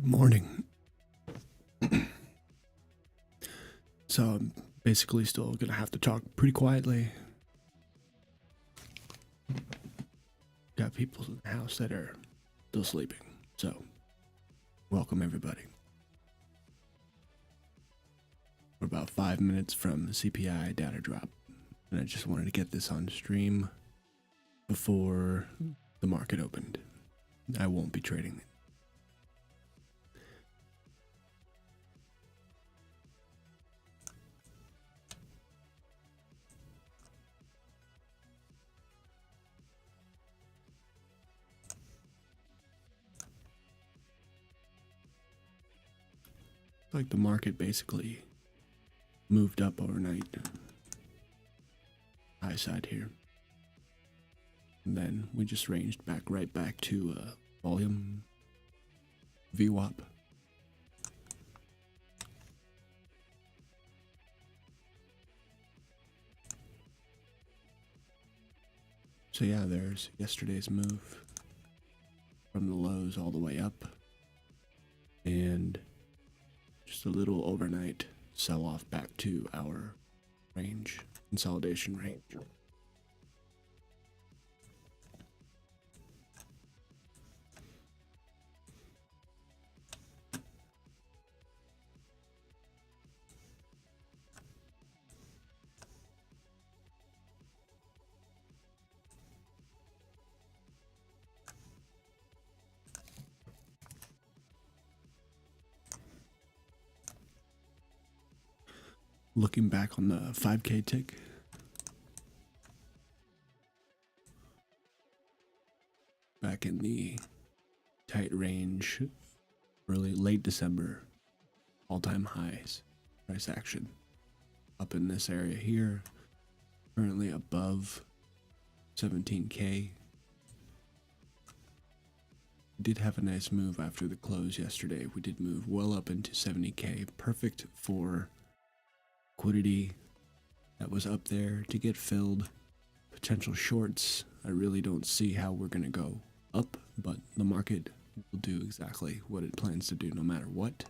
Good morning. So I'm basically still gonna have to talk pretty quietly. Got people in the house that are still sleeping, so welcome everybody. We're about 5 minutes from the CPI data drop, and I just wanted to get this on stream before the market opened. I won't be trading it. Like the market basically moved up overnight. High side here. And then we just ranged right back to volume VWAP. So yeah, there's yesterday's move from the lows all the way up. And just a little overnight sell-off back to our range, consolidation range. Looking back on the 5K tick, back in the tight range, late December, all-time highs, price action, up in this area here, currently above 17K. Did have a nice move after the close yesterday. We did move well up into 70K, perfect for liquidity that was up there to get filled. Potential shorts, I really don't see how we're gonna go up, but the market will do exactly what it plans to do no matter what.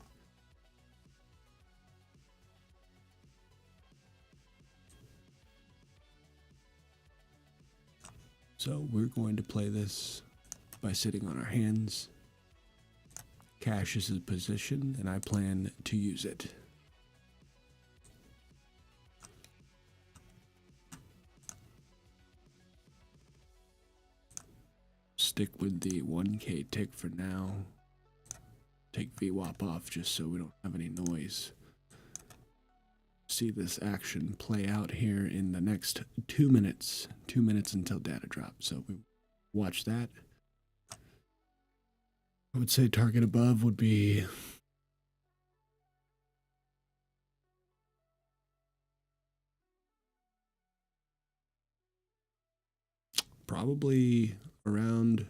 So we're going to play this by sitting on our hands. Cash is a position and I plan to use it. Stick with the 1K tick for now. Take VWAP off just so we don't have any noise. See this action play out here in the next 2 minutes. 2 minutes until data drop. So we watch that. I would say target above would be probably around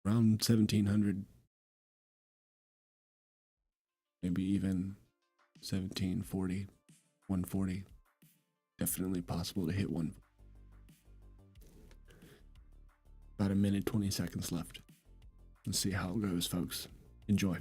around 1700, maybe even 1740, 140. Definitely possible to hit one. About a minute 20 seconds left. Let's see how it goes, folks. Enjoy.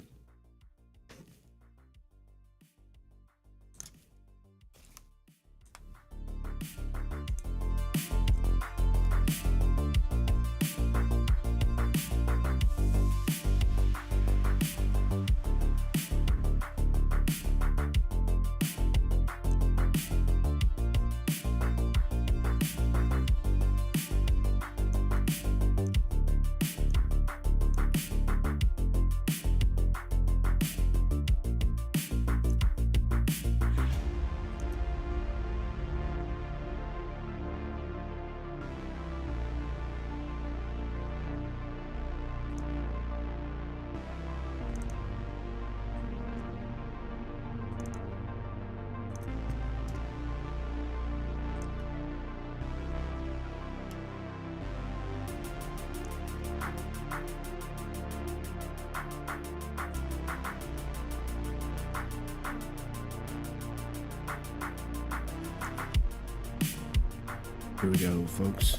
Here we go, folks.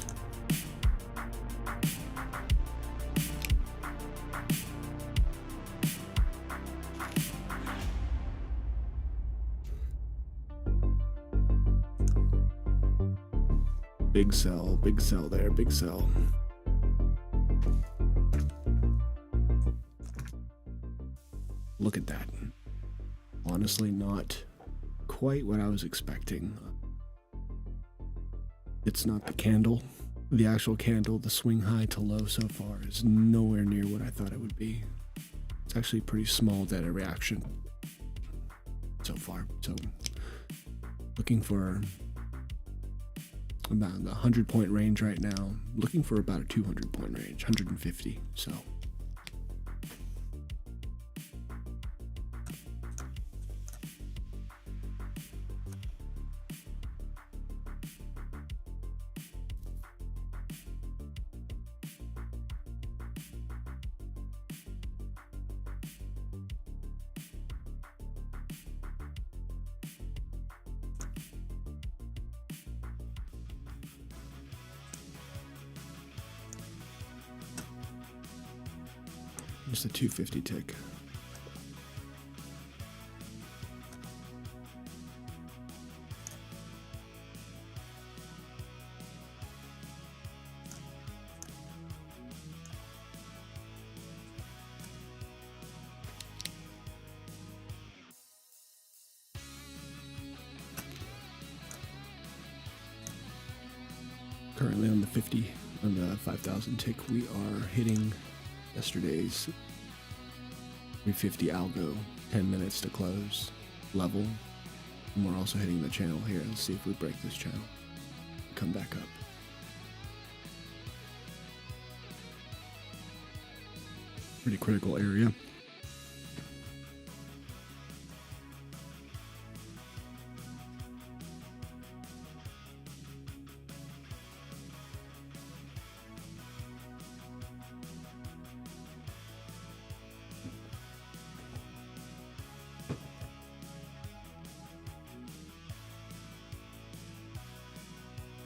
Big sell there, big sell. Look at that. Honestly, not quite what I was expecting. It's not the candle. The actual candle, the swing high to low so far is nowhere near what I thought it would be. It's actually a pretty small data reaction so far. So looking for about the 100-point range right now. Looking for about a 200-point range, 150. So just a 250 tick. Currently on the 5,000 tick, we are hitting yesterday's 350 algo, 10 minutes to close level. And we're also hitting the channel here. Let's see if we break this channel. Come back up. Pretty critical area.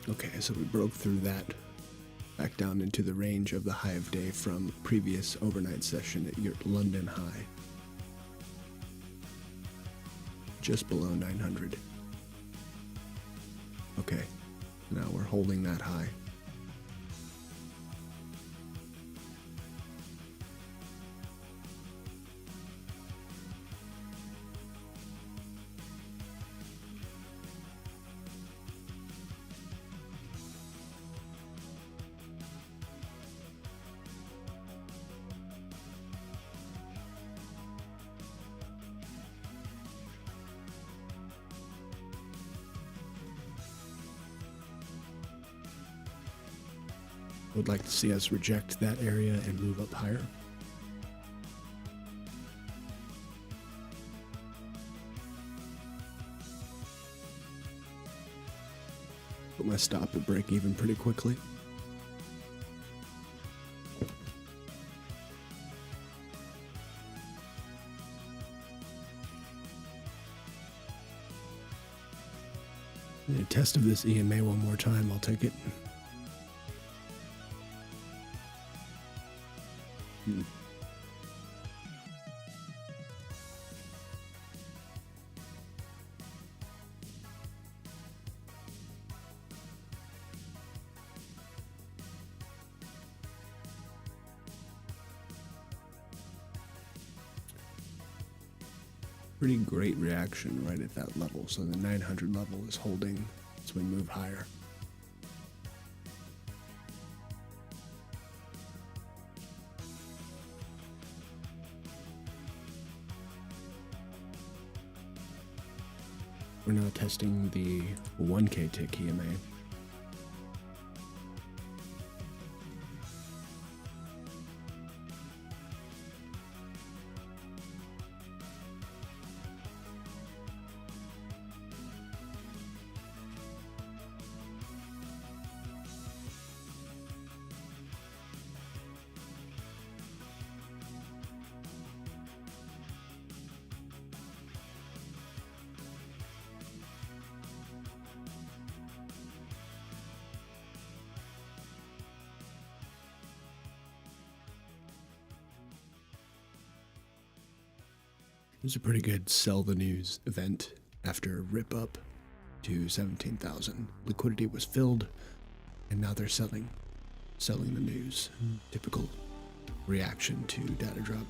Okay, so we broke through that, back down into the range of the high of day from previous overnight session at your London high. Just below 900. Okay, now we're holding that high. Would like to see us reject that area and move up higher. Put my stop at break even pretty quickly. A test of this EMA one more time, I'll take it. Pretty great reaction right at that level. So the 900 level is holding as we move higher. We're now testing the 1K tick EMA. It was a pretty good sell the news event after a rip up to 17,000. Liquidity was filled. And now they're selling the news. Typical reaction to data drop.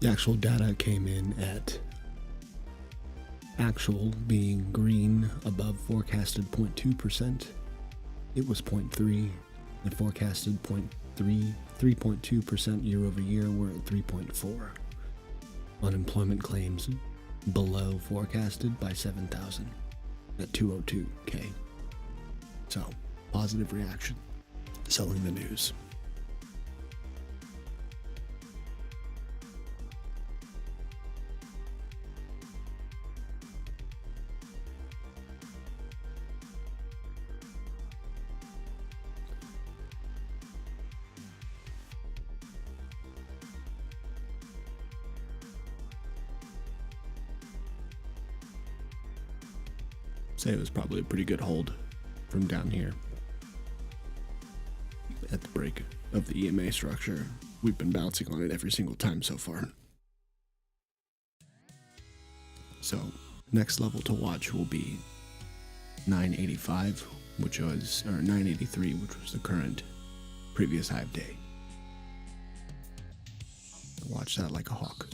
The actual data came in at actual being green above forecasted 0.2%. It was 0.3. The forecasted 3.2% year over year. We're at 3.4. Unemployment claims below forecasted by 7,000 at 202K. So, positive reaction. Selling the news. Say it was probably a pretty good hold from down here at the break of the EMA structure. We've been bouncing on it every single time so far. So next level to watch will be 985, or 983, which was the current previous hive day. Watch that like a hawk.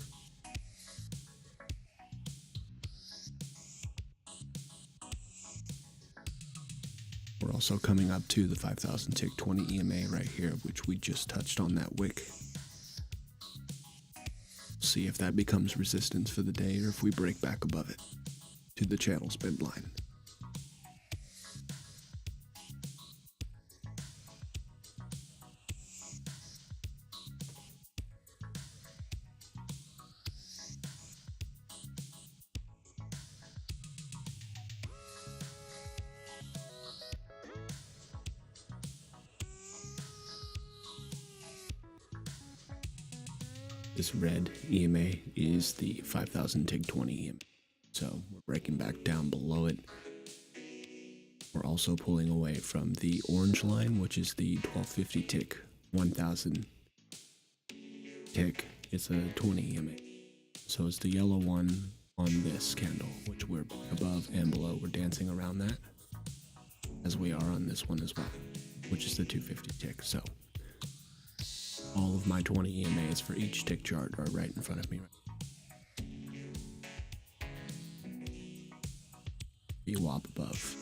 We're also coming up to the 5,000 tick 20 EMA right here, which we just touched on that wick. See if that becomes resistance for the day or if we break back above it to the channel's bid line. This red EMA is the 5,000 TIG 20 EMA. So we're breaking back down below it. We're also pulling away from the orange line, which is the 1250 tick 1,000 tick. It's a 20 EMA. So it's the yellow one on this candle, which we're above and below. We're dancing around that as we are on this one as well, which is the 250 tick. So all of my 20 EMAs for each tick chart are right in front of me. VWAP above.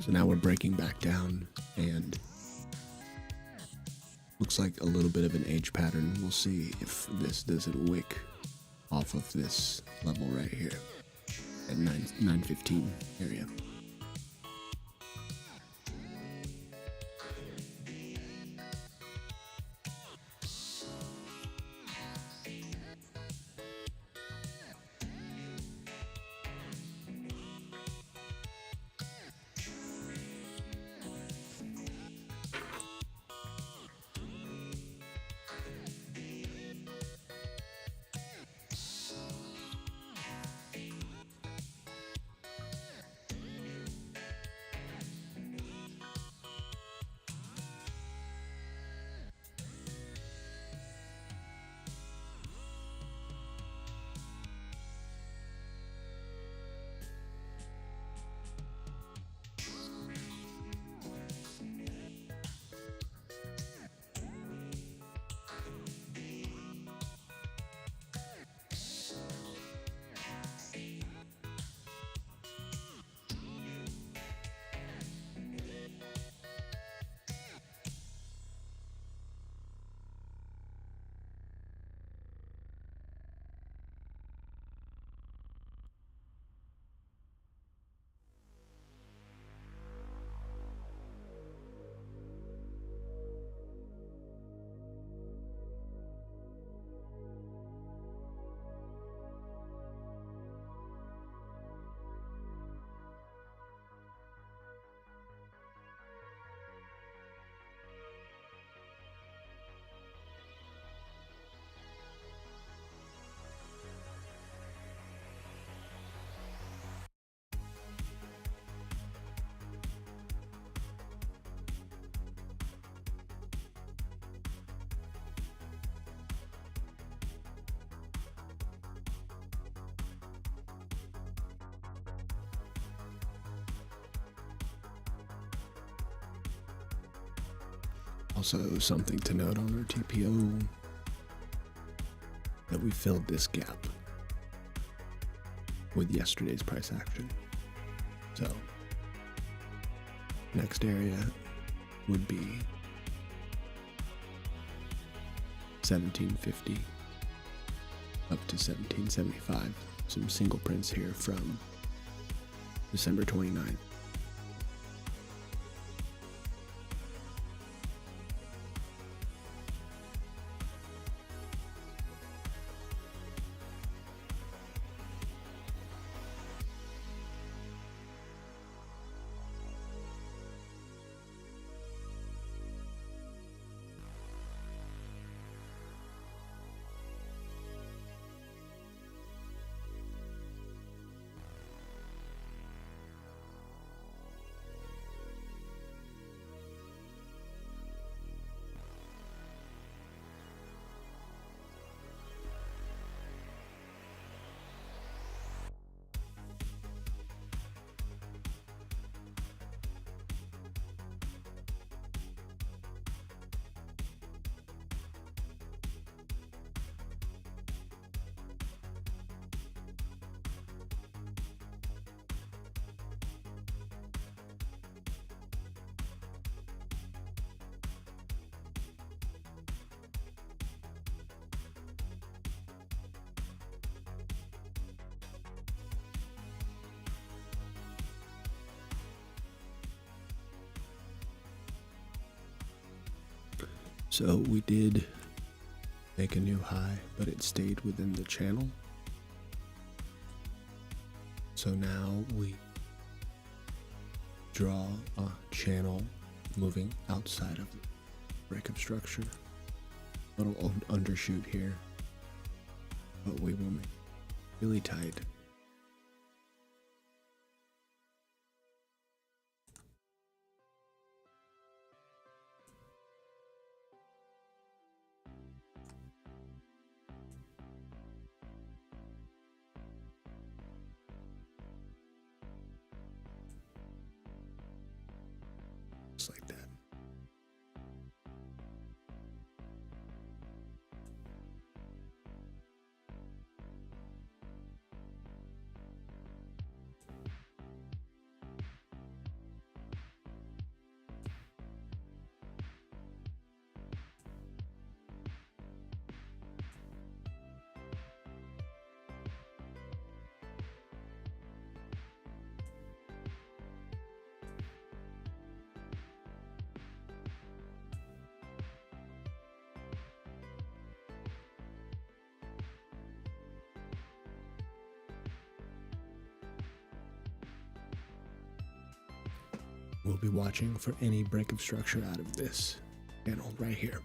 So now we're breaking back down, and looks like a little bit of an age pattern. We'll see if this doesn't wick off of this level right here at 915 area. Also, something to note on our TPO that we filled this gap with yesterday's price action. So, next area would be 1750 up to 1775. Some single prints here from December 29th. So we did make a new high, but it stayed within the channel. So now we draw a channel moving outside of the breakup structure. Little undershoot here, but we will make it really tight. Just like that. We'll be watching for any break of structure out of this channel right here.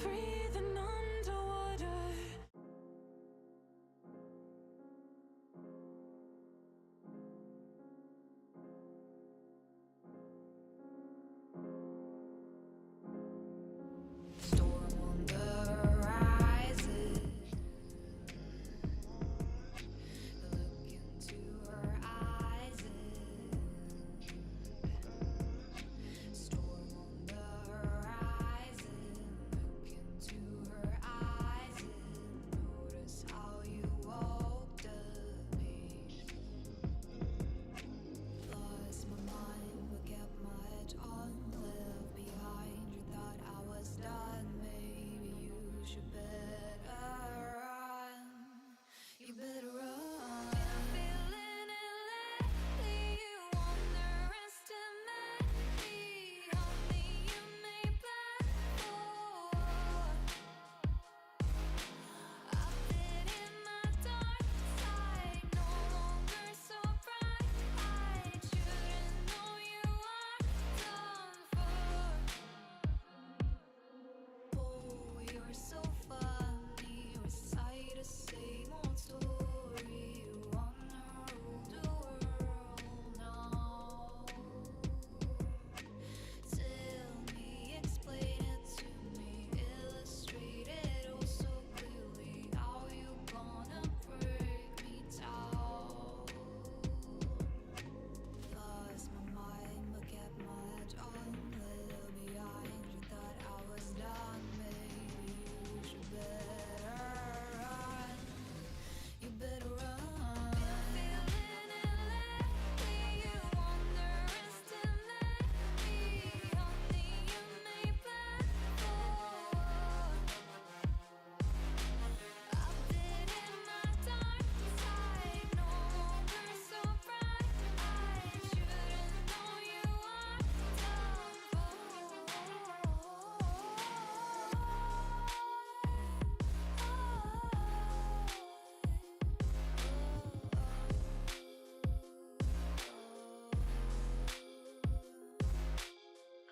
breathing underwater. Storm on the horizon. Look into her eyes. Storm on the horizon. Look into her eyes and notice how you walked up me. Lost my mind, but kept my edge on. Left behind, you thought I was done. Maybe you should better run. You better run. Been feeling it lately. You underestimate me. Honey, you made bad for. I've been in my dark side, no longer so bright. I shouldn't know you are done for. Oh, you're so funny. Recite the same old story. You wanna rule the world now. Tell me, explain it to me, illustrate it oh so clearly. How you gonna break me down? Lost my mind, but kept my edge on. Little behind, you thought I was done. Maybe you should better run. You better run. Been feeling it lately. You underestimate me. Honey, you made bad for. I've been in my dark side, no longer so bright. I shouldn't know you are done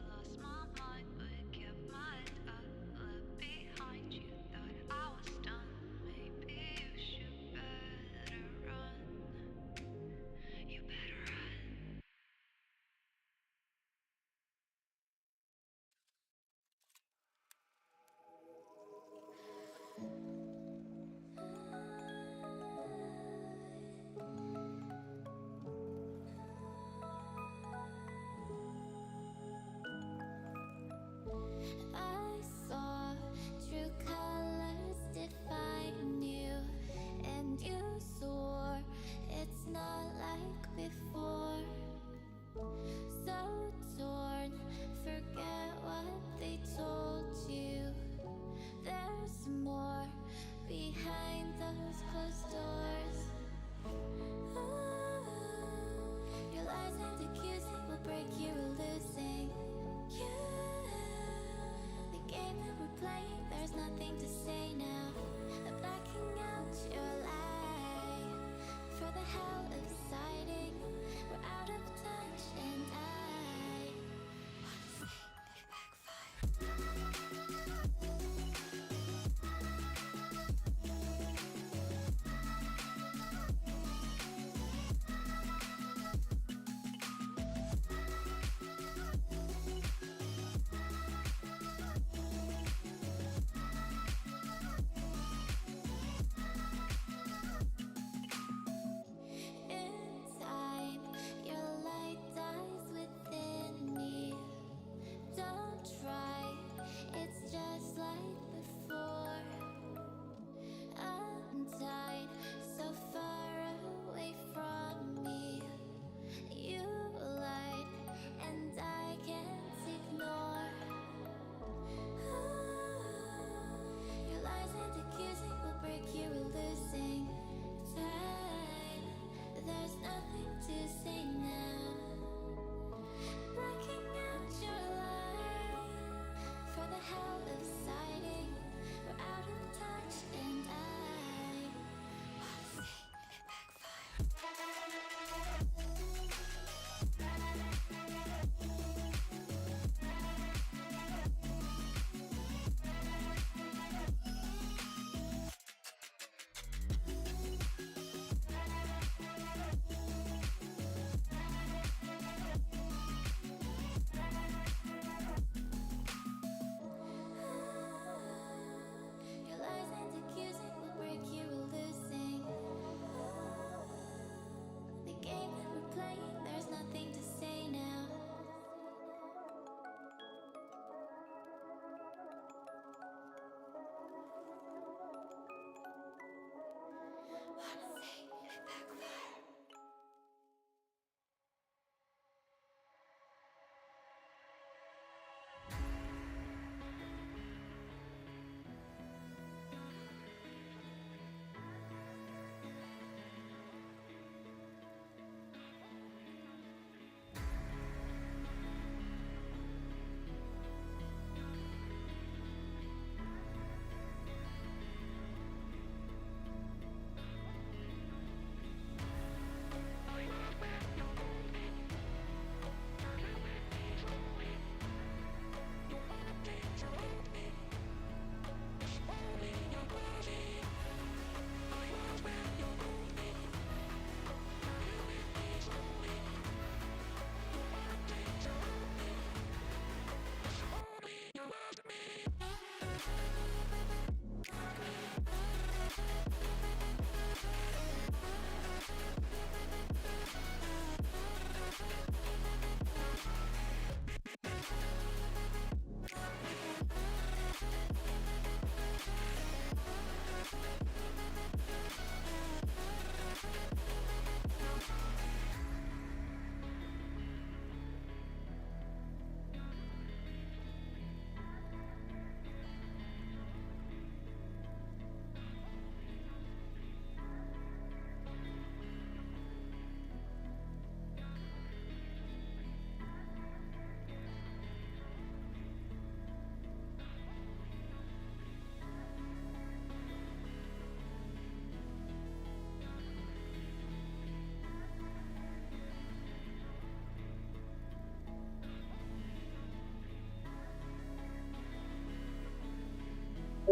Lost my mind, but kept my head up. Left behind, you thought I was done. Maybe you should better run. You better run. I saw true colors define you, and you swore it's not like before. So torn, forget what they told you. There's more behind those closed doors. Your lies and accusing will break you or losing you. The game that we're playing, there's nothing to say now. I'm blacking out your light for the hell of siding. We're out of touch and I wanna see it backfire.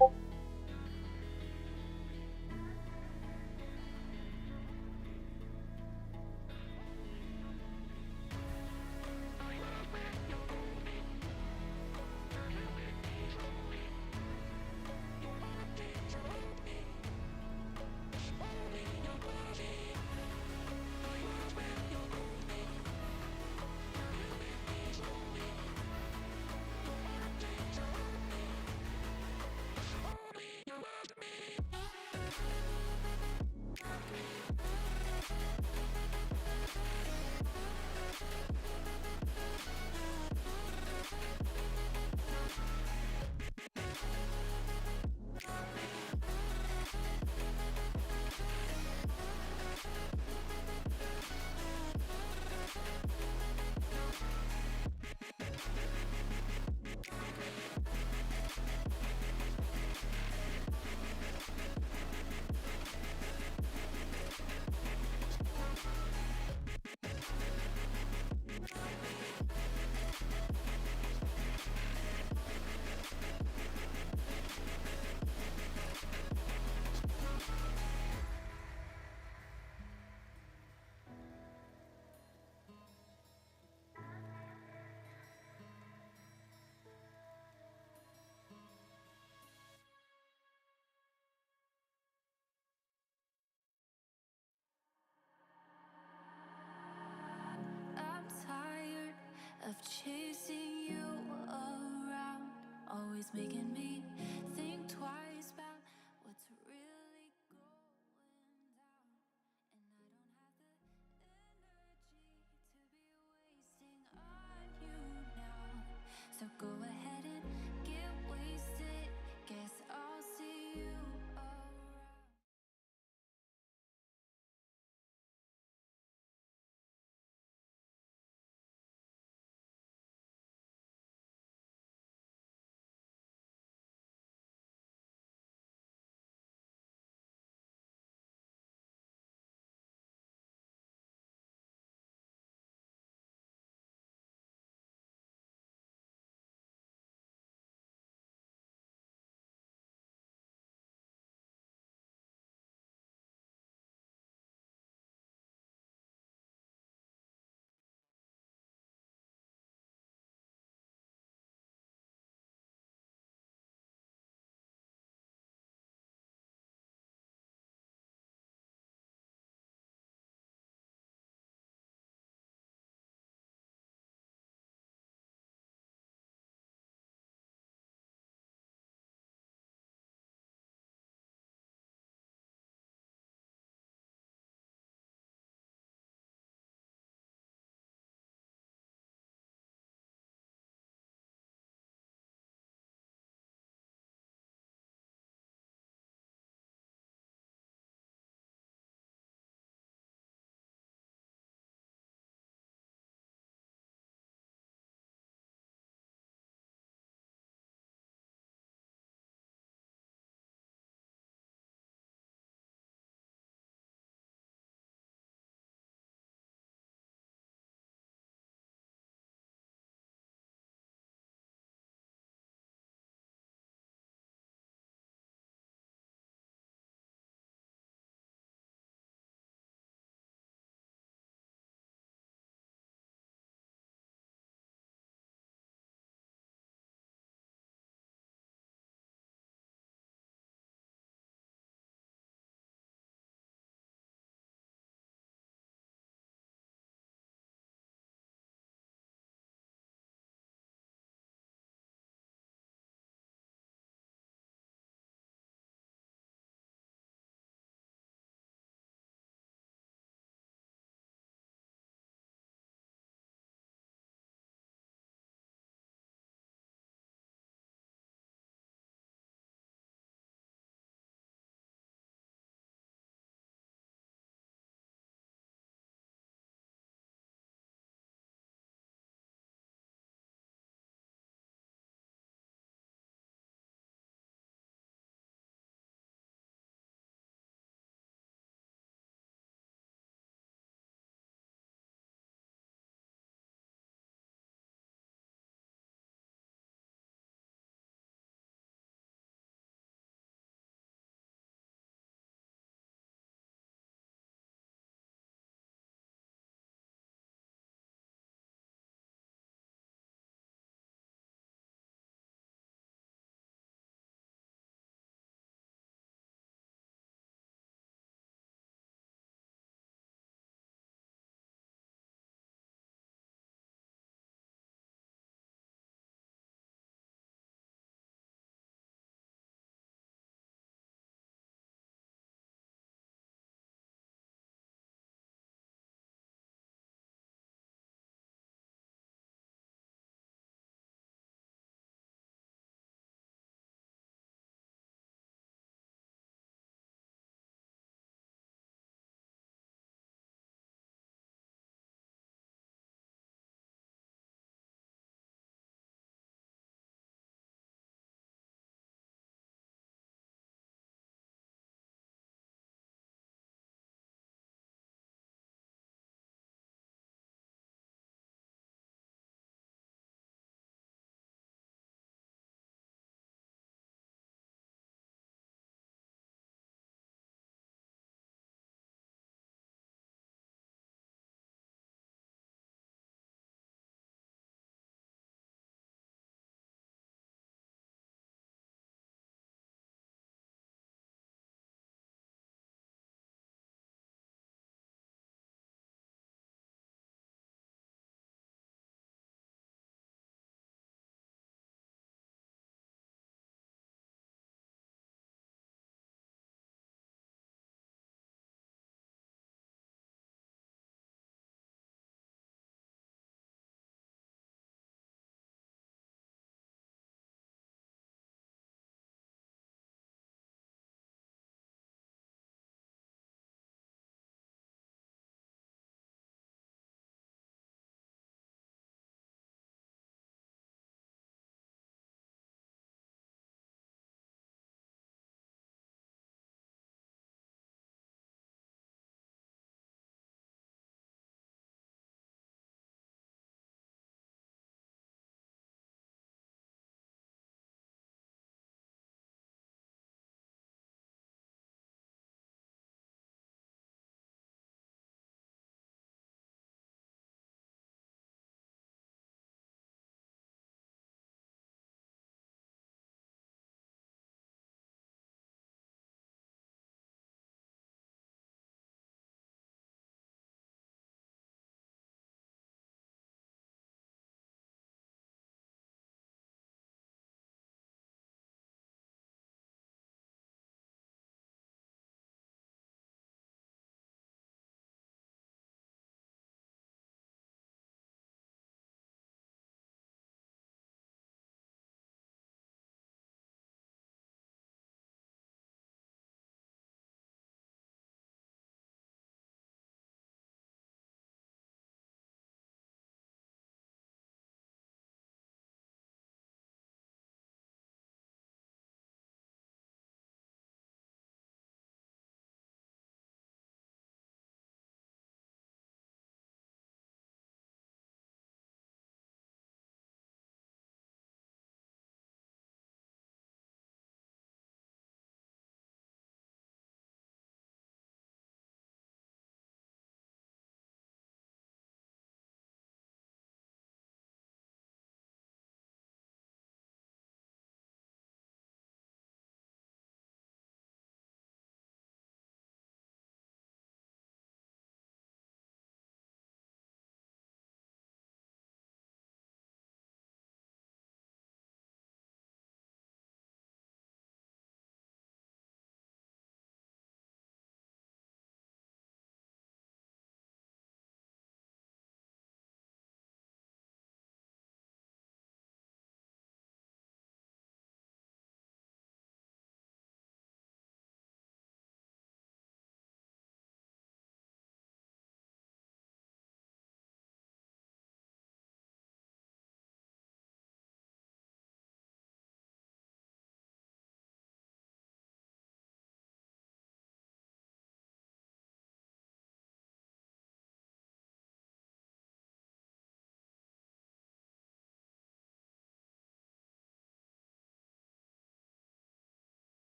I'm tired of chasing you around, always making me think twice about what's really going down. And I don't have the energy to be wasting on you now. So go ahead and get wasted. Guess I'll see you around.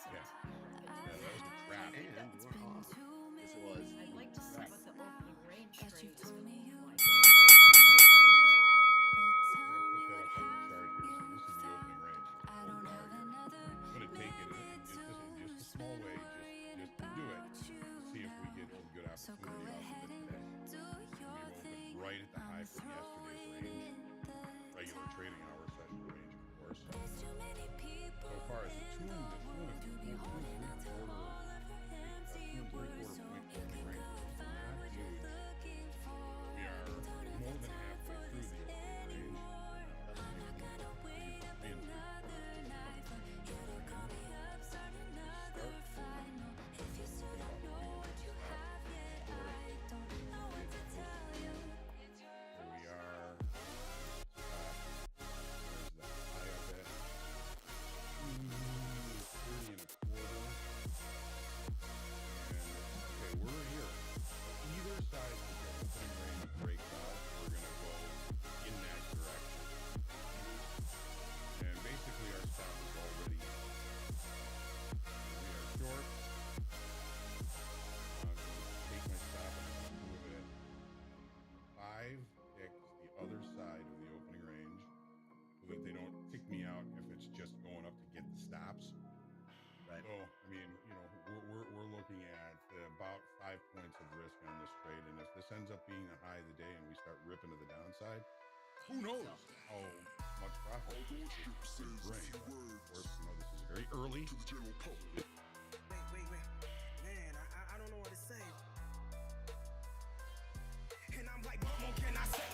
Yeah. Yeah, that was a trap. And we're off. Yes, it was. I'd like to see what the opening range trade is going to look like. I'm gonna put that up on the chart here. So this is the opening range. Where we are here. I'm gonna take it in just a small way, just to do it. See if we get some good opportunity off of it today. We opened right at the high from yesterday's range. Regular trading hour session range, of course. So far as the two and three quarter point opening range is not huge. We are more than halfway through the opening range. Stops. Right. So, I mean, you know, we're looking at about 5 points of risk on this trade, and if this ends up being the high of the day and we start ripping to the downside, who knows how much profit this could bring. But of course, you know, this is very early. Wait. Man, I don't know what to say. And I'm like, what more can I say?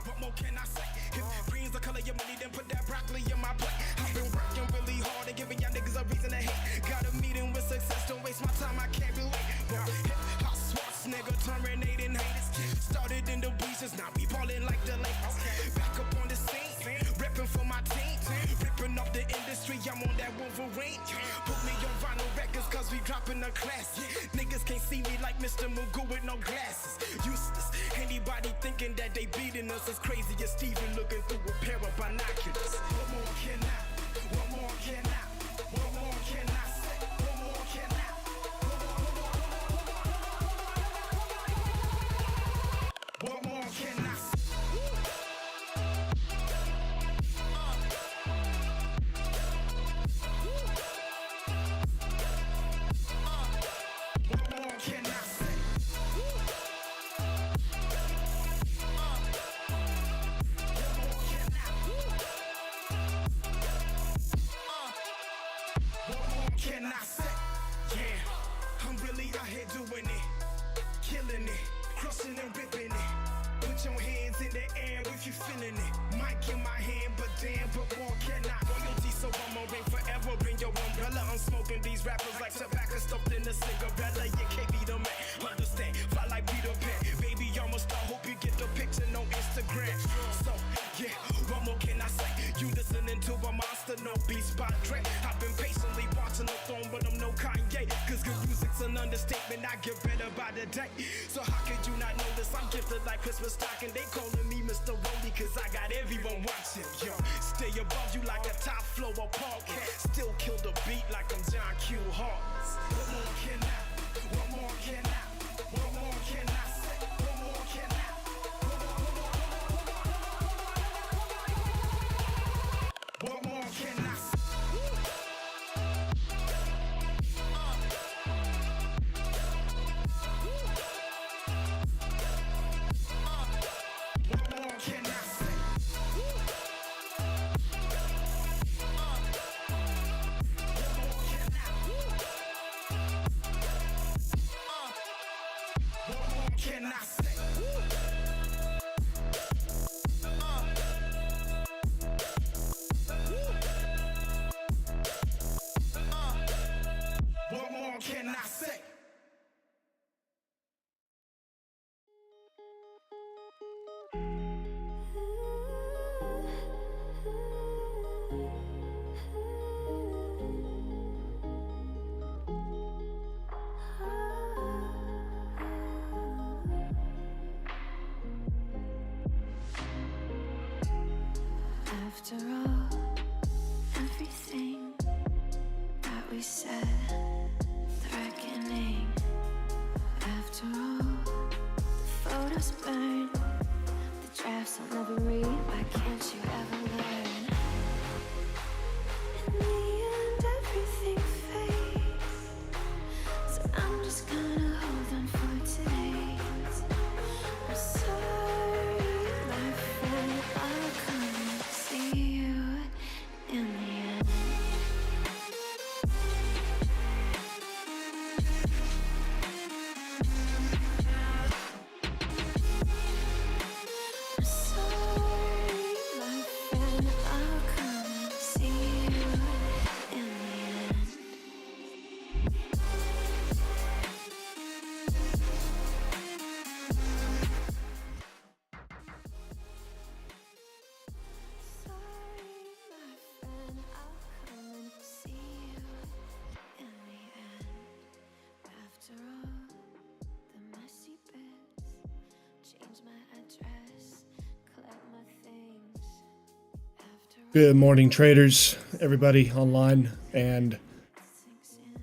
What more can I say? If green's the color of your money, then put that broccoli in my plate. I've been working really hard and giving y'all niggas a reason to hate. Got a meeting with success, don't waste my time, I can't be late. Hip-hop Schwarzenegger terminating haters. Started in the breezes, now we ballin' like the Lakers. Back up on the scene, reppin' for my team. Ripping up the industry, I'm on that Wolverine. Put me on vinyl records, cause we dropping a class. Niggas can't see me like Mr. Magoo with no glasses. Useless. Anybody thinking that they beating us is crazy as Steven looking through a pair of binoculars. What more can I? What more can I? What more can I say? What more can I? What more can I say? What more can I say? Can I say? Yeah, I'm really out here doing it, killing it, crushing and ripping it. Put your hands in the air if you feeling it. Mic in my hand, but damn, but more can I? Royalty, so I'ma reign forever in your umbrella. I'm smoking these rappers like tobacco stuffed in a cigarella. You can't be the man, understand? Fly like Peter Pan, baby, I'm a star. Hope you get the picture, no Instagram. So yeah, what more can I say? You listening to a monster, no beats by Dre. I've been patiently watching the throne, but I'm no Kanye. Cause good music's an understatement, I get better by the day. So how could you not notice I'm gifted like Christmas stocking? They calling me Mr. Rolly cause I got everyone watching. Yo, stay above you like a top floor podcast. Still kill the beat like I'm John Q. Hawkins. What more can I? What more can I? What more can I say? What more can I? What more can I say? What more can I say? What more can I say? What more can I say? After all, everything that we reset the reckoning. After all, the photos burn, the drafts I'll never read. Why can't you ever learn? In the end, everything fades, so I'm just gonna hold on for today. I'm sorry, my friend, I'll come and see you in the end. I'm sorry, my friend, I'll come and see you in the end. Sorry, my friend, I'll come and see you in the end. After all, the messy bits, change my address, collect my things. After all, Good morning, traders, everybody online, and it sinks in.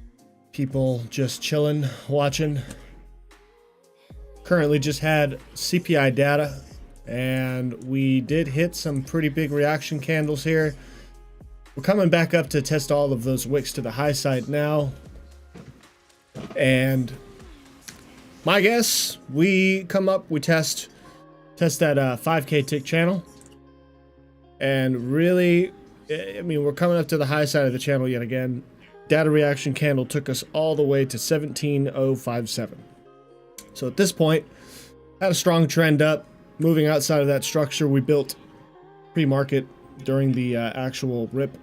people just chilling, watching. Currently just had CPI data, and we did hit some pretty big reaction candles here. We're coming back up to test all of those wicks to the high side now. And my guess, we come up, we test that 5K tick channel. And really, I mean, we're coming up to the high side of the channel yet again. Data reaction candle took us all the way to 17,057. So at this point, had a strong trend up. Moving outside of that structure we built pre-market during the actual rip.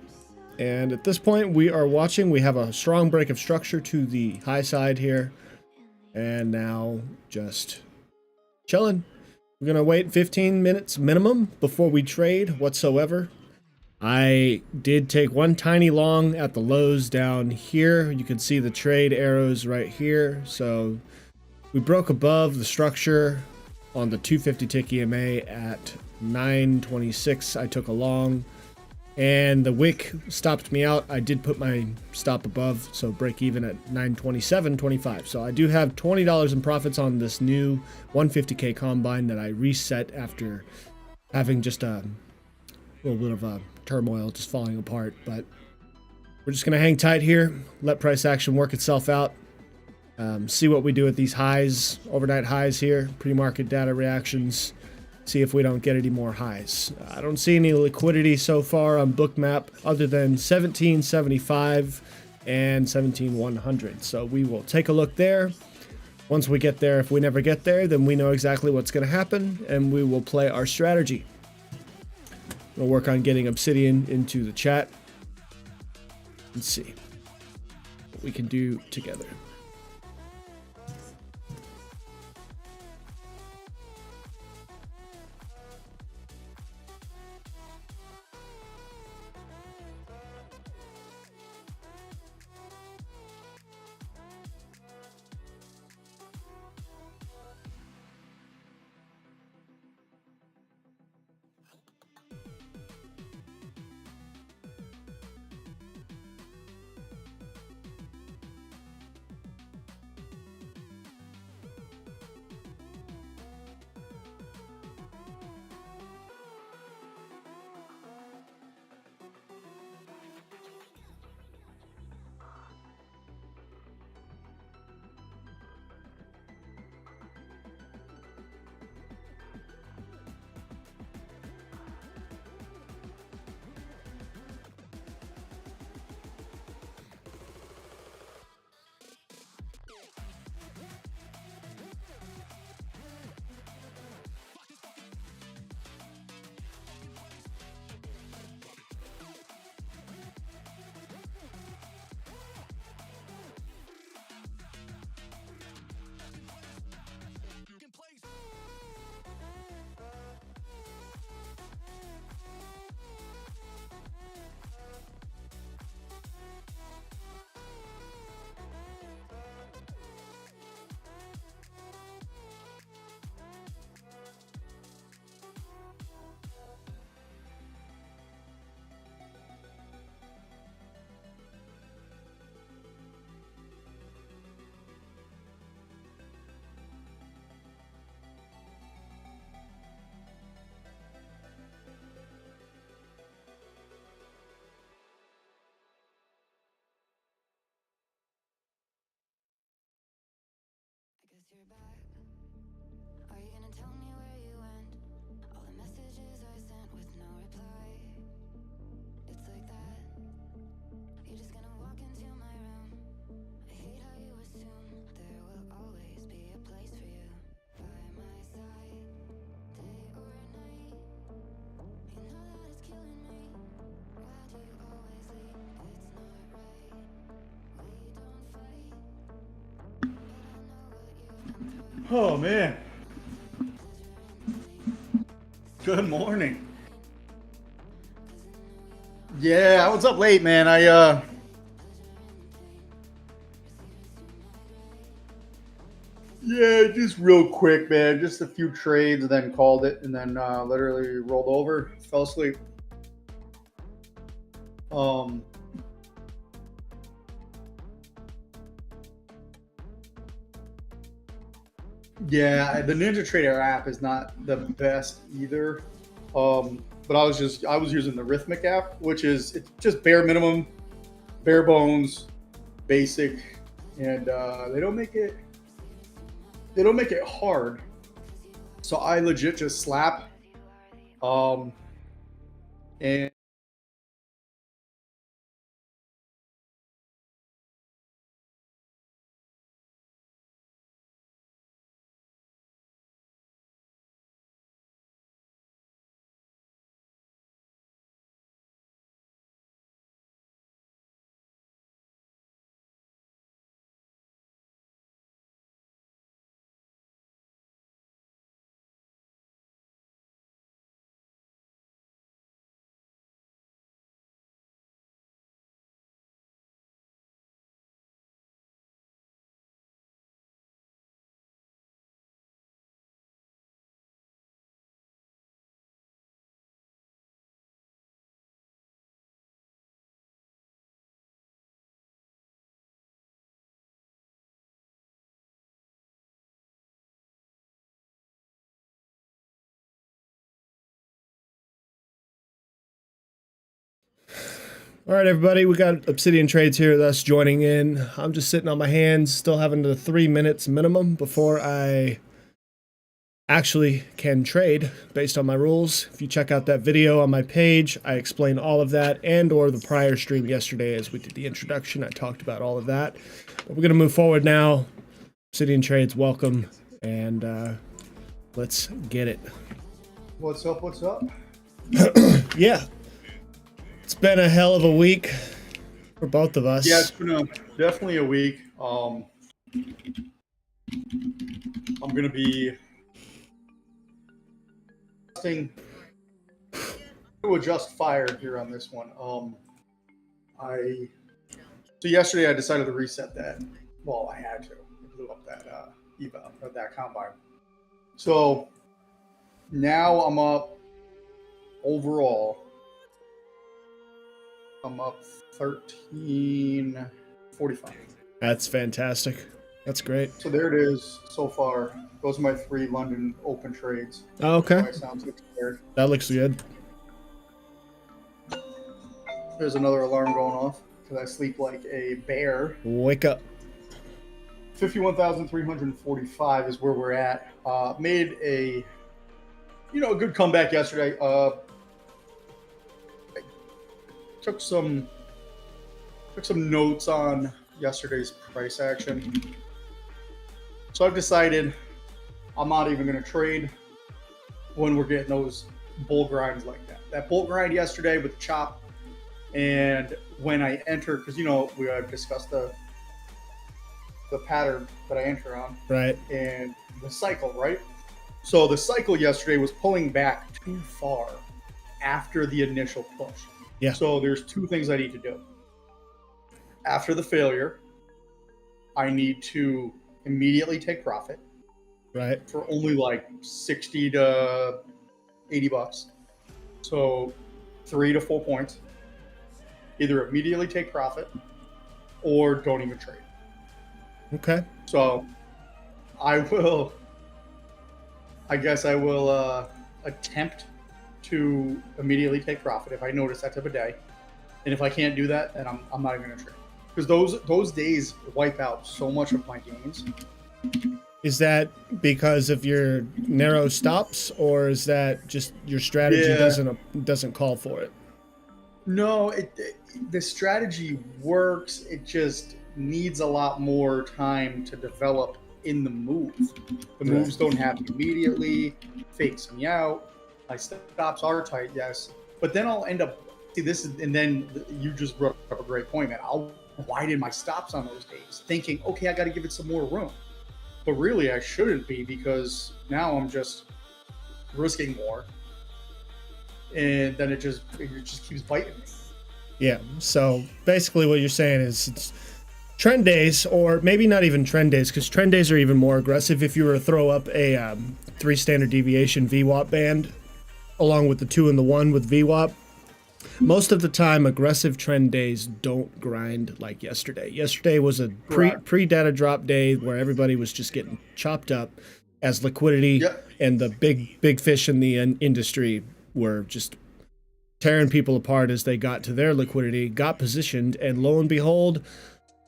And at this point, we are watching. We have a strong break of structure to the high side here. And now just chilling. We're going to wait 15 minutes minimum before we trade whatsoever. I did take one tiny long at the lows down here. You can see the trade arrows right here. So we broke above the structure on the 250 tick EMA at 926. I took a long, and the wick stopped me out. I did put my stop above, so break even at 927.25. So I do have $20 in profits on this new 150K combine that I reset after having just a little bit of a turmoil, just falling apart. But we're just gonna hang tight here, let price action work itself out. See what we do at these highs, overnight highs here, pre-market data reactions. See if we don't get any more highs. I don't see any liquidity so far on Bookmap other than 1775 and 17100. So we will take a look there. Once we get there, if we never get there, then we know exactly what's going to happen and we will play our strategy. We'll work on getting Obsidian into the chat. Let's see what we can do together. Are you gonna tell me where you went? All the messages I sent with no reply. It's like that. You're just gonna walk into my room. I hate how you assume there will always be a place for you by my side, day or night. You know that it's killing me. Why do you always leave? It's not right. We don't fight, but I know what you've been through. Oh man. Good morning. Yeah, I was up late, man. Yeah, just real quick, man. Just a few trades and then called it and then literally rolled over, fell asleep. Yeah, the Ninja Trader app is not the best either. But I was using the Rhythmic app, which is it's just bare minimum, bare bones, basic, and they don't make it hard. So I legit just slap, and All right, everybody, we got Obsidian Trades here with us joining in. I'm just sitting on my hands, still having the 3 minutes minimum before I actually can trade based on my rules. If you check out that video on my page, I explain all of that, and or the prior stream yesterday as we did the introduction. I talked about all of that. But we're going to move forward now. Obsidian Trades, welcome, and let's get it. what's up? What's up? Yeah. It's been a hell of a week for both of us. Yeah, it's been definitely a week. I'm gonna be to adjust fire here on this one. So yesterday I decided to reset that. Well, I had to. I blew up that EVA or that combine. So now I'm up overall. I'm up 1345. That's fantastic. That's great. So there it is so far. Those are my 3 London Open trades. Oh, okay. My sounds look scared. That looks good. There's another alarm going off because I sleep like a bear. Wake up. 51,345 is where we're at. Made a good comeback yesterday. Took some notes on yesterday's price action. So I've decided I'm not even going to trade when we're getting those bull grinds like that. That bull grind yesterday with the chop, and when I enter, because we have discussed the pattern that I enter on, Right. and the cycle, right? So the cycle yesterday was pulling back too far after the initial push. Yeah. So there's 2 things I need to do. After the failure, I need to immediately take profit. Right. For only like 60 to 80 bucks. So 3 to 4 points. Either immediately take profit or don't even trade. Okay. So I guess I will attempt to immediately take profit if I notice that type of day. And if I can't do that, then I'm not even going to trade. Because those days wipe out so much of my gains. Is that because of your narrow stops, or is that just your strategy Yeah. doesn't call for it? No, the strategy works. It just needs a lot more time to develop in the move. The Right. moves don't happen immediately. Fakes me out. My stops are tight, yes, but then I'll end up see this is, and then you just brought up a great point, man. I'll widen my stops on those days, thinking, okay, I got to give it some more room, but really I shouldn't be because now I'm just risking more, and then it just keeps biting me. Yeah. So basically, what you're saying is it's trend days, or maybe not even trend days, because trend days are even more aggressive. If you were to throw up a 3 standard deviation VWAP band along with the 2 and the 1 with VWAP, most of the time aggressive trend days don't grind like yesterday. Yesterday was a pre data drop day where everybody was just getting chopped up as liquidity Yep. and the big fish in the industry were just tearing people apart as they got to their liquidity, got positioned, and lo and behold,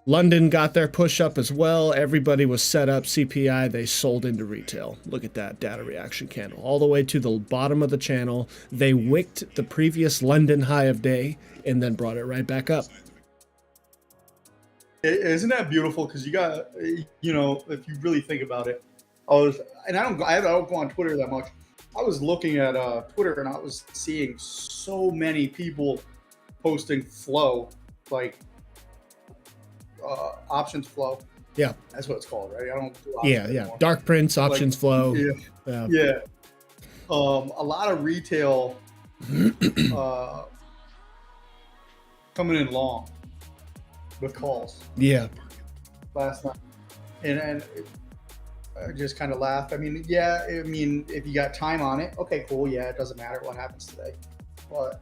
London got their push up as well. Everybody was set up. CPI, they sold into retail. Look at that data reaction candle. All the way to the bottom of the channel. They wicked the previous London high of day and then brought it right back up. Isn't that beautiful? Because you got, you know, if you really think about it, I don't go on Twitter that much. I was looking at Twitter and I was seeing so many people posting flow, like options flow. Yeah. That's what it's called, right? I don't do Yeah, options yeah. anymore. Dark prints, options flow. Yeah. Yeah. A lot of retail coming in long with calls Yeah. last night, and I just kind of laughed. I mean, yeah, I mean, if you got time on it, okay, cool. Yeah, it doesn't matter what happens today, but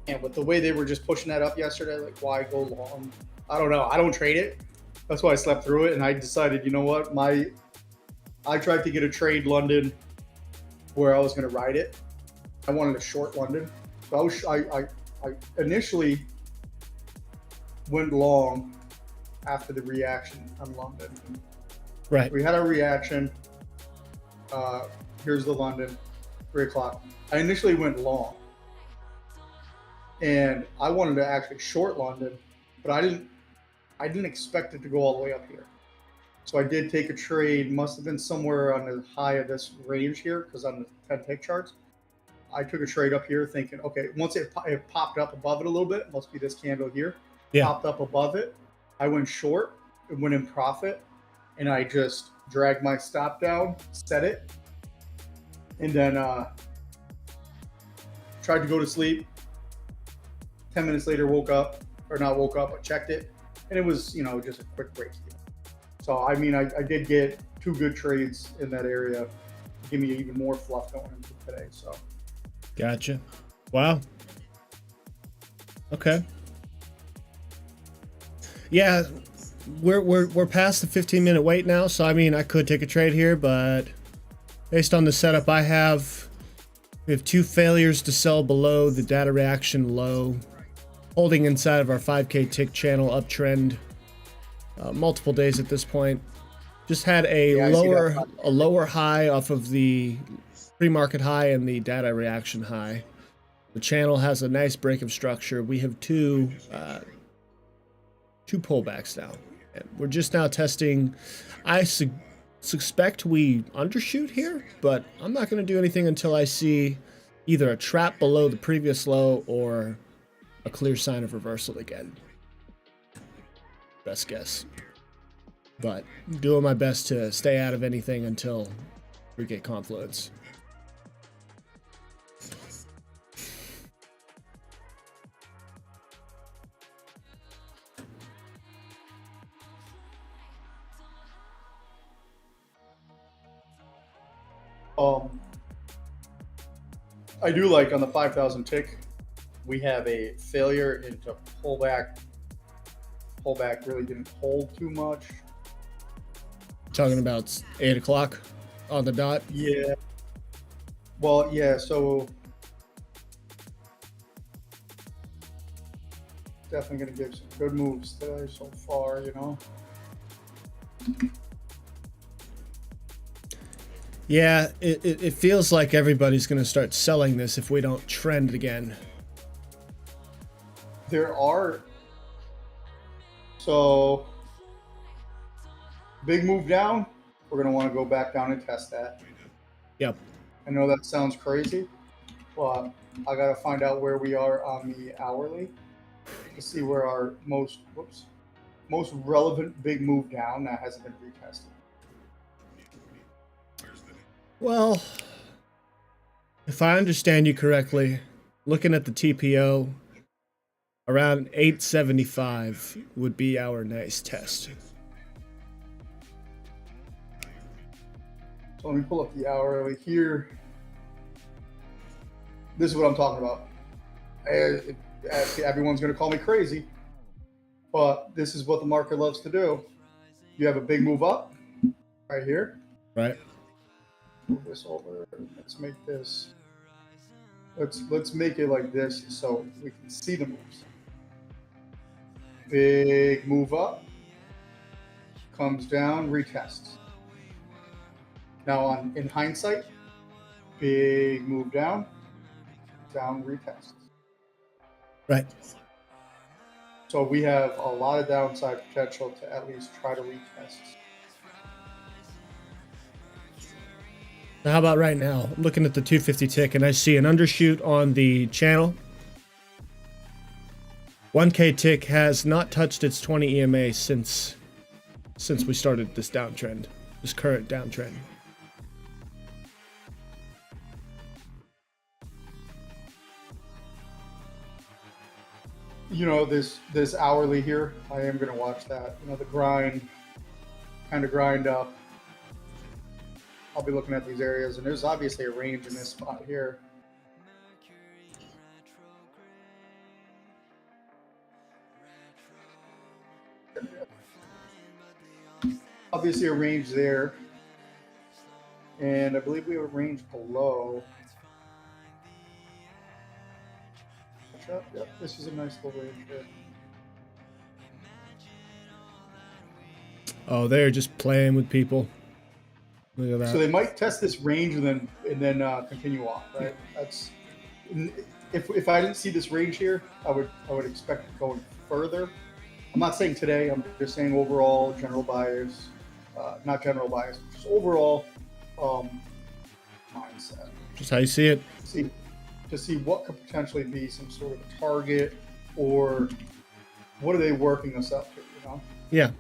and with the way they were just pushing that up yesterday, like why go long? I don't know. I don't trade it. That's why I slept through it, and I decided, you know what, I tried to get a trade London where I was going to ride it. I wanted a short London, so I initially went long after the reaction on London. Right. We had our reaction. Here's the London, 3 o'clock. I initially went long, and I wanted to actually short London, but I didn't expect it to go all the way up here. So I did take a trade. Must have been somewhere on the high of this range here, because on the 10 tick charts, I took a trade up here, thinking, okay, once it popped up above it a little bit, must be this candle here. Yeah. Popped up above it. I went short, it went in profit, and I just dragged my stop down, set it, and then tried to go to sleep. 10 minutes later, woke up, but checked it, and it was, you know, just a quick break. So, I mean, I did get 2 good trades in that area to give me even more fluff going into today. So, Gotcha. Wow. Okay. Yeah, we're past the 15-minute wait now, so I mean I could take a trade here, but based on the setup I have, we have 2 failures to sell below the data reaction low, holding inside of our 5K tick channel uptrend. Multiple days at this point. Just had a lower high off of the pre-market high and the data reaction high. The channel has a nice break of structure. We have two pullbacks now. And we're just now testing. I suspect we undershoot here, but I'm not going to do anything until I see either a trap below the previous low or a clear sign of reversal again. Best guess. But doing my best to stay out of anything until we get confluence. I do like on the 5,000 tick, we have a failure into pullback. Pullback really didn't hold too much. Talking about 8 o'clock on the dot. Yeah. Well, yeah. So definitely going to give some good moves today so far. You know. Yeah, it feels like everybody's going to start selling this if we don't trend again. There are. So, big move down. We're going to want to go back down and test that. Yep. I know that sounds crazy, but I got to find out where we are on the hourly to see where our most relevant big move down that hasn't been retested. Well, if I understand you correctly, looking at the TPO, around 875 would be our next test. So let me pull up the hourly here. This is what I'm talking about. Everyone's going to call me crazy, but this is what the market loves to do. You have a big move up right here. Right. Move this over. Let's make this. Let's make it like this so we can see the moves. Big move up. Comes down, retests. Now in hindsight, big move down, retest. Right. So we have a lot of downside potential to at least try to retest. Now, how about right now? I'm looking at the 250 tick and I see an undershoot on the channel. 1K tick has not touched its 20 EMA since we started this downtrend, this current downtrend. You know, this hourly here, I am going to watch that. You know, the grind, kind of grind up. I'll be looking at these areas, and there's obviously a range in this spot here. Obviously a range there, and I believe we have a range below. Yep, this is a nice little range here. Oh, they're just playing with people. Look at that. So they might test this range and then continue off, right? That's if I didn't see this range here, I would expect it going further. I'm not saying today. I'm just saying overall general bias, not general bias, just overall mindset. Just how you see it. To see what could potentially be some sort of a target, or what are they working us up to? You know. Yeah.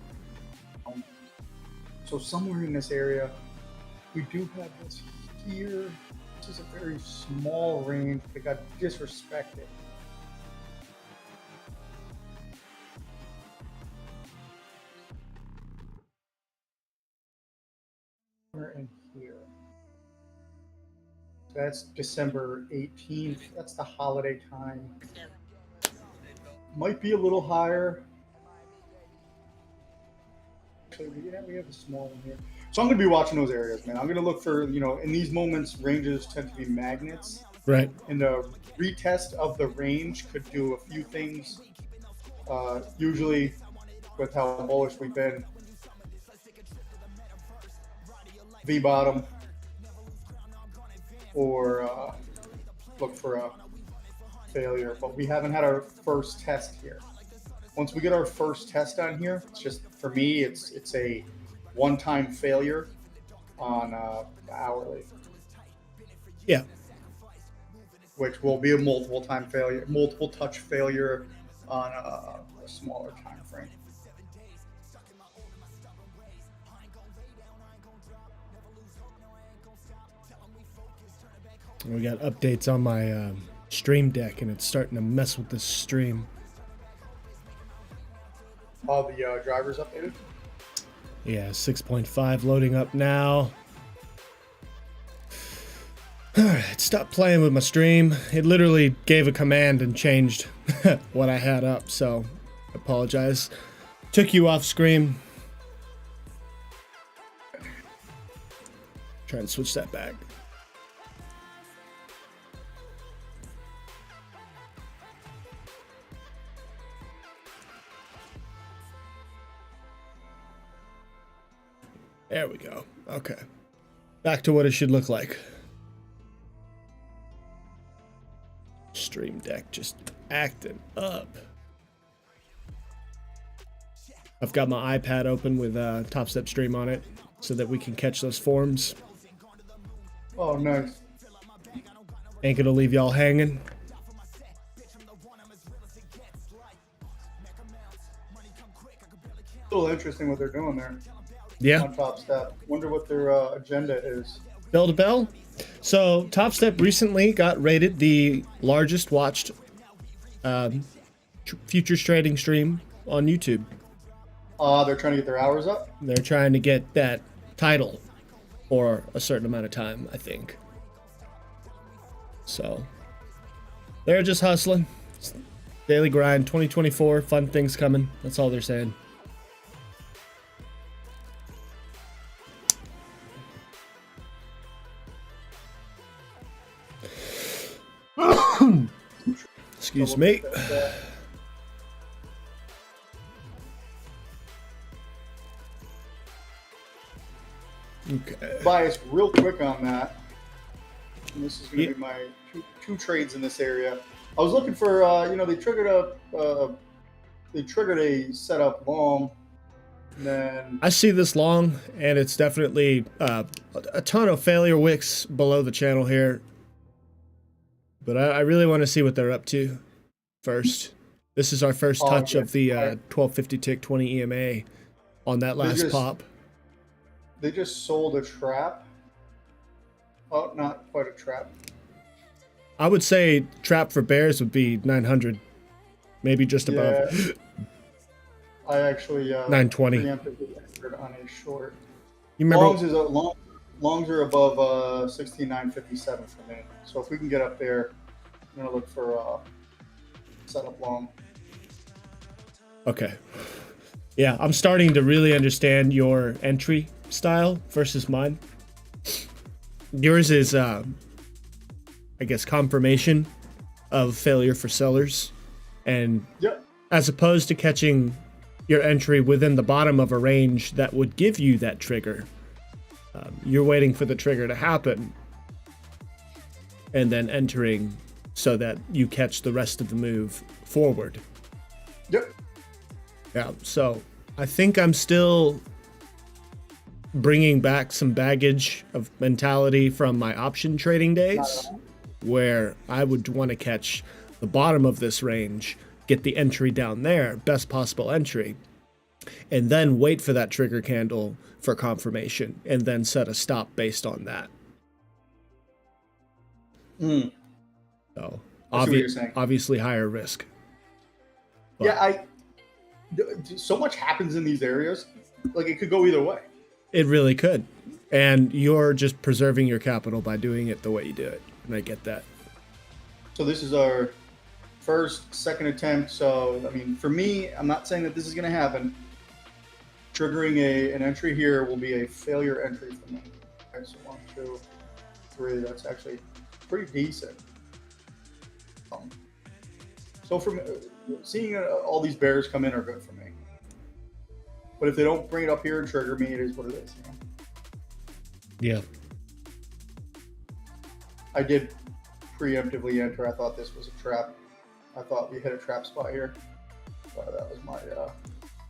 So somewhere in this area, we do have this here. This is a very small range. They got disrespected. We're in here. So that's December 18th. That's the holiday time. Might be a little higher. Actually, we have a small one here. So I'm going to be watching those areas, man. I'm going to look for, you know, in these moments, ranges tend to be magnets. Right. And the retest of the range could do a few things. Usually, with how bullish we've been, V bottom, or look for a failure. But we haven't had our first test here. Once we get our first test on here, it's just, for me, it's a one-time failure on the hourly. Yeah. Which will be a multiple touch failure on a smaller time frame. We got updates on my stream deck, and it's starting to mess with this stream. All the drivers updated? Yeah, 6.5 loading up now. Alright, stop playing with my stream. It literally gave a command and changed what I had up, so I apologize. Took you off screen. Try and switch that back. There we go. Okay. Back to what it should look like. Stream Deck just acting up. I've got my iPad open with Top Step Stream on it so that we can catch those forms. Oh, nice. Ain't gonna leave y'all hanging. A little interesting what they're doing there Yeah. on Top Step. Wonder what their agenda is. Bell to bell. So Top Step recently got rated the largest watched futures trading stream on YouTube. They're trying to get their hours up. They're trying to get that title for a certain amount of time, I think. So they're just hustling. Daily grind, 2024, fun things coming. That's all they're saying. Excuse me. Okay. Bias, real quick on that. And this is going to Yeah. be my two trades in this area. I was looking for, they triggered a setup long, and then I see this long, and it's definitely a ton of failure wicks below the channel here. But I really want to see what they're up to first. This is our first touch of the 1250 tick 20 EMA on that last pop. they just sold a trap. Oh, not quite a trap. I would say trap for bears would be 900, maybe just above. Yeah. I actually 920. preemptively entered on a short. You remember? Longs are above 16,957 for me. So if we can get up there, I'm gonna look for setup long. Okay. Yeah, I'm starting to really understand your entry style versus mine. Yours is, I guess, confirmation of failure for sellers. And Yep. as opposed to catching your entry within the bottom of a range that would give you that trigger, you're waiting for the trigger to happen and then entering so that you catch the rest of the move forward. Yep. Yeah, so I think I'm still bringing back some baggage of mentality from my option trading days, where I would want to catch the bottom of this range, get the entry down there, best possible entry, and then wait for that trigger candle for confirmation, and then set a stop based on that. Mm. So I see what you're saying. obviously higher risk. But Yeah, so much happens in these areas. Like it could go either way. it really could. And you're just preserving your capital by doing it the way you do it. And I get that. So this is our second attempt. So, I mean, for me, I'm not saying that this is going to happen. Triggering an entry here will be a failure entry for me. Okay, so 1, 2, 3. That's actually pretty decent. So from seeing all these bears come in are good for me. But if they don't bring it up here and trigger me, it is what it is. You know? Yeah. I did preemptively enter. I thought this was a trap. I thought we hit a trap spot here. That was my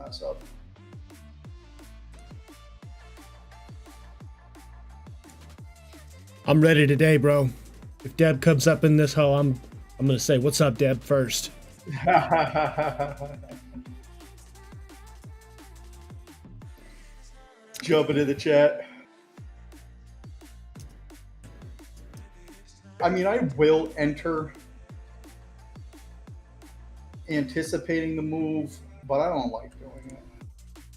mess up. I'm ready today, bro. If Deb comes up in this hole, I'm gonna say, "What's up, Deb?" first. Jump into the chat. I mean, I will enter anticipating the move, but I don't like doing it.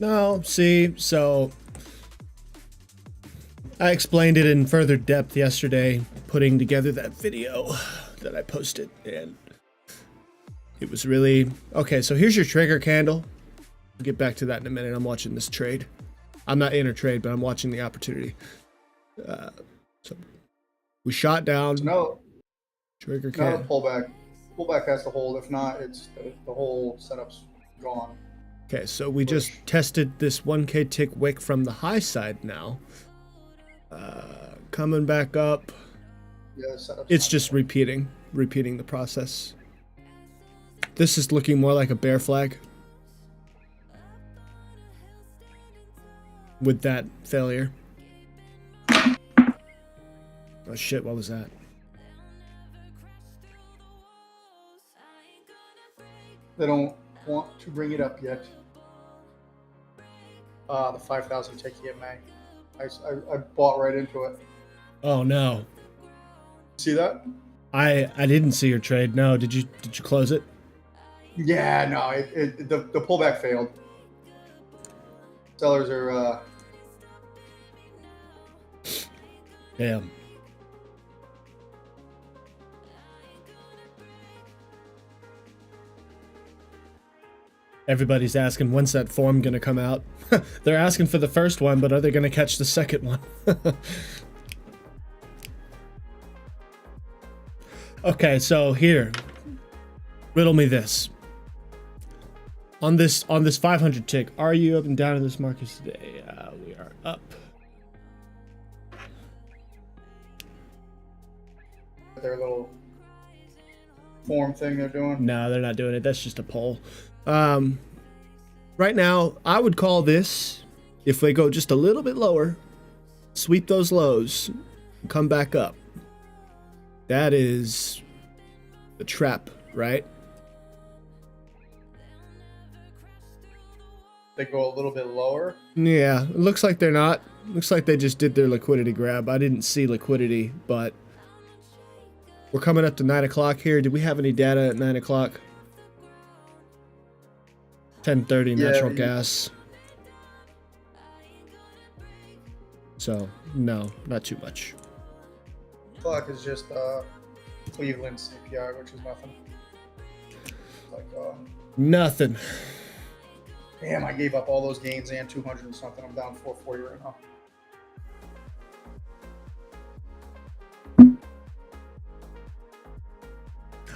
No, see, so I explained it in further depth yesterday, putting together that video that I posted, and it was really okay. So here's your trigger candle. I'll get back to that in a minute. I'm watching this trade. I'm not in a trade, but I'm watching the opportunity. So we shot down. No, Trigger not a candle. pullback. Pullback has to hold. If not, it's the whole setup's gone. Okay, so we just tested this 1K tick wick from the high side now. Coming back up. Yeah, the setup's It's not just good. repeating the process. This is looking more like a bear flag with that failure. Oh shit, what was that? They don't want to bring it up yet. The 5,000 tick EMA. I bought right into it. Oh no. See that? I didn't see your trade. No, did you close it? Yeah, no, the pullback failed. Sellers are Damn. Everybody's asking when's that form gonna come out. They're asking for the first one, but are they gonna catch the second one? Okay, so here, riddle me this. On this 500 tick, are you up and down in this market today? We are up. their little form thing they're doing. No, they're not doing it. That's just a poll. Right now, I would call this, if they go just a little bit lower, sweep those lows, and come back up. That is the trap, right? They go a little bit lower. Yeah, it looks like they're not. Looks like they just did their liquidity grab. I didn't see liquidity, but we're coming up to 9 o'clock here. Did we have any data at 9 o'clock? 10:30 Yeah, natural you- gas. So, no, not too much. Clock is just Cleveland CPI, which is nothing. Like, Nothing. damn, I gave up all those gains and 200 and something. I'm down 440 right now.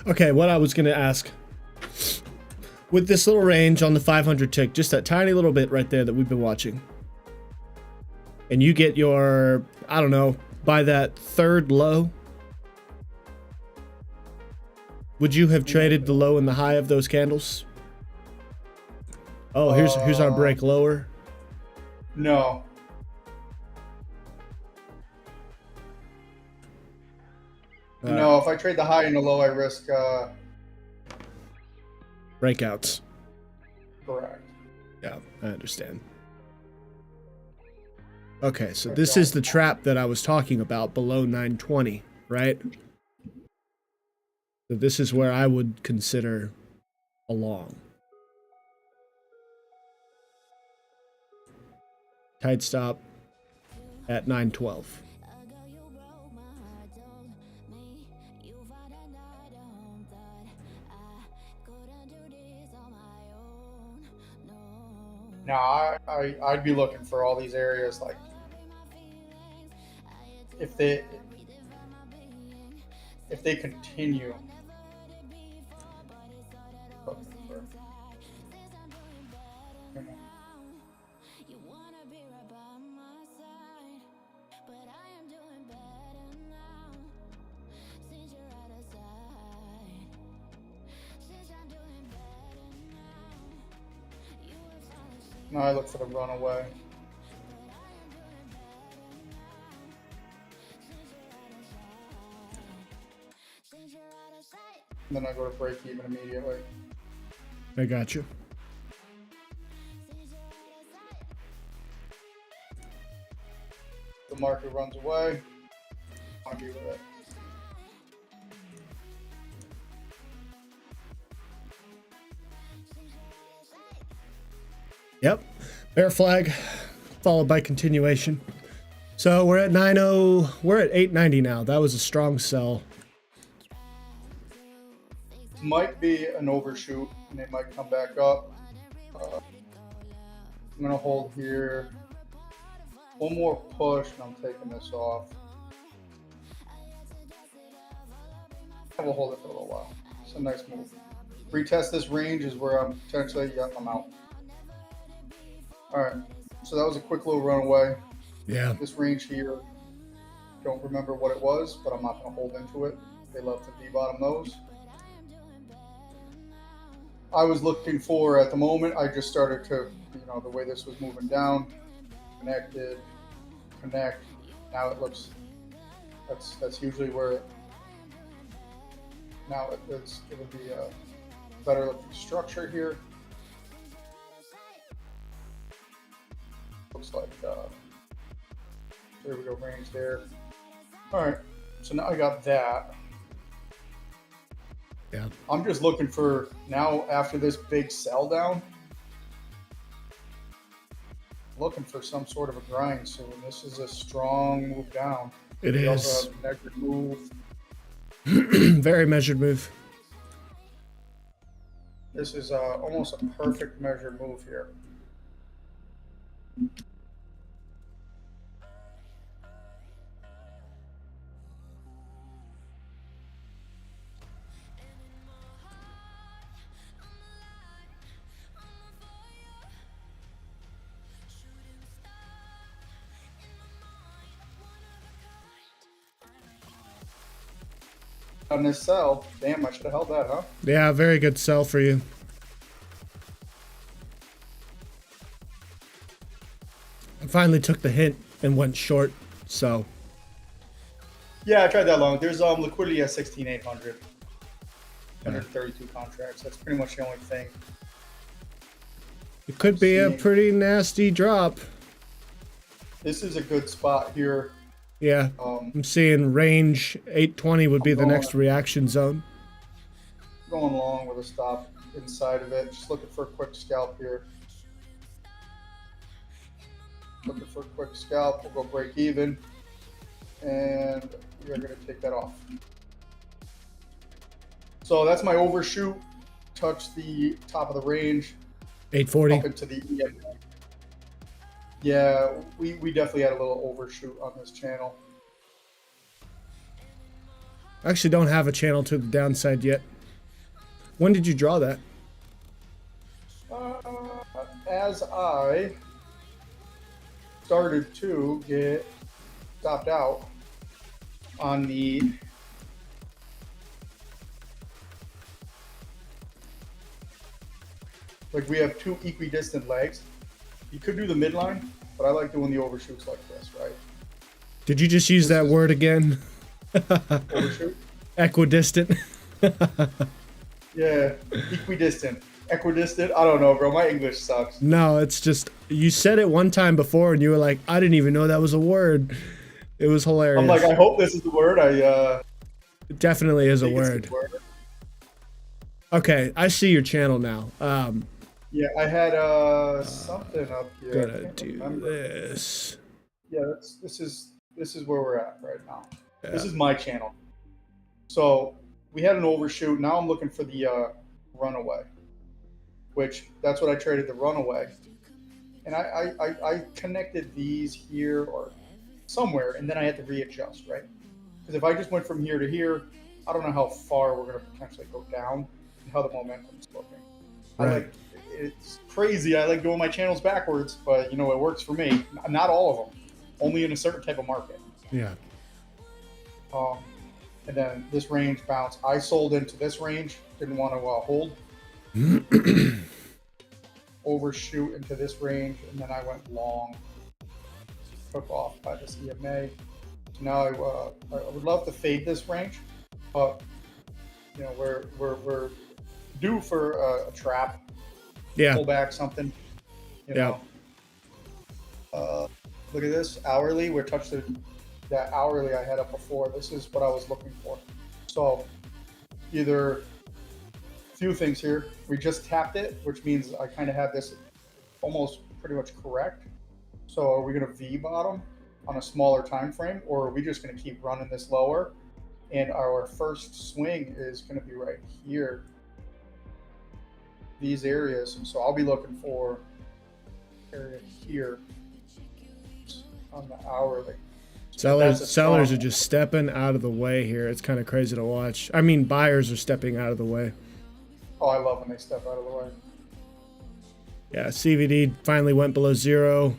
Okay, what I was going to ask. With this little range on the 500 tick, just that tiny little bit right there that we've been watching. And you get your, I don't know, by that third low. Would you have traded the low and the high of those candles? Oh, here's our break lower. No. No, if I trade the high and the low, I risk Breakouts. correct. Yeah, I understand. Okay, so this is the trap that I was talking about below 920, right? So this is where I would consider a long. Tight stop at 912. No, I'd be looking for all these areas, like if they continue. No, I look for the runaway. And then I go to break even immediately. I got you. The market runs away. I'll be with it. Yep. Bear flag, followed by continuation. So we're at 90. We're at 890 now. That was a strong sell. Might be an overshoot, and they might come back up. I'm gonna hold here. One more push, and I'm taking this off. I will hold it for a little while. It's a nice move. Retest this range is where I'm potentially, yep, I'm out. All right, so that was a quick little runaway. Yeah. This range here don't remember what it was, but I'm not going to hold into it. They love to V-bottom those. I was looking for, at the moment, I just started to, the way this was moving down, connected, connect. Now it looks, that's usually where, now it'll be a better looking structure here. Looks like, there we go, range there. All right, so now I got that. Yeah. I'm just looking for, now after this big sell down, looking for some sort of a grind soon. This is a strong move down. It We is. also have a measured move. Very measured move. This is almost a perfect measured move here. On this sell, damn, I should have held that, huh? Yeah, very good sell for you. I finally took the hint and went short, so. Yeah, I tried that long. There's liquidity at 16,800. 132 contracts. That's pretty much the only thing. It could be a pretty nasty drop. This is a good spot here. Yeah, I'm seeing range 820 would be the next reaction zone. Going long with a stop inside of it. Just looking for a quick scalp here. Looking for a quick scalp. We'll go break even. And we are going to take that off. So that's my overshoot. Touch the top of the range. 840. Up into the EMA. Yeah, we definitely had a little overshoot on this channel. I actually don't have a channel to the downside yet. When did you draw that? As I started to get stopped out on the we have two equidistant legs. You could do the midline, but I like doing the overshoots like this, right? Did you just use that word again? Overshoot? Equidistant. Yeah, equidistant. Equidistant? I don't know, bro. My English sucks. No, it's just, you said it one time before and you were like, I didn't even know that was a word. It was hilarious. I'm like, I hope this is the word. It definitely is a think it's word. the word. Okay, I see your channel now. Yeah, I had something up here. I Gonna can't do remember. this. Yeah, this is where we're at right now. Yeah. This is my channel. So we had an overshoot. Now I'm looking for the runaway, which that's what I traded the runaway. And I connected these here or somewhere, and then I had to readjust, right? Because if I just went from here to here, I don't know how far we're going to potentially go down and how the momentum is looking. Right. It's crazy. I like doing my channels backwards, but it works for me. Not all of them, only in a certain type of market. Yeah. And then this range bounce. I sold into this range, didn't want to hold. Overshoot into this range, and then I went long. Took off by this EMA. So now I would love to fade this range, but we're due for a trap. Yeah. Pull back something. You know. Look at this hourly. We're touched that hourly I had up before. This is what I was looking for. So either a few things here. We just tapped it, which means I kind of have this almost pretty much correct. So are we going to V bottom on a smaller time frame, or are we just going to keep running this lower? And our first swing is going to be right here. These areas. So I'll be looking for area here on the hourly. Sellers are just stepping out of the way here. It's kind of crazy to watch. I mean, buyers are stepping out of the way. Oh, I love when they step out of the way. Yeah, CVD finally went below zero.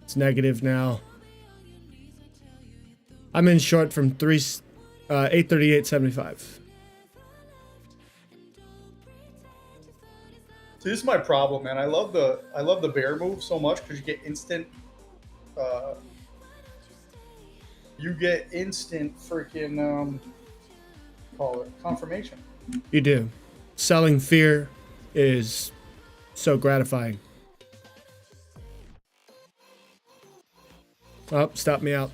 It's negative now. I'm in short from 838.75. See, this is my problem, man. I love the bear move so much because you get instant freaking call it confirmation. You do. Selling fear is so gratifying. Oh, stop me out.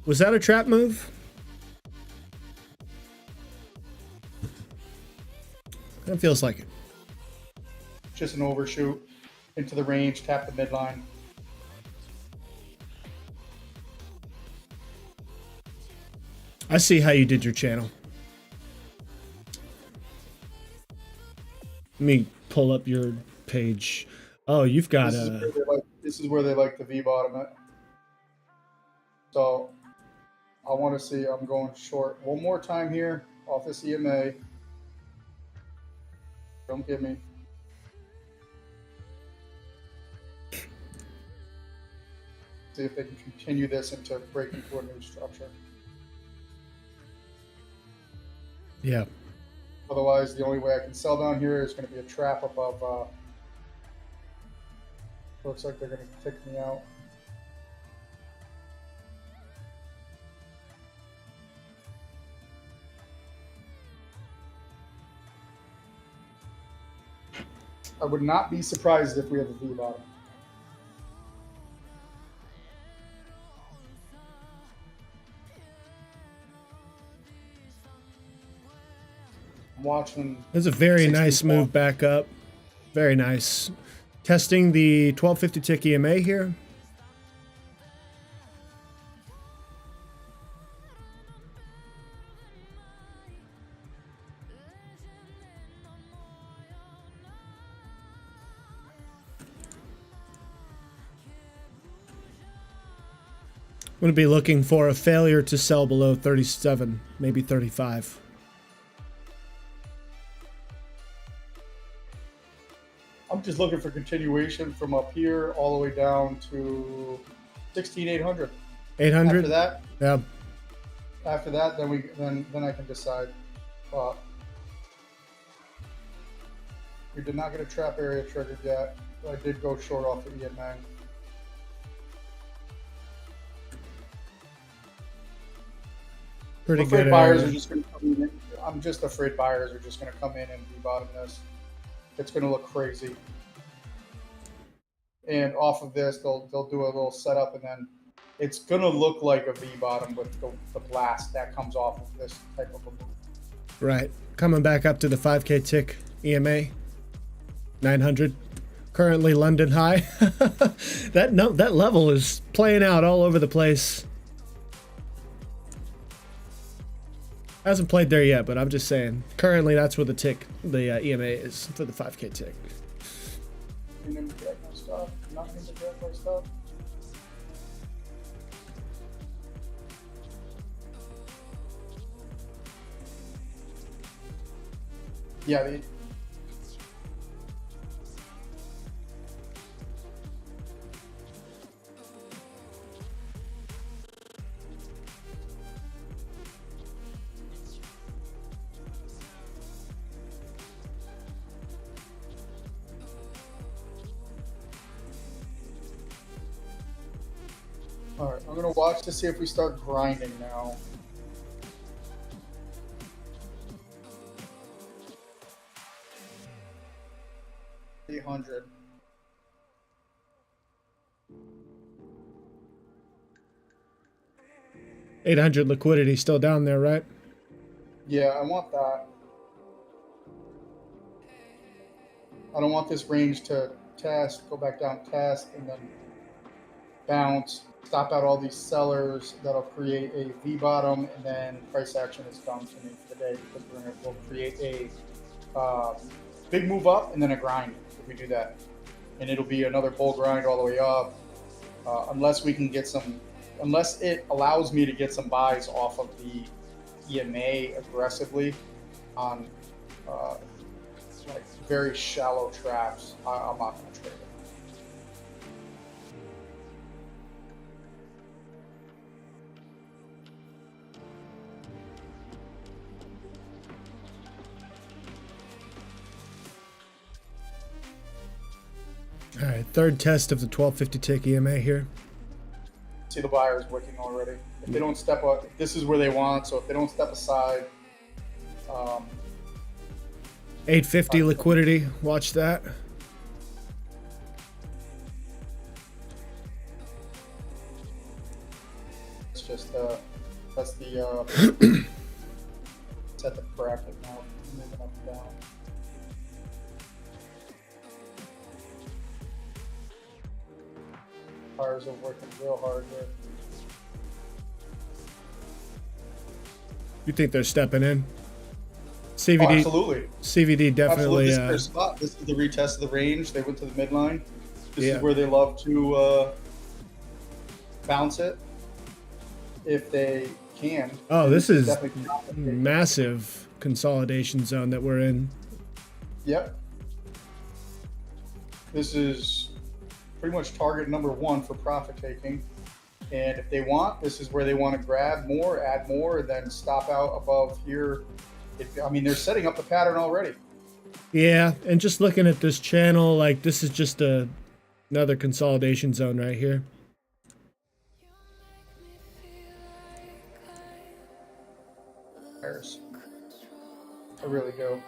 Was that a trap move? That feels like it. Just an overshoot into the range, tap the midline. I see how you did your channel. Let me pull up your page. Oh, you've got This is where they like the V bottom at. So I want to see. I'm going short one more time here off this EMA. Don't get me. See if they can continue this into breaking to a new structure. Yeah. Otherwise, the only way I can sell down here is going to be a trap above. Looks like they're going to kick me out. I would not be surprised if we have a V bottom. I'm watching. There's a very 60 nice move back up. Very nice. Testing the 1250 tick EMA here. I'm going to be looking for a failure to sell below 37, maybe 35. I'm just looking for continuation from up here all the way down to 16,800. 800? After that, Yeah. after that, then I can decide. We did not get a trap area triggered yet. I did go short off the EMA. Pretty I'm afraid good. buyers are just going to come in. I'm just afraid buyers are just going to come in and V-bottom this. It's going to look crazy. And off of this, they'll do a little setup, and then it's going to look like a V-bottom with the blast that comes off of this type of a move. Right. Coming back up to the 5K tick EMA. 900. Currently London high. That level is playing out all over the place. Hasn't played there yet, but I'm just saying. Currently, that's where the EMA is for the 5K tick. You didn't get my stuff. Not going to get my stuff. Yeah, all right, I'm going to watch to see if we start grinding now. $800. $800 liquidity still down there, right? Yeah, I want that. I don't want this range to test, go back down, test, and then bounce, stop out all these sellers. That'll create a V bottom, and then price action is done for me for the day because we'll create a big move up and then a grind if we do that. And it'll be another bull grind all the way up, unless we can get some, unless it allows me to get some buys off of the EMA aggressively on like very shallow traps. I'm not going to trade it. All right, third test of the 1250 tick EMA here. See the buyers wicking already. If they don't step up, this is where they want. So if they don't step aside, 850 liquidity. Watch that. it's just that's the set the bracket now, moving up and down. Buyers are working real hard here. You think they're stepping in? Oh, CVD, absolutely. CVD definitely. Absolutely. This is their spot. This is the retest of the range. They went to the midline. This Yeah. is where they love to bounce it if they can. Oh, this is definitely not the case. massive consolidation zone that we're in. Yep. This is pretty much target number one for profit taking. And if they want, this is where they want to grab more, add more, and then stop out above here. I mean, they're setting up the pattern already. Yeah, and just looking at this channel, like this is just another consolidation zone right here. Buyers. I really do.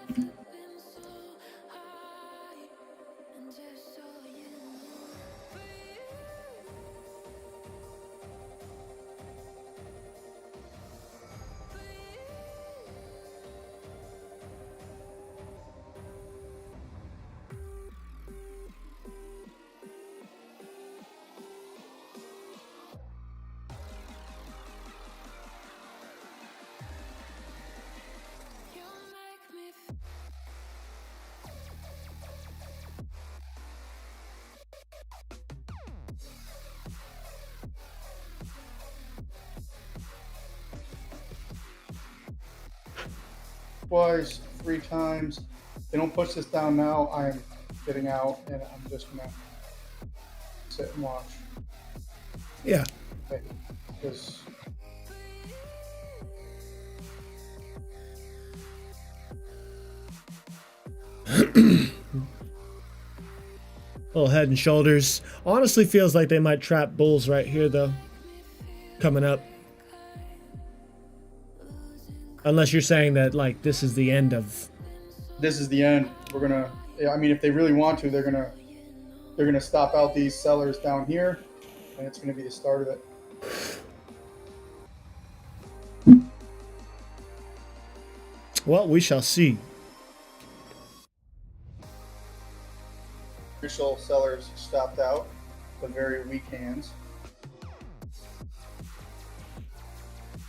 Twice, 3 times. If they don't push this down now, I am getting out and I'm just gonna sit and watch. Yeah. Okay. Because Little head and shoulders. Honestly feels like they might trap bulls right here though. Coming up. Unless you're saying that like this is the end of. this is the end. We're gonna. Yeah, I mean, if they really want to, they're gonna stop out these sellers down here, and it's gonna be the start of it. Well, we shall see. Official sellers stopped out, the very weak hands,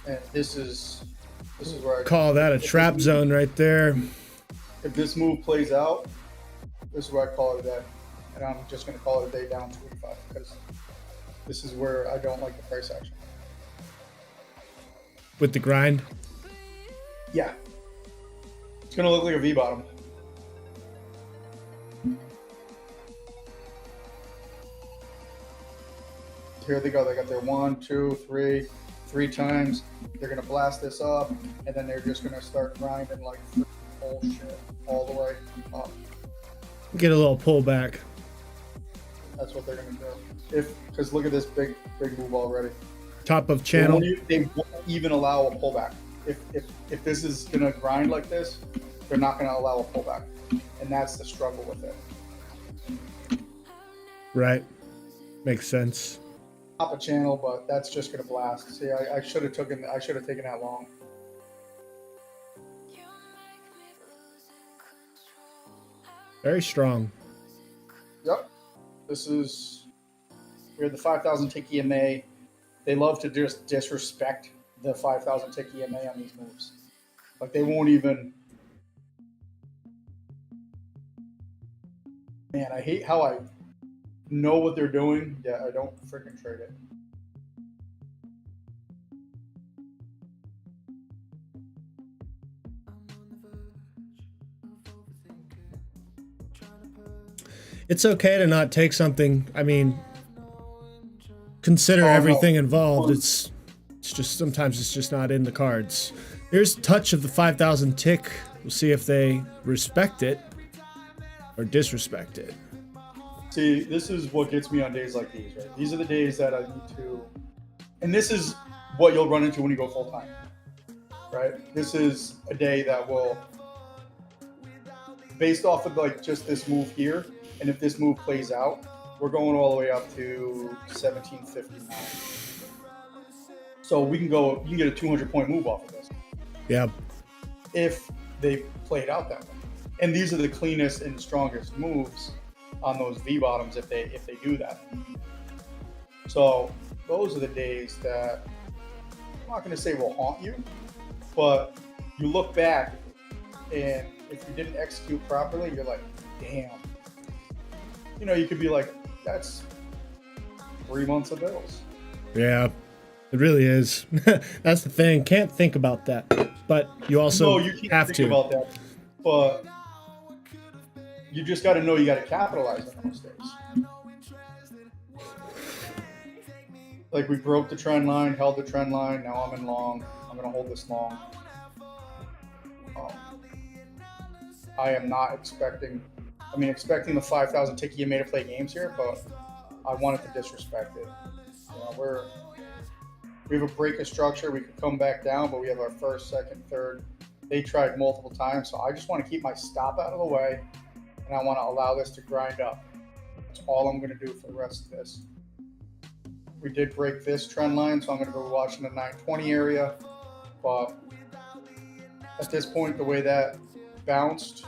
and this is where I Call that a trap zone right there. If this move plays out, this is where I call it a day, and I'm just going to call it a day down 25 because this is where I don't like the price action. With the grind. Yeah, it's going to look like a V bottom. Here they go. They got their 1, 2, 3, 3 times. They're going to blast this up, and then they're just going to start grinding like bullshit all the way up. Get a little pullback. That's what they're going to do. Because look at this big move already. Top of channel. They won't even allow a pullback. If this is going to grind like this, they're not going to allow a pullback. And that's the struggle with it. Right. Makes sense. Top of channel, but that's just going to blast. See, I should have taken that long. Very strong. Yep. We're the 5,000 tick EMA. They love to just disrespect the 5,000 tick EMA on these moves. Like they won't even. Man, I hate how I know what they're doing. Yeah, I don't freaking trade it. It's okay to not take something. I mean, consider Oh, no. everything involved. It's just sometimes it's just not in the cards. Here's touch of the 5,000 tick. We'll see if they respect it or disrespect it. See, this is what gets me on days like these, right? These are the days that I need to, and this is what you'll run into when you go full time, right? This is a day that will, based off of like just this move here, and if this move plays out, we're going all the way up to 1759. So we can go, you can get a 200-point move off of this. Yeah. If they play it out that way. And these are the cleanest and strongest moves on those V bottoms if they do that. So those are the days that I'm not going to say will haunt you, but you look back and if you didn't execute properly, you're like, damn. You know, you could be like, that's 3 months of bills. Yeah, it really is. That's the thing. Can't think about that, but you also No, you can't have think to. about that. But you just got to know you got to capitalize on those days. Like we broke the trend line, held the trend line. Now I'm in long. I'm going to hold this long. I am not expecting. I mean, expecting the 5,000 ticket you made to play games here, but I wanted to disrespect it. You know, we have a break of structure. We could come back down, but we have our first, second, third. They tried multiple times, so I just want to keep my stop out of the way, and I want to allow this to grind up. That's all I'm going to do for the rest of this. We did break this trend line, so I'm going to go watching the 920 area, but at this point, the way that bounced,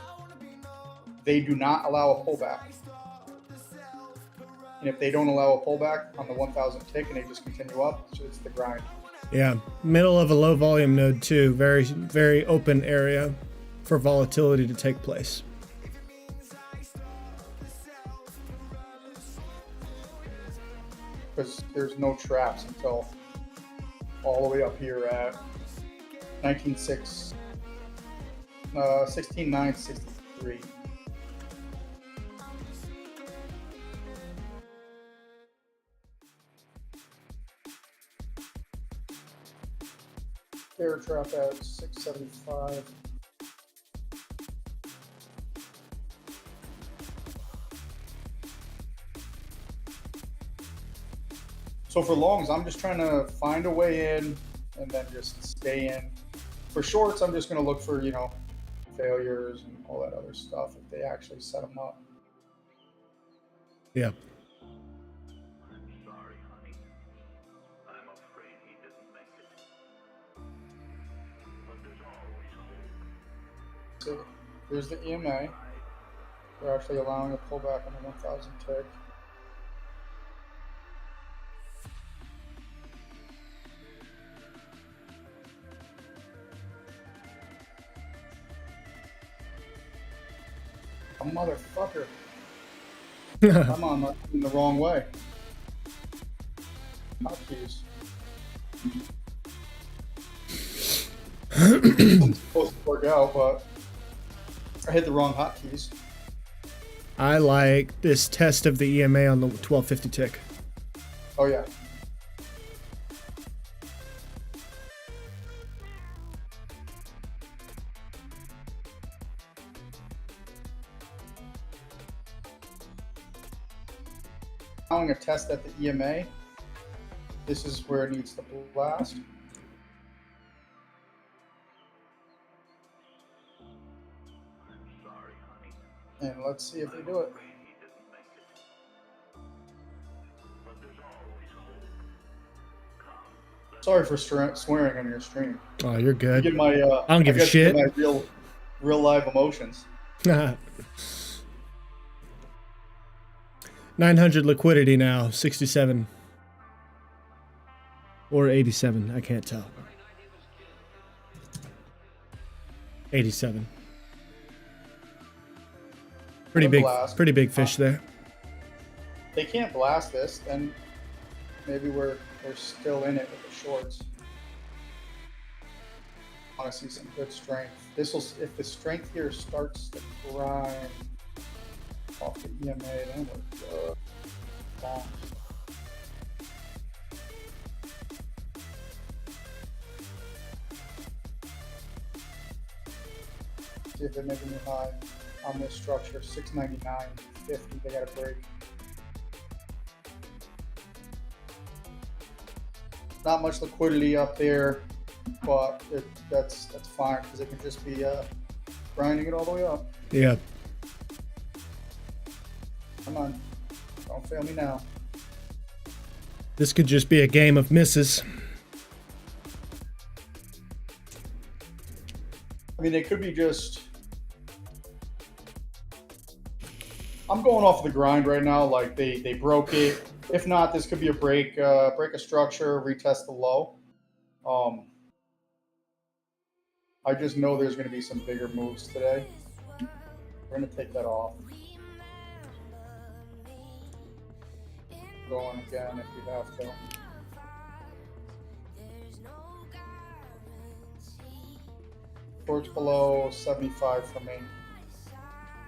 they do not allow a pullback. And if they don't allow a pullback on the 1,000 tick and they just continue up, it's the grind. Yeah, middle of a low volume node too. Very, very open area for volatility to take place. Because there's no traps until all the way up here at 16,963. Air trap at 675. So for longs, I'm just trying to find a way in and then just stay in. For shorts, I'm just going to look for, you know, failures and all that other stuff if they actually set them up. Yeah. So here's the EMA. They're actually allowing a pullback on the 1,000 tick. A motherfucker. I'm on in the wrong way. Hotkeys. It's supposed to work out, but I hit the wrong hotkeys. I like this test of the EMA on the 1250 tick. Oh yeah. Allowing a test at the EMA. This is where it needs to blast. And let's see if they do it. Sorry for swearing on your stream. Oh, you're good. Get my, I don't give a guess shit. get my real live emotions. 900 liquidity now, 67. Or 87, I can't tell. 87. Pretty big fish there. They can't blast this, then maybe we're still in it with the shorts. I want to see some good strength. This will, if the strength here starts to grind off the EMA, then we're good. Long. See if they make a new high on this structure, 699.50. They got to break. not much liquidity up there, but that's fine because it can just be grinding it all the way up. Yeah. Come on, don't fail me now. This could just be a game of misses. I mean, they could be just. I'm going off the grind right now. Like they broke it. If not, this could be a break a structure, retest the low. I just know there's going to be some bigger moves today. We're going to take that off. Going again if we have to. Shorts below 75 for me.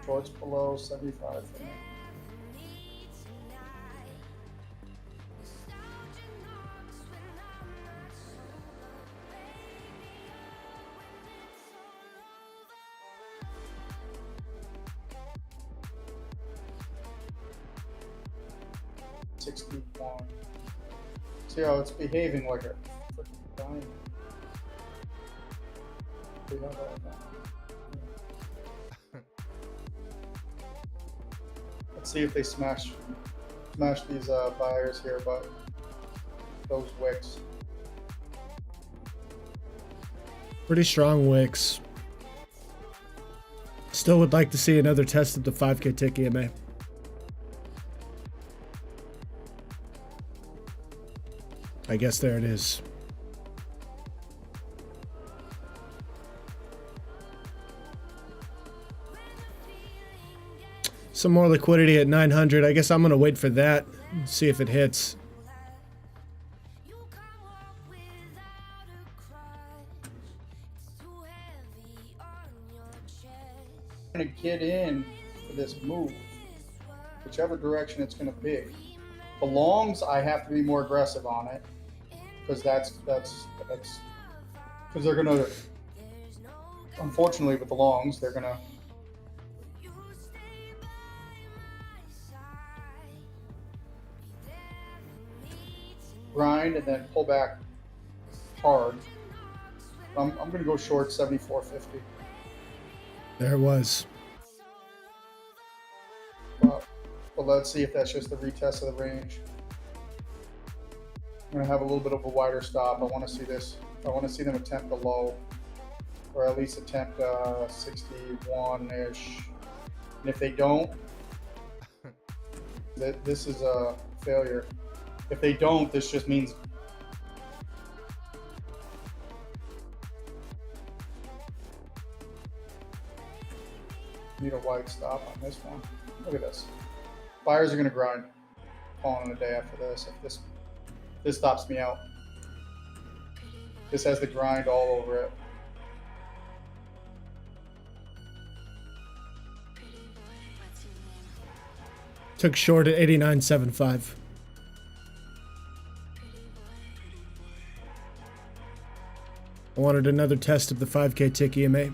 Shorts below 75 for me. $61. See how it's behaving like a freaking diamond. We have all that. Let's see if they smash these buyers here, but those wicks. Pretty strong wicks. Still would like to see another test of the 5K tick EMA. I guess there it is. Some more liquidity at 900. I guess I'm going to wait for that and see if it hits. I'm going to get in for this move, whichever direction it's going to be. The longs, I have to be more aggressive on it because that's because they're going to, unfortunately with the longs, they're going to grind and then pull back hard. I'm going to go short 74.50. There it was. But let's see if that's just the retest of the range. I'm going to have a little bit of a wider stop. I want to see this. I want to see them attempt the low, or at least attempt 61-ish. And if they don't, this is a failure. If they don't, this just means need a wide stop on this one. Look at this. Buyers are going to grind. Calling it a day after this. If this stops me out. This has the grind all over it. Took short at 89.75. I wanted another test of the 5K tick EMA.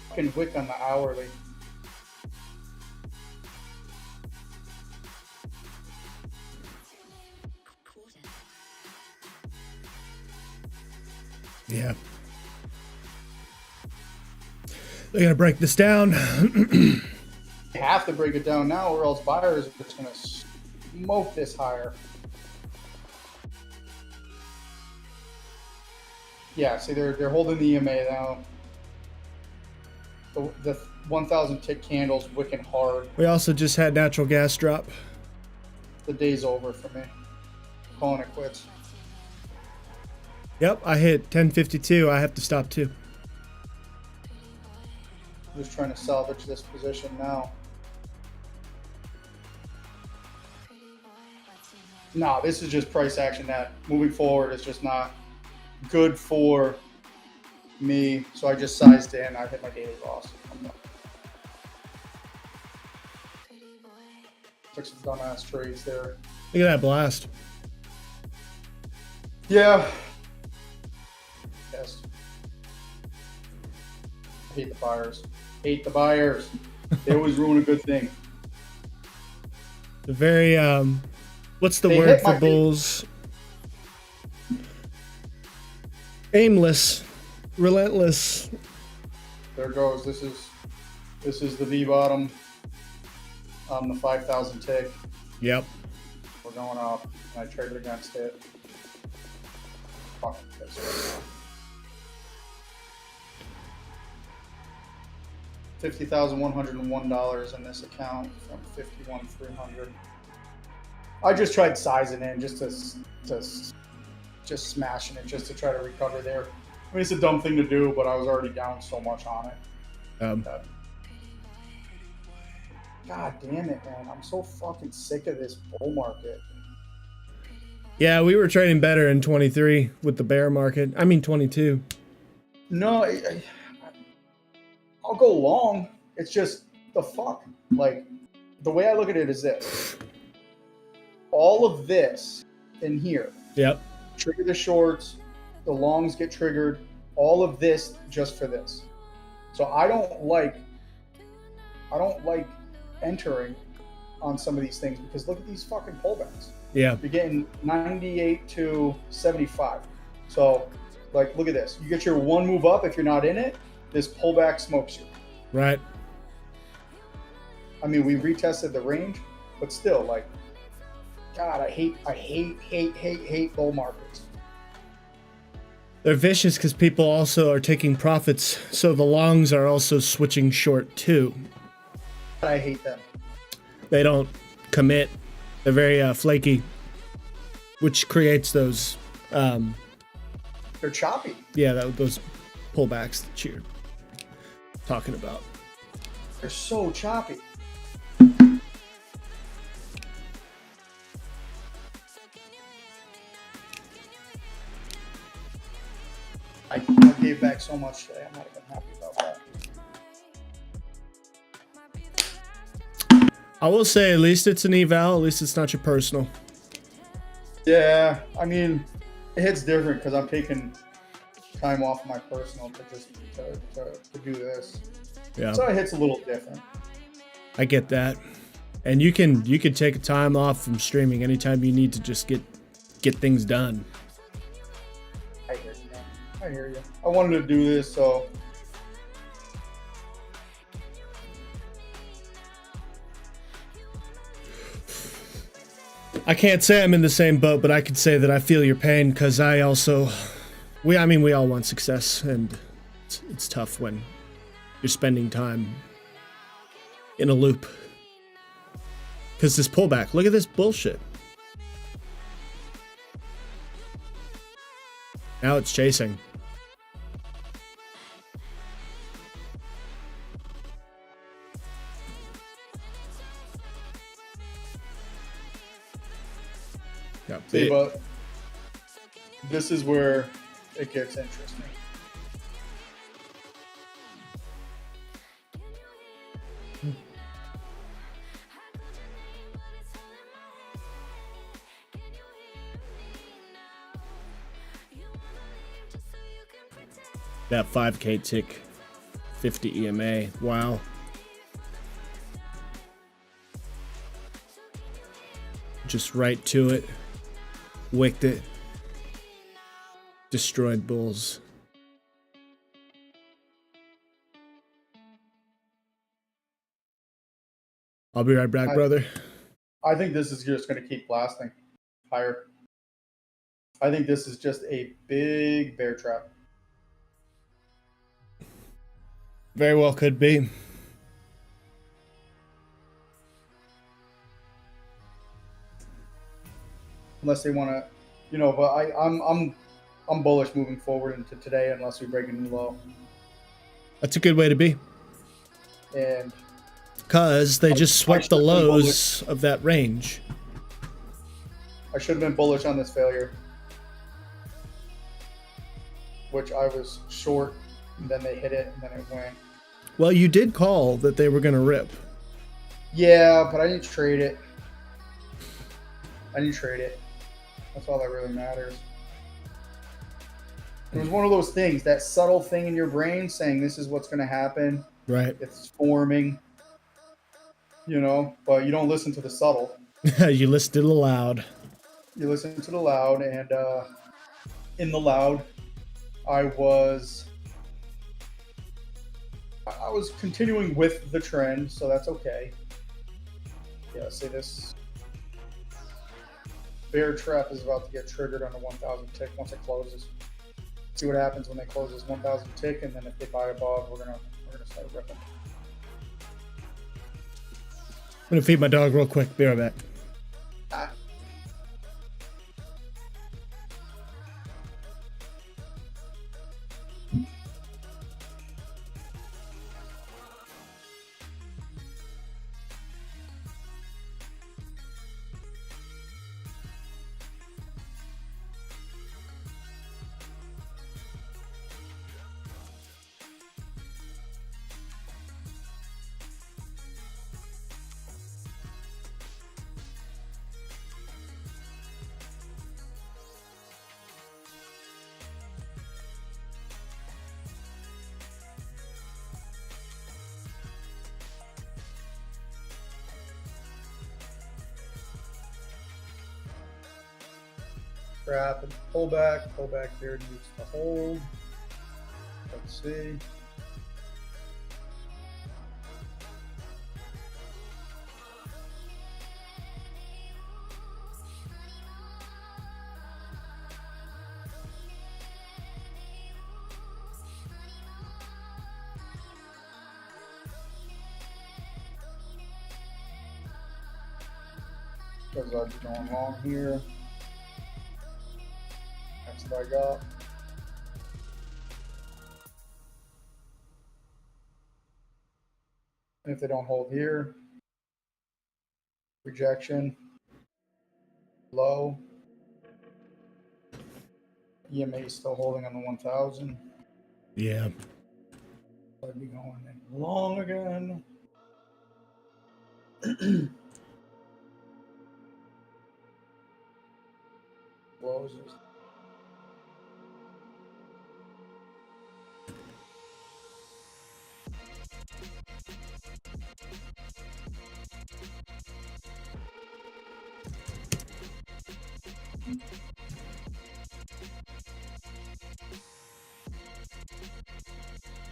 Fucking wick on the hourly. Yeah. They're going to break this down. You have to break it down now, or else buyers are just going to smoke this higher. Yeah, see, they're holding the EMA now. The 1,000 tick candles wicking hard. We also just had natural gas drop. The day's over for me. Calling it quits. Yep, I hit 1052. I have to stop too. just trying to salvage this position now. No, this is just price action that moving forward is just not good for me. So I just sized in. I hit my daily loss. I'm done. Took some dumbass trades there. Look at that blast. Yeah. Yes. Hate the buyers. Hate the buyers. They always ruin a good thing. The very what's the They word hit for my- bulls? Aimless, relentless. There goes. This is the V bottom on the 5,000 tick. Yep. We're going up. I traded against it. Fuck this. $50,101 in this account from 51,300. I just tried sizing in just smashing it just to try to recover there. I mean, it's a dumb thing to do, but I was already down so much on it. God damn it, man. I'm so fucking sick of this bull market. Yeah, we were trading better in 23 with the bear market. I mean 22. No, I'll go long. It's just the fuck. Like, the way I look at it is this. All of this in here. Yep. Trigger the shorts. The longs get triggered. All of this just for this. So I don't like entering on some of these things because look at these fucking pullbacks. Yeah. You're getting 98 to 75. So, like, look at this. You get your one move up. If you're not in it, this pullback smokes you. Right. I mean, we retested the range, but still, like, God, I hate bull markets. They're vicious because people also are taking profits, so the longs are also switching short too. I hate them. They don't commit. They're very flaky, which creates those, They're choppy. yeah, those pullbacks that you're talking about. They're so choppy. I gave back so much today. I'm not even happy about that. I will say, at least it's an eval. At least it's not your personal. Yeah, I mean, it hits different because I'm taking time off my personal to just to do this. Yeah, So it hits a little different. I get that. And you can take a time off from streaming anytime you need to just get things done. I hear you, man. I hear you. I wanted to do this, so I can't say I'm in the same boat, but I can say that I feel your pain because I also, we all want success, and it's tough when you're spending time in a loop. Because this pullback, look at this bullshit. Now it's chasing. Yeah, see, but this is where it gets interesting. that 5K tick, 50 EMA. Wow. Just right to it. Wicked it. Destroyed bulls. I'll be right back, brother. I think this is just going to keep blasting higher. I think this is just a big bear trap. Very well could be. Unless they want to, you know, but I'm bullish moving forward into today unless we break a new low. That's a good way to be. And Because they just swept the should've been lows of that range. I should have been bullish on this failure, which I was short, and then they hit it, and then it went. Well, you did call that they were going to rip. Yeah, but I didn't trade it. That's all that really matters. It was one of those things, that subtle thing in your brain saying this is what's going to happen. Right. It's forming, you know, but you don't listen to the subtle. You listened to the loud. You listen to the loud, and in the loud, I was continuing with the trend, so that's okay. Yeah, see, this bear trap is about to get triggered on the 1,000 tick once it closes. See what happens when they close this 1,000 tick, and then if they buy above, we're gonna start ripping. I'm going to feed my dog real quick. Be right back. Trap and pullback here needs to hold. Let's see. Because I'd be going long here. That's what I got. And if they don't hold here, rejection, low. EMA is still holding on the 1,000. Yeah. I'd be going in long again. Closes.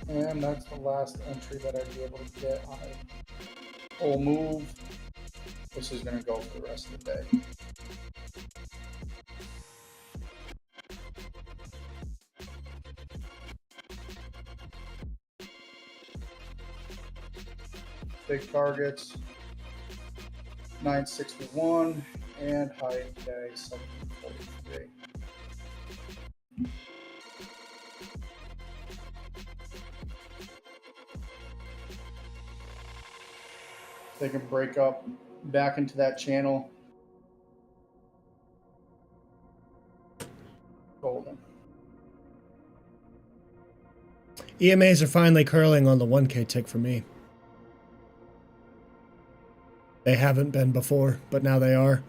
And that's the last entry that I'd be able to get on a whole move. This is going to go for the rest of the day. Big targets, 961, and high day, 743. They can break up back into that channel. Golden. EMAs are finally curling on the 1K tick for me. They haven't been before, but now they are.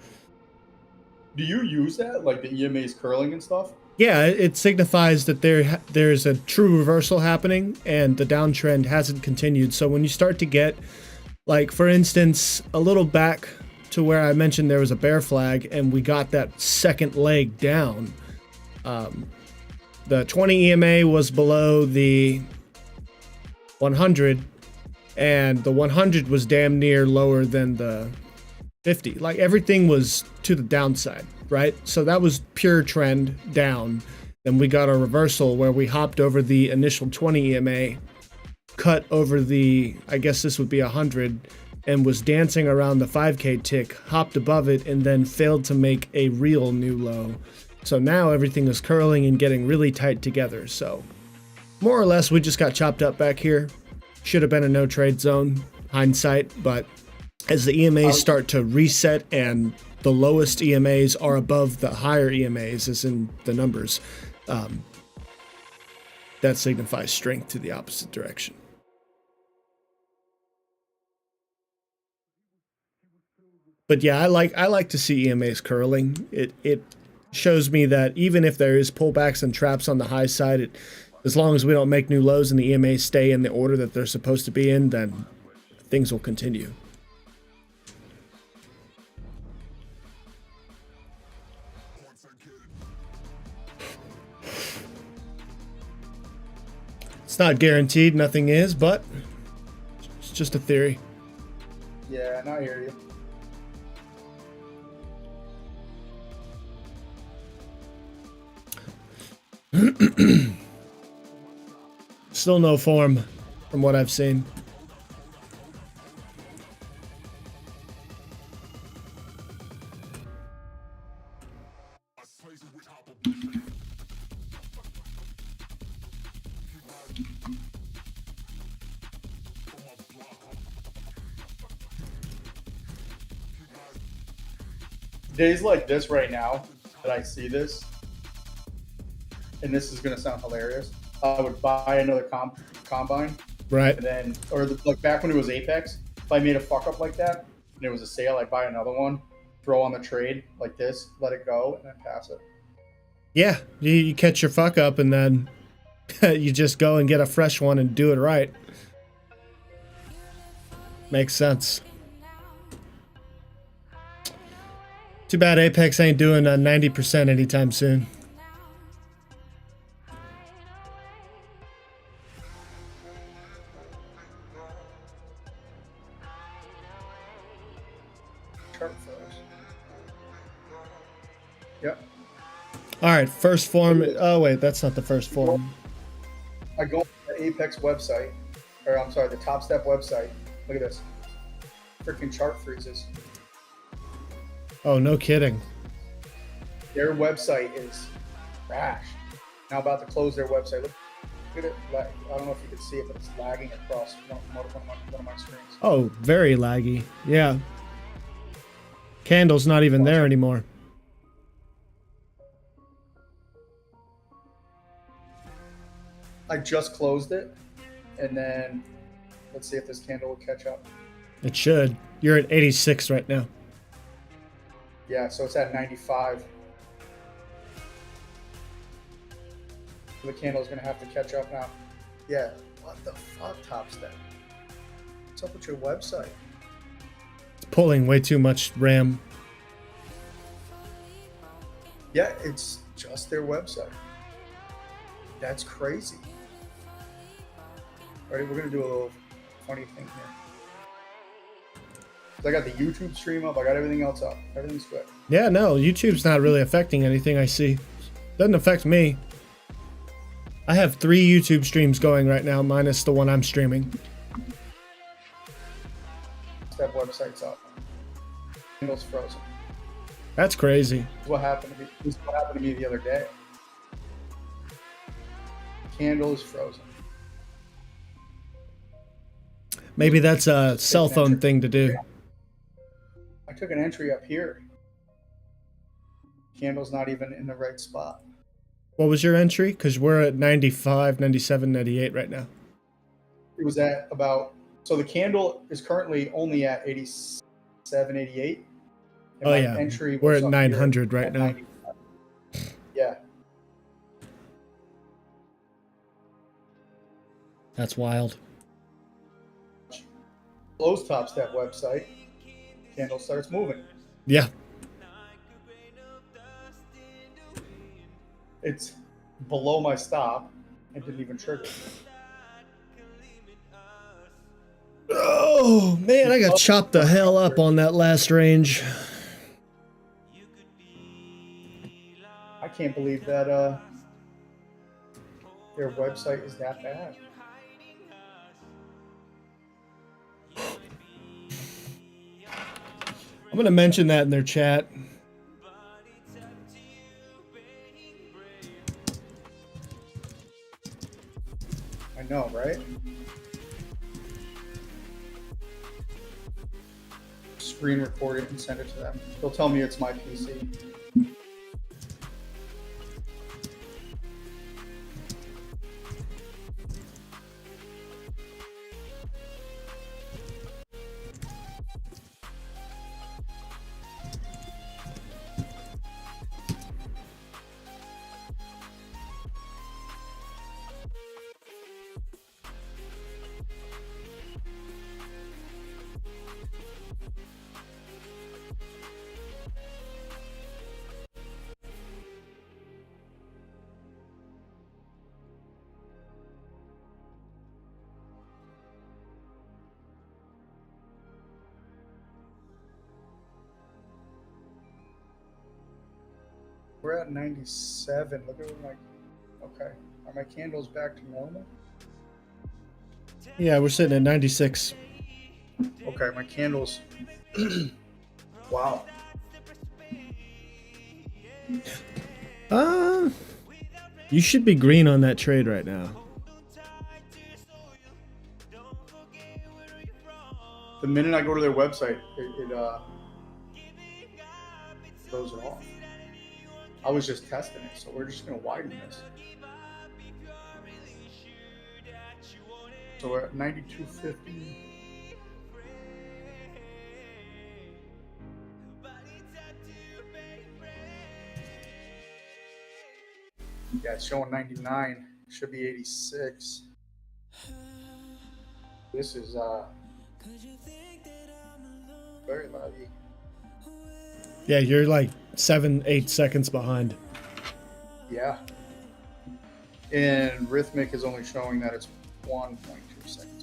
Do you use that, like the EMA's curling and stuff? Yeah, it signifies that there's a true reversal happening and the downtrend hasn't continued. So when you start to get, like, for instance, a little back to where I mentioned there was a bear flag and we got that second leg down, the 20 EMA was below the 100, and the 100 was damn near lower than the 50. Like, everything was to the downside, right? So that was pure trend down. Then we got a reversal where we hopped over the initial 20 EMA, cut over the, I guess this would be 100, and was dancing around the 5K tick, hopped above it, and then failed to make a real new low. So now everything is curling and getting really tight together. So more or less, we just got chopped up back here. should have been a no trade zone, hindsight, but as the EMAs start to reset and the lowest EMAs are above the higher EMAs, as in the numbers, that signifies strength to the opposite direction. But yeah, I like to see EMAs curling. It shows me that even if there is pullbacks and traps on the high side, as long as we don't make new lows and the EMAs stay in the order that they're supposed to be in, then things will continue. It's not guaranteed, nothing is, but it's just a theory. Yeah, and I hear you. Still no form from what I've seen. Days like this right now that I see this, and this is gonna sound hilarious, I would buy another combine, Right. and then, or like back when it was Apex, if I made a fuck up like that and it was a sale, I'd buy another one, throw on the trade like this, let it go, and then pass it. Yeah, you catch your fuck up and then you just go and get a fresh one and do it right. Makes sense. Too bad Apex ain't doing 90% anytime soon. Chart froze. Yep. All right, first form. Oh wait, that's not the first form. I go to the Apex website, or I'm sorry, the Top Step website. Look at this. Freaking chart freezes. Oh, no kidding. Their website is trash. Now about to close their website. Look at it. I don't know if you can see it, but it's lagging across one of my screens. Oh, very laggy. Yeah. Candle's not even there anymore. I just closed it, and then let's see if this candle will catch up. It should. You're at 86 right now. Yeah, so it's at 95. The candle's gonna have to catch up now. Yeah, what the fuck, Top Step? What's up with your website? It's pulling way too much RAM. Yeah, it's just their website. That's crazy. All right, we're gonna do a little funny thing here. I got the YouTube stream up. I got everything else up. Everything's good. Yeah, no, YouTube's not really affecting anything I see. Doesn't affect me. I have 3 YouTube streams going right now, minus the one I'm streaming. That website's up. Candle's frozen. That's crazy. This is what happened to me. This is what happened to me the other day. Candle is frozen. Maybe that's a cell phone thing to do. I took an entry up here. Candle's not even in the right spot. What was your entry? Because we're at 95, 97, 98 right now. It was at about, so the candle is currently only at 87, 88. And Oh my yeah, entry we're was at up 900 here right at now. 95. Yeah. That's wild. Close Top Step website. Candle starts moving. Yeah. It's below my stop and didn't even trigger. Oh man, I got chopped the hell up on that last range. I can't believe that their website is that bad. I'm gonna mention that in their chat. I know, right? screen record it and send it to them. They'll tell me it's my PC. We're at 97. Look at my. Okay. Are my candles back to normal? Yeah, we're sitting at 96. Okay, my candles. Wow. You should be green on that trade right now. The minute I go to their website, it throws it off. I was just testing it, so we're just gonna widen this. So we're at 92.50. Yeah, it's showing 99. Should be 86. This is very laggy. Yeah, you're like 7-8 seconds behind. Yeah. And Rhythmic is only showing that it's 1.2 seconds.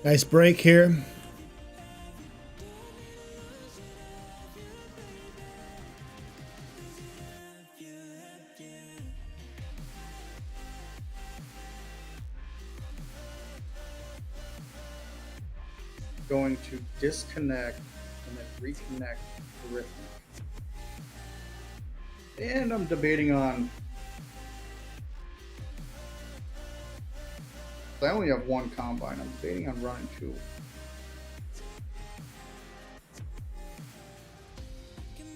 Nice break here. Going to disconnect and then reconnect the Rhythmic. And I'm debating on. I only have one combine. I'm debating on running two.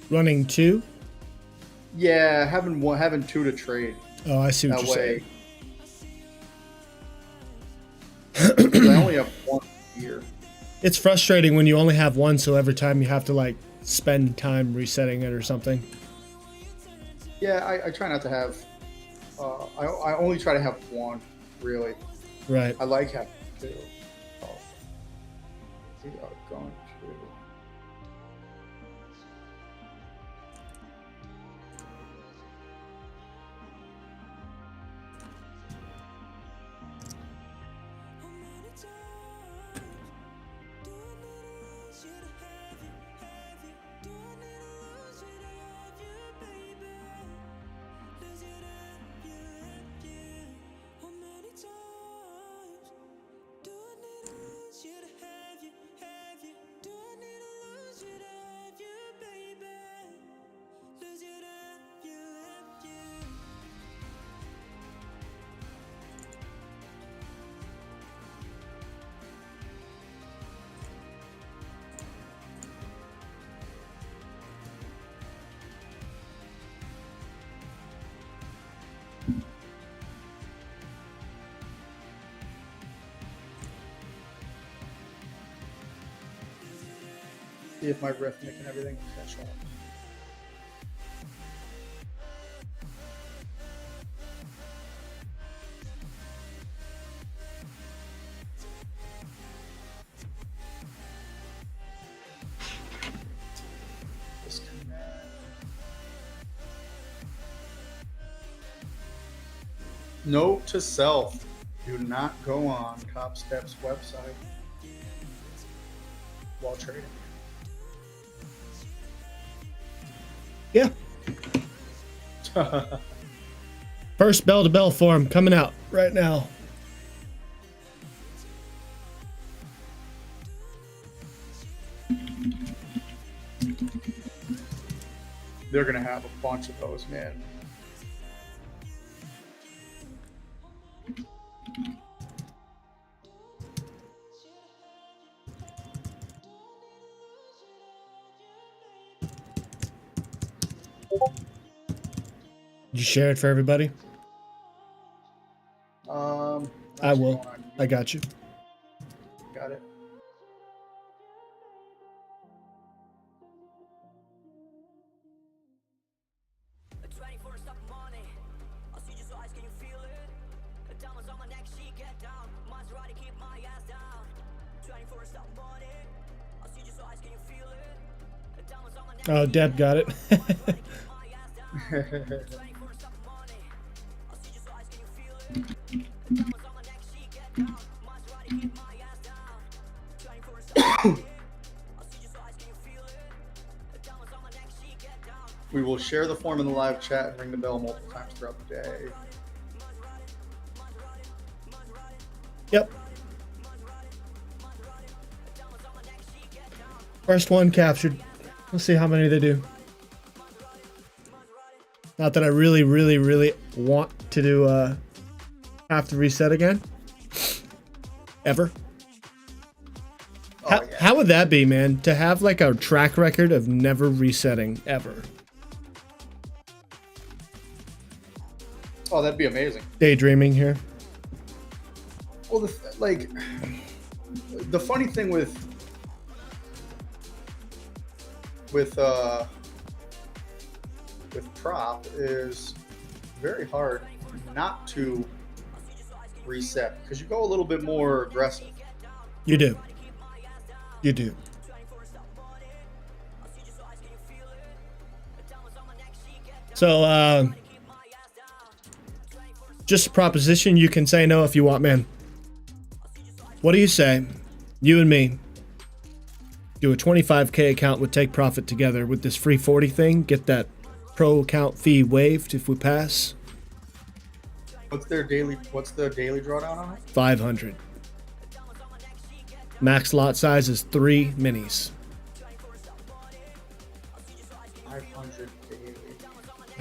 Running 2? Yeah, having two to trade. Oh, I see what That you're way. saying. 'Cause I only have one here. It's frustrating when you only have one, so every time you have to like spend time resetting it or something. Yeah, I try not to have. I only try to have one, really. Right. I like having two. Oh. We are going to. See if my Rhythmic and everything will catch on. Note to self: do not go on Top Step's website while trading. Yeah. First bell to bell form coming out right now. They're gonna have a bunch of those, man. Did you share it for everybody? That's I will. going on. I got you. Got it. Oh, Deb got it. We will share the form in the live chat and ring the bell multiple times throughout the day. Yep. First one captured. Let's see how many they do. Not that I really, really, really want to do have to reset again. Ever. Oh, yeah. How would that be, man? To have like a track record of never resetting ever. Oh, that'd be amazing. Daydreaming here. Well, the funny thing with prop is very hard not to reset because you go a little bit more aggressive. You do. You do. So, just a proposition. You can say no if you want, man. What do you say? You and me do a 25K account with Take Profit together with this free 40 thing. Get that pro account fee waived if we pass. What's the daily drawdown on it? 500. Max lot size is 3 minis. 500 daily.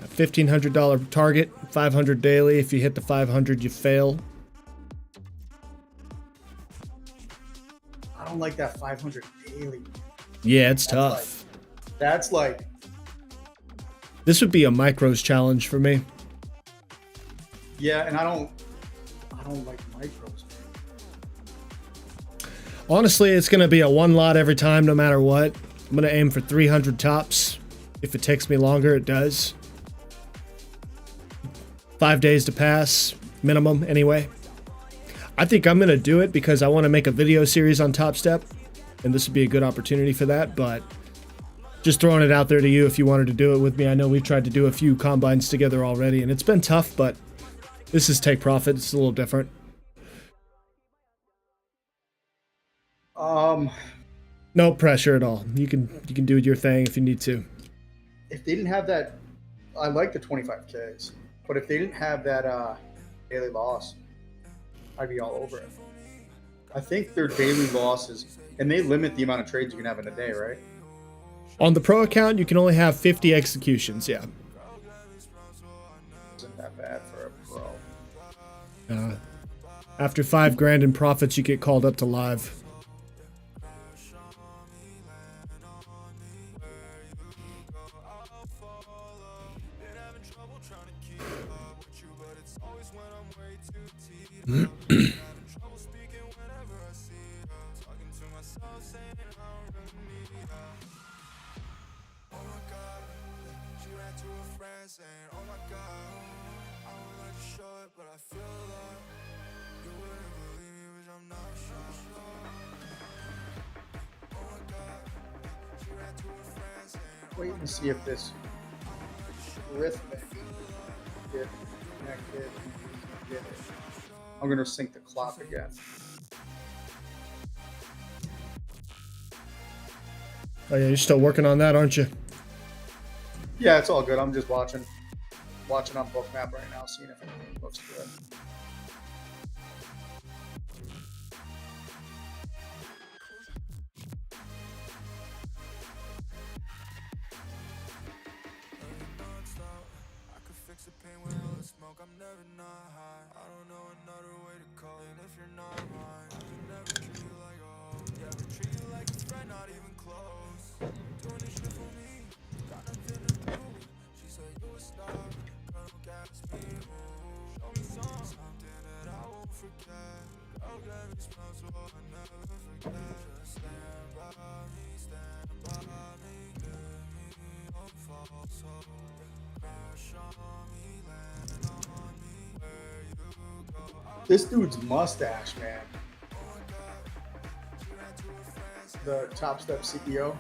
$1,500 target, 500 daily. If you hit the 500, you fail. I don't like that 500 daily. Yeah, it's tough. That's like This would be a micros challenge for me. yeah, and I don't like micros. Honestly, it's going to be a one lot every time, no matter what. I'm going to aim for 300 tops. If it takes me longer, it does. 5 days to pass, minimum, anyway. I think I'm going to do it because I want to make a video series on Top Step, and this would be a good opportunity for that, but just throwing it out there to you if you wanted to do it with me. I know we've tried to do a few combines together already, and it's been tough, but this is Take Profit. It's a little different. No pressure at all. You can do your thing if you need to. If they didn't have that, I like the 25Ks, but if they didn't have that daily loss, I'd be all over it. I think their daily losses, and they limit the amount of trades you can have in a day, right? On the pro account, you can only have 50 executions, yeah. Isn't that bad for a pro? After $5,000 in profits, you get called up to live. Wait and see if this rhythmic get connected. get it. I'm gonna sync the clock again. Oh yeah, you're still working on that, aren't you? Yeah, it's all good. I'm just watching on Bookmap right now, seeing if anything looks good. This dude's mustache, man. The Top Step CEO.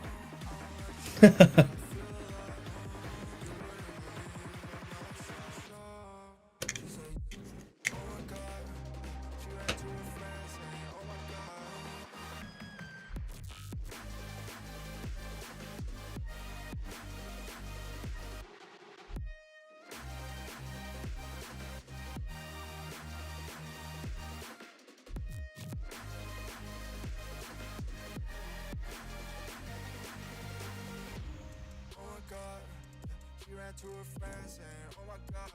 To her friends saying, oh my god,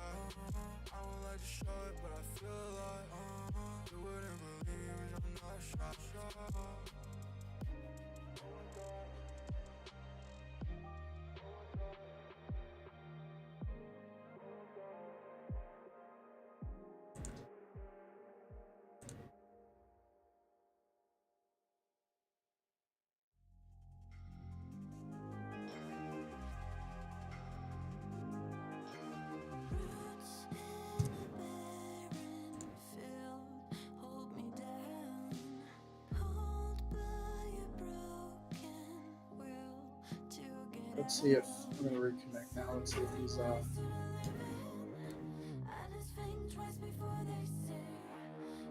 I would like to show it, but I feel like you wouldn't believe it, I'm not sure. Let's see if I'm gonna reconnect now. Let's see if he's I just think twice before they say.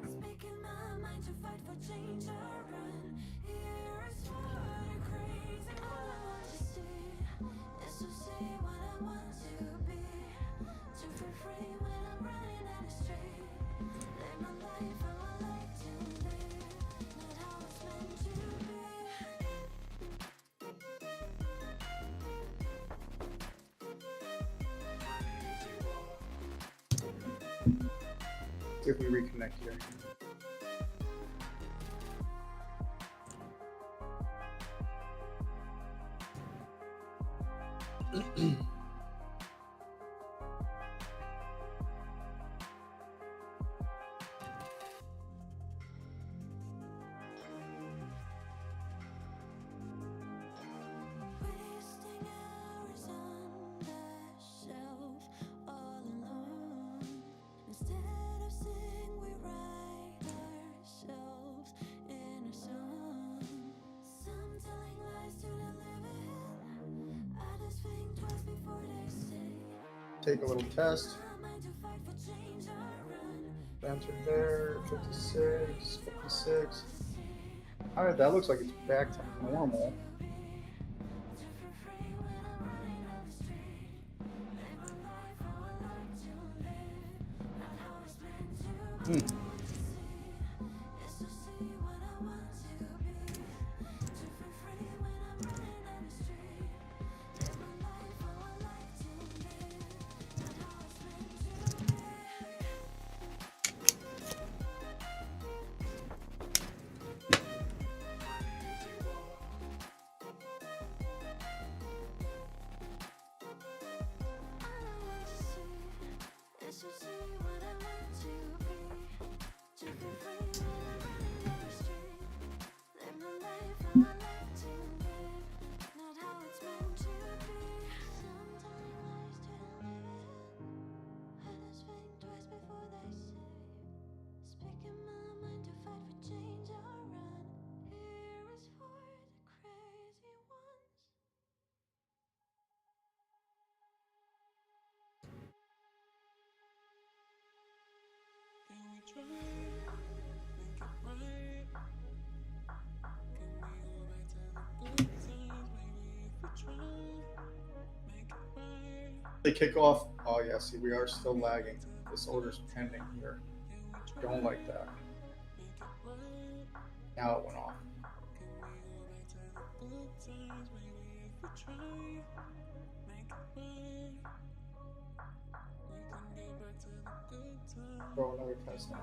Speaking my mind to fight for change or run. Here is what crazy all I want to see is to see what I want to be. To feel free when I'm running down the street. Live my life how I like to live, not how it's meant to be. see if we reconnect here. Wasting hours on the shelf all alone. Instead of sing, we write ourselves in a song. Some telling lies to the living. I just think twice before they say. Take a little test. My mind to fight for change or run. Entered there, 56, 56. All right, that looks like it's back to normal. Hmm. It's to see what I want to be. They kick off. Oh yeah, see, we are still lagging. This order's pending here. Don't like that. Now it went off. Throw another test now.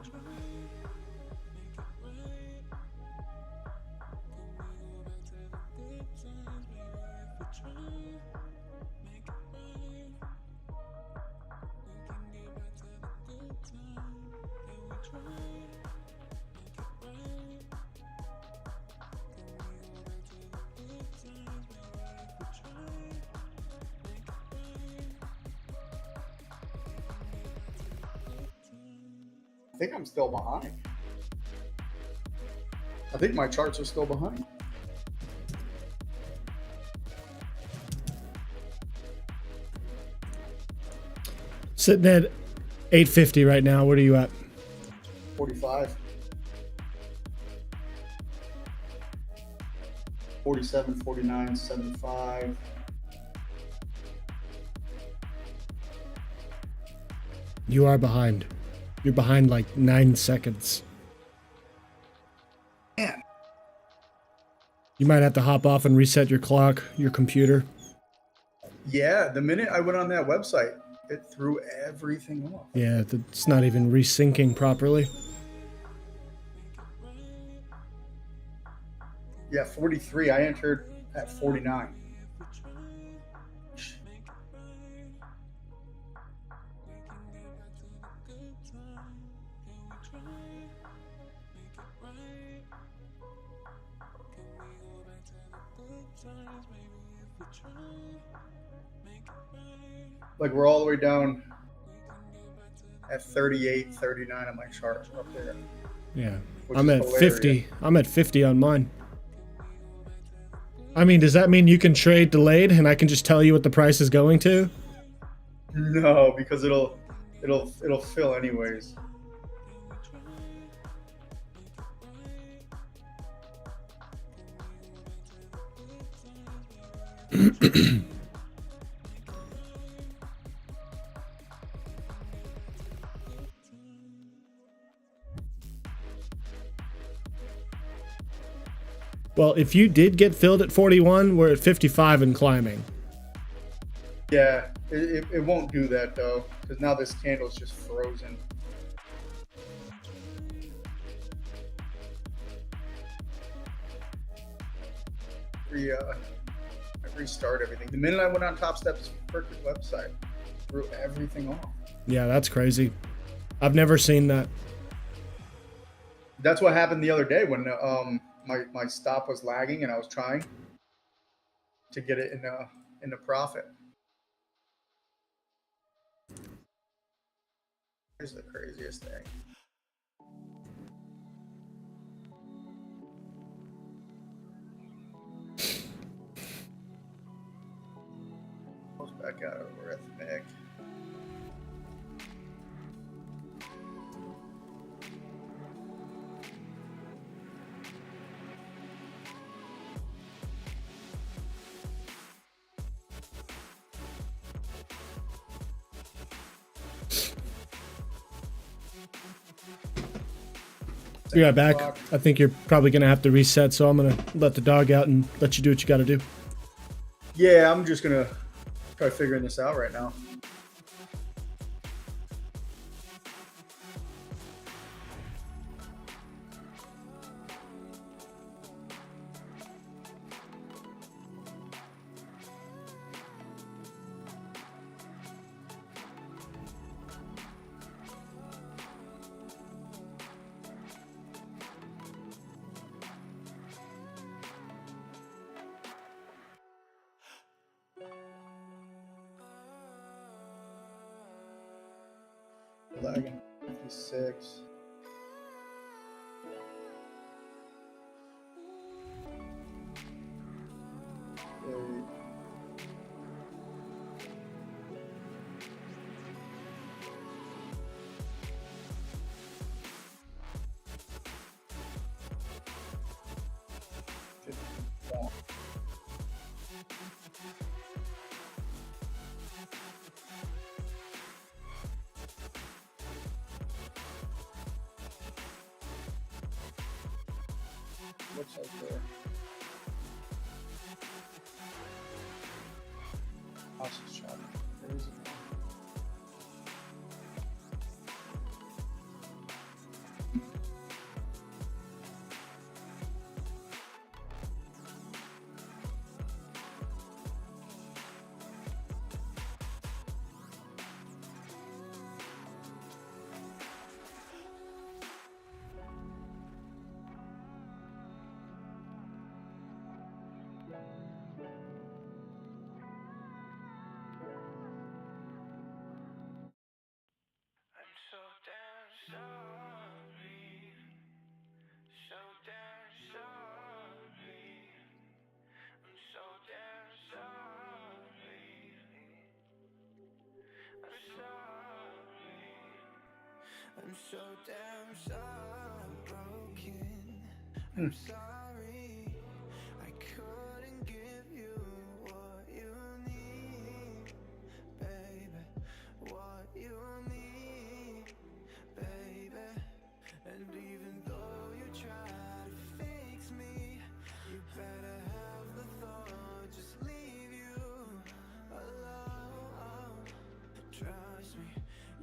I think I'm still behind. I think my charts are still behind. Sitting at 850 right now. What are you at? 45. 47, 49, 75. You are behind. You're behind like 9 seconds. Man. You might have to hop off and reset your clock, your computer. Yeah, the minute I went on that website, it threw everything off. Yeah, it's not even resyncing properly. Yeah, 43. I entered at 49. Like we're all the way down at 38, 39 on my chart up there. Yeah. Which I'm is at hilarious. 50. I'm at 50 on mine. I mean, does that mean you can trade delayed and I can just tell you what the price is going to? No, because it'll fill anyways. Well, if you did get filled at 41, we're at 55 and climbing. Yeah, it won't do that though, because now this candle's just frozen. I restart everything. The minute I went on Top Step's freaking website, threw everything off. Yeah, that's crazy. I've never seen that. That's what happened the other day when my stop was lagging and I was trying to get it in a profit. Here's the craziest thing. Goes back out of arithmetic. Be right back. I think you're probably going to have to reset, so I'm going to let the dog out and let you do what you got to do. Yeah, I'm just gonna try figuring this out right now. Lagging 56. looks like there. House is choppy. Crazy. I'm so damn sorry, broken. I'm sorry I couldn't give you what you need, baby. What you need, baby. And even though you try to fix me, you better have the thought just leave you alone. Trust me,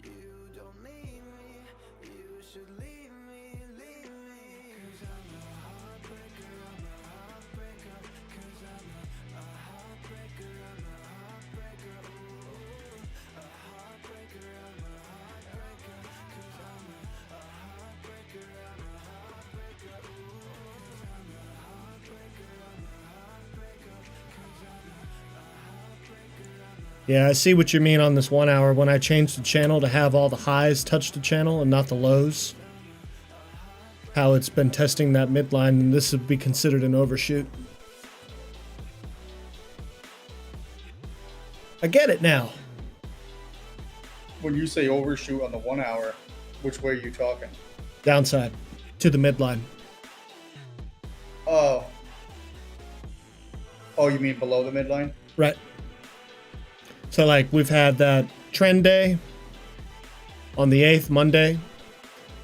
you don't need me. You should leave me, leave me. Cause I'm a heartbreaker, I'm a heartbreaker. Cause I'm a heartbreaker, I'm a heartbreaker. Ooh, a heartbreaker, I'm a heartbreaker. Cause I'm a heartbreaker, I'm a heartbreaker. Ooh, I'm a heartbreaker, I'm a heartbreaker. Cause I'm a heartbreaker, I'm a Yeah, I see what you mean on this 1 hour. When I changed the channel to have all the highs touch the channel and not the lows, how it's been testing that midline, and this would be considered an overshoot. I get it now. When you say overshoot on the 1 hour, which way are you talking? Downside to the midline. Oh. Oh, you mean below the midline? Right. So like we've had that trend day on the 8th, Monday.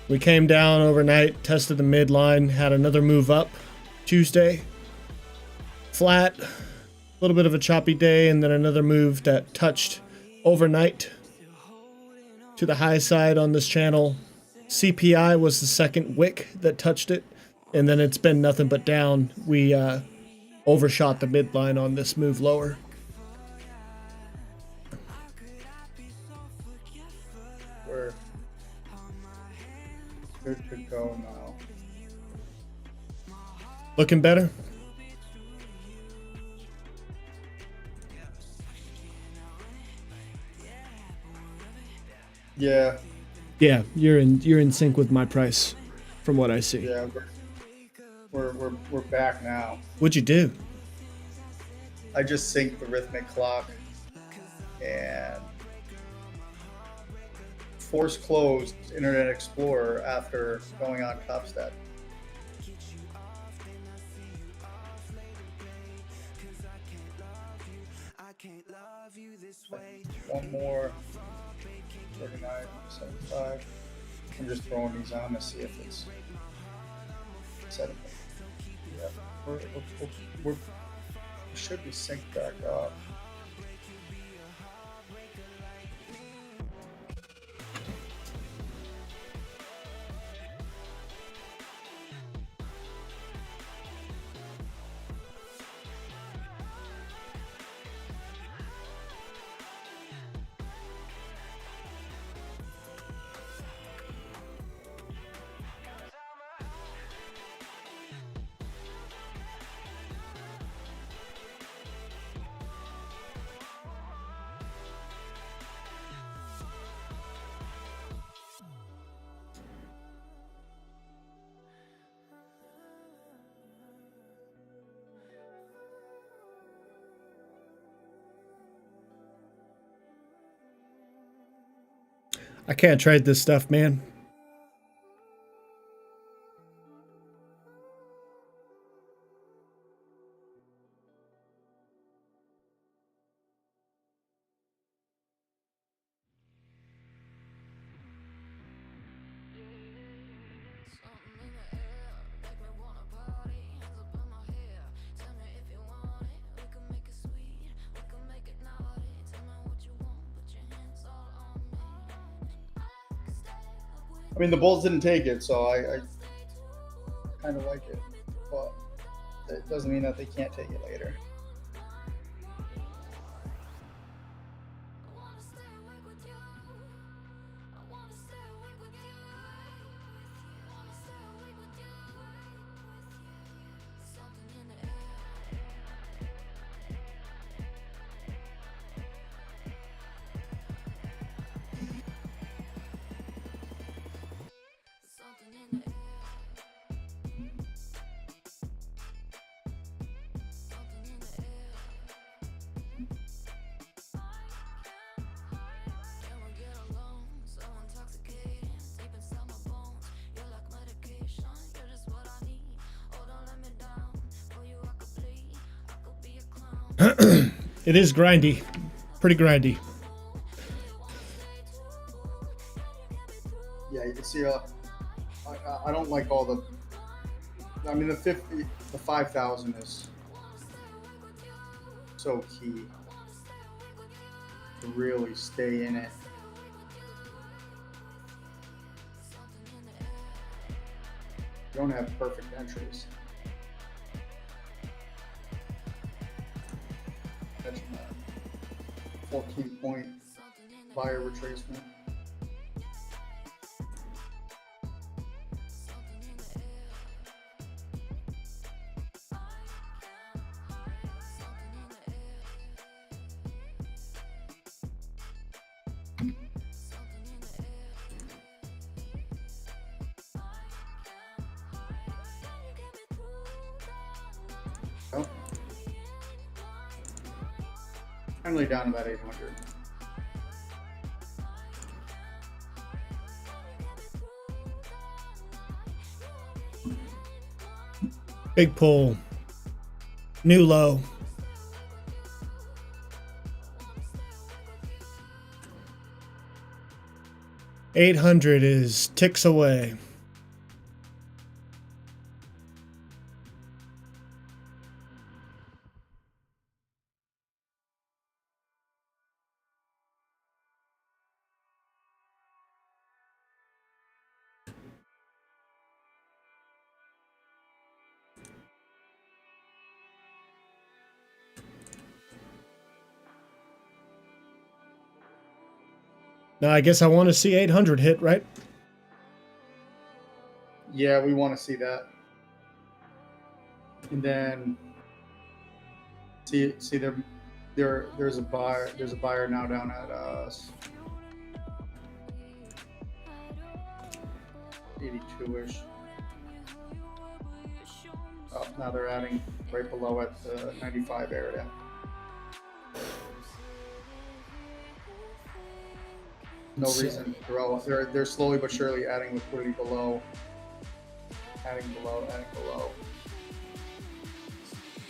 We came down overnight, tested the midline, had another move up Tuesday. Flat, a little bit of a choppy day, and then another move that touched overnight to the high side on this channel. CPI was the second wick that touched it, and then it's been nothing but down. We overshot the midline on this move lower. We're good to go now. Looking better? Yeah, Yeah, you're in sync with my price, from what I see. yeah, we're back now. What'd you do? I just synced the rhythmic clock and force closed Internet Explorer after going on Topstat. One more 39.75. I'm just throwing these on to see if it's set. Yeah, we should be synced back up. I can't trade this stuff, man. I mean, the Bulls didn't take it, so I kind of like it, but it doesn't mean that they can't take it later. It is grindy. Pretty grindy. Yeah, you can see. I don't like all the. I mean, the 5,000 is so key to really stay in it. You don't have perfect entries. That's 14-point buyer retracement. Oh. Finally down about 800. Big pull. New low. $800 is ticks away. Now I guess I want to see 800 hit, right? Yeah, we want to see that. And then see there's a buyer now down at 82-ish. Oh, now they're adding right below at the 95 area. No reason. They're slowly but surely adding liquidity below. Adding below.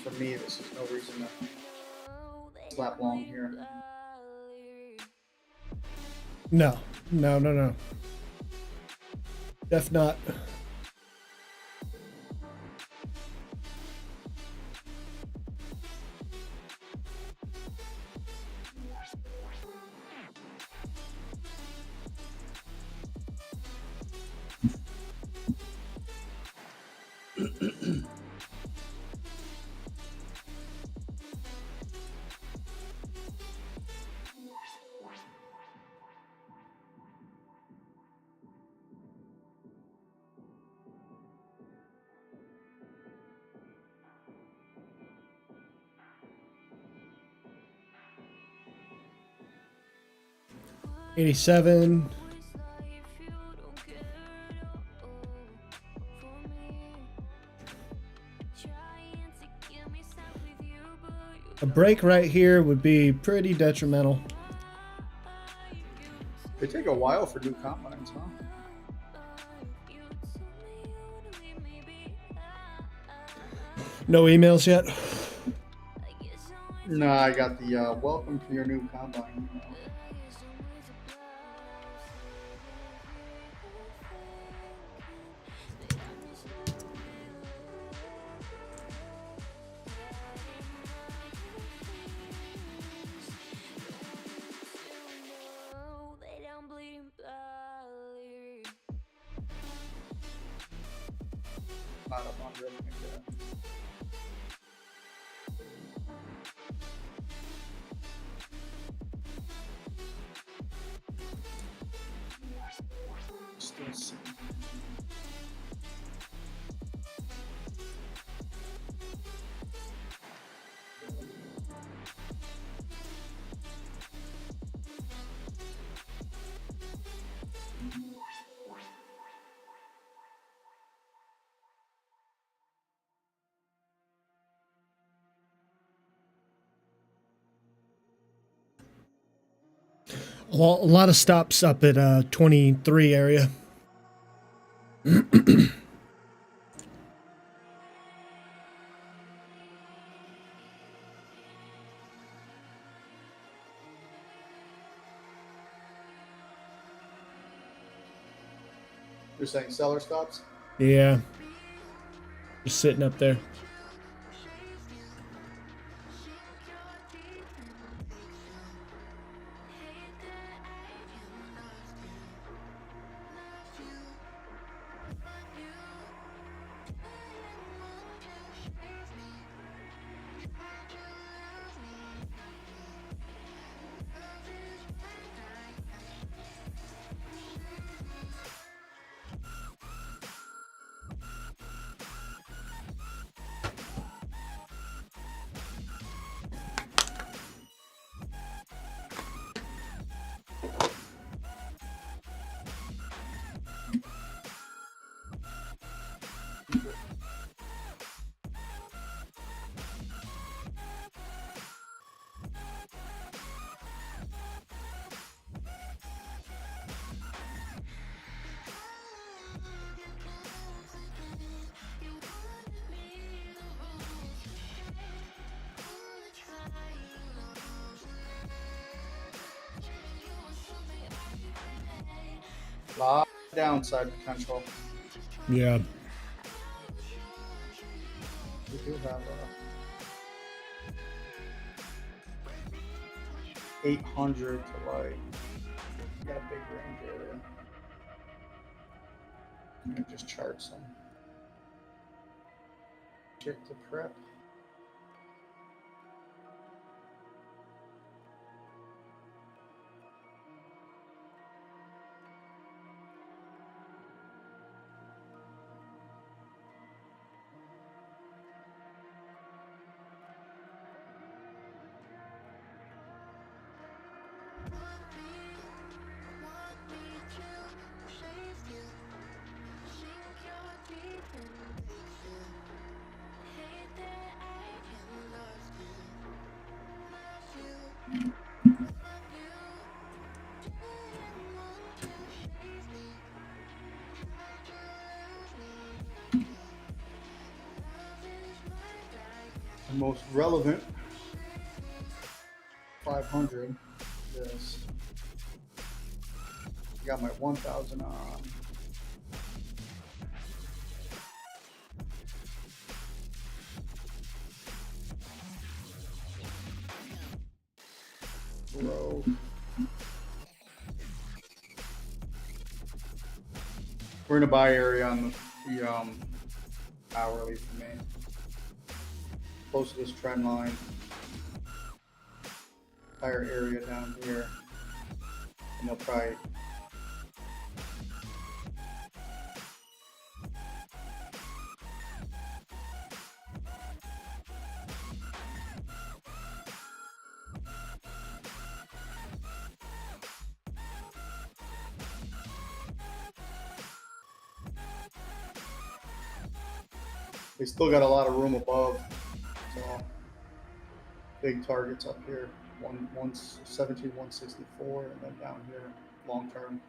For me, this is no reason to slap long here. No. Def not. $87. A break right here would be pretty detrimental. They take a while for new combines, huh? No emails yet? No, I got the welcome to your new combine email. not up under anything yet. Still see. Well, a lot of stops up at 23 area. You're saying seller stops? Yeah. Just sitting up there. Lot of downside potential. Yeah. We do have 800 to like, got a big range area. I'm gonna just chart some. Check the prep. The most relevant 500 is got my 1000 on. Bro. We're in a buy area on the hourly for me. Close to this trend line. Entire area down here. And they'll probably they still got a lot of room above, so big targets up here. 164, and then down here, long term,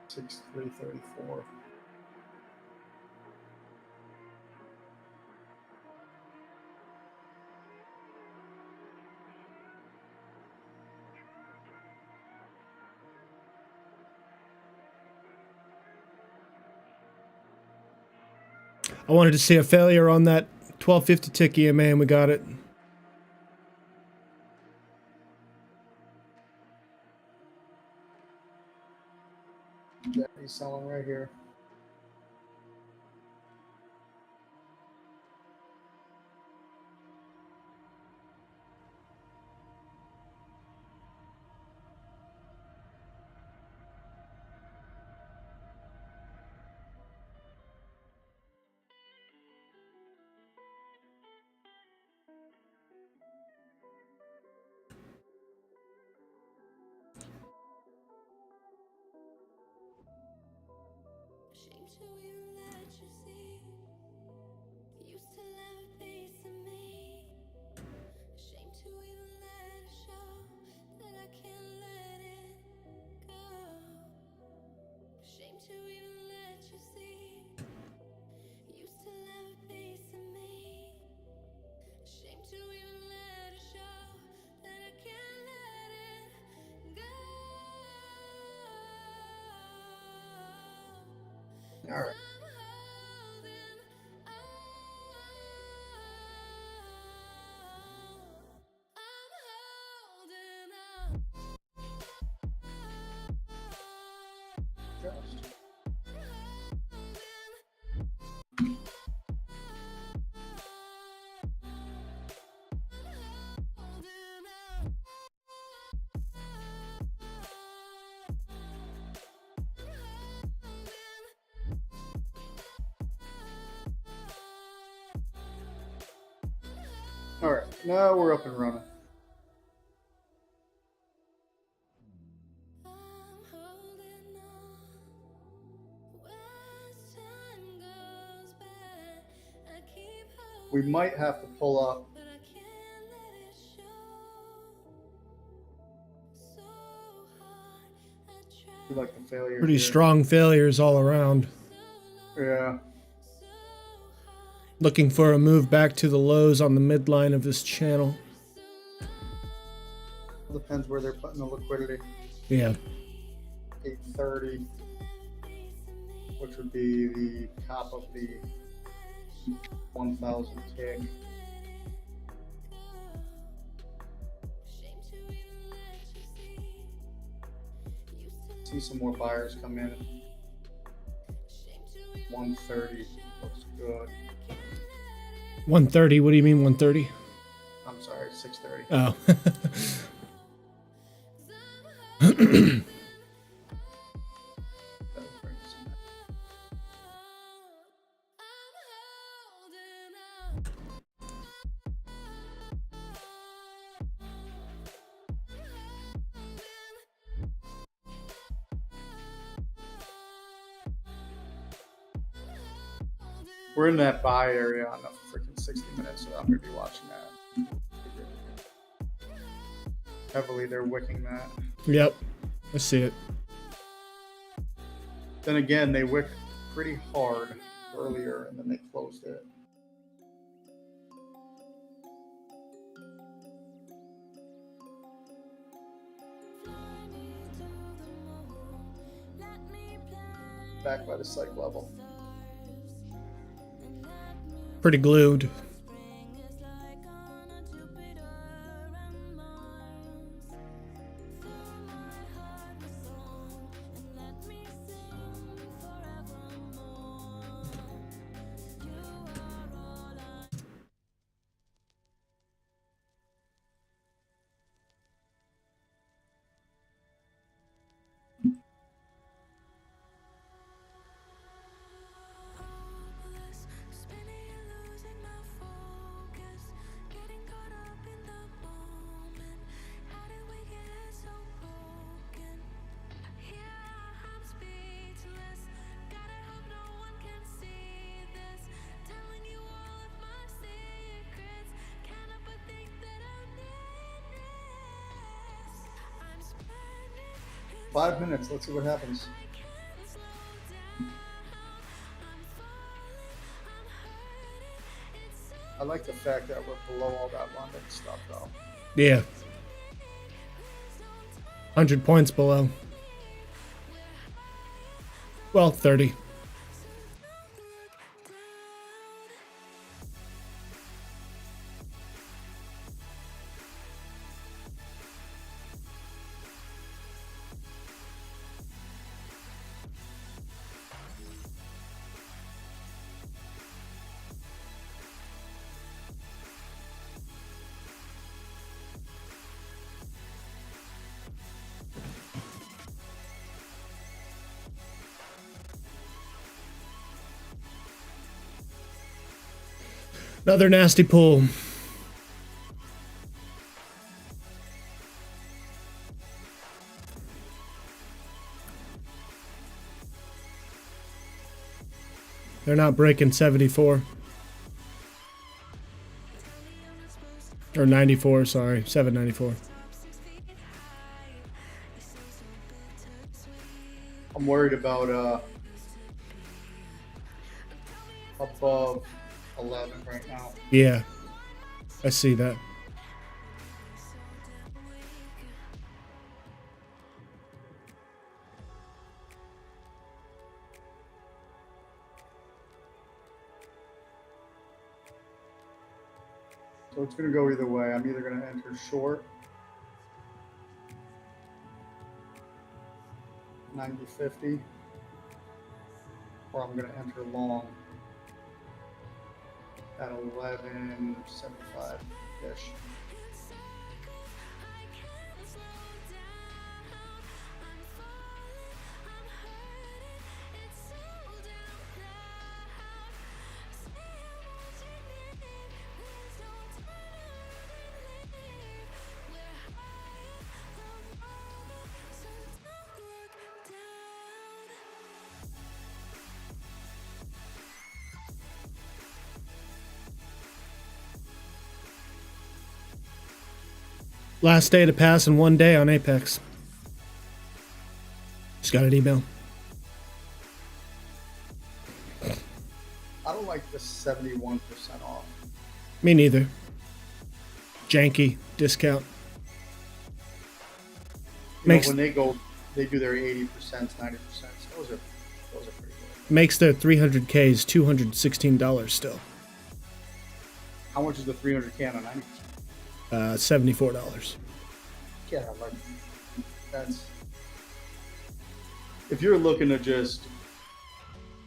6334. I wanted to see a failure on that 1250 tick EMA, and we got it. Yeah, he's selling right here. to even let you see. Used to love a piece of me. Ashamed to even let it show that I can't let it go. Ashamed to even let you see. Used to love a piece of me. Ashamed to even let it show that I can't let it go. All right. I'm holding Just. All right, now we're up and running. I'm holding on. As time goes by, I keep We holding, might have to pull up. but I can't let it show. So hard, I try We like the failure. Pretty here. strong failures all around. Yeah. so hard, Looking for a move back to the lows on the midline of this channel. so long. Depends where they're putting the liquidity. Yeah. 830, which would be the top of the 1,000 tick. Shame to even let you see. Used to See some more buyers come in. shame to even 130 looks good. 130. What do you mean 130? I'm sorry, 630. Oh. That'll bring some- We're in that buy area on the freaking 60 minutes, so I'm gonna be watching that. Heavily, they're wicking that. Yep. I see it. Then again, they wicked pretty hard earlier, and then they closed it. Back by the psych level. Pretty glued. Five minutes. Let's see what happens. I like the fact that we're below all that London stuff, though. Yeah. 100 points below. Well, 30. Another nasty pull. they're not breaking 74. Or 94, sorry. 794. I'm worried about above 11 right now. Yeah. I see that. So it's going to go either way. I'm either going to enter short 90.50, or I'm going to enter long at 11.75 ish. Last day to pass in 1 day on Apex. Just got an email. I don't like the 71% off. Me neither. Janky discount. You know, Makes when they do their 80%, 90%. Those are pretty good. makes their 300Ks $216 still. How much is the 300K on 90%? $74. Yeah, like that's if you're looking to just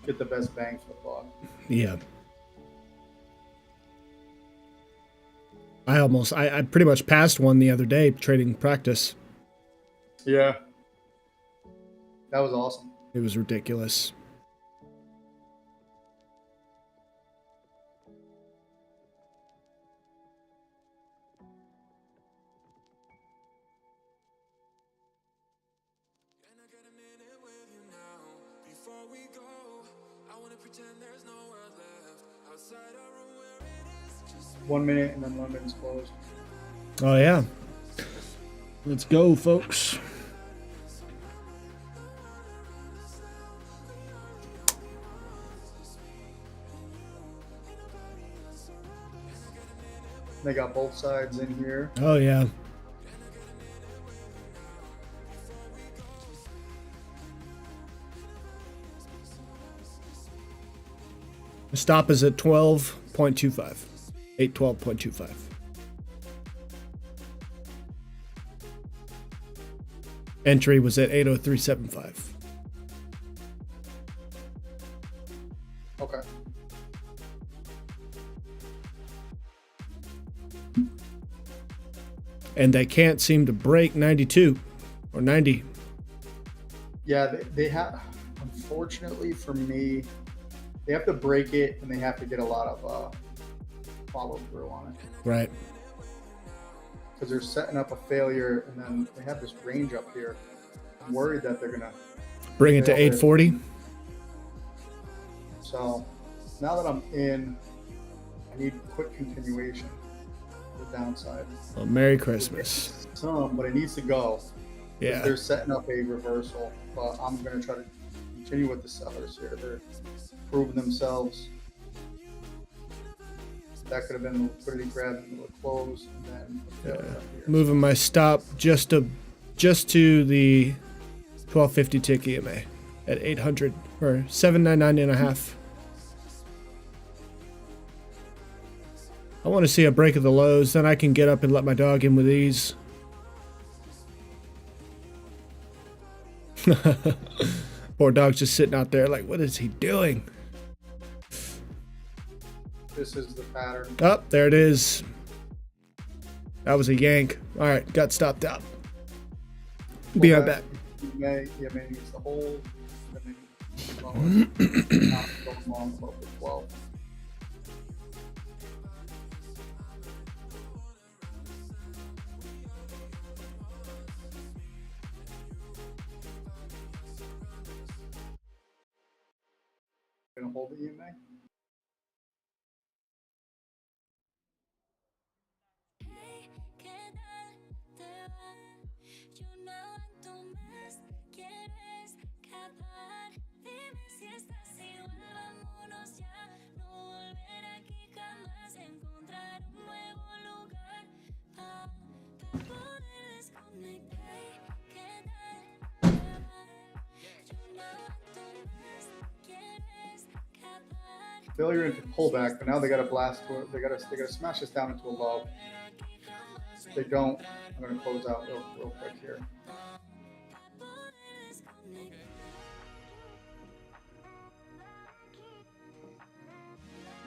get the best bang for the buck. Yeah. I pretty much passed one the other day trading practice. Yeah, that was awesome. It was ridiculous. Before we go, I wanna pretend there's no world left outside our room where it is just 1 minute and then London's closed. Oh yeah. Let's go, folks. They got both sides in here. Oh yeah. The stop is at 12.25. 812.25. Entry was at 803.75. Okay. And they can't seem to break 92 or 90. Yeah, they have. Unfortunately for me, they have to break it and they have to get a lot of follow through on it Right. because they're setting up a failure and then they have this range up here. I'm worried that they're gonna Bring it to fail it. 840. So now that I'm in, I need quick continuation. The downside. Well, Merry Christmas. Some, but it needs to go. Yeah. They're setting up a reversal, but I'm going to try to continue with the sellers here. They're proving themselves. That could have been the liquidity grab into the close, and then the failure up here. Moving my stop just to the 1250 tick EMA at 800 or 799 and a half. I want to see a break of the lows, then I can get up and let my dog in with ease. Poor dog's just sitting out there like, what is he doing? This is the pattern. Oh, there it is. That was a yank. All right, got stopped out. Be right back. EMA needs to hold. And then lower. Not going long above the 12. gonna hold the EMA. Hey, ¿qué tal te va? Yo no aguanto más, quiero escapar. Dime si estás igual, vámonos ya. No volver aquí jamás, encontrar un nuevo lugar pa poder desconectar. Hey, ¿qué tal te va? Yo no aguanto más, quiero escapar. Failure into pullback, but now they got to blast. They got to smash this down into a low. If they don't, I'm gonna close out real quick here.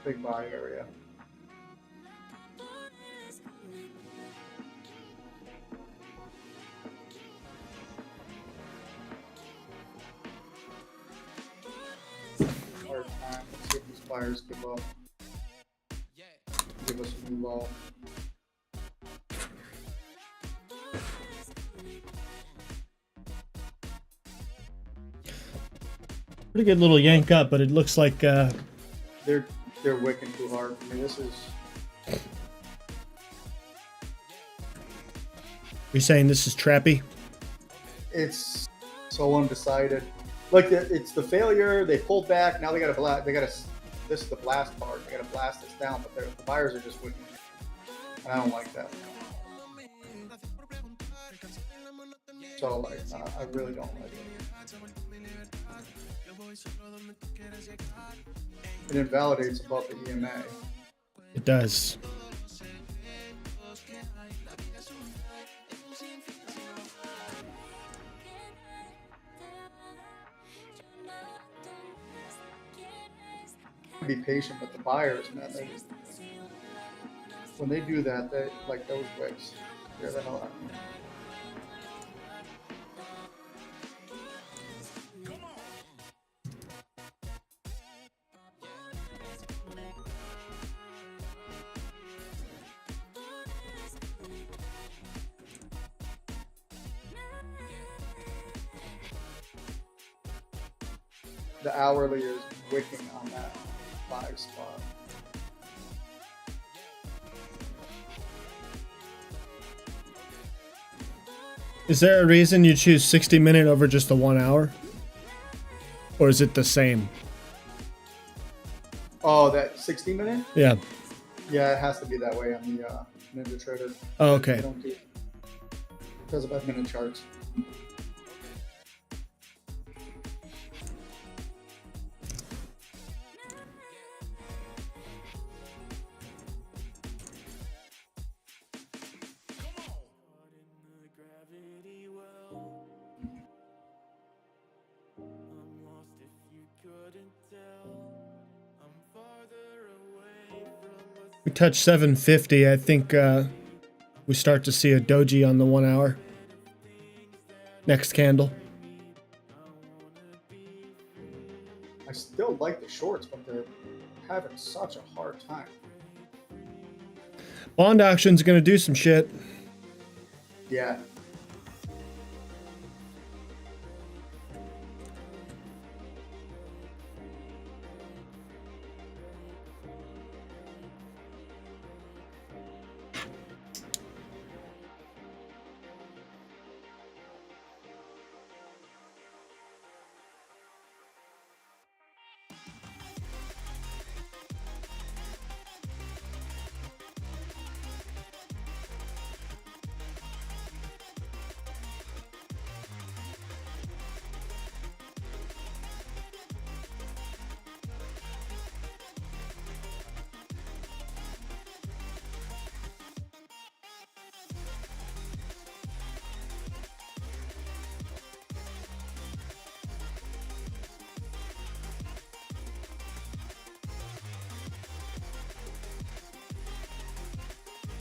Big buy area. Hard time. Let's see if these buyers give up. Give us a new low. Pretty good little yank up, but it looks like They're wicking too hard for me. This is you're saying this is trappy. it's so undecided. Like it's the failure. They pulled back. Now they got to blast. They got to. This is the blast part. They got to blast this down. But the buyers are just wicking. And I don't like that. So like, I really don't like it. It invalidates above the EMA. It does. Be patient with the buyers, man. When they do that, they like those wicks. Scare the hell out of me. The hourly is wicking on that 5 spot. Is there a reason you choose 60-minute over just the 1 hour? Or is it the same? Oh, that 60-minute? Yeah. Yeah, it has to be that way on the Ninja Trader. Oh, They okay. don't do it because of minute charts. We touch 750. I think we start to see a doji on the 1 hour. Next candle. I still like the shorts, but they're having such a hard time. Bond auction's gonna do some shit. Yeah.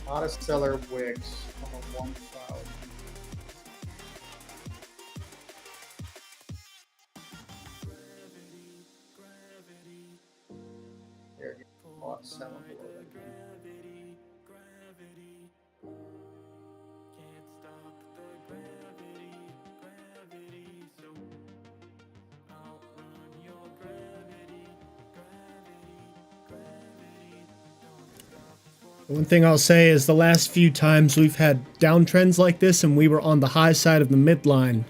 Hottest seller wicks on a 1,000. There you go. Hot seller below that. One thing I'll say is the last few times we've had downtrends like this and we were on the high side of the midline,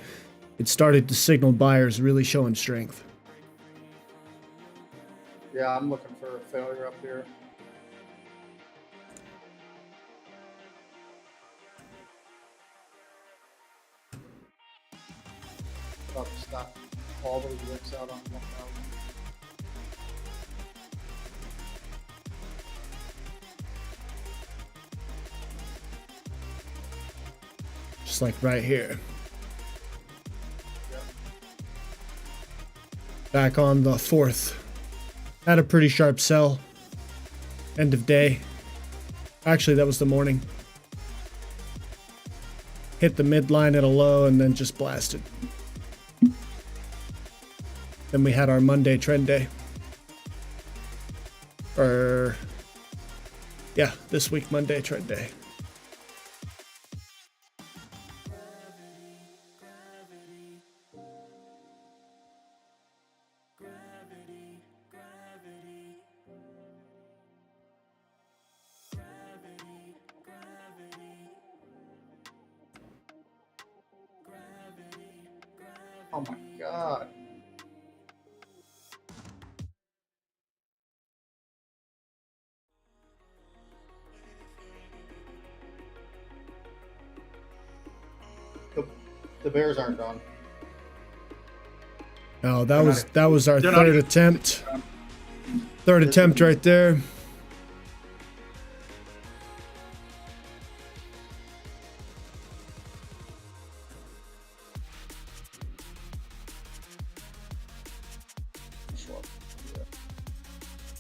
it started to signal buyers really showing strength. Yeah, I'm looking for a failure up here. About to stop all those wicks out on 1,000. Just like right here. Yep. Back on the 4th. Had a pretty sharp sell. End of day. Actually, that was the morning. Hit the midline at a low and then just blasted. Then we had our Monday trend day. Yeah, this week Monday trend day. Oh my god. The Bears aren't done. Oh, that was our they're not third even- attempt. Third attempt right there.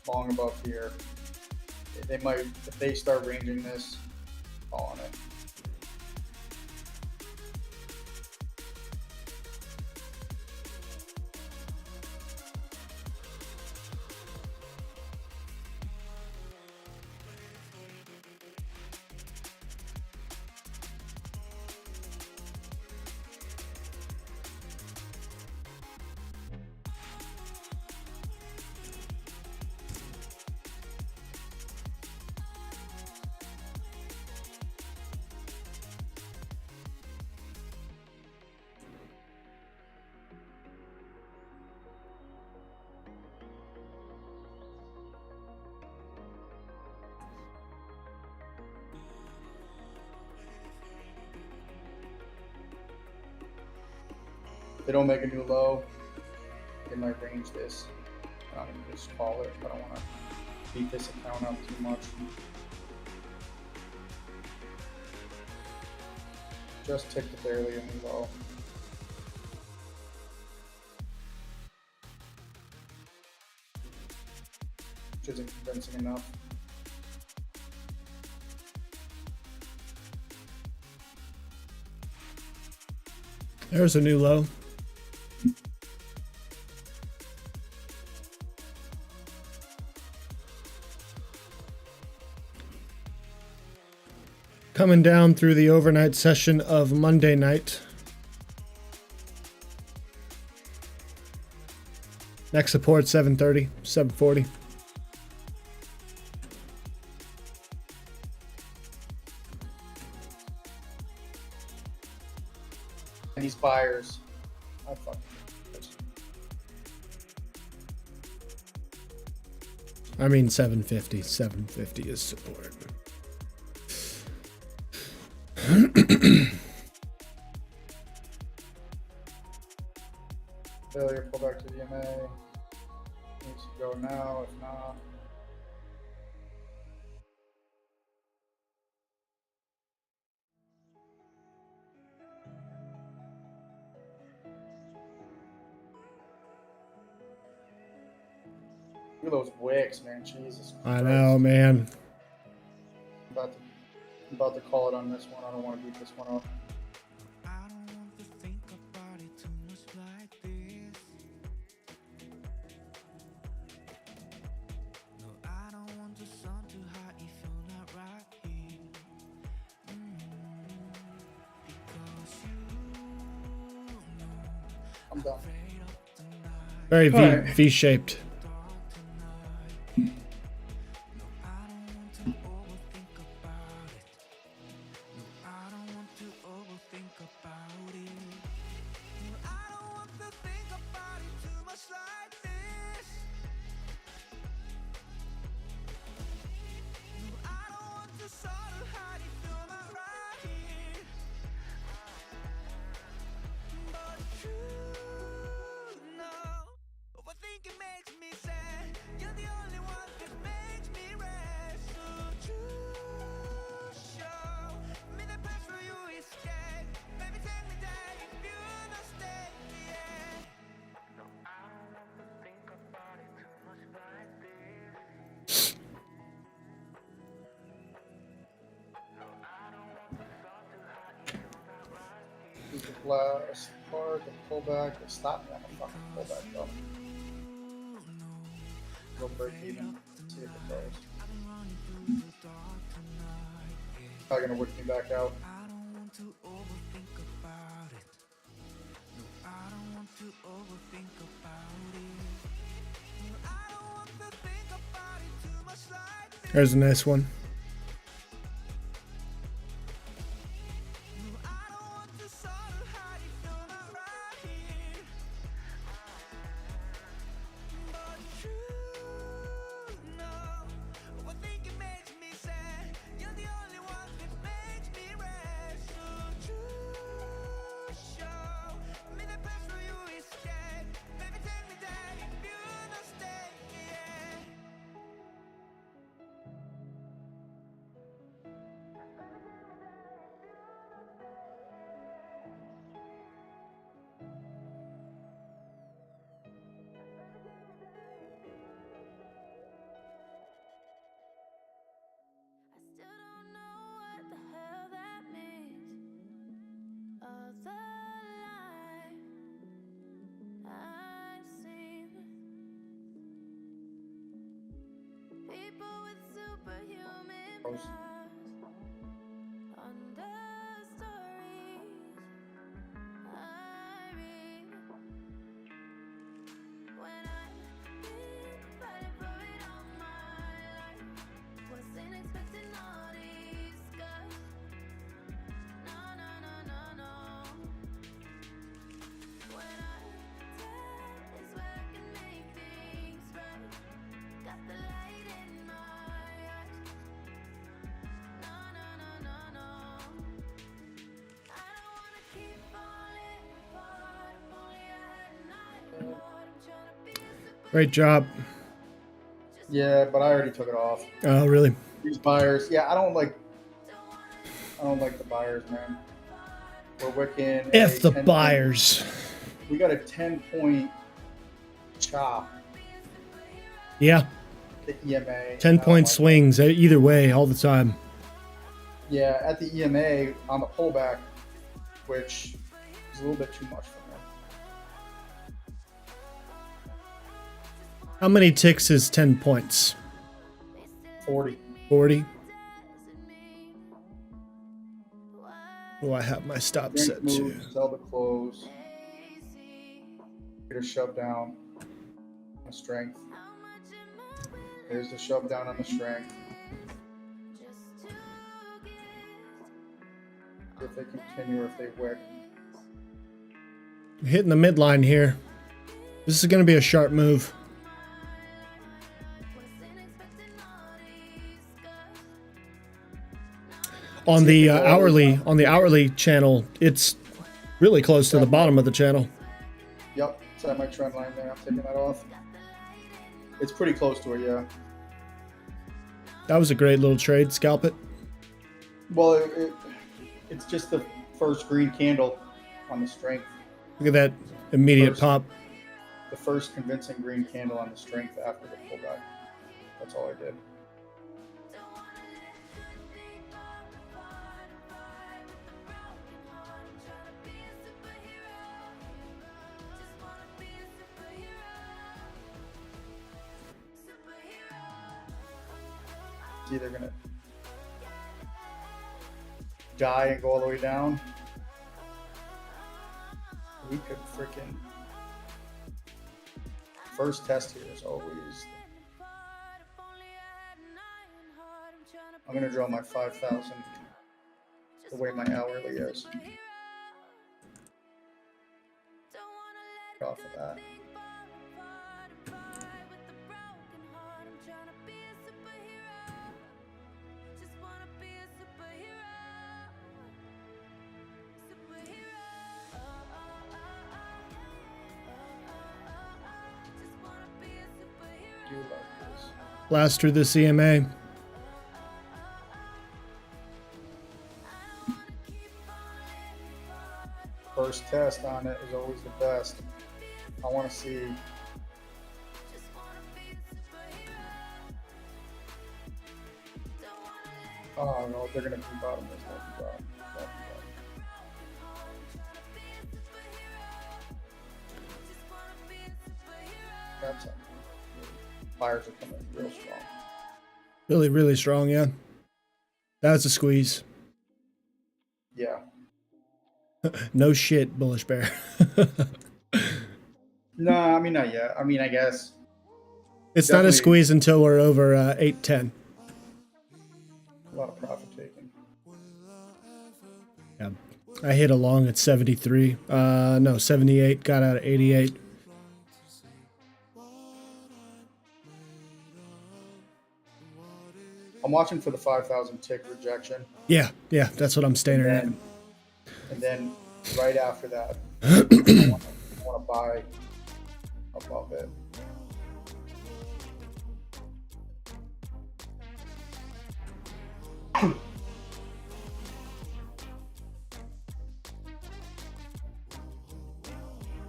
Long above here. They might, if they start ranging this, fall on it. If they don't make a new low, they might range this. I'm gonna just call it. I don't want to beat this account up too much. Just ticked it barely a new low. Which isn't convincing enough. There's a new low. Coming down through the overnight session of Monday night. Next support 730, 740. And these buyers, I fucking. I mean 750. 750 is support. Failure, pull back to the MA. Needs to go now, if not. Look at those wicks, man. Jesus Christ. I know, man. I'm about to call it on this one. I don't want to beat this one up. I don't want to think about it too much like this. No, I don't want the sun too hot if you're not right here. Because you know I'm done. afraid of tonight. Very Alright. V-shaped. I don't want to overthink last part, the pullback, it stopped me on the fucking pullback though. We'll break even, see if it goes. Probably gonna whip me back out. There's a nice one. I still don't know what the hell that means. All the life I've seen, people with superhuman powers, understories I read. When I've been fighting for it all my life, wasn't expecting all these scars. No, no, no, no, no. When I tell is where I can make things right. Got the light in my eyes. No, no, no, no, no. I don't wanna keep falling apart. If only I had a night. I'm trying to be a Great job. Yeah, but I already took it off. Oh, really? These buyers, yeah, I don't like the buyers, man. We're wicking. F the 10 buyers. We got a 10-point chop. Yeah, The EMA. 10-point swings either way all the time. Yeah, at the EMA on the pullback, which is a little bit too much for me. How many ticks is 10 points? 40. 40? Oh, I have my stop set Drink to. move, sell the close. Get a shove down on strength. There's the shove down on the strength. If they continue or if they wick. Hitting the midline here. This is going to be a sharp move. On the hourly channel, it's really close to the bottom of the channel. Yep, it's at my trend line there. I'm taking that off. It's pretty close to it, yeah. That was a great little trade. Scalp it. Well, it's just the first green candle on the strength. Look at that immediate First. pop. The first convincing green candle on the strength after the pullback. That's all I did. It's either gonna die and go all the way down. We could freaking first test here is always. I'm gonna draw my 5,000 the way my hourly is. Off of that. Do like this. Blast through the CMA. First test on it is always the best. I want to see. Oh no, they're gonna be bottom. There's no bottom. that's a, buyers are coming in real strong. Really, really strong, yeah. That was a squeeze. Yeah. No shit, bullish bear. No, I mean not yet. I mean, I guess It's not a definitely squeeze until we're over 810. a lot of profit taking. Yeah. I hit a long at 73. No, 78. Got out at 88. I'm watching for the 5,000 tick rejection, Yeah, that's what I'm standing at. and then right after that, I want to buy above it.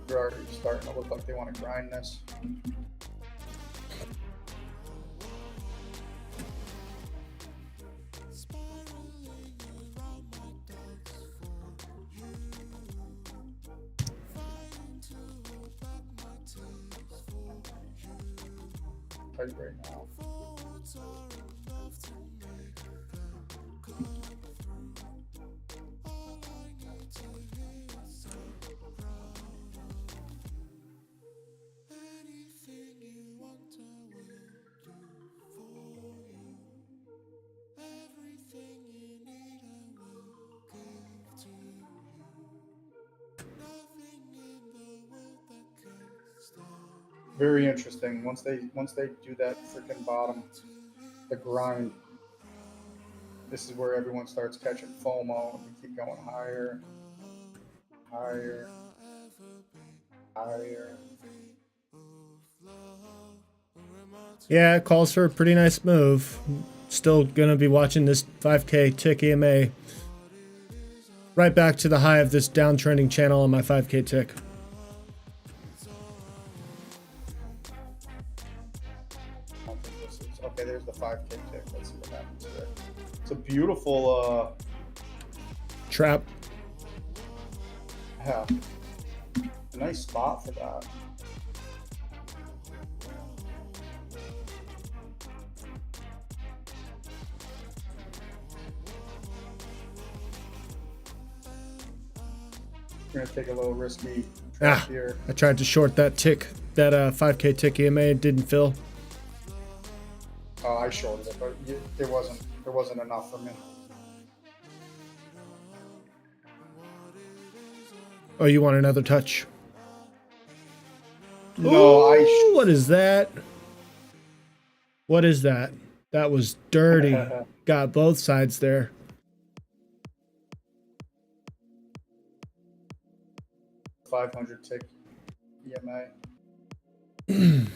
They're already starting to look like they want to grind this. Tight right now. Very interesting. Once they do that freaking bottom, the grind, this is where everyone starts catching FOMO and we keep going higher, higher, higher. Yeah, it calls for a pretty nice move. Still gonna be watching this 5K tick EMA. Right back to the high of this downtrending channel on my 5K tick. Okay, there's the 5K tick. Let's see what happens there. It's a beautiful Trap. yeah, a nice spot for that. We're gonna take a little risky trap here. I tried to short that tick, that 5K tick EMA. It didn't fill. I shorted it, but there wasn't enough for me. Oh, you want another touch? No, Ooh, what is that? What is that? That was dirty. Got both sides there. $500 tick EMA. It's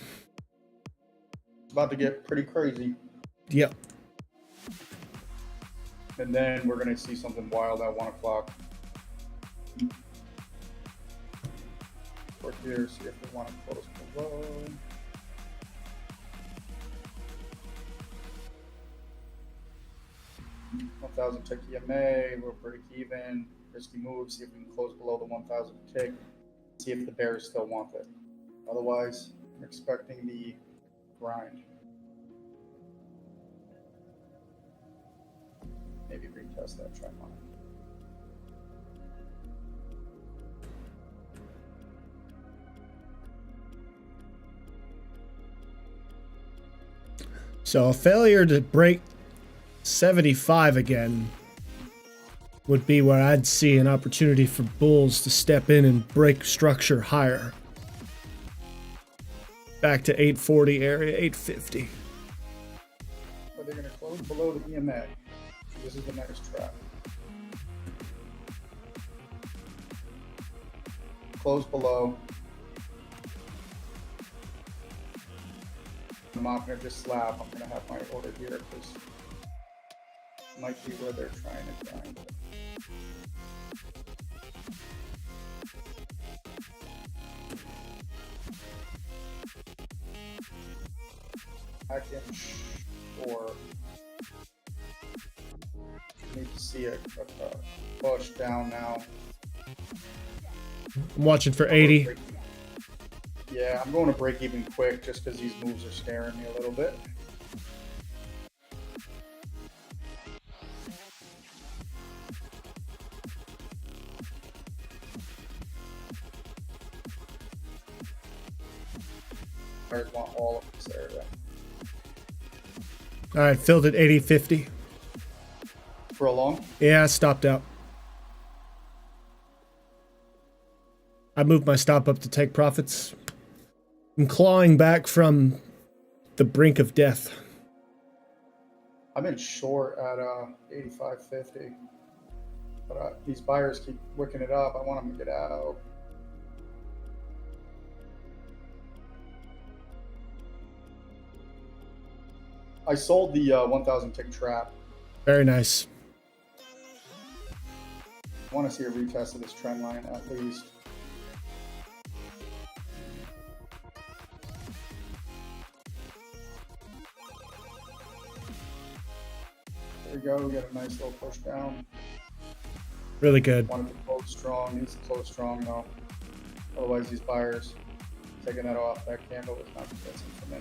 about to get pretty crazy. Yep. And then we're gonna see something wild at 1 o'clock. Work here, see if we want to close below. $1,000 tick EMA, we'll break even. Risky move, see if we can close below the 1,000 tick. See if the bears still want it. Otherwise, I'm expecting the grind. Maybe retest that trend line. So a failure to break 75 again would be where I'd see an opportunity for bulls to step in and break structure higher. Back to 840 area, 850. Are they going to close below the EMA? This is the next trap. Close below. I'm not going to just slab. I'm going to have my order here because it might be where they're trying to grind it. Back in or need to see a push down now. I'm watching for 80. Yeah, I'm going to break even quick just because these moves are scaring me a little bit. Buyers want all of this area. All right, filled at 80.50. For a long? Yeah, stopped out. I moved my stop up to take profits. I'm clawing back from the brink of death. I'm in short at 85.50. But these buyers keep wicking it up. I want them to get out. I sold the 1,000 tick trap. Very nice. I want to see a retest of this trend line at least. There we go. We got a nice little push down. Really good. Wanted to close strong. Needs to close strong though. Otherwise, these buyers taking that off. That candle is not convincing for me.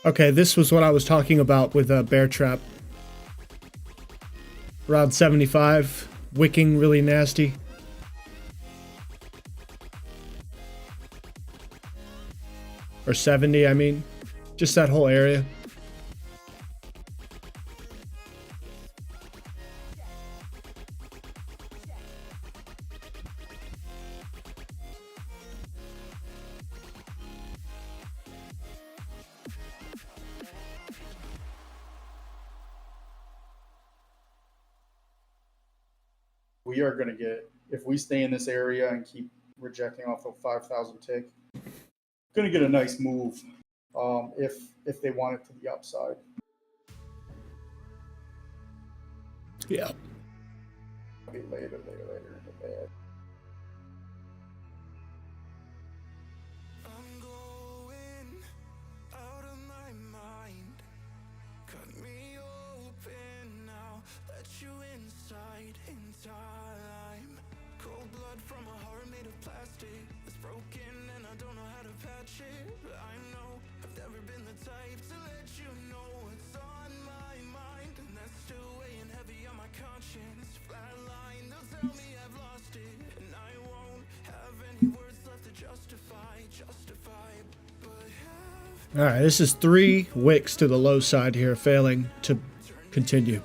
Okay, this was what I was talking about with a bear trap. Around 75, wicking really nasty. Or 70, I mean. Just that whole area. We are going to get, if we stay in this area and keep rejecting off the 5,000 tick, going to get a nice move if they want it to the upside. Yeah. Maybe later in the day. I'm going out of my mind. Cut me open now. Let you inside in time. Cold blood from a heart made of plastic. It's broken and I don't know how to patch it. But I know I've never been the type to let you know what's on my mind. And that's still weighing heavy on my conscience. Flatline, they'll tell me I've lost it. And I won't have any words left to justify. But All right, this is 3 wicks to the low side here, failing to continue.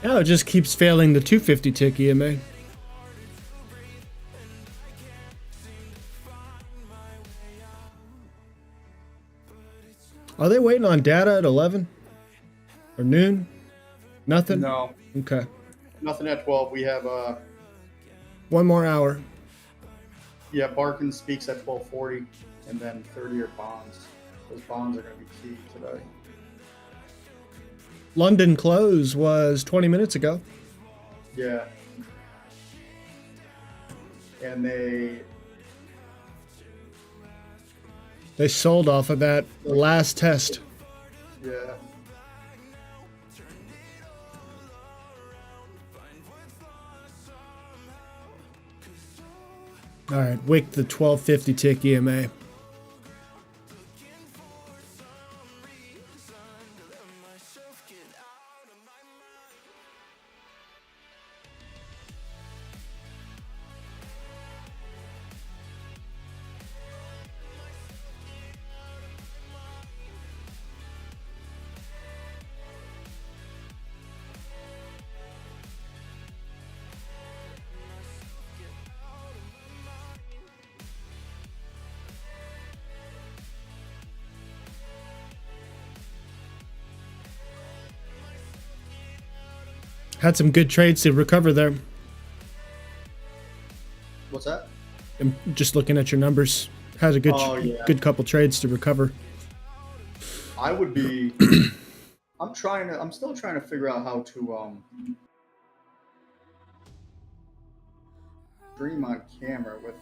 Now it just keeps failing the 250 tick EMA. Are they waiting on data at 11? Or noon? Nothing? No, Okay. nothing at 12. We have, 1 more hour. yeah, Barkin speaks at 12:40, and then 30-year bonds. Those bonds are going to be key today. London close was 20 minutes ago. Yeah. And They sold off of that last test. yeah. All right, wick the 1250 tick EMA. Had some good trades to recover there. What's that? I'm just looking at your numbers. Had a good, Oh, yeah. good couple trades to recover. I would be. I'm still trying to figure out how to stream on camera with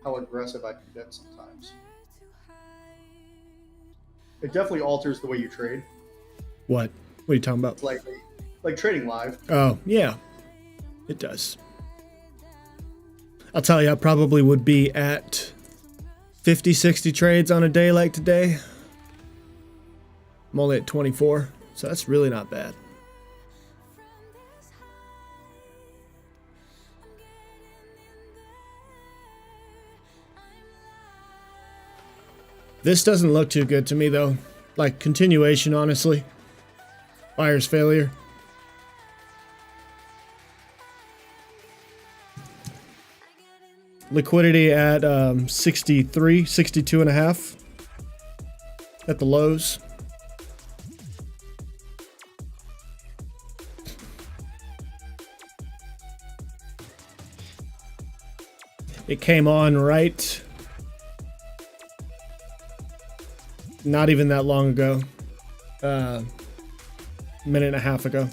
how aggressive I can get sometimes. It definitely alters the way you trade. What? What are you talking about? Slightly, like trading live. Oh, yeah. It does. I'll tell you, I probably would be at 50, 60 trades on a day like today. I'm only at 24, so that's really not bad. This doesn't look too good to me, though. Like, continuation, honestly. Buyer's failure. Liquidity at 63, 62 and a half at the lows. It came on right not even that long ago. Minute and a half ago.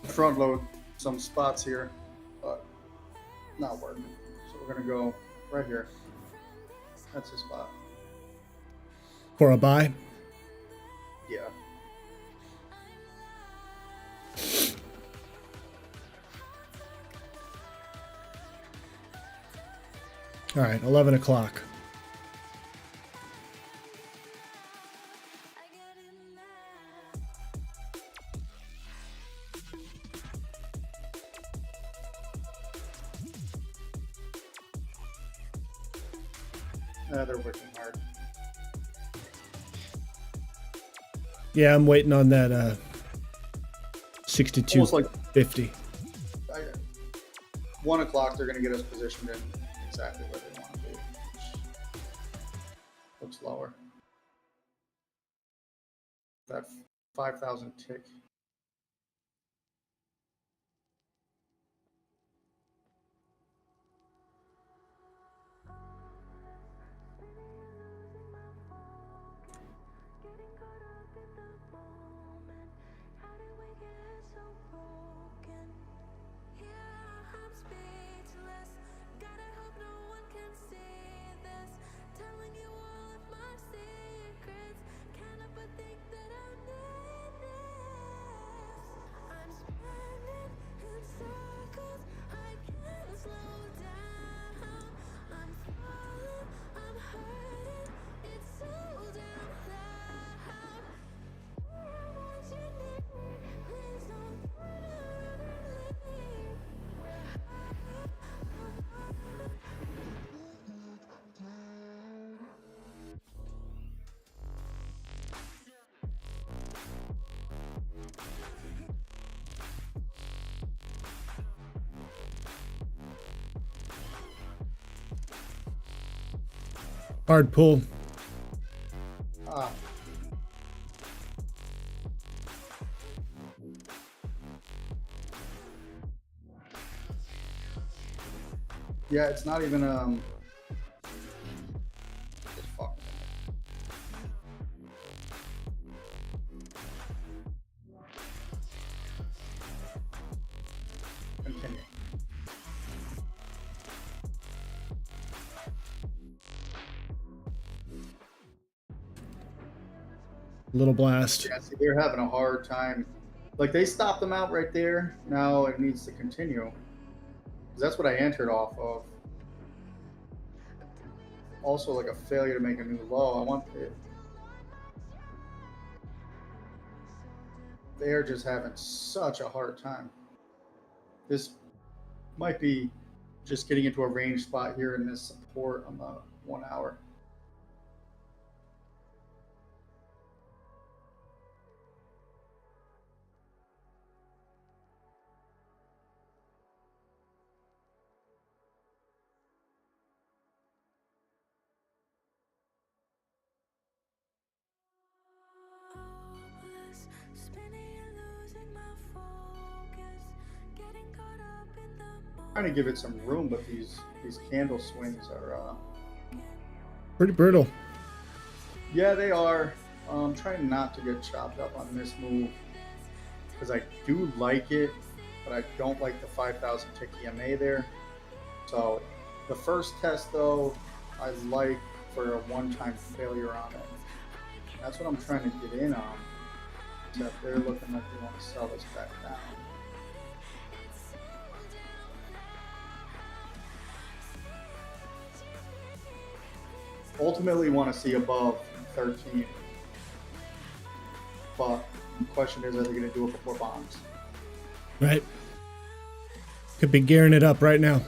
Front load some spots here, but not working. So we're gonna go right here. That's the spot. For a buy. Yeah. All right, 11 o'clock. They're working hard. Yeah, I'm waiting on that 62.50. Almost like 1 o'clock, they're going to get us positioned in exactly where they want to be. Looks lower. That 5,000 tick. Hard pull. Ah. Yeah, it's not even fuck. Continue. Little blast. Yeah, see, they're having a hard time. Like, they stopped them out right there. Now it needs to continue. 'Cause that's what I entered off of. Also, like a failure to make a new low. I want it. They're just having such a hard time. This might be just getting into a range spot here in this support on the 1 hour. Hopeless, spinning and losing my focus, getting caught up in the Trying to give it some room, but these candle swings are Pretty brutal. yeah, they are. I'm trying not to get chopped up on this move because I do like it, but I don't like the 5,000 tick EMA there. So the first test though, I like for a one-time failure on it. That's what I'm trying to get in on. Except they're looking like they want to sell this back down. Ultimately want to see above 13. But the question is, are they going to do it before bonds? Right. Could be gearing it up right now.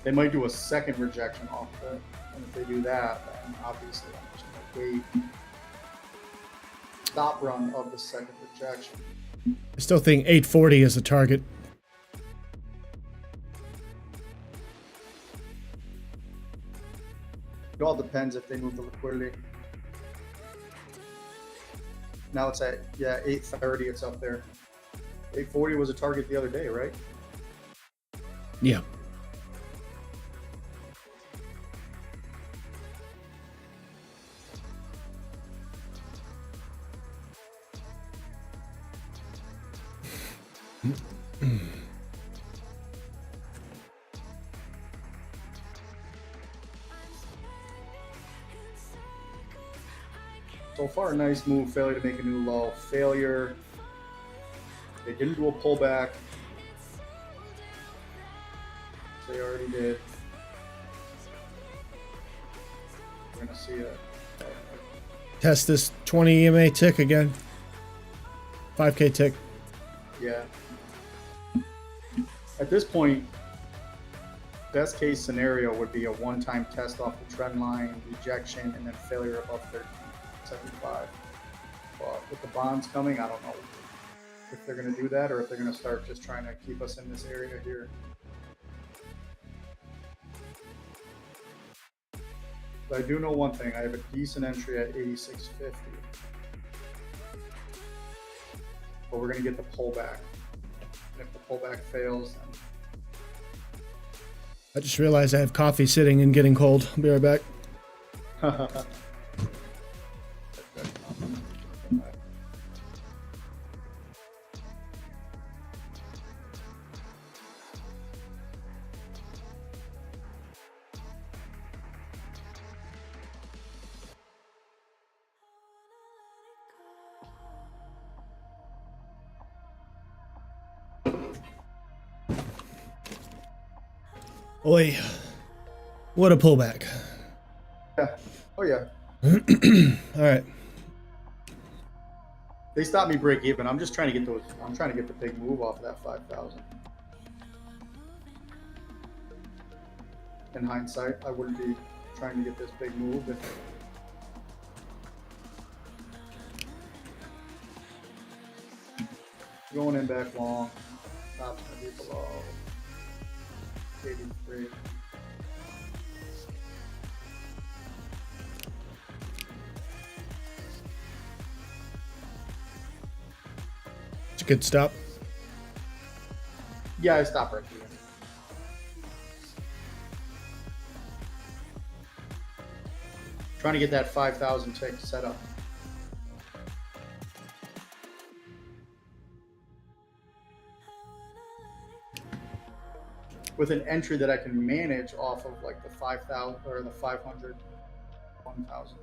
They might do a second rejection off the, and if they do that, then obviously I'm just going to wait. Stop run of the second rejection. I still think 840 is the target. It all depends if they move the liquidity. Now it's at, yeah, 830, it's up there. 840 was a target the other day, right? Yeah. So far, nice move, failure to make a new low. Failure. They didn't do a pullback. They already did. We're going to see a Test this 20 EMA tick again. 5K tick. yeah. At this point, best case scenario would be a one-time test off the trend line, rejection, and then failure above 13.75. But with the bonds coming, I don't know if they're going to do that or if they're going to start just trying to keep us in this area here. But I do know one thing. I have a decent entry at 86.50. But we're going to get the pullback. And if the pullback fails, then I just realized I have coffee sitting and getting cold. I'll be right back. Oi. What a pullback. Yeah. Oh yeah. All right. They stopped me break even. I'm just trying to get those. I'm trying to get the big move off of that 5,000. In hindsight, I wouldn't be trying to get this big move if going in back long. Top's gonna be below 83. It's a good stop. Yeah, I stopped right here. Trying to get that 5,000 tick set up. With an entry that I can manage off of like the 5,000 or the 500, 1,000.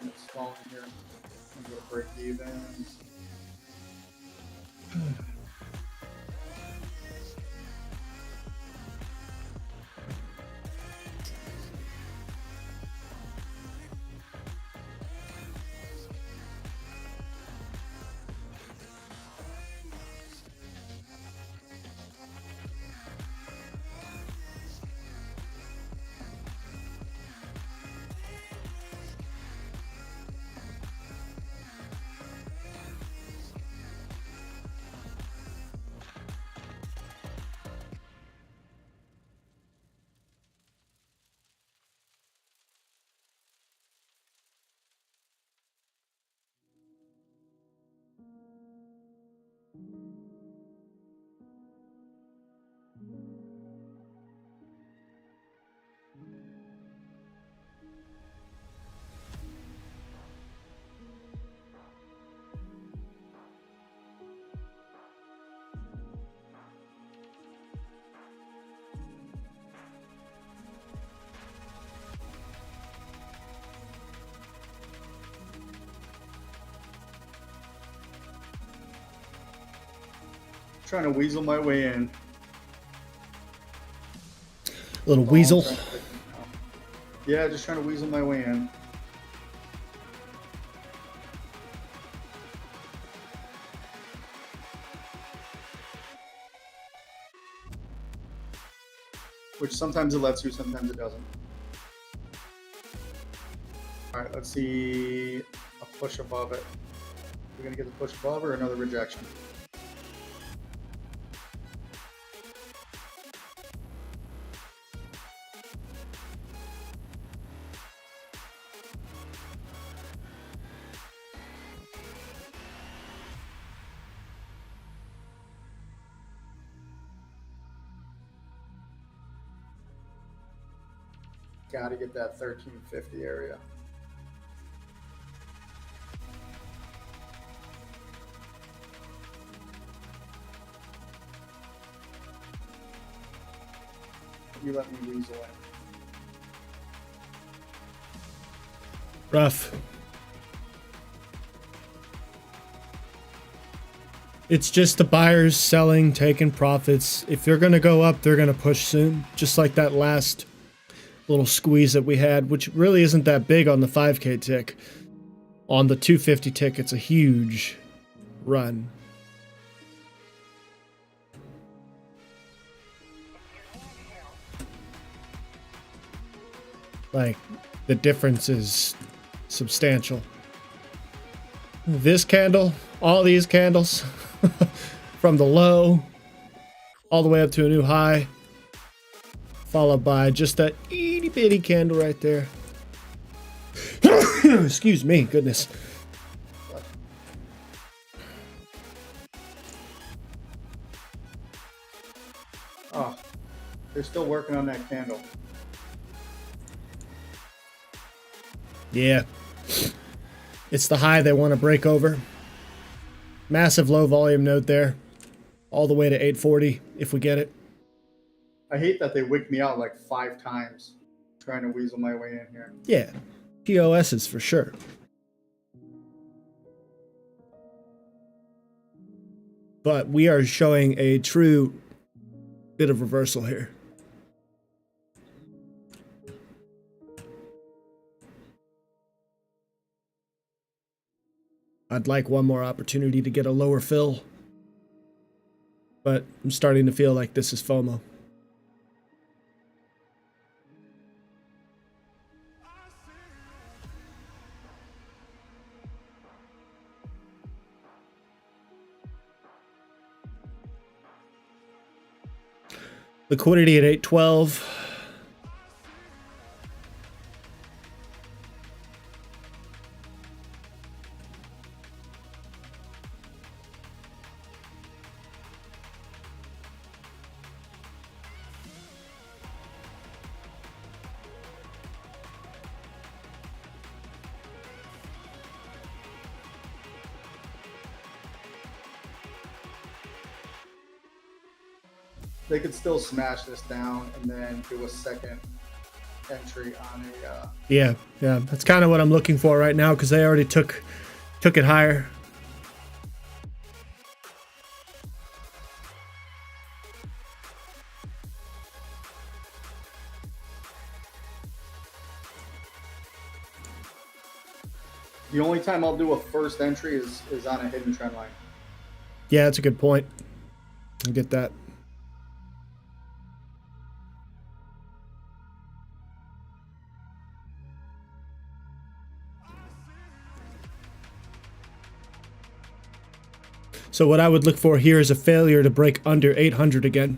It's falling here. I'm going to break even. Trying to weasel my way in. Little That's all I'm weasel. trying to figure out. Yeah, just trying to weasel my way in. Which sometimes it lets you, sometimes it doesn't. Alright, let's see a push above it. We're gonna get the push above or another rejection. Gotta get that 1350 area. You let me weasel in. Rough. It's just the buyers selling, taking profits. If they're going to go up, they're going to push soon. Just like that last little squeeze that we had, which really isn't that big on the 5K tick. On the 250 tick, it's a huge run. Like, the difference is substantial. This candle, all these candles, from the low all the way up to a new high, followed by just that itty bitty candle right there. Excuse me, goodness. Oh, they're still working on that candle. Yeah. It's the high they want to break over. Massive low volume node there. All the way to 840 if we get it. I hate that they wigged me out like 5 times trying to weasel my way in here. Yeah. POSs for sure. But we are showing a true bit of reversal here. I'd like one more opportunity to get a lower fill. But I'm starting to feel like this is FOMO. Liquidity at 812. They could still smash this down and then do a second entry on a. Yeah, that's kind of what I'm looking for right now because they already took it higher. The only time I'll do a first entry is on a hidden trend line. Yeah, that's a good point. I get that. So what I would look for here is a failure to break under 800 again.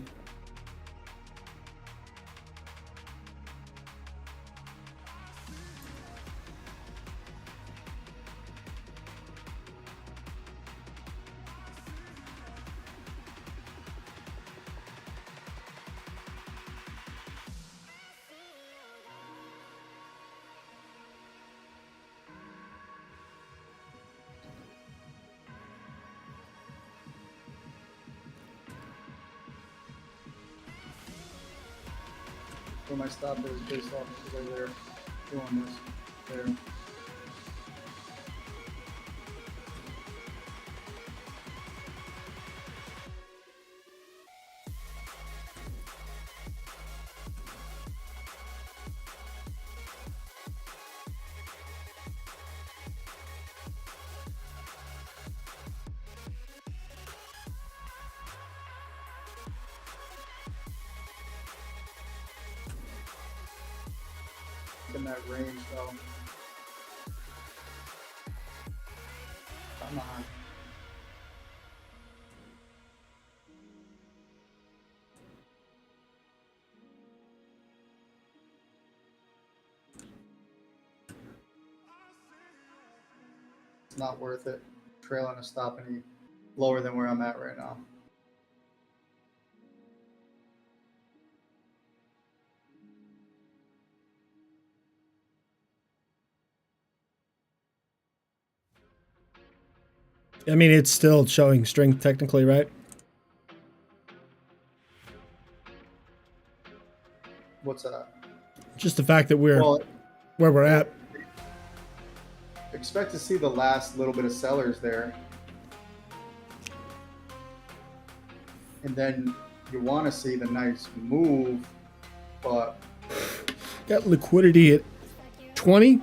where my stop is based off of the way they're doing this. There. In that range though. Come on. It's not worth it trailing a stop any lower than where I'm at right now. I mean, it's still showing strength technically, right? What's that? Just the fact that we're Well, where we're at. expect to see the last little bit of sellers there. And then you want to see the nice move, but Got liquidity at 20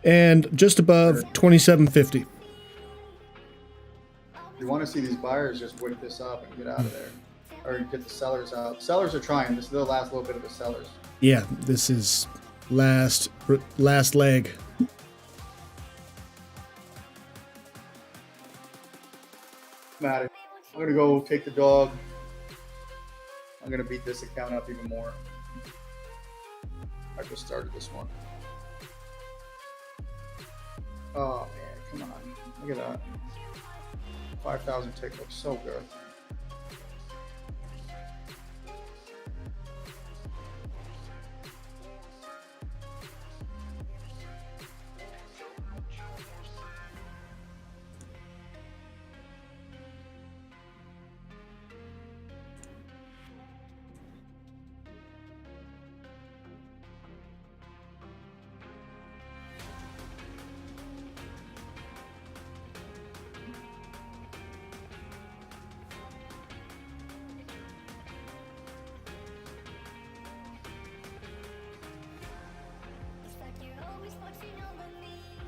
and just above 2750. you want to see these buyers just whip this up and get out of there. Or get the sellers out. Sellers are trying. This is the last little bit of the sellers. Yeah, this is last leg. Matter. I'm gonna go take the dog. I'm gonna beat this account up even more. I just started this one. Oh man, come on. Look at that. 5,000 tick looks so good.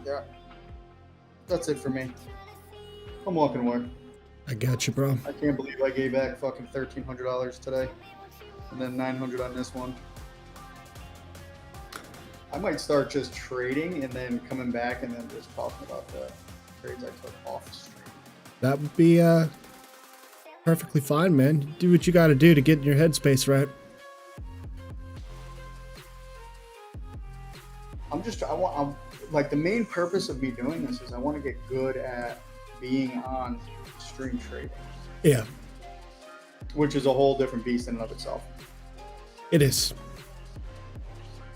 Yeah. That's it for me. I'm walking away. I got you, bro. I can't believe I gave back fucking $1,300 today. And then $900 on this one. I might start just trading and then coming back and then just talking about the trades I took off stream. That would be perfectly fine, man. Do what you got to do to get in your headspace right. I'm like the main purpose of me doing this is I want to get good at being on stream trading, Yeah, which is a whole different beast in and of itself. it is.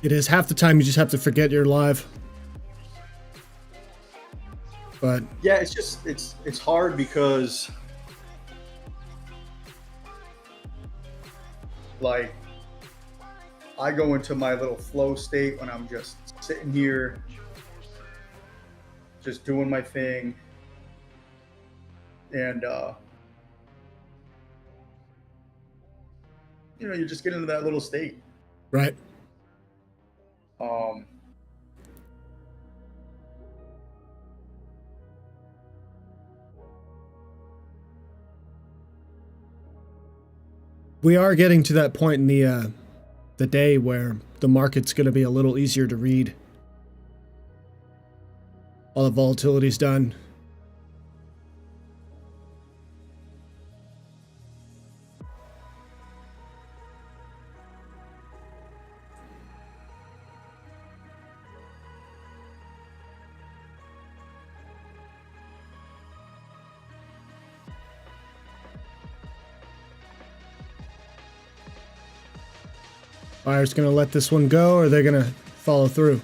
It is. Half the time you just have to forget you're live. But Yeah, it's just it's hard because like I go into my little flow state when I'm just sitting here just doing my thing and you know, you just get into that little state. right. We are getting to that point in the day where the market's going to be a little easier to read. All the volatility's done. Buyer's going to let this one go, or they're going to follow through.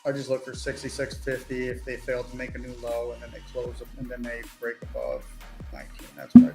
I just look for 66.50 if they fail to make a new low, and then they close them, and then they break above 19. That's what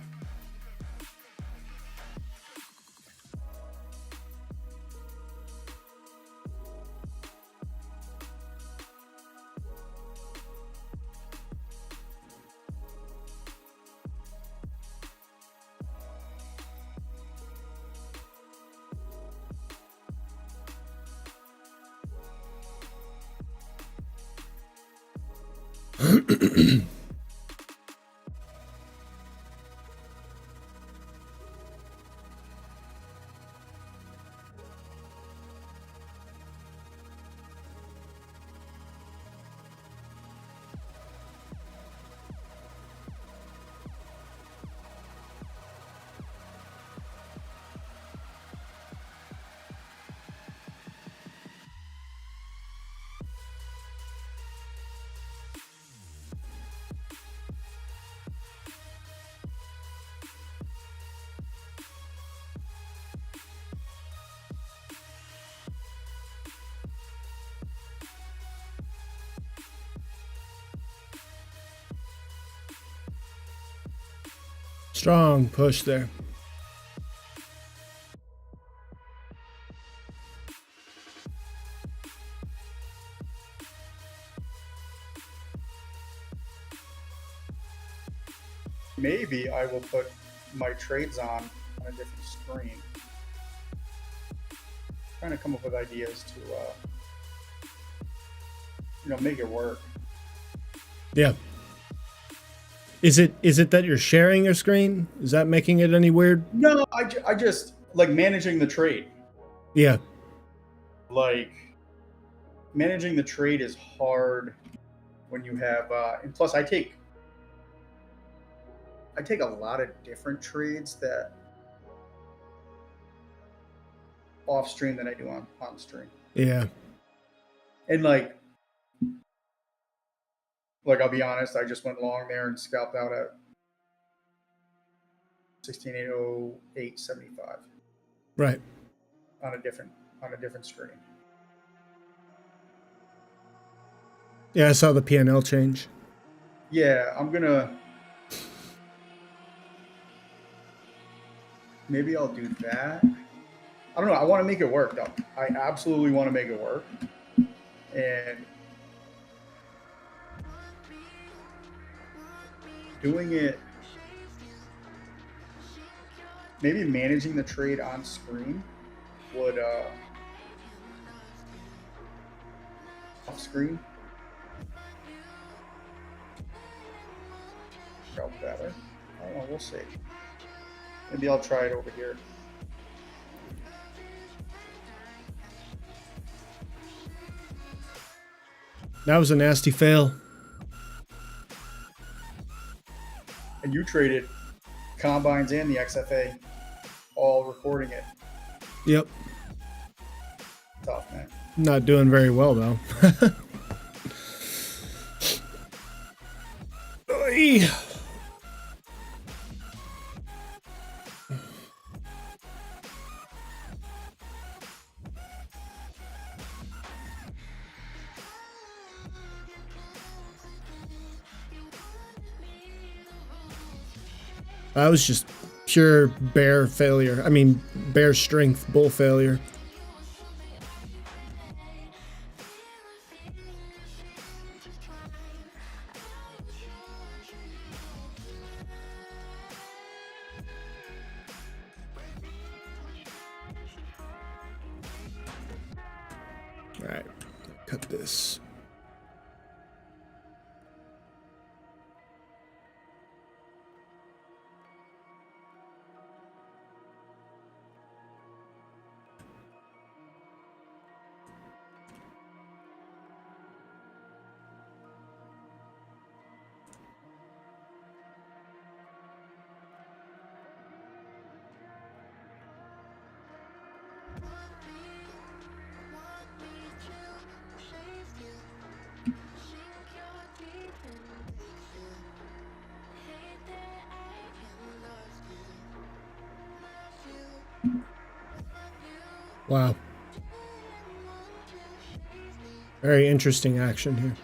Strong push there. maybe I will put my trades on a different screen. Trying to come up with ideas to, make it work. Yeah. Is it that you're sharing your screen? Is that making it any weird? No, I just like managing the trade. Yeah. Like managing the trade is hard when you have, and plus I take a lot of different trades that off stream than I do on stream. Yeah. And like I'll be honest, I just went long there and scalped out at 16.808.75 Right. on a different screen. Yeah, I saw the P&L change. Yeah, maybe I'll do that. I don't know. I want to make it work, though. I absolutely want to make it work. And doing it, maybe managing the trade on screen would, off screen, felt better. I don't know. We'll see. Maybe I'll try it over here. That was a nasty fail. And you traded combines and the XFA, all recording it. Yep. Tough, man. Not doing very well though. Oy. That was just pure bear failure. I mean, bear strength, bull failure. All right, cut this. Wow. Very interesting action here.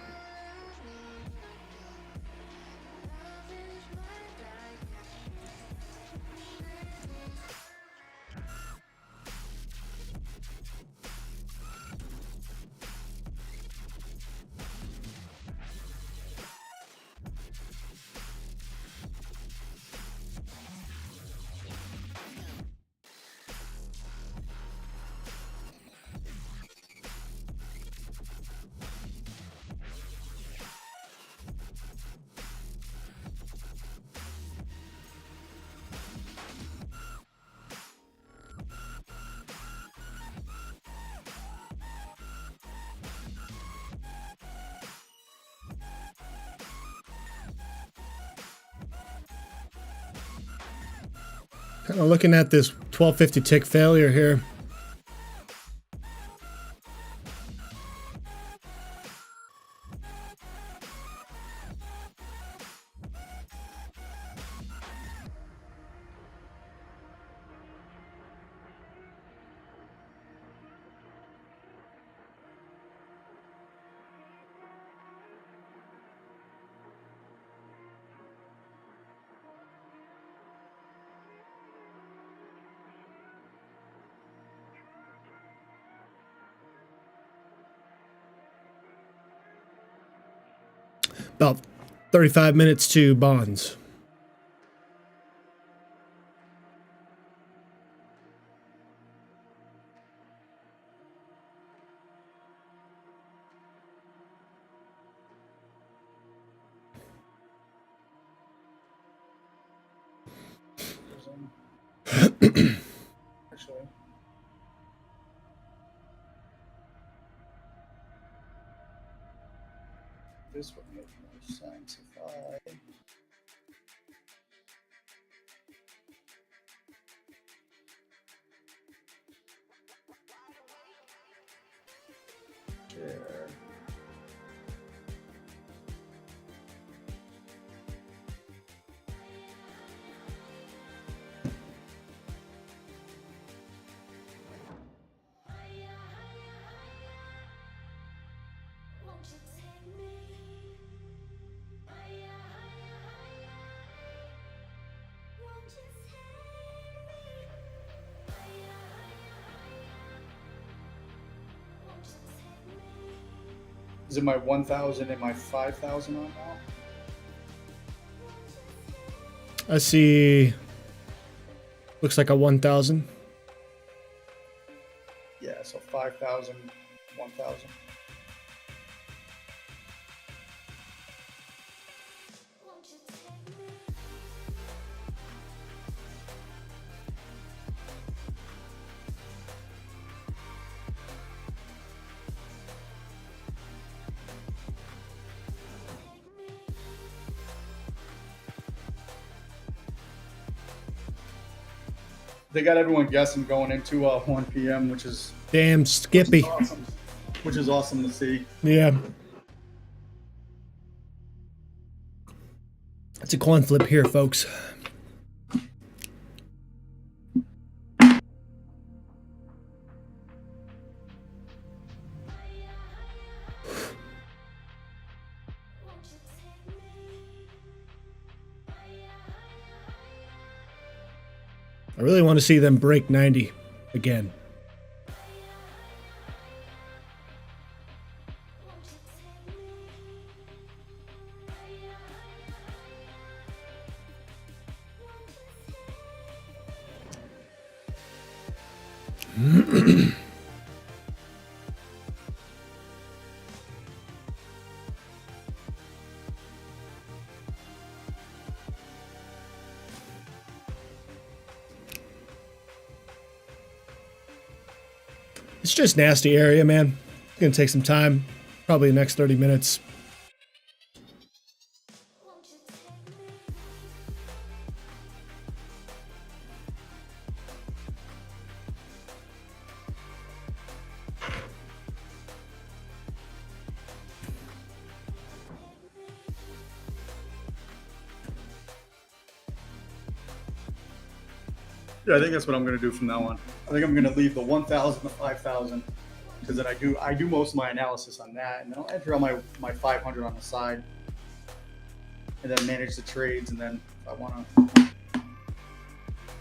Kind of looking at this 1250 tick failure here. About 35 minutes to bonds. Actually, this would make more sense if I. Share. Won't you take me? Higher, higher, higher. Won't you take me? Higher, higher, higher. Won't you take me? Is it my 1,000 and my 5,000 on now? I see. Looks like a 1,000. Yeah, so 5,000, 1,000. Won't you take me? They got everyone guessing going into 1 p.m., which is Damn, Skippy. awesome. Which is awesome to see. Yeah. It's a coin flip here, folks. Won't you take me? Higher, higher, higher. I really want to see them break 90 again. Won't you take me? Higher, higher, higher. Won't you take me? It's just nasty area, man. It's gonna take some time. Probably the next 30 minutes. Won't you take me? Yeah, I think that's what I'm going to do from now on. I think I'm going to leave the 1,000 to 5,000 because then I do most of my analysis on that, and then I'll enter on my 500 on the side, and then manage the trades. And then if I want to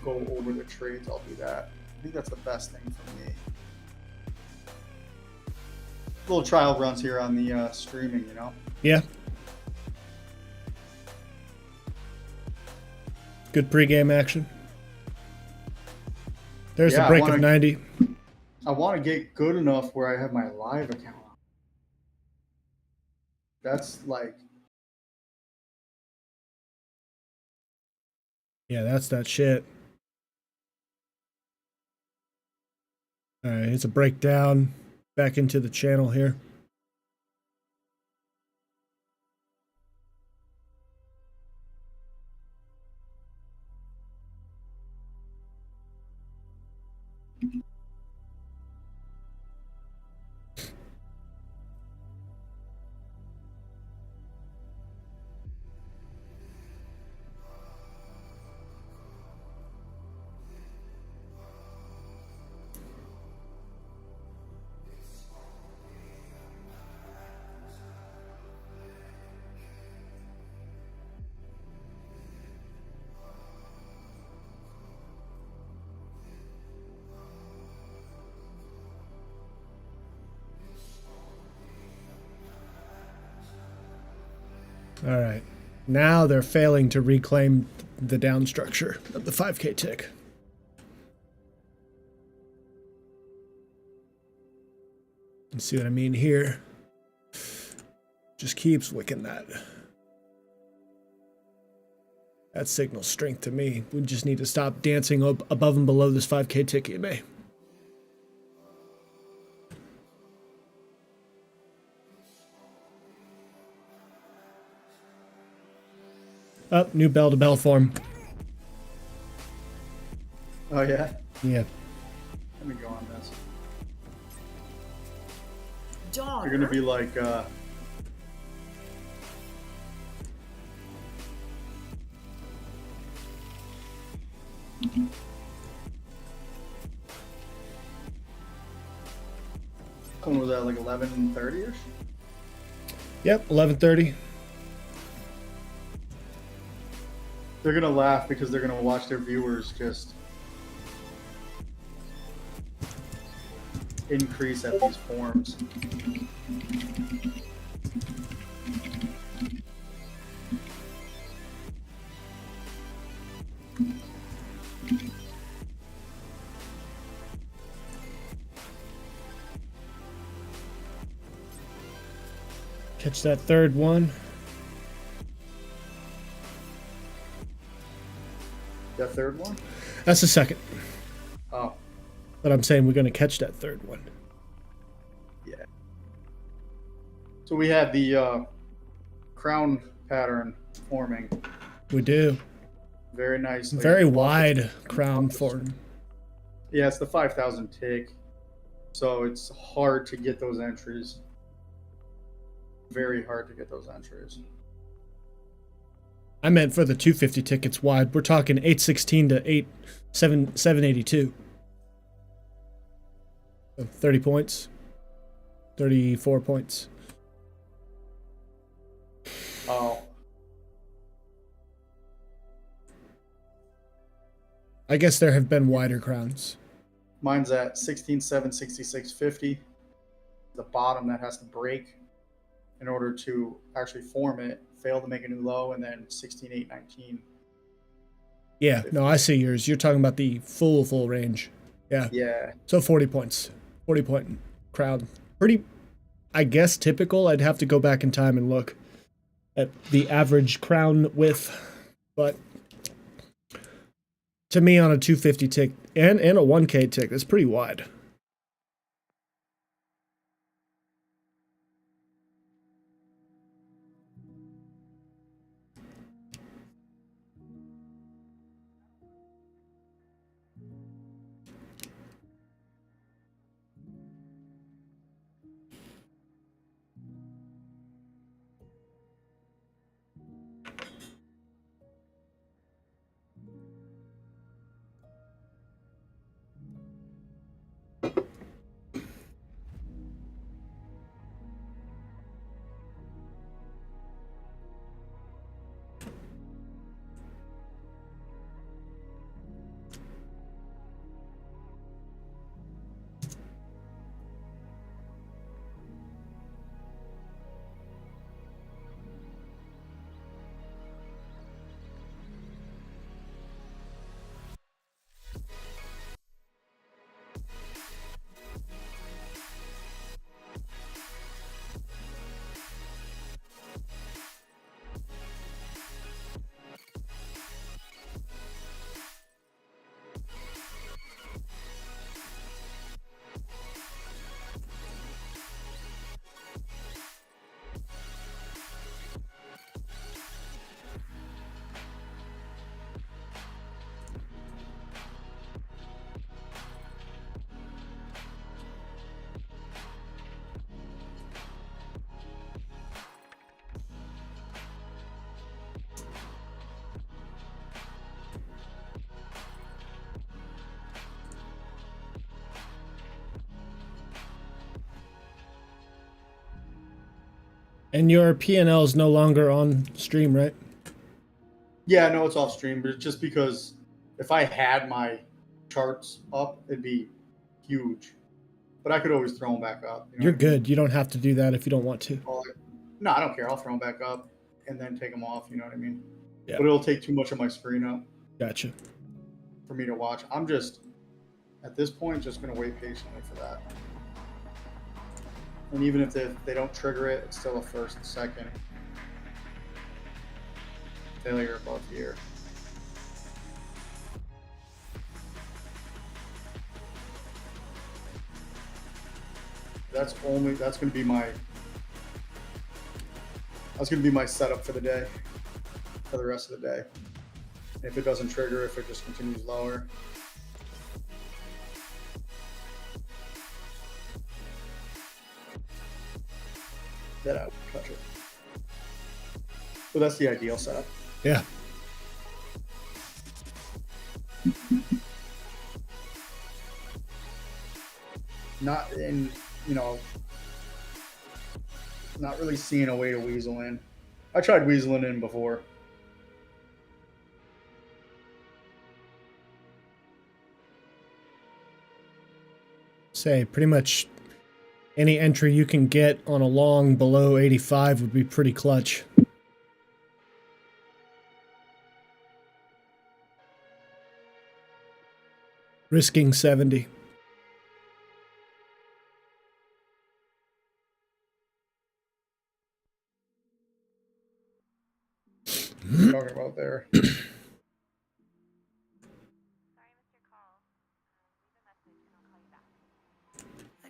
go over the trades, I'll do that. I think that's the best thing for me. Little trial runs here on the streaming, you know. Yeah. Good pregame action. There's the break of 90. I want to get good enough where I have my live account on. That's like, Yeah, that's that shit. All right, it's a breakdown back into the channel here. All right. Now they're failing to reclaim the down structure of the 5K tick. You see what I mean here? Just keeps wicking that. That signals strength to me. We just need to stop dancing up above and below this 5K tick EMA. Up, new bell to bell form. oh yeah. Yeah. Let me go on this. Daughter. You're gonna be like, when was that, like 11:30ish? Yep, 11:30. They're gonna laugh because they're gonna watch their viewers just increase at these forms. Catch that third one. That third one? That's the second. Oh, But I'm saying we're going to catch that third one. yeah. So we have the crown pattern forming. We do. Very nice. Very wide crown form. Yeah, it's the 5,000 tick. So it's hard to get those entries. Very hard to get those entries. I meant for the 250 tickets wide. We're talking 816 to 782. So 30 points. 34 points. Oh, I guess there have been wider crowns. mine's at 16.7, 66.50. The bottom that has to break in order to actually form it, fail to make a new low, and then 16.8, 19. Yeah, no, I see yours. You're talking about the full range. Yeah. Yeah. So 40 points. 40 point crowd. Pretty, I guess, typical. I'd have to go back in time and look at the average crown width. But to me, on a 250 tick and a 1K tick, that's pretty wide. And your P&L is no longer on stream, right? Yeah, no, it's off stream, but it's just because if I had my charts up, it'd be huge. But I could always throw them back up. You know You're what I mean? good. You don't have to do that if you don't want to. No, I don't care. I'll throw them back up and then take them off. You know what I mean? Yeah. But it'll take too much of my screen up Gotcha. for me to watch. I'm just, at this point, just going to wait patiently for that. And even if they don't trigger it, it's still a first and second failure above here. That's going to be my setup for the day, for the rest of the day. If it doesn't trigger, if it just continues lower. Then I would touch it. But that's the ideal setup. Yeah. Not in, not really seeing a way to weasel in. I tried weaseling in before. Say pretty much any entry you can get on a long below 85 would be pretty clutch. Risking 70. What are you talking about there? I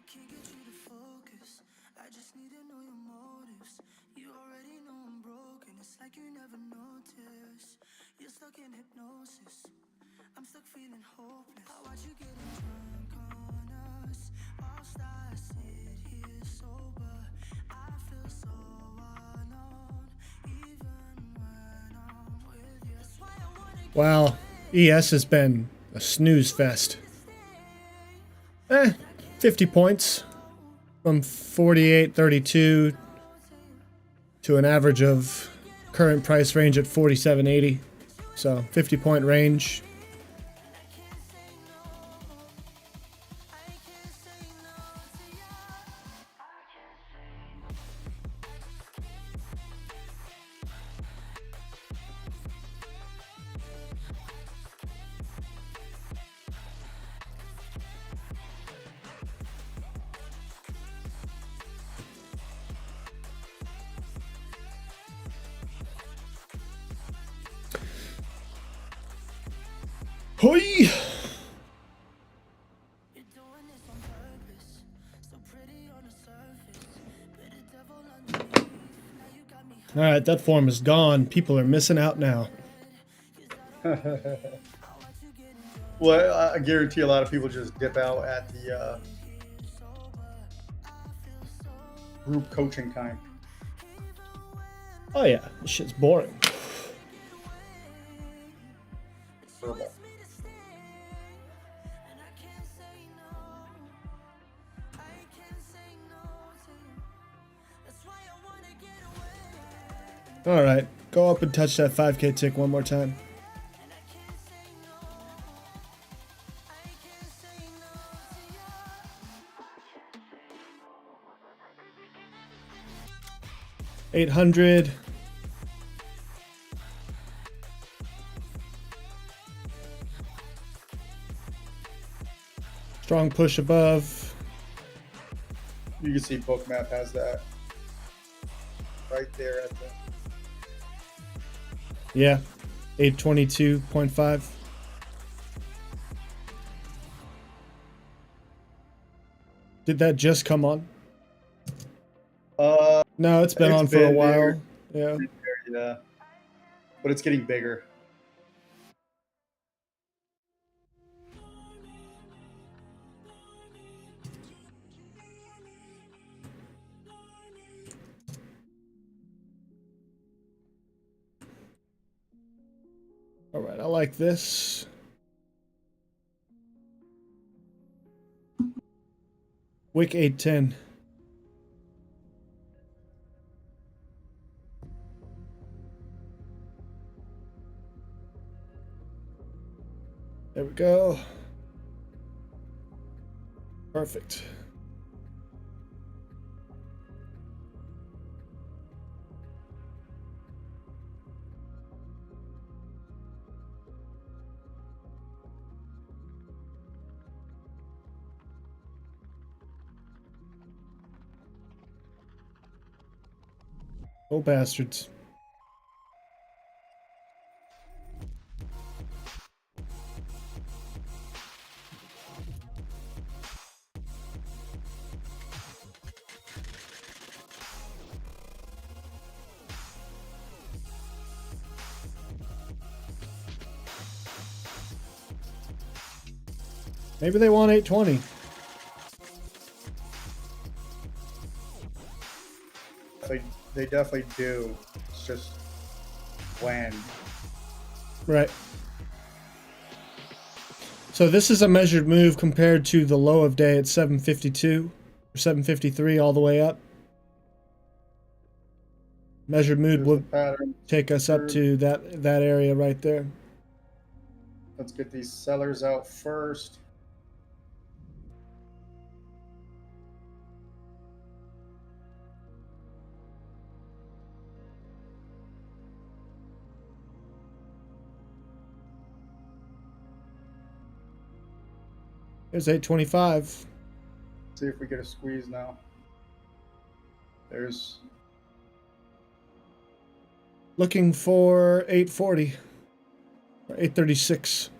can't get you to focus. I just need to know your motives. You already know I'm broken. It's like you never notice. You're stuck in hypnosis. I'm stuck feeling hopeless. I watch you getting drunk on us whilst I sit here sober. I feel so alone, even when I'm with you. That's why I wanna get Wow. ES has been a snooze fest. 50 points from 48.32 to an average of current price range at 47.80. So 50-point range. Hoi! You're doing this on purpose. So pretty on the surface, but the devil underneath. Now you got me Alright, that form is gone. People are missing out now. Well, I guarantee a lot of people just dip out at the group coaching time. Oh yeah, this shit's boring. Verbal. Alright, go up and touch that 5K tick one more time. $800. Strong push above. You can see Bookmap has that right there at the. Yeah, 822.5. Did that just come on? No, it's been It's on for a been while. there. Yeah. Yeah, but it's getting bigger. All right, I like this. Wick 810. There we go. Perfect. Oh, bastards. Maybe they want 820. They definitely do. It's just when. Right. So this is a measured move compared to the low of day at 752 or 753 all the way up. Measured mood Here's would the pattern. take us up to that area right there. Let's get these sellers out first. There's 825. See if we get a squeeze now. There's Looking for 840 or 836.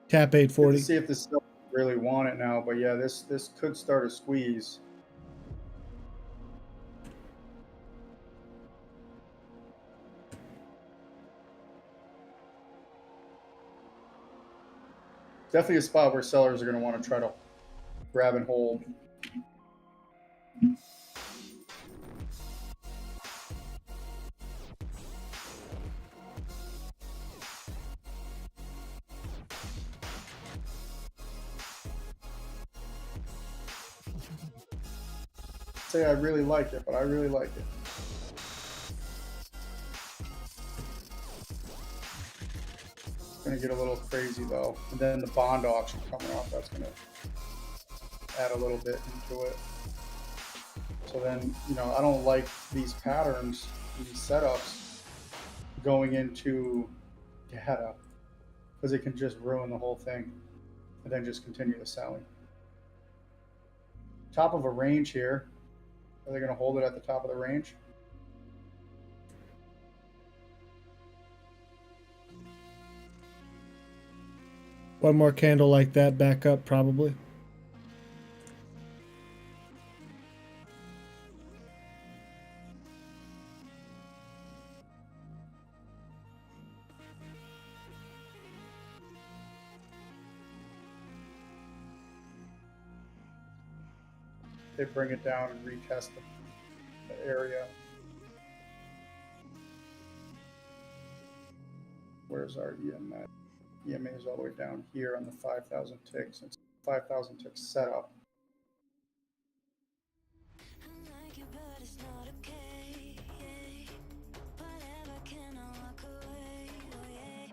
Tap good to 840. see if this sellers really want it now, but yeah, this could start a squeeze. Definitely a spot where sellers are going to want to try to grab and hold. Say I really like it, but I really like it. It's going to get a little crazy though. And then the bond auction coming up, that's going to add a little bit into it. So then, you know, I don't like these patterns, these setups going into data because it can just ruin the whole thing and then just continue the selling. Top of a range here. Are they going to hold it at the top of the range? One more candle like that back up probably. They bring it down and retest the area. Where's our EMA? EMA is all the way down here on the 5,000 ticks. It's 5,000 ticks setup. I like it, but it's not okay. Whatever, can I walk away? Oh yeah.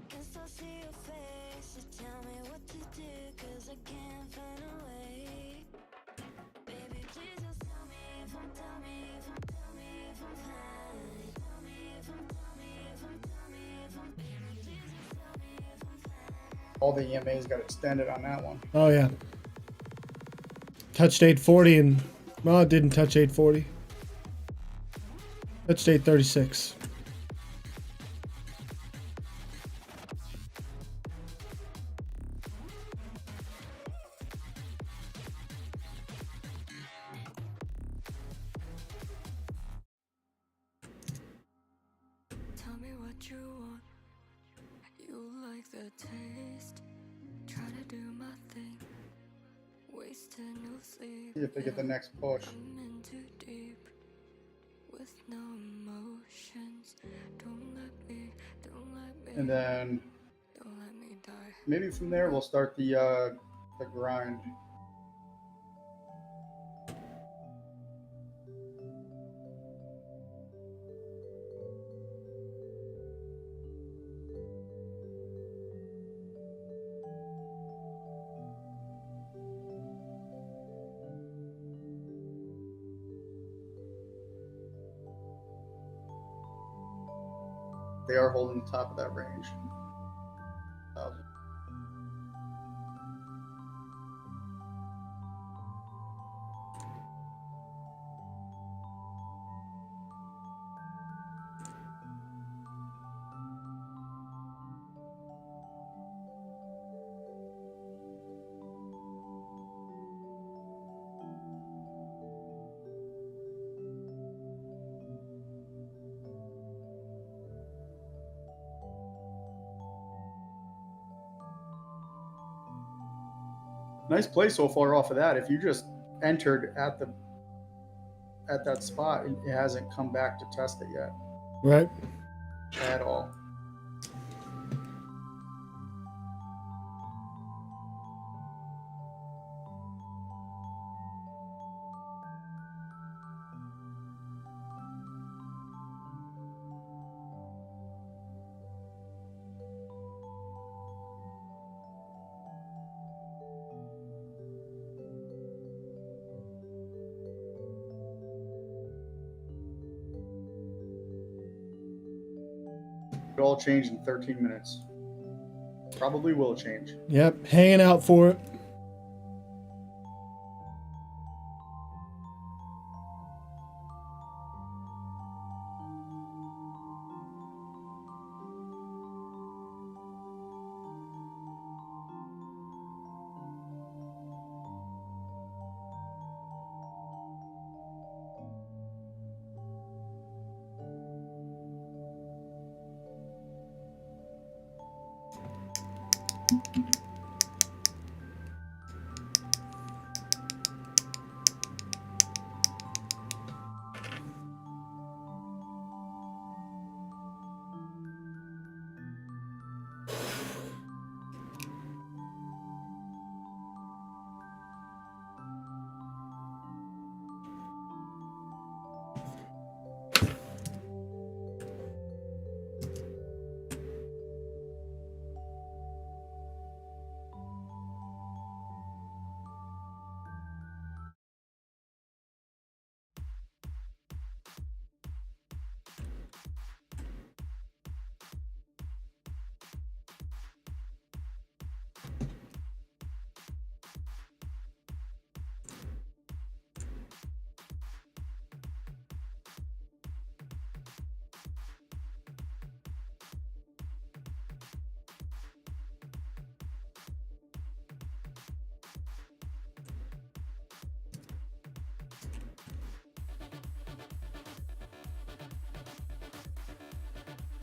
Can still see your face. So tell me what to do, 'cause I can't find a way. Baby, please just tell me if I'm fine. Tell me if I'm baby, please just tell me if I'm fine. All the EMAs got extended on that one. Oh yeah. Touched 840 and well, it didn't touch 840. Touched 836. Tell me what you want. You like the taste. Try to do my thing. Wasted no sleep. See if they get the next push. I'm in too deep with no emotions. Don't let me And then don't let me die. maybe from there we'll start the grind. they are holding the top of that range. Nice play so far off of that. If you just entered at that spot, it hasn't come back to test it yet Right. at all. It all changed in 13 minutes. Probably will change. Yep. Hanging out for it.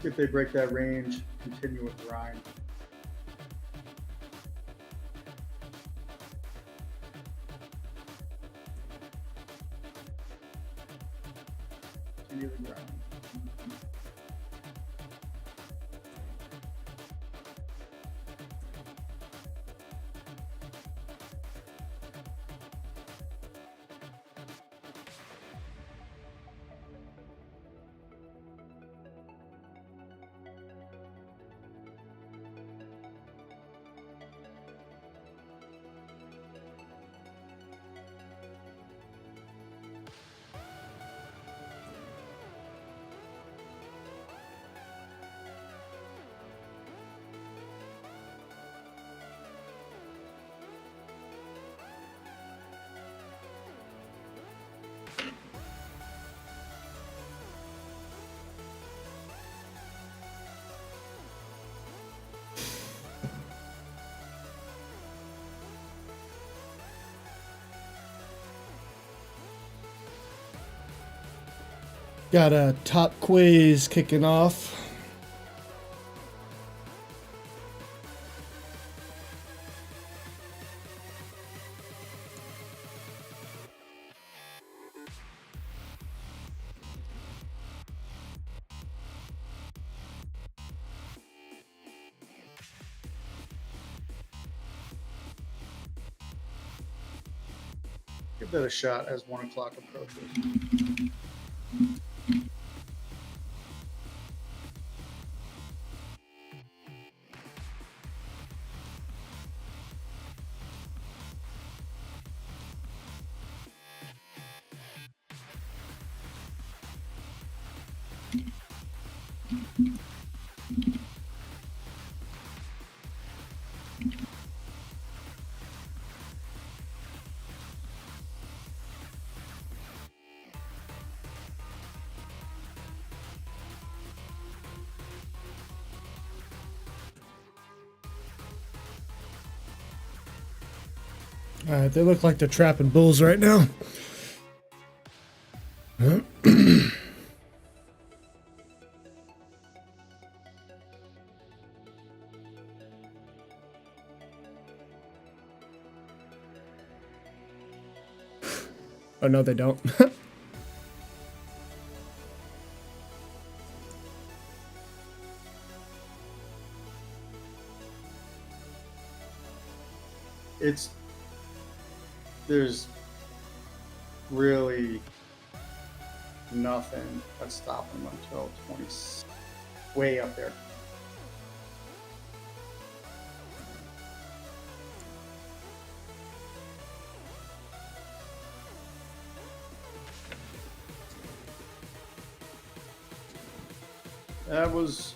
If they break that range, continue with grind. Continue the grind. Got a top quiz kicking off. Give that a shot as 1 o'clock approaches. All right, they look like they're trapping bulls right now. Oh, no, they don't. There's really nothing that's stopping them until 20, way up there. That was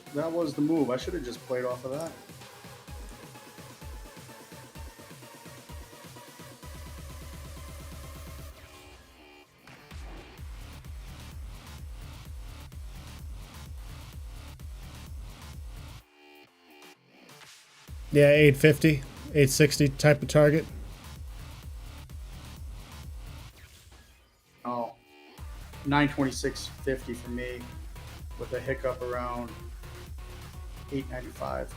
the move. I should have just played off of that. Yeah, 850, 860 type of target. Oh, 926.50 for me, with a hiccup around 895.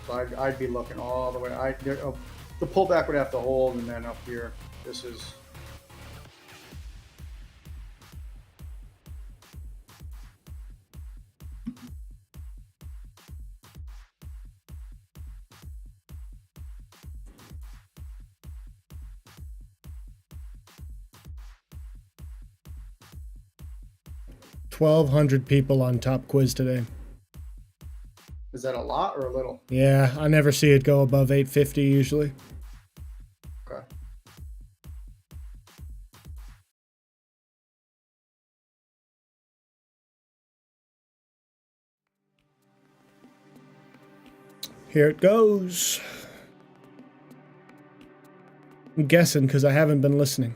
So I'd be looking all the way. The pullback would have to hold, and then up here, this is. $1,200 people on Top Quiz today. Is that a lot or a little? Yeah, I never see it go above 850 usually. Okay. Here it goes. I'm guessing because I haven't been listening.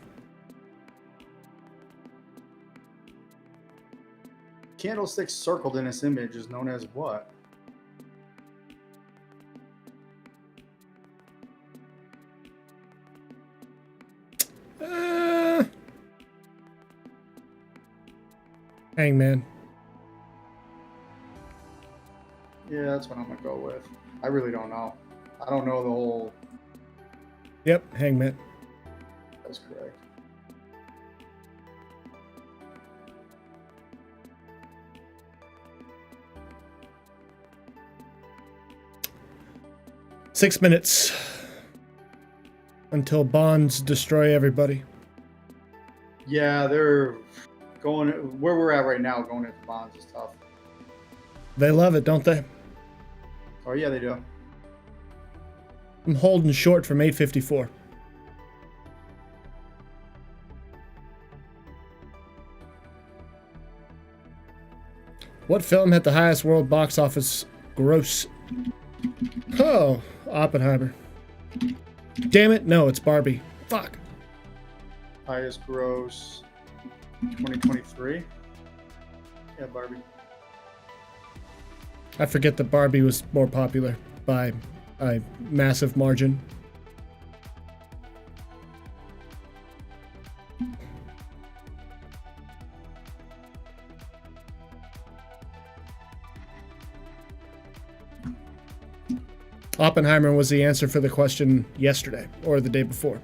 Candlestick circled in this image is known as what? Hangman. Yeah, that's what I'm gonna go with. I really don't know. I don't know the whole. Yep, Hangman. That's correct. Six minutes until bonds destroy everybody. Yeah, they're going where we're at right now. Going into bonds is tough. They love it, don't they? Oh yeah, they do. I'm holding short from 854. What film had the highest world box office gross? Oh, Oppenheimer. Damn it, no, it's Barbie. Fuck. Highest gross 2023. Yeah, Barbie. I forget that Barbie was more popular by a massive margin. Oppenheimer was the answer for the question yesterday or the day before.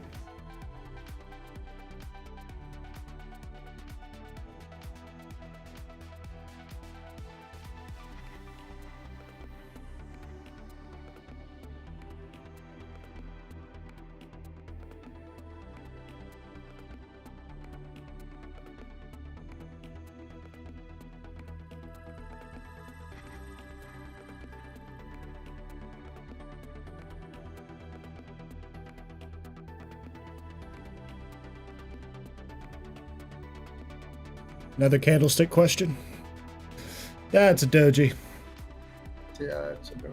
Another candlestick question. That's a doji. Yeah, it's a doji.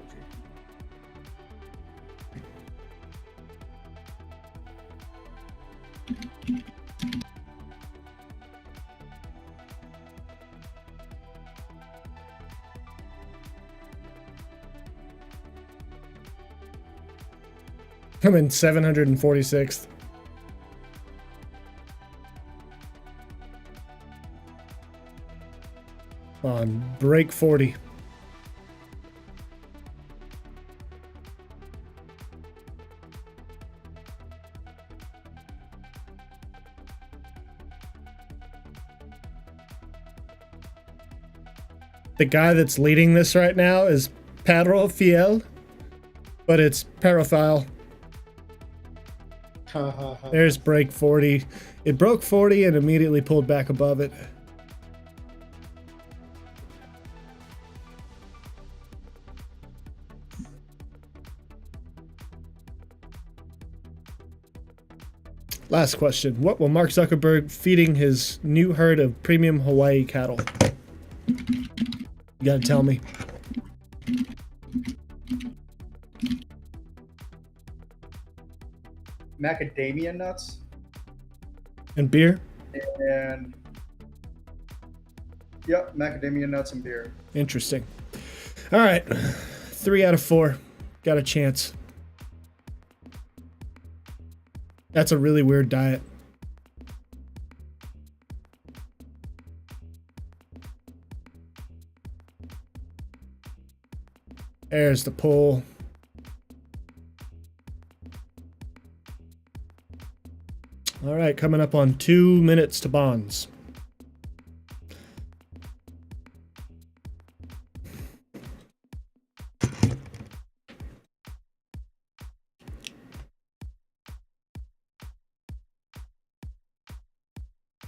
I'm in 746th. On break 40. The guy that's leading this right now is Pedro Fiel, but it's Paraphile. There's break 40. It broke 40 and immediately pulled back above it. Last question. What will Mark Zuckerberg feeding his new herd of premium Hawaii cattle? You gotta tell me. Macadamia nuts And beer? and yep, macadamia nuts and beer. Interesting. All right. 3 out of 4. Got a chance. That's a really weird diet. There's the pull. All right, coming up on 2 minutes to bonds.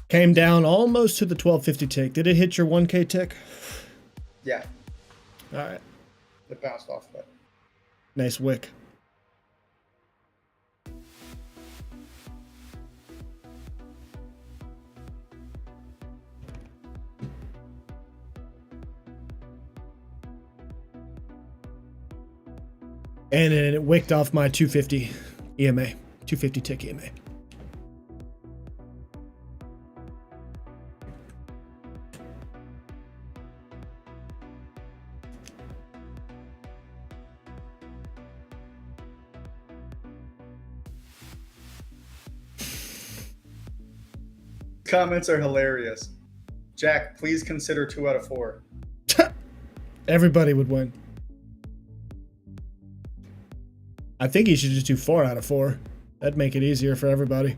Came down almost to the 1250 tick. Did it hit your 1K tick? Yeah, All right. it bounced off that. Nice wick. And then it wicked off my 250 EMA. 250 tick EMA. Comments are hilarious. Jack, please consider 2 out of 4. Everybody would win. I think you should just do 4 out of 4. That'd make it easier for everybody.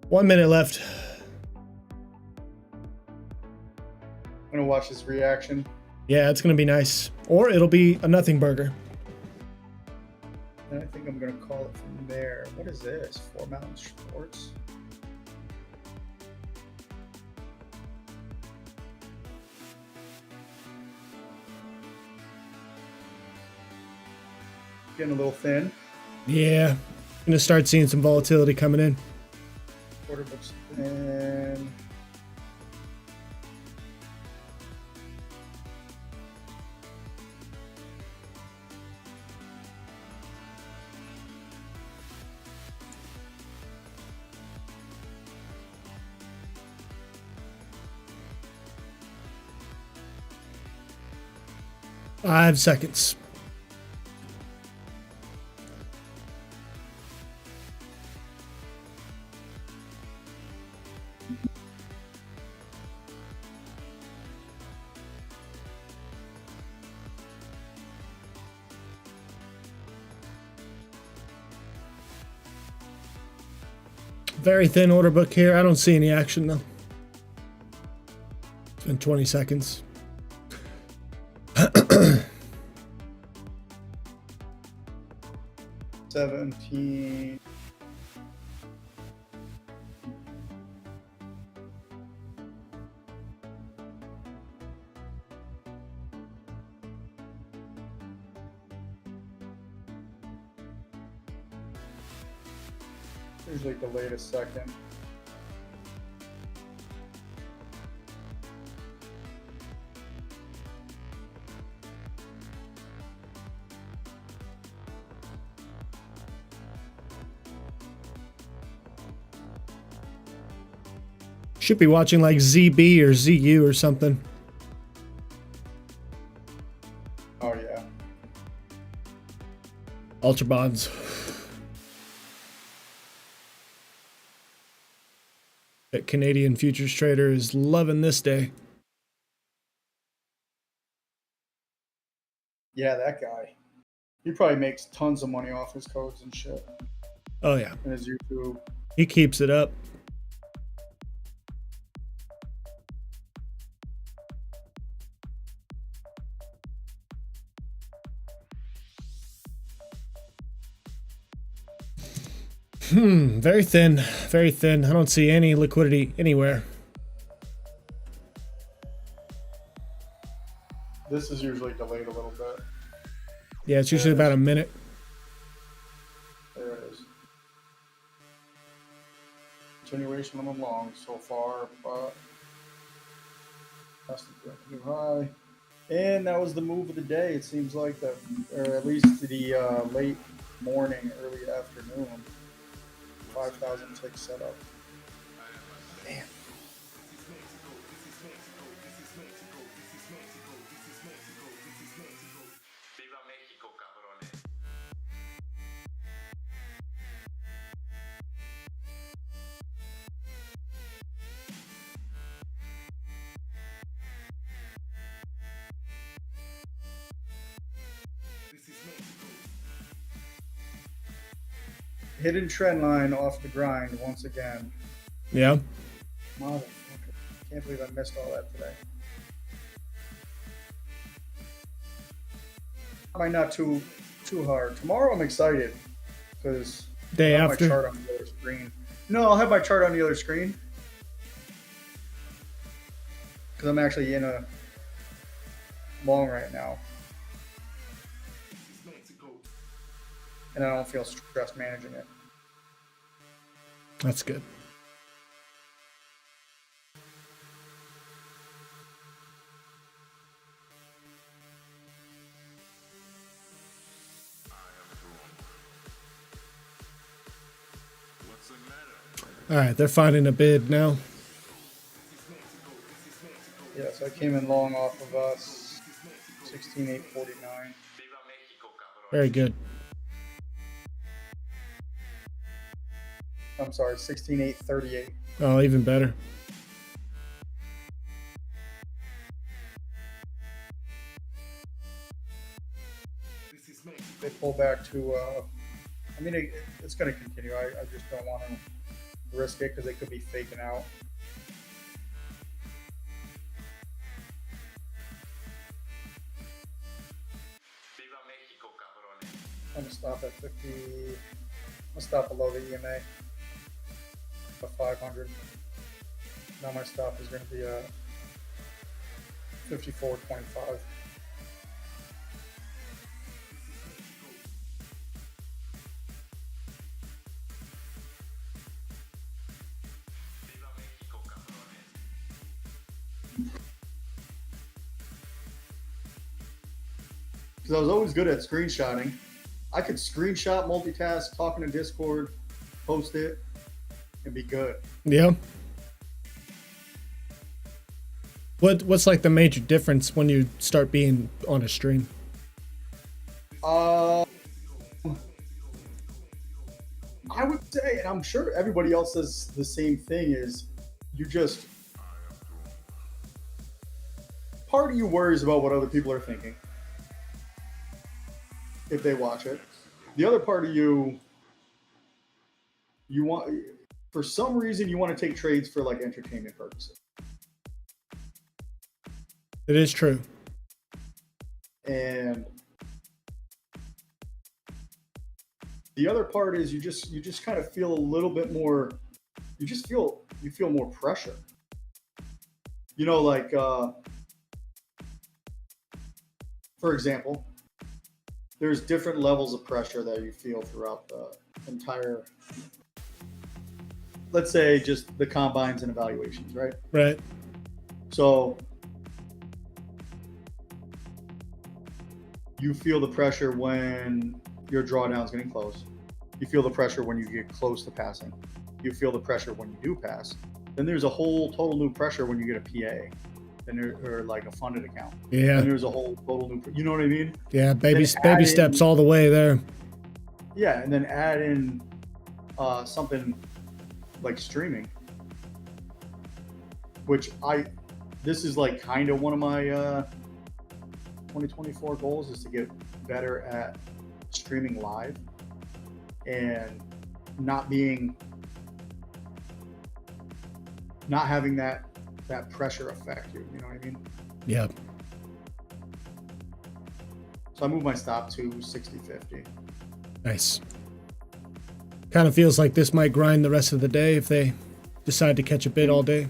1 minute left. I'm gonna watch his reaction. Yeah, it's going to be nice. Or it'll be a nothing burger. And I think I'm gonna call it from there. What is this? 4 Mountain Sports? Getting a little thin. Yeah. Going to start seeing some volatility coming in. Order books thin. Five seconds. Very thin order book here. I don't see any action though. It's been 20 seconds. 17. Usually delayed a second. Should be watching like ZB or ZU or something. Oh yeah. Ultra bonds. That Canadian futures trader is loving this day. Yeah, that guy. He probably makes tons of money off his codes and shit. Oh yeah, And his YouTube. he keeps it up. Very thin, very thin. I don't see any liquidity anywhere. This is usually delayed a little bit. Yeah, it's usually about a minute. There it is. Continuation on the long so far, but that's the new high. And that was the move of the day. It seems like that, or at least the late morning, early afternoon. 5,000 tick setup. Damn. Hidden trend line off the grind once again. Yeah. Motherfucker. Can't believe I missed all that today. Probably not too hard. Tomorrow I'm excited because Day I'll have after. my chart on the other screen. No, I'll have my chart on the other screen because I'm actually in a long right now, and I don't feel stressed managing it. That's good. All right, they're finding a bid now. Yeah, so I came in long off of us 16,849. Very good. I'm sorry, 16,838. Oh, even better. They pull back to, I mean, it's going to continue. I just don't want to risk it because they could be faking out. I'm going to stop at 50. I'm going to stop below the EMA. A 500. Now my stop is going to be a 54.25. Because I was always good at screenshotting. I could screenshot, multitask, talk in a Discord, post it, and be good. Yeah. What's like the major difference when you start being on a stream? I would say, and I'm sure everybody else says the same thing, is you just, part of you worries about what other people are thinking if they watch it. The other part of you want, for some reason, you want to take trades for like entertainment purposes. It is true. And the other part is you just kind of feel a little bit more, you feel more pressure. You know, like for example, there's different levels of pressure that you feel throughout the entire, let's say, just the combines and evaluations, right? Right. So you feel the pressure when your drawdown is getting close. You feel the pressure when you get close to passing. You feel the pressure when you do pass. Then there's a whole total new pressure when you get a PA, then or like a funded account. Yeah. Then there's a whole total new. You know what I mean? Yeah. Baby Then steps all the way there. Yeah, and then add in something like streaming, which this is like kind of one of my 2024 goals is to get better at streaming live and not having that pressure affect you. You know what I mean? Yeah. So I moved my stop to 60-50. Nice. Kind of feels like this might grind the rest of the day if they decide to catch a bid all day.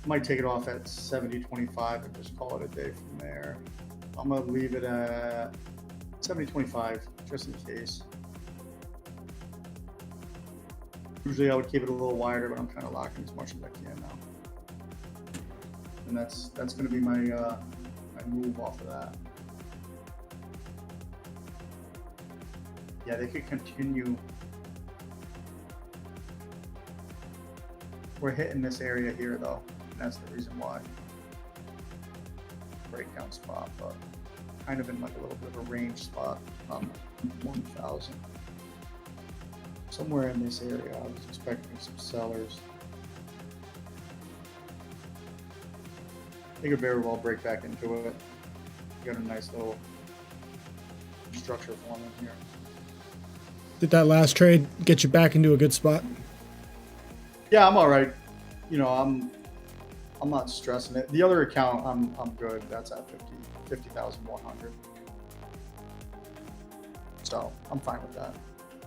Might take it off at 70-25 and just call it a day from there. I'm gonna leave it at 70-25 just in case. Usually I would keep it a little wider, but I'm trying to lock in as much as I can now. And that's gonna be my my move off of that. Yeah, they could continue. We're hitting this area here though, and that's the reason why. Breakdown spot, but kind of in like a little bit of a range spot on 1,000. Somewhere in this area, I was expecting some sellers. They could very well break back into it. Got a nice little structure forming here. Did that last trade get you back into a good spot? Yeah, I'm all right. You know, I'm not stressing it. The other account, I'm good. That's at 50,100. So I'm fine with that.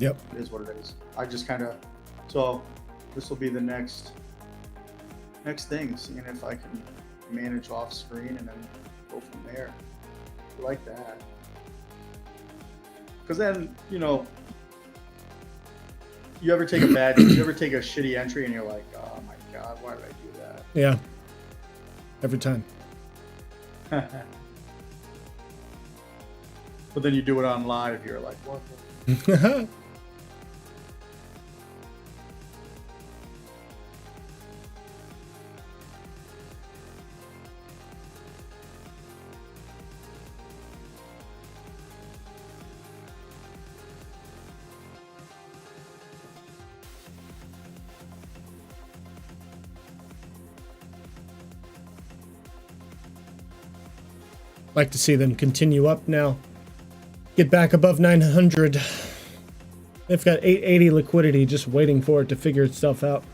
Yep. It is what it is. I just kind of, so this will be the next thing, seeing if I can manage off screen and then go from there. I like that. Because then, you know, you ever take a shitty entry and you're like, oh my God, why did I do that? Yeah. Every time. But then you do it on live, you're like, what the? Like to see them continue up now. Get back above 900. They've got 880 liquidity just waiting for it to figure itself out.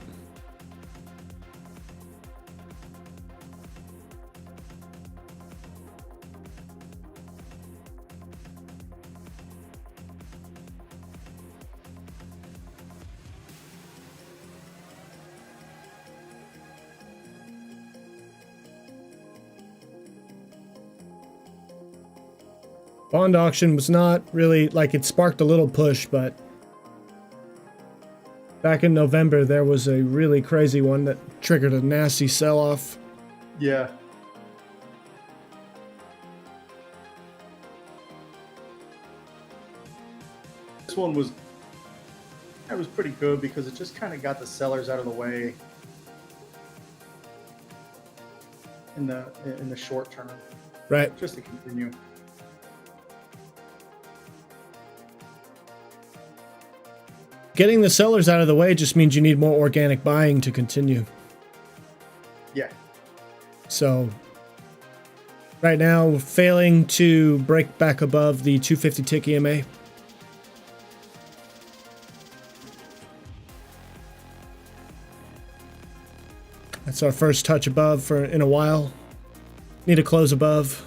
Bond auction was not really, like, it sparked a little push, but back in November there was a really crazy one that triggered a nasty sell-off. Yeah. This one was pretty good because it just kind of got the sellers out of the way in the short term, Right. just to continue. Getting the sellers out of the way just means you need more organic buying to continue. Yeah. So right now we're failing to break back above the 250 tick EMA. That's our first touch above in a while. Need to close above.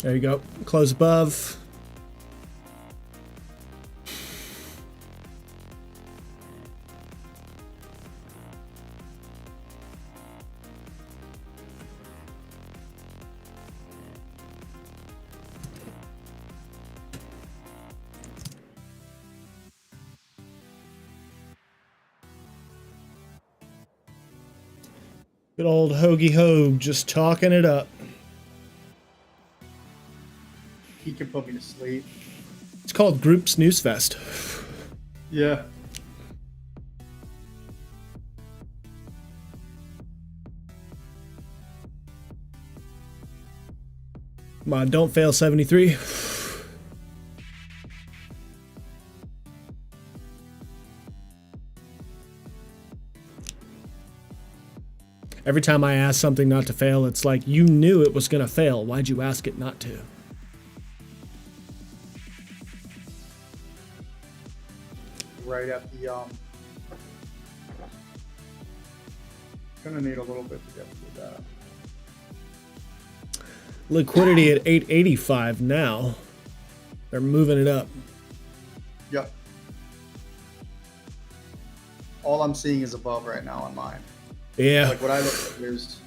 There you go. Close above. Good old Hoagie Hogue just talking it up. He can put me to sleep. It's called Group Snooze Fest. Yeah. Come on, don't fail 73. Every time I ask something not to fail, it's like, you knew it was going to fail. Why'd you ask it not to? Right at the gonna need a little bit to get through that. Liquidity at 885 now. They're moving it up. Yep. All I'm seeing is above right now on mine. Yeah. Like what I look at is,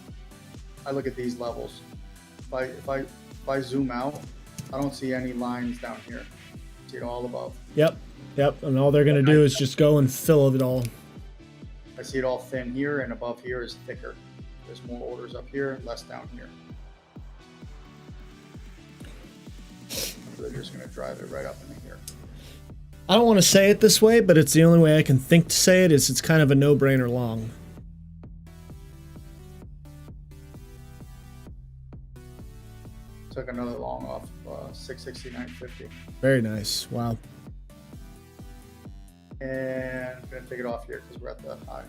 I look at these levels. If I zoom out, I don't see any lines down here. I see it all above. Yep. And all they're going to do is just go and fill it all. I see it all thin here, and above here is thicker. There's more orders up here, less down here. So they're just going to drive it right up into here. I don't want to say it this way, but it's the only way I can think to say it. Is it's kind of a no-brainer long. Took another long off 669.50. Very nice. Wow. And I'm going to take it off here because we're at the high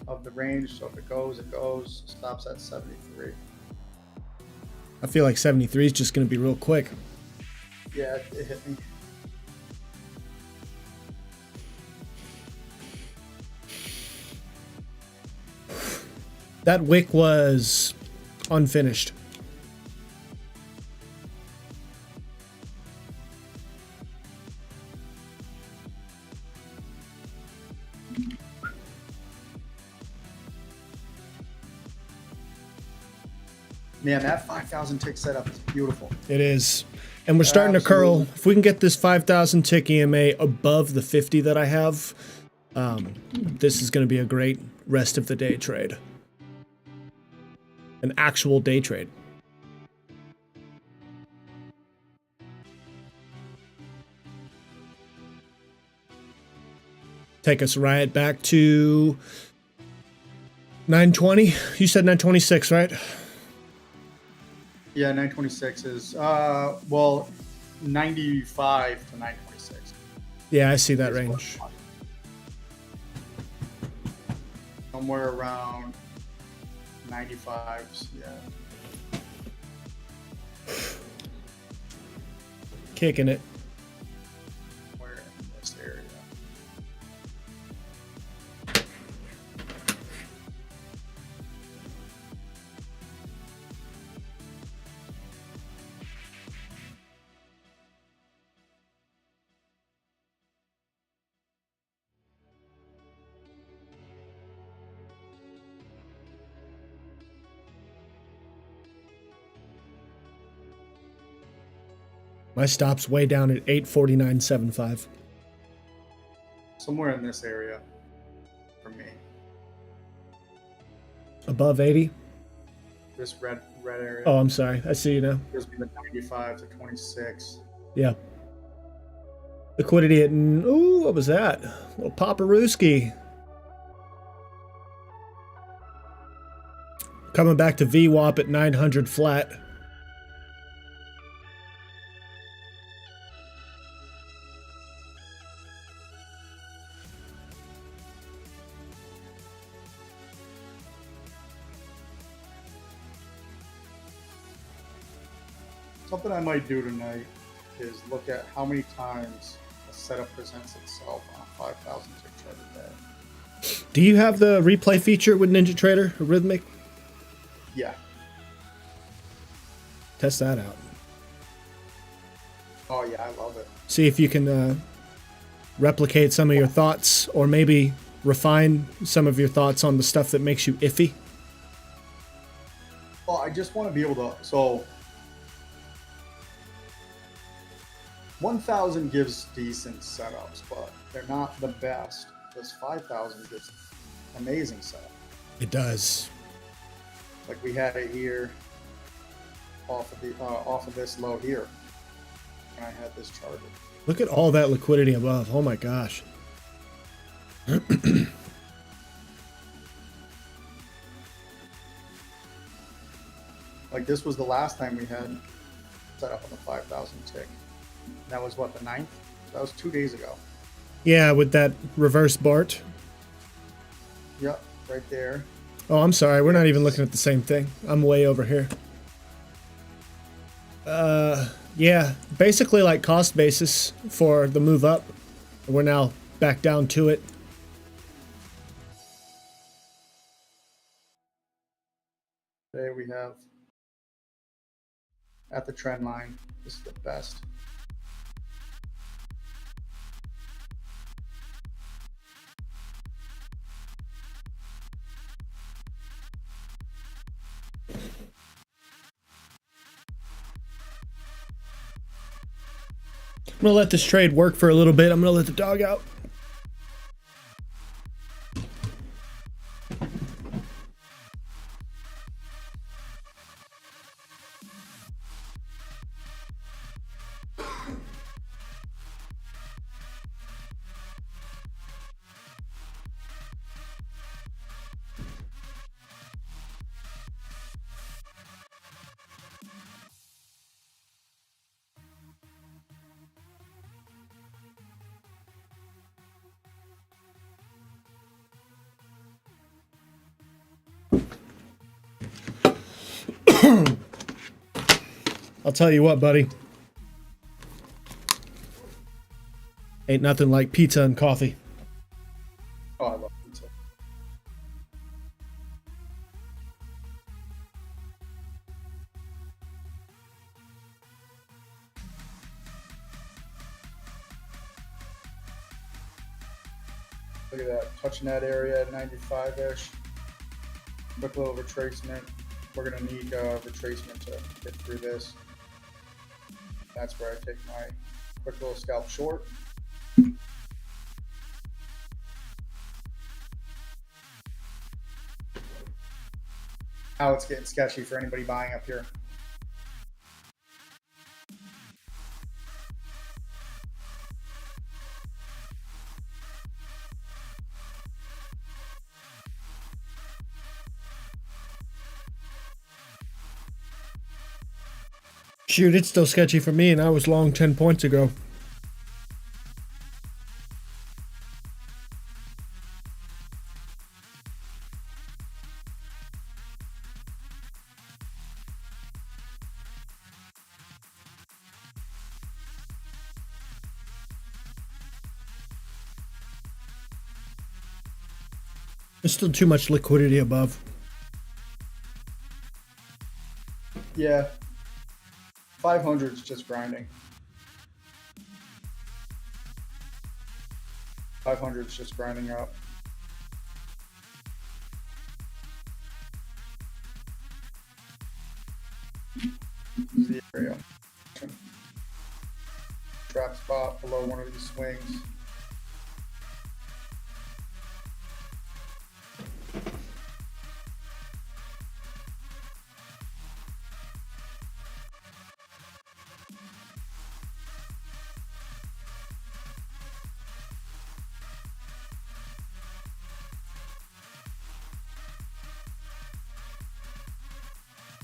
of the range. So if it goes, it goes. Stops at 73. I feel like 73 is just going to be real quick. Yeah, it hit me. That wick was unfinished. Man, that 5,000 tick setup is beautiful. It is. And we're starting to curl. If we can get this 5,000 tick EMA above the 50 that I have, this is going to be a great rest of the day trade. An actual day trade. Take us right back to 920. You said 926, right? Yeah, 926 is, well, 95 to 926. Yeah, I see that range. Somewhere around 95s, yeah. Kicking it. Somewhere in this area. My stop's way down at 849.75. Somewhere in this area for me. Above 80? This red area. Oh, I'm sorry. I see you now. Gives me the 95 to 26. Yeah. Liquidity at, ooh, what was that? A little Paparooski. Coming back to VWAP at 900 flat. Something I might do tonight is look at how many times a setup presents itself on a 5,000 tick chart a day. Do you have the replay feature with NinjaTrader or Rhythmic? Yeah. Test that out. Oh yeah, I love it. See if you can replicate some of your thoughts, or maybe refine some of your thoughts on the stuff that makes you iffy. Well, I just want to be able to. So 1,000 gives decent setups, but they're not the best. This 5,000 gives amazing setup. It does. Like we had it here off of this low here. And I had this charted. Look at all that liquidity above. Oh my gosh. Like this was the last time we had set up on the 5,000 tick. That was what, the 9th? That was 2 days ago. Yeah, with that reverse Bart. Yep, right there. Oh, I'm sorry. We're not even looking at the same thing. I'm way over here. Yeah, basically like cost basis for the move up. We're now back down to it. Today we have at the trend line. This is the best. I'm gonna let this trade work for a little bit. I'm gonna let the dog out. I'll tell you what, buddy. Ain't nothing like pizza and coffee. Oh, I love pizza. Look at that, touching that area at 95-ish. Quick little retracement. We're gonna need retracement to get through this. That's where I take my quick little scalp short. Now it's getting sketchy for anybody buying up here. Shoot, it's still sketchy for me, and I was long 10 points ago. There's still too much liquidity above. Yeah. 500 is just grinding. 500 is just grinding up. This is the area. Trap spot below one of these swings.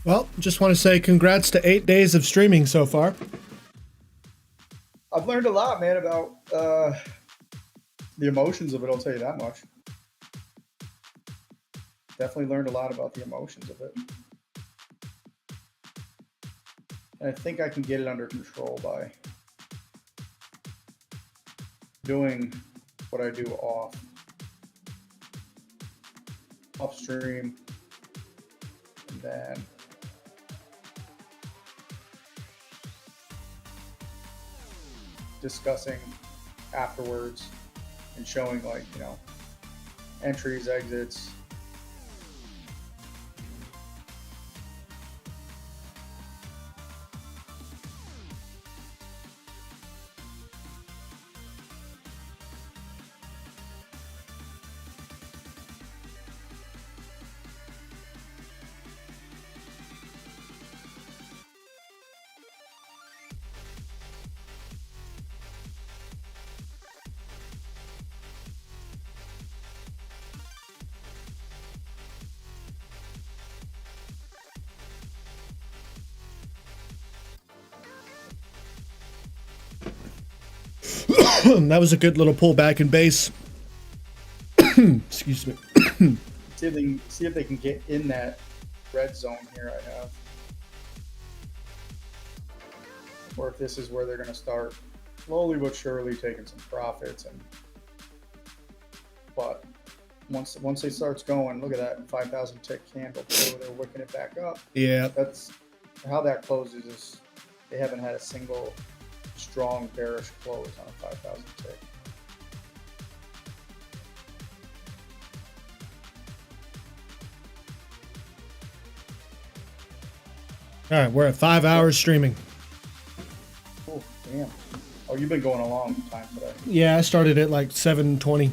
Well, just want to say congrats to 8 days of streaming so far. I've learned a lot, man, about the emotions of it, I'll tell you that much. Definitely learned a lot about the emotions of it. And I think I can get it under control by doing what I do upstream, and then discussing afterwards and showing, like, you know, entries, exits. That was a good little pullback in base. Excuse me. See if they can get in that red zone here I have. Or if this is where they're going to start slowly but surely taking some profits. But once it starts going, look at that 5,000 tick candle too. They're wicking it back up. Yeah. That's how that closes. Is they haven't had a single strong bearish close on a 5,000 tick. All right, we're at 5 hours streaming. Oh, damn. Oh, you've been going a long time today. Yeah, I started at like 7:20.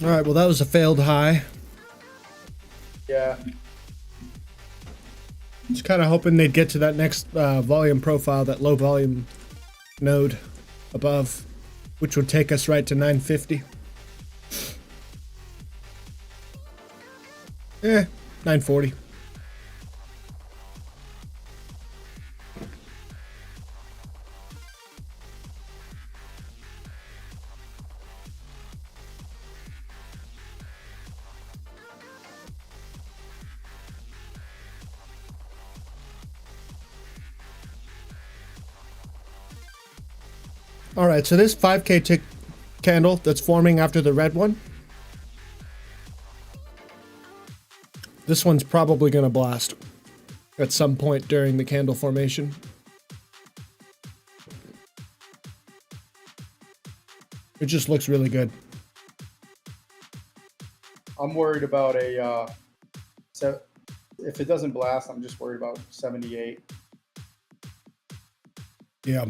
All right, well, that was a failed high. Yeah. Just kind of hoping they'd get to that next volume profile, that low volume node above, which would take us right to 950. 940. All right, so this 5K tick candle that's forming after the red one, this one's probably going to blast at some point during the candle formation. It just looks really good. I'm worried about if it doesn't blast, I'm just worried about 78. Yeah.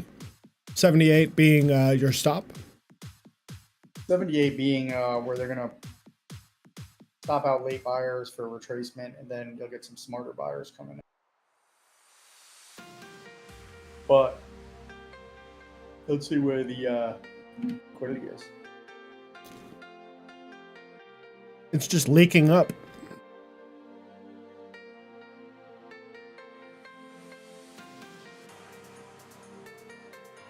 78 being your stop. 78 being where they're going to stop out late buyers for retracement, and then you'll get some smarter buyers coming in. But let's see where the liquidity is. It's just leaking up.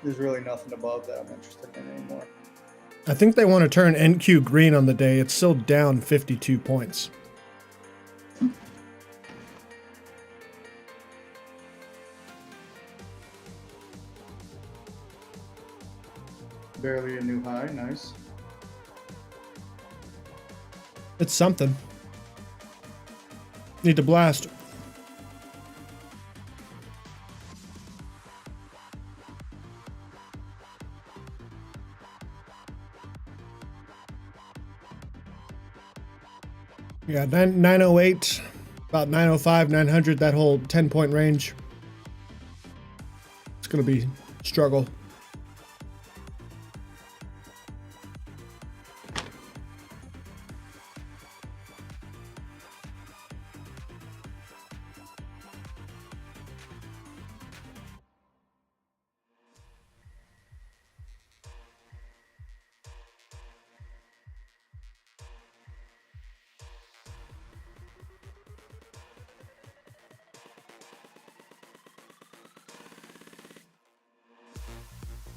There's really nothing above that I'm interested in anymore. I think they want to turn NQ green on the day. It's still down 52 points. Barely a new high, nice. It's something. Need to blast. Yeah, 908, about 905, 900, that whole 10-point range. It's going to be struggle.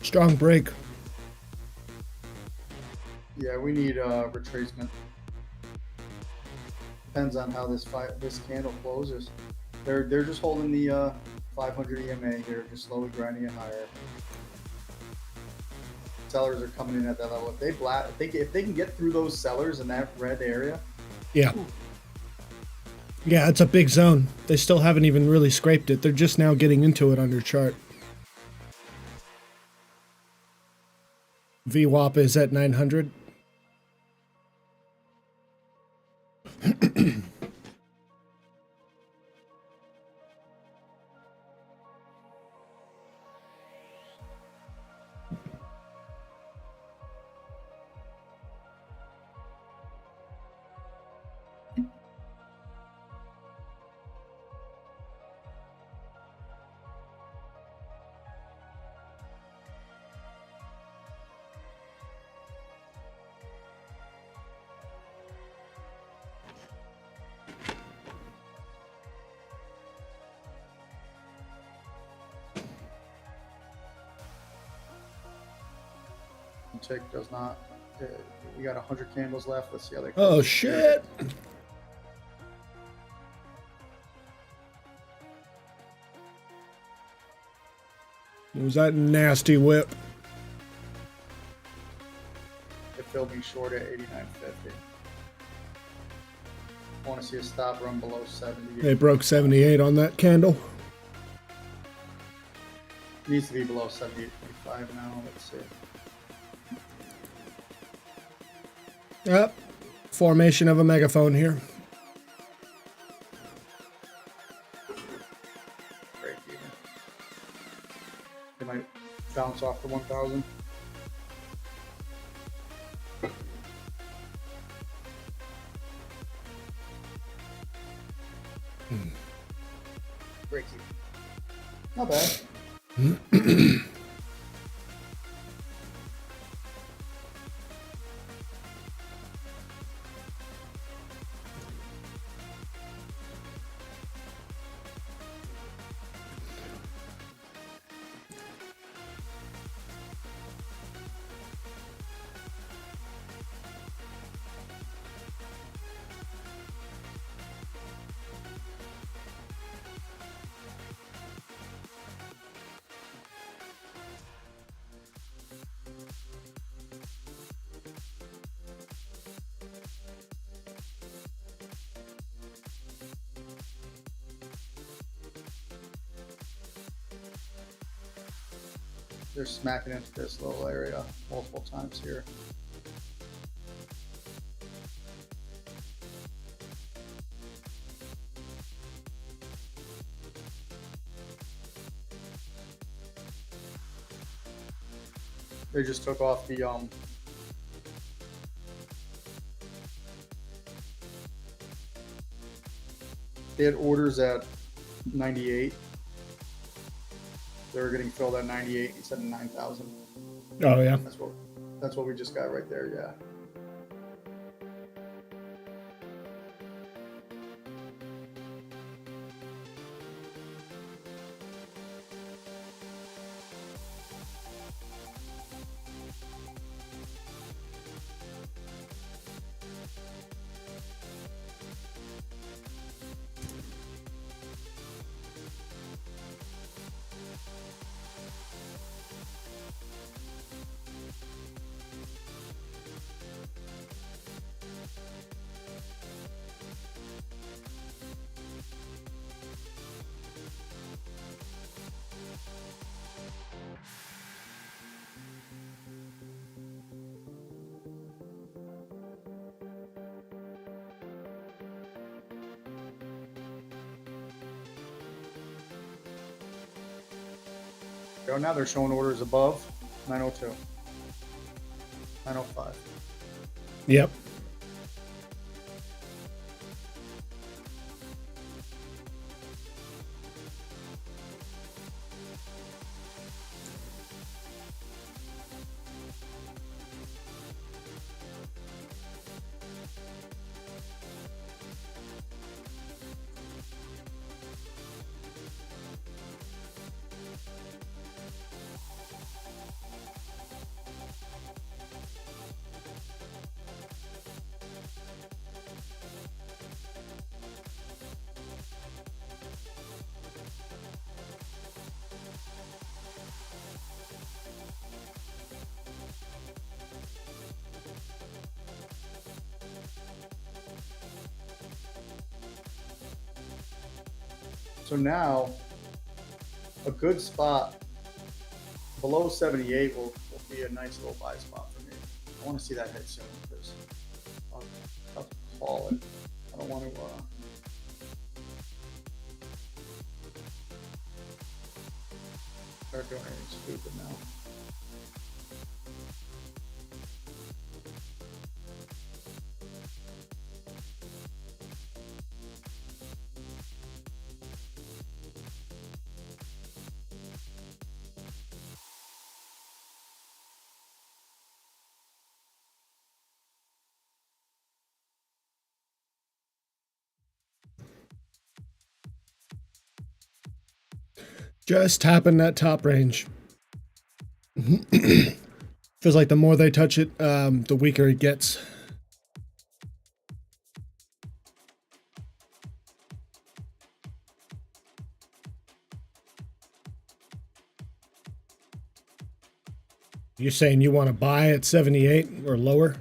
Strong break. Yeah, we need retracement. Depends on how this candle closes. They're just holding the 500 EMA here, just slowly grinding it higher. Sellers are coming in at that level. If they can get through those sellers in that red area. Yeah. Yeah, it's a big zone. They still haven't even really scraped it. They're just now getting into it on your chart. VWAP is at 900. tick does not. We got 100 candles left. Let's see how they. Oh shit! It was that nasty whip. It filled me short at 89.50. I want to see a stop run below 70. They broke 78 on that candle. Needs to be below 78.25 now. Let's see. Yep. Formation of a megaphone here. Break even. It might bounce off the 1,000. Break even. Not bad. They're smacking into this little area multiple times here. They just took off the they had orders at 98. They were getting filled at 98 instead of 9,000. Oh yeah. That's what we just got right there, yeah. Now they're showing orders above 902, 905. Yep. So now, a good spot below 78 will be a nice little buy spot for me. I want to see that hit soon because I'll call it. I don't want to start doing anything stupid now. Just tapping that top range. Feels like the more they touch it, the weaker it gets. You're saying you want to buy at 78 or lower?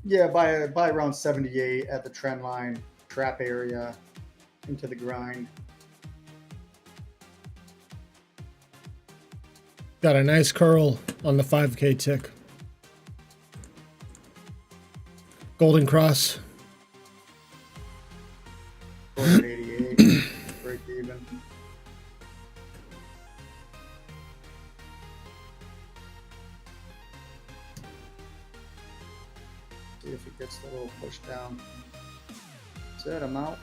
Yeah, by around 78 at the trend line, trap area, into the grind. Got a nice curl on the 5K tick. Golden cross. Close at 88, break even. See if it gets a little push down. That's it, I'm out.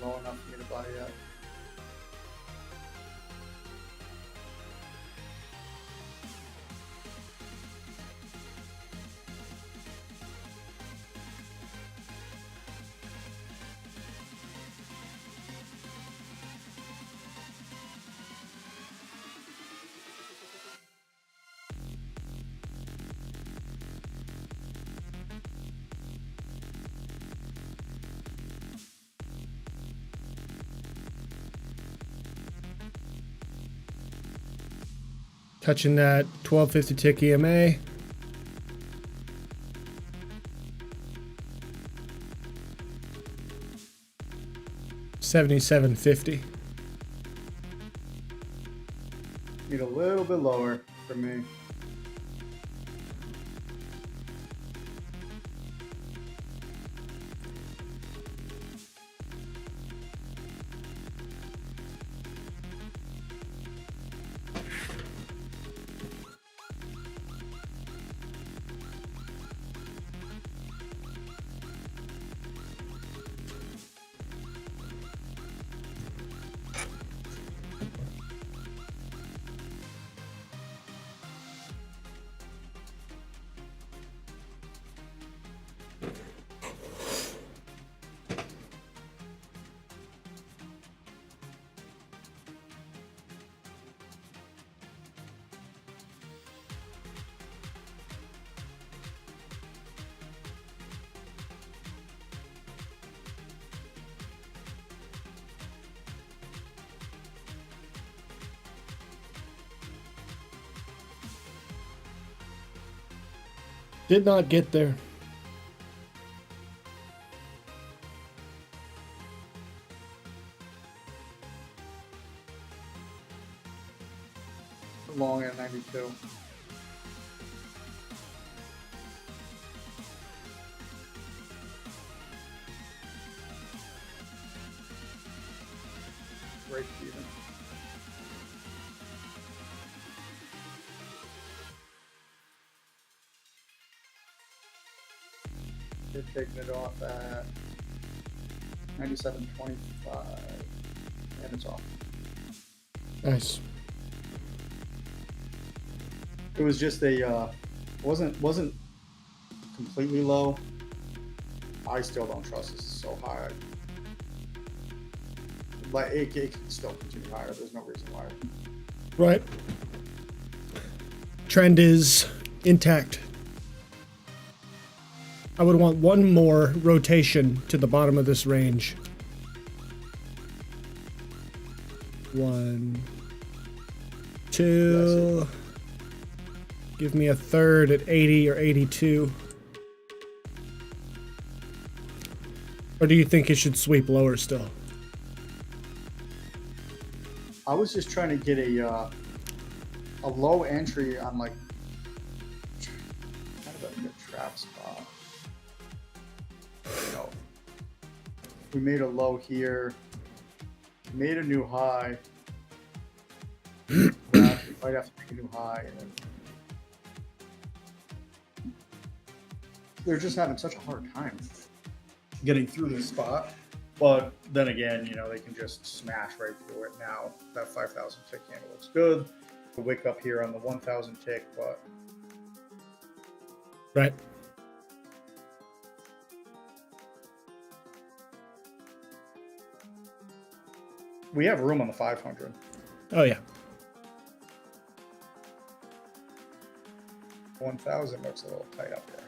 Low enough for me to buy yet. Touching that 1250 tick EMA. $77.50. Need a little bit lower for me. Did not get there. Long at 92. Break even. They're taking it off at 97.25, and it's off. Nice. It was just a wasn't completely low. I still don't trust this is so high. Like it can still continue higher. There's no reason why. Right. Trend is intact. I would want one more rotation to the bottom of this range. 1, 2. Give me a third at 80 or 82. Or do you think it should sweep lower still? I was just trying to get a low entry on like kind of a good trap spot. You know, we made a low here, made a new high. We might have to make a new high. And they're just having such a hard time getting through this spot. But then again, you know, they can just smash right through it now. That 5,000 tick candle looks good. The wick up here on the 1,000 tick, but Right. We have room on the 500. Oh yeah. 1,000 looks a little tight up there.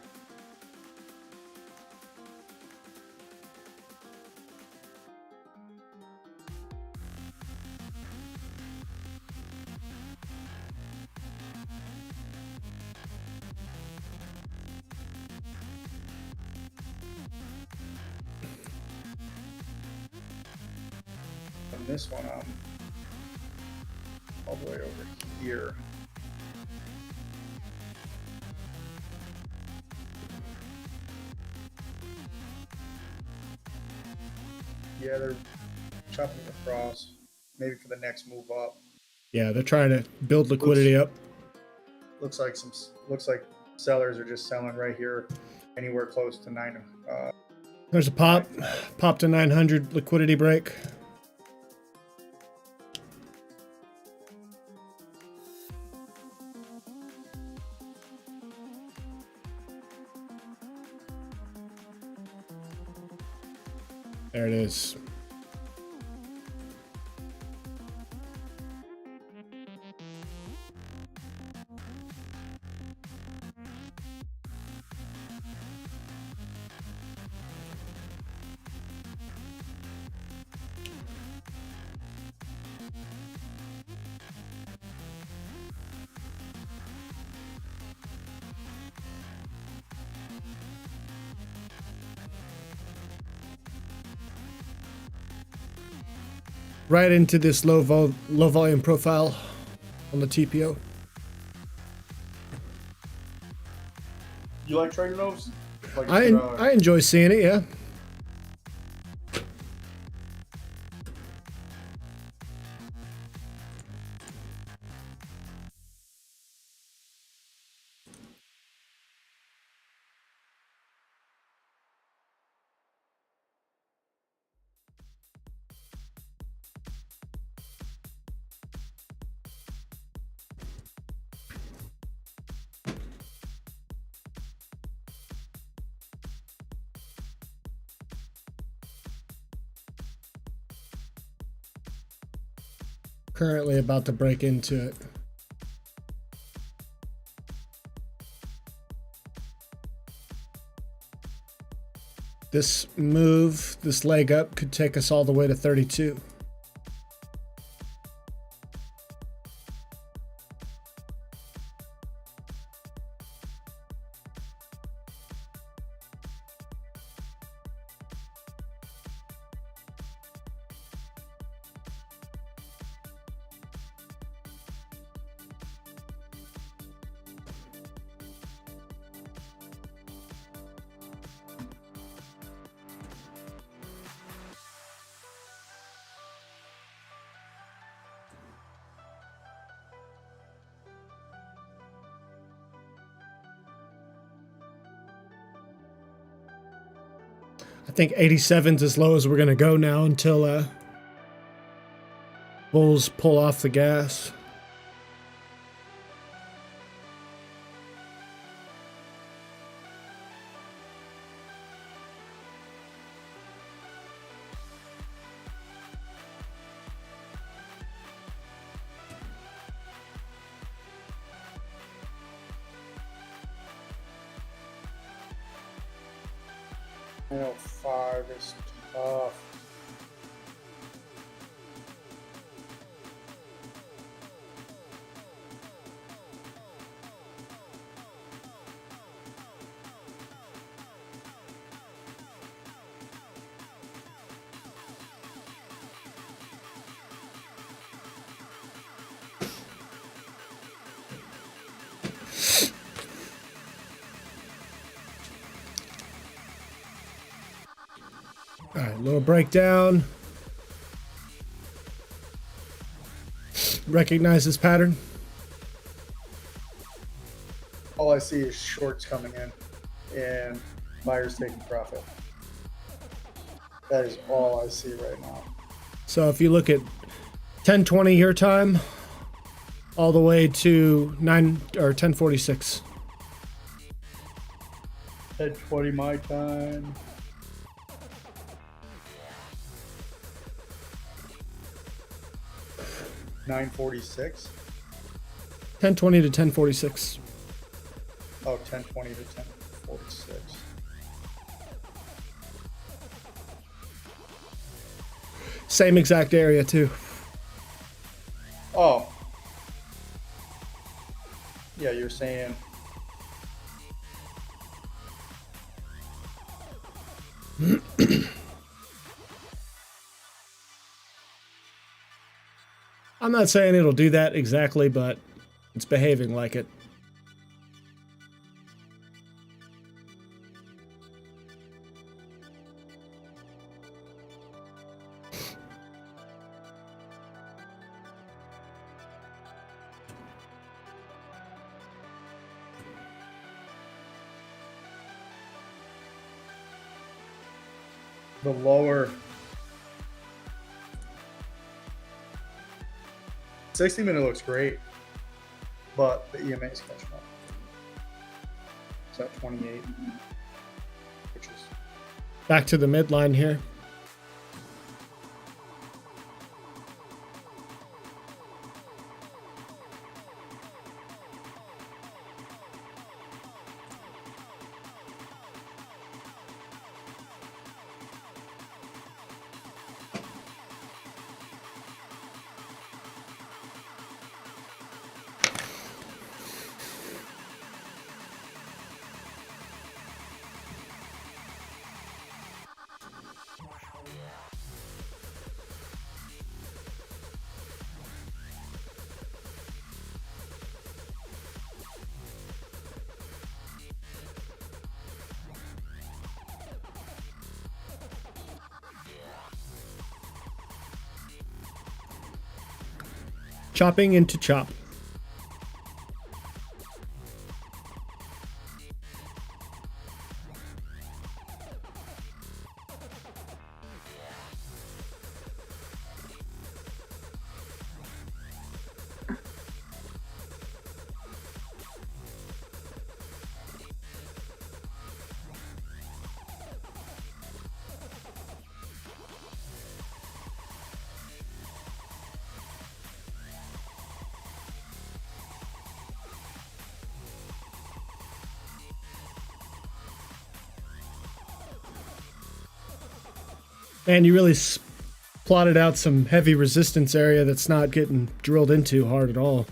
And this one, all the way over here. Yeah, they're chopping it across. Maybe for the next move up. Yeah, they're trying to build liquidity up. Looks like sellers are just selling right here, anywhere close to 9. There's a pop. Pop to 900 liquidity break. There it is. Right into this low volume profile on the TPO. You like trading those? Like I enjoy seeing it, yeah. Currently about to break into it. This move, this leg up, could take us all the way to 32. I think 87's as low as we're going to go now until bulls pull off the gas. I know 5 is tough. All right, little breakdown. Recognize this pattern. All I see is shorts coming in and buyers taking profit. That is all I see right now. So if you look at 10:20 your time, all the way to 10:46. 10:20 my time. 946. 1020 to 1046. Oh, 1020 to 1046. Same exact area too. Oh. Yeah, you're saying. I'm not saying it'll do that exactly, but it's behaving like it. The lower 60-minute looks great, but the EMA is catching up. It's at 28, which is Back to the midline here. Chopping into chop. Man, you really plotted out some heavy resistance area that's not getting drilled into hard at all.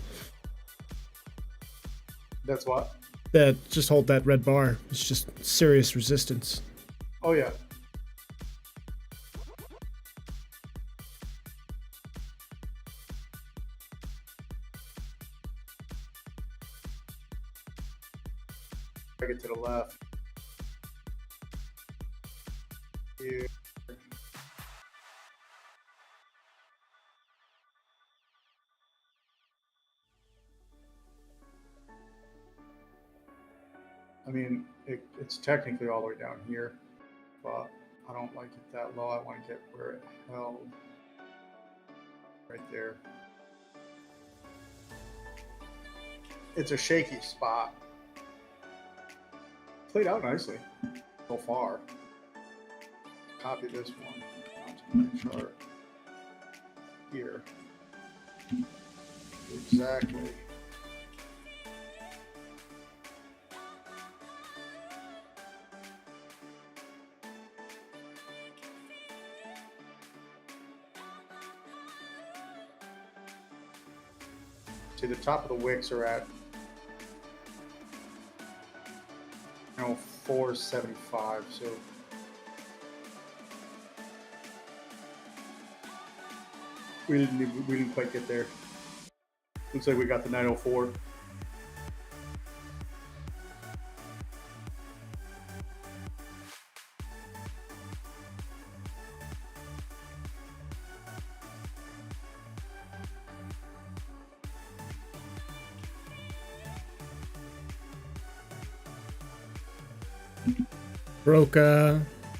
that's what. That just hold that red bar. It's just serious resistance. Oh yeah. I get to the left. Here. I mean, it's technically all the way down here, but I don't like it that low. I want to get where it held right there. It's a shaky spot. Played out nicely so far. Copy this one onto my chart here. Exactly. See, the top of the wicks are at 475, so we didn't quite get there. Looks like we got the 904.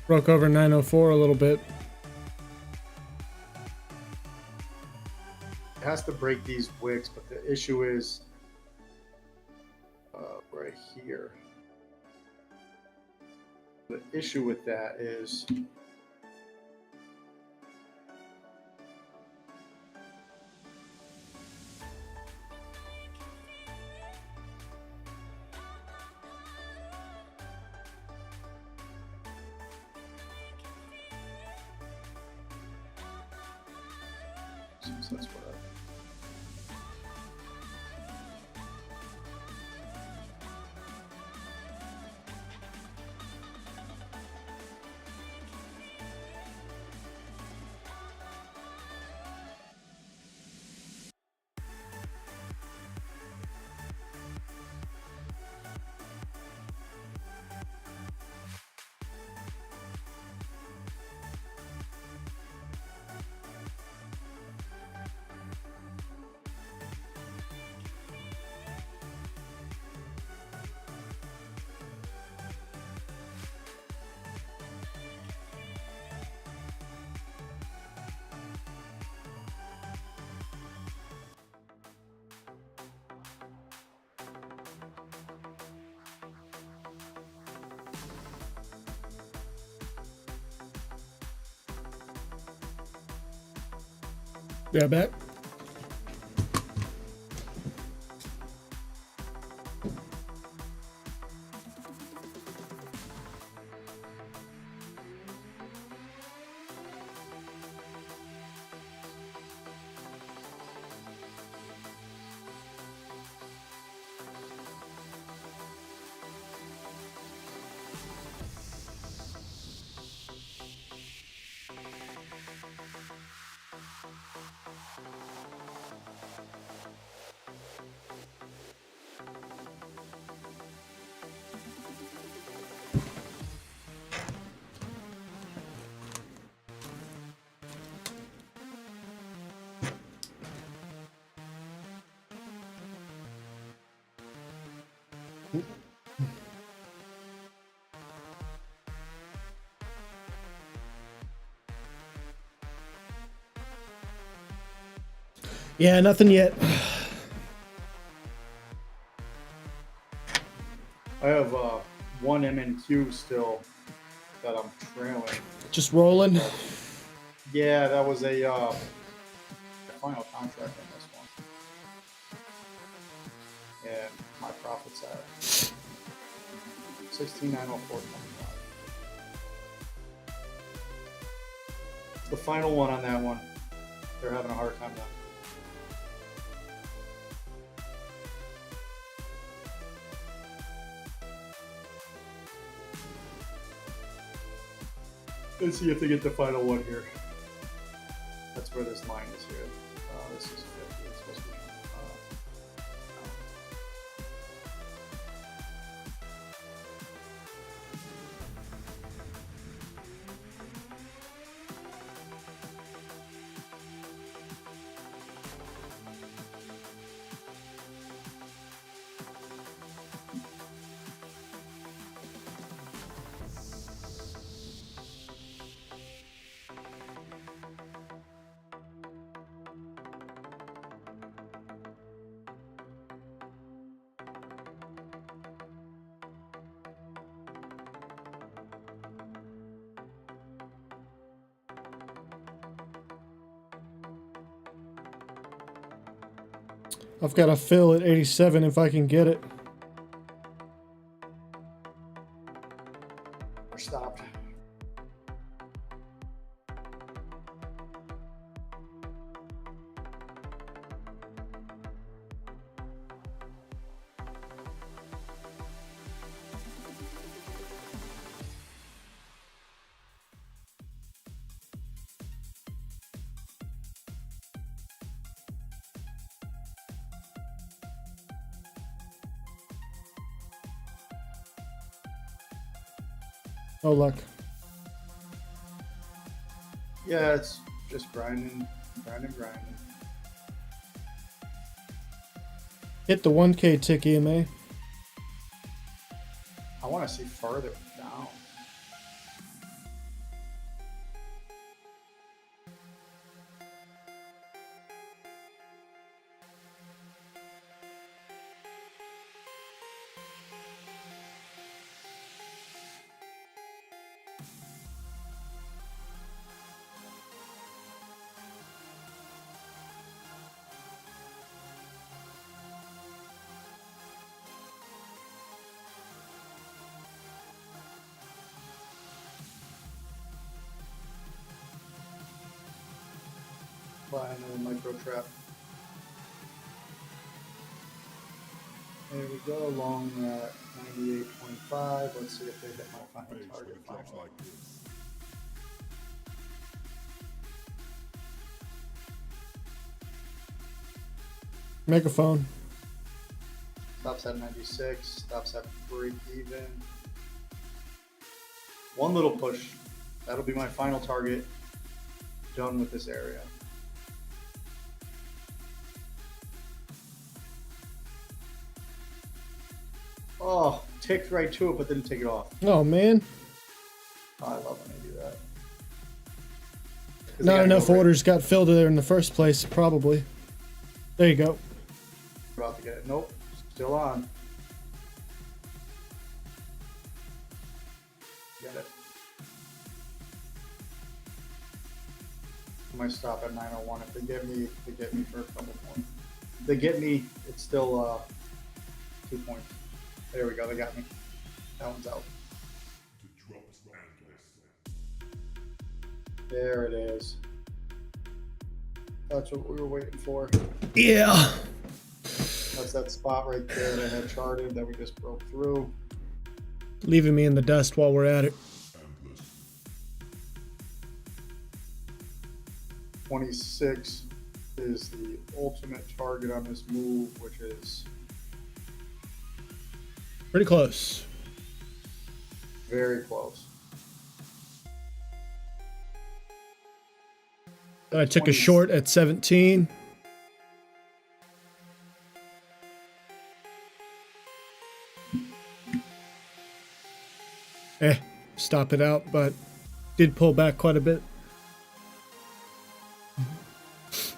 Broke over 904 a little bit. It has to break these wicks, but the issue is right here. The issue with that is So that's what Yeah, back. Yeah, nothing yet. I have one MNQ still that I'm trailing. Just rolling. Yeah, that was a final contract on this one. And my profit's at 16,904.25. The final one on that one, they're having a hard time now. Let's see if they get the final one here. That's where this line is here. This is 50. It's supposed to be. I've got a fill at 87 if I can get it. We're stopped. Oh, luck. Yeah, it's just grinding. Hit the 1K tick EMA. I want to see further down. apply another micro trap. There we go, along that 98.25. Let's see if they hit my final Face when target. it drops like this. Megaphone. Stops at 96, stops at break even. One little push. That'll be my final target. Done with this area. Oh, ticked right to it, but didn't take it off. Oh man, Oh, I love when they do that. 'Cause they not gotta enough go right- orders got filled there in the first place, probably. There you go. About to get it. Nope, still on. Get it. I might stop at 901. If they get me, they get me for a couple points. If they get me, it's still 2 points. There we go, they got me. That one's out. To drop endless. There it is. That's what we were waiting for. Yeah. That's that spot right there that I had charted that we just broke through. Leaving me in the dust while we're at it. Endless. 26 is the ultimate target on this move, which is Pretty close. very close. I took a 20. short at 17. Stop it out, but did pull back quite a bit.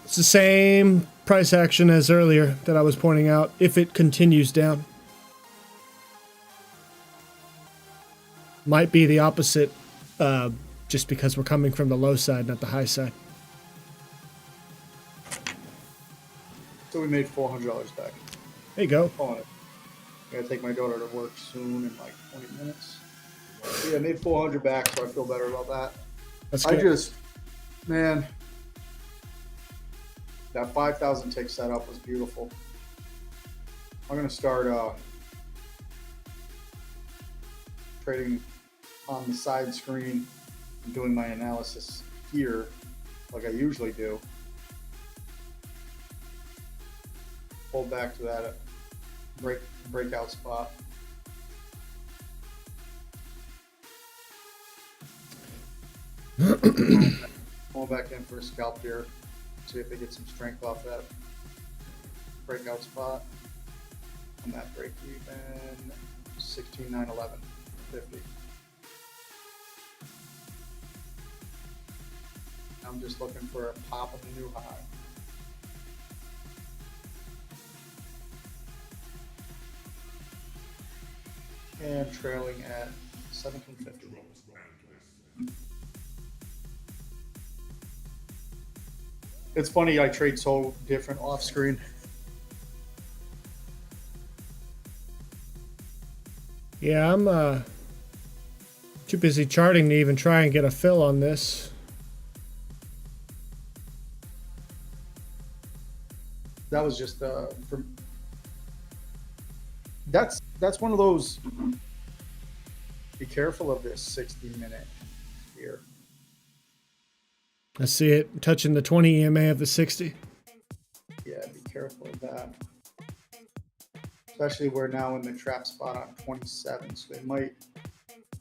It's the same price action as earlier that I was pointing out if it continues down. Might be the opposite, just because we're coming from the low side, not the high side. So we made $400 back. There you go. On it. I gotta take my daughter to work soon in like 20 minutes. So yeah, I made 400 back, so I feel better about that. That's I good. just, man, that 5,000 tick setup was beautiful. I'm gonna start trading on the side screen and doing my analysis here, like I usually do. Pull back to that breakout spot. Pull back in for a scalp here. See if they get some strength off that breakout spot. On that break even, 16,911.50. I'm just looking for a pop of the new high. And trailing at 1750. It's funny, I trade so different off screen. Yeah, I'm too busy charting to even try and get a fill on this. That was just for. That's one of those. Be careful of this 60-minute here. I see it touching the 20 EMA of the 60. Yeah, be careful of that. Especially we're now in the trap spot on 27, so they might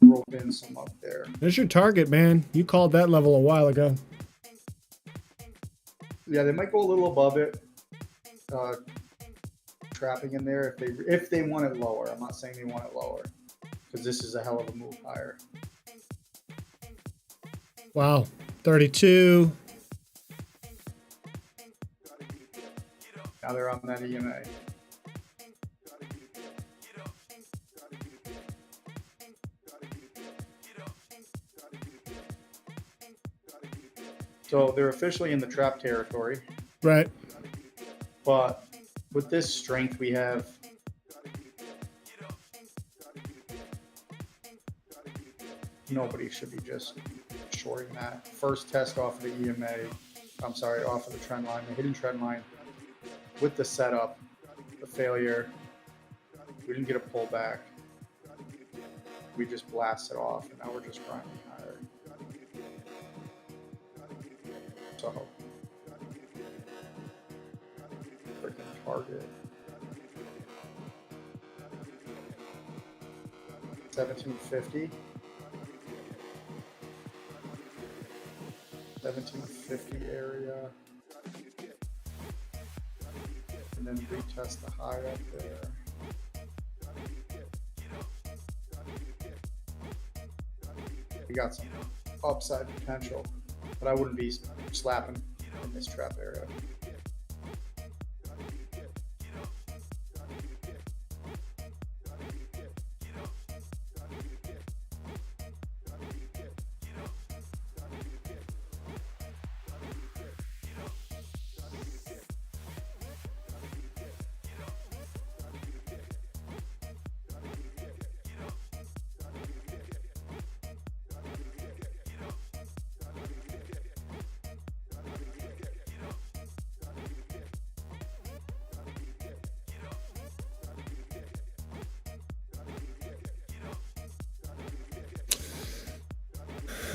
rope in some up there. There's your target, man. You called that level a while ago. Yeah, they might go a little above it. Trapping in there if they want it lower. I'm not saying they want it lower because this is a hell of a move higher. Wow, 32. Now they're on that EMA. So they're officially in the trap territory, Right. but with this strength we have, nobody should be just shorting that. First test off of the EMA, I'm sorry, off of the trend line, the hidden trend line with the setup, the failure. We didn't get a pullback. We just blasted off, and now we're just grinding higher. So, freaking target. 1750. 1750 area. And then retest the high up there. We got some upside potential, but I wouldn't be slapping in this trap area.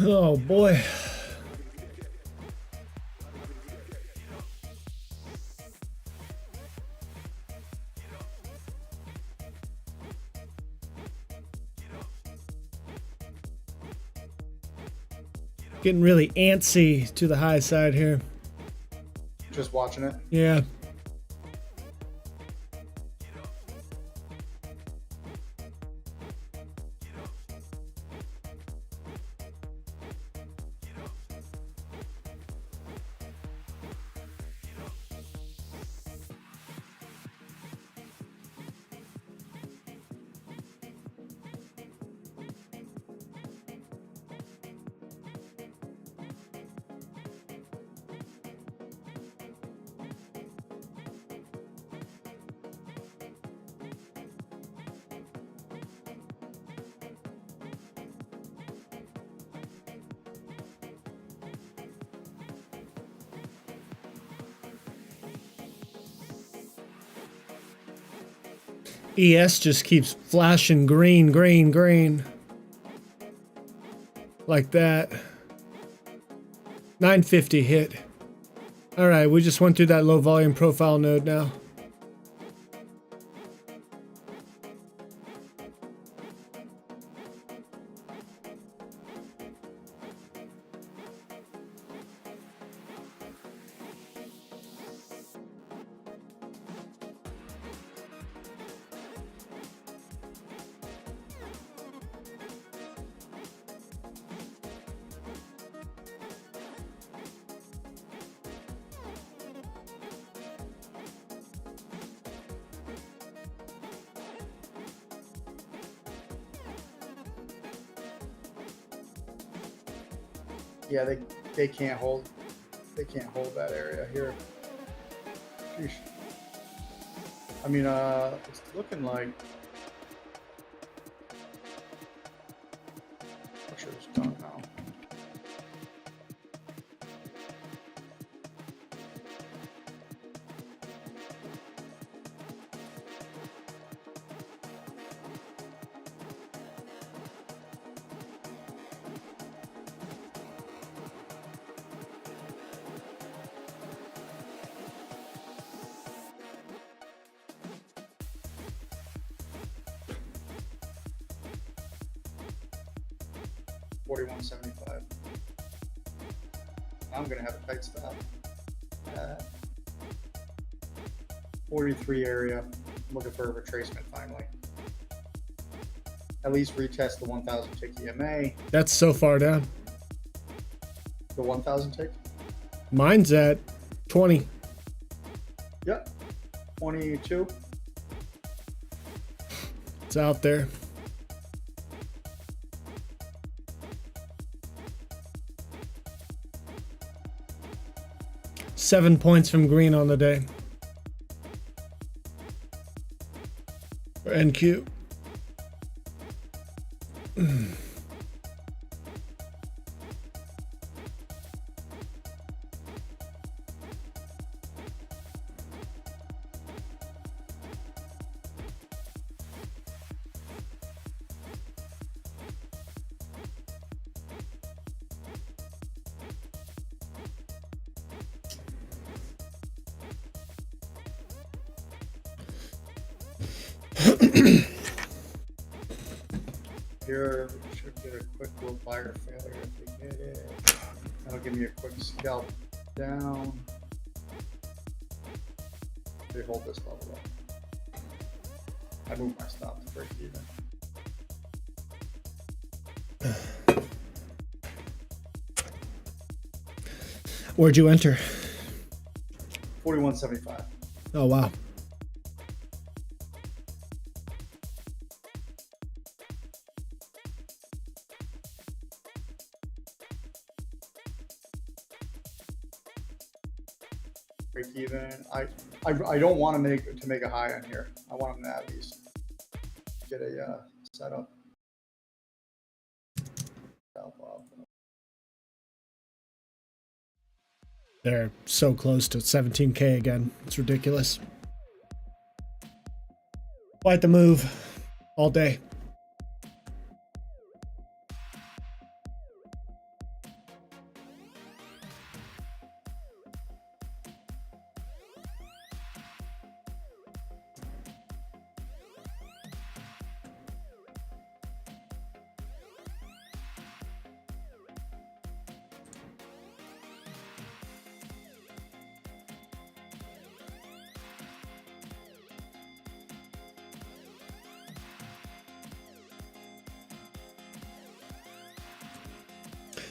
Oh boy. Getting really antsy to the high side here. Just watching it. Yeah. ES just keeps flashing green, green, green. Like that. 950 hit. All right, we just went through that low volume profile node now. Yeah, they can't hold that area here. Sheesh. I mean, it's looking like pressure's done now. $41.75. I'm gonna have a tight stop. 43 area. I'm looking for a retracement finally. At least retest the 1,000 tick EMA. That's so far down. The 1,000 tick. Mine's at 20. Yep. 22. It's out there. Seven points from green on the day. For NQ. Here, we should get a quick little fire failure if we get it. That'll give me a quick scalp down. They hold this level up. I move my stop to break even. Where'd you enter? 41.75. Oh, wow. Break even. I don't want to make a high on here. I want them to at least get a setup. They're so close to 17K again. It's ridiculous. Quite the move all day.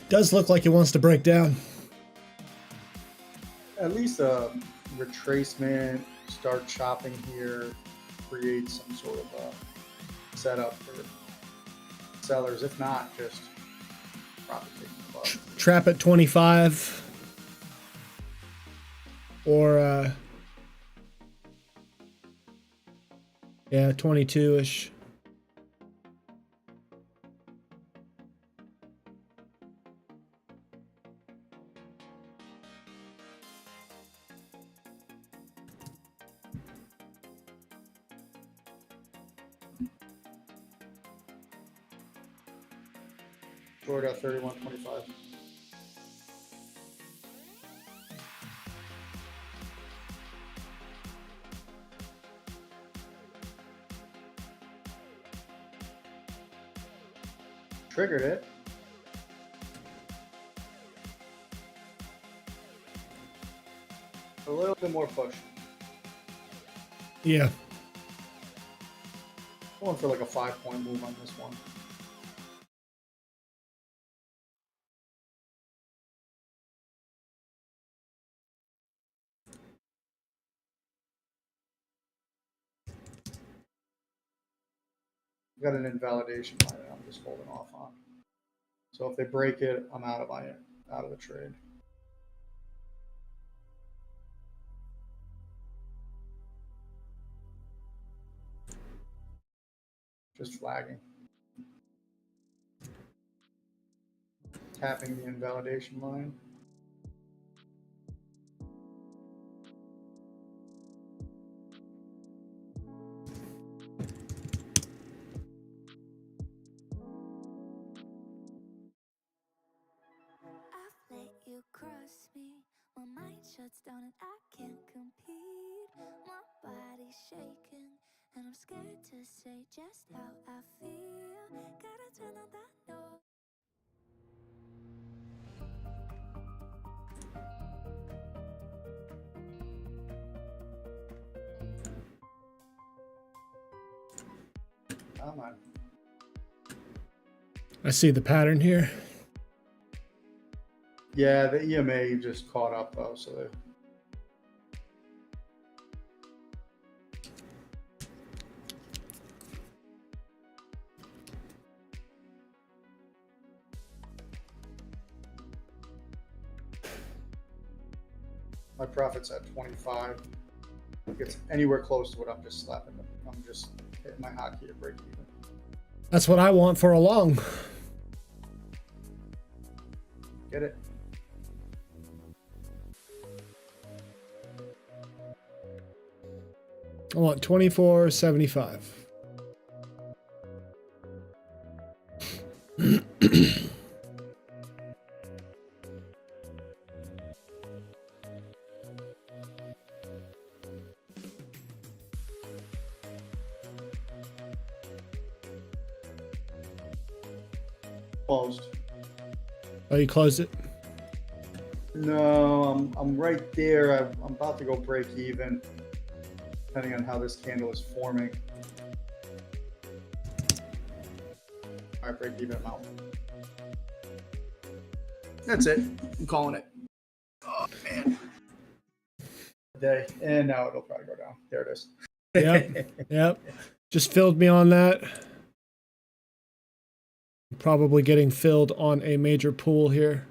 Does look like it wants to break down. At least a retracement, start chopping here, create some sort of a setup for sellers. If not, just profit taking above. Trap at 25. Or, yeah, 22-ish. Short at 31.25. Triggered it. A little bit more push. Yeah. Going for like a 5-point move on this one. Got an invalidation line that I'm just holding off on. So if they break it, I'm out of the trade. Just flagging. Tapping the invalidation line. I've let you cross me. My mind shuts down and I can't compete. My body's shaking and I'm scared to say just how I feel. Gotta turn on that noise. Come on. I see the pattern here. Yeah, the EMA just caught up though, so they... My profit's at 25. If it gets anywhere close to what I'm just slapping them. I'm just hitting my hotkey to break even. That's what I want for a long. Get it? I want 24.75. Oh, you closed it? No, I'm right there. I'm about to go break even, depending on how this candle is forming. All right, break even amount. That's it. I'm calling it. Oh man. Day, and now it'll probably go down. There it is. Yep. Yep. Just filled me on that. Probably getting filled on a major pool here.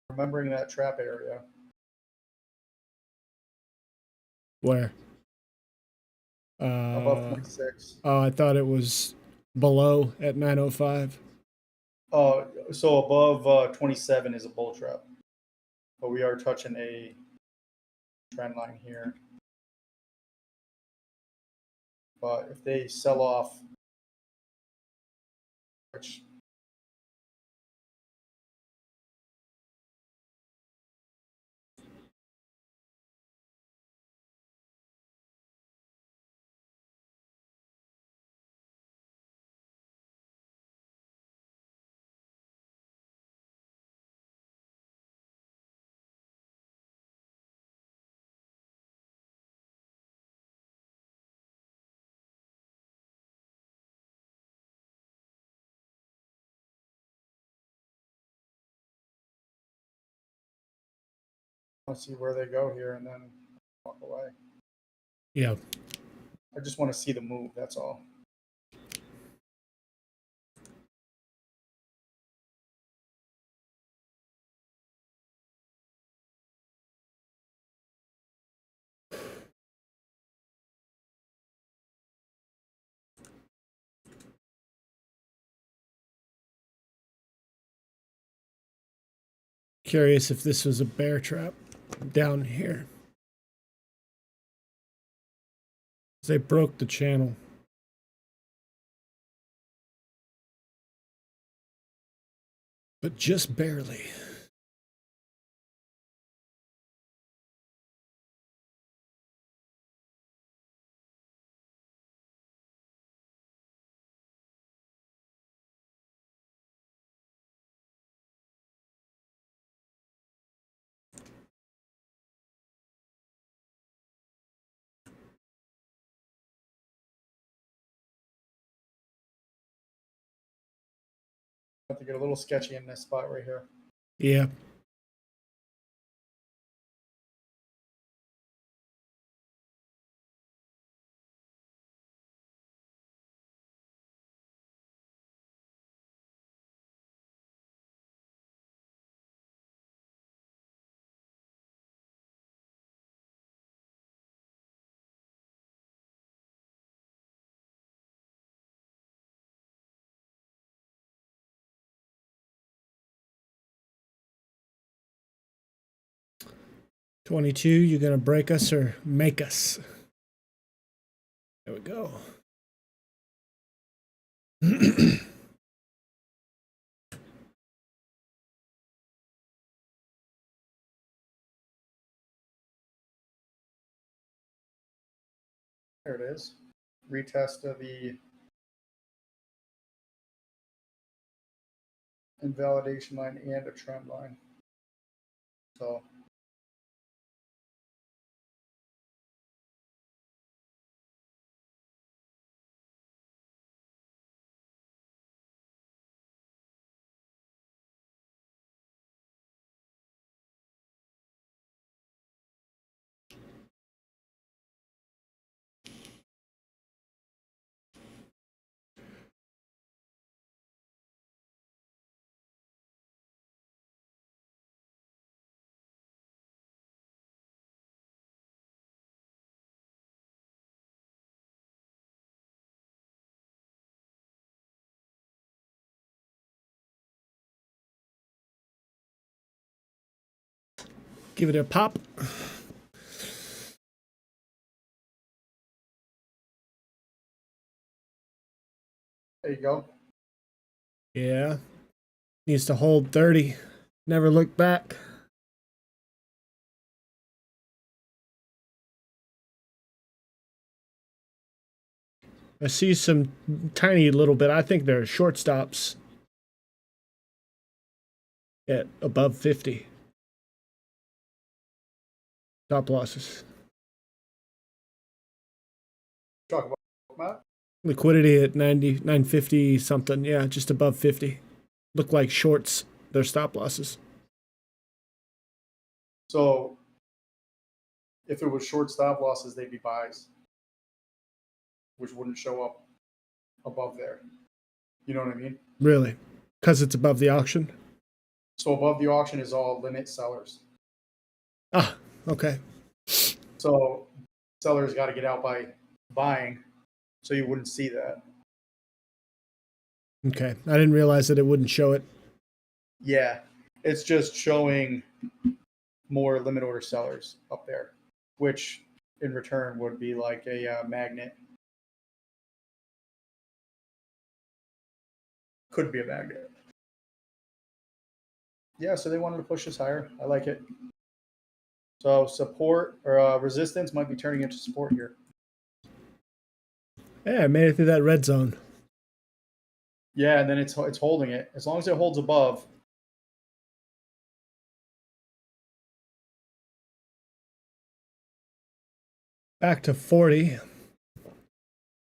Remembering that trap area. Where? Above 26. Oh, I thought it was below at 905. So above 27 is a bull trap, but we are touching a trend line here. But if they sell off, which let's see where they go here and then walk away. Yeah. I just want to see the move. That's all. Curious if this was a bear trap down here. They broke the channel. But just barely. Have to get a little sketchy in this spot right here. Yeah. $22, you gonna break us or make us? There we go. There it is. Retest of the invalidation line and a trend line. So Give it a pop. there you go. Yeah. Needs to hold 30. Never look back. I see some tiny little bit. I think they're short stops at above 50. Stop losses. Talk about Matt. Liquidity at 90, 950 something. Yeah, just above 50. Look like shorts. They're stop losses. So if it was short stop losses, they'd be buys, which wouldn't show up above there. You know what I mean? Really? Because it's above the auction? So above the auction is all limit sellers. Ah, okay. So sellers got to get out by buying, so you wouldn't see that. Okay. I didn't realize that it wouldn't show it. Yeah, it's just showing more limit order sellers up there, which in return would be like a magnet. Could be a magnet. Yeah, so they wanted to push this higher. I like it. So support or resistance might be turning into support here. Yeah, I made it through that red zone. Yeah, and then it's holding it. As long as it holds above. Back to 40.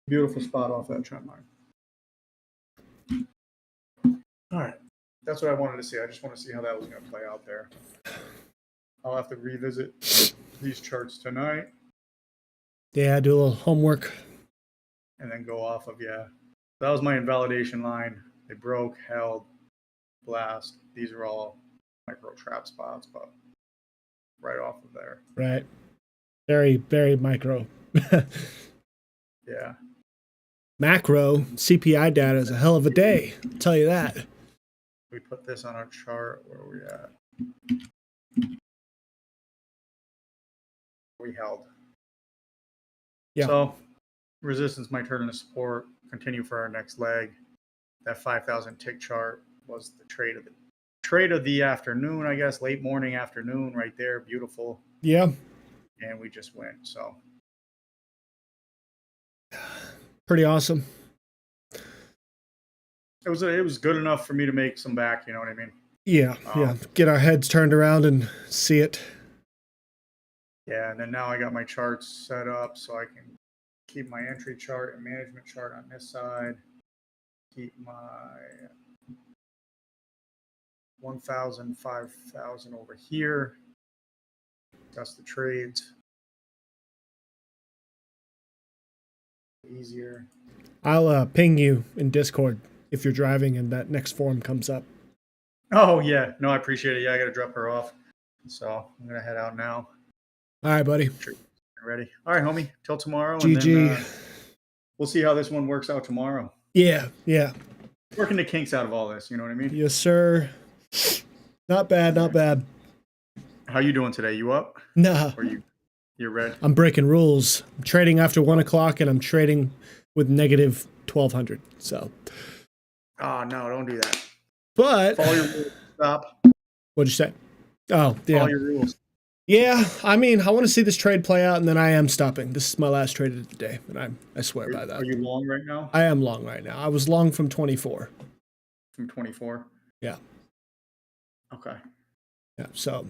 Beautiful spot off that trend line. All right. That's what I wanted to see. I just want to see how that was going to play out there. I'll have to revisit these charts tonight Yeah, do a little homework. and then go off of, yeah. That was my invalidation line. They broke, held, blast. These are all micro trap spots, but right off of there. Right. Very, very micro. Yeah. Macro, CPI data is a hell of a day. I'll tell you that. We put this on our chart. Where are we at? We held. Yeah. So resistance might turn into support, continue for our next leg. That 5,000 tick chart was the trade of the afternoon, I guess, late morning, afternoon, right there. Beautiful. Yeah. And we just went. So Pretty awesome. it was good enough for me to make some back, you know what I mean? Yeah. Yeah. Get our heads turned around and see it. Yeah, and then now I got my charts set up so I can keep my entry chart and management chart on this side. Keep my 1,000, 5,000 over here. That's the trades. Easier. I'll ping you in Discord if you're driving and that next form comes up. Oh, yeah. No, I appreciate it. Yeah, I got to drop her off. So I'm going to head out now. All right, buddy. Ready? All right, homie. Till tomorrow. GG. And then, we'll see how this one works out tomorrow. Yeah. Yeah. Working the kinks out of all this. You know what I mean? Yes, sir. Not bad. Not bad. How you doing today? You up? Nah. Or you're red? I'm breaking rules. I'm trading after 1 o'clock and I'm trading with negative 1,200. So. Oh, no, don't do that. But. Follow your rules. Stop. What'd you say? Oh, yeah. Follow your rules. Yeah, I mean, I want to see this trade play out, and then I am stopping. This is my last trade of the day, and I swear by that. Are you long right now? I am long right now. I was long from 24. From 24? Yeah. Okay. Yeah, so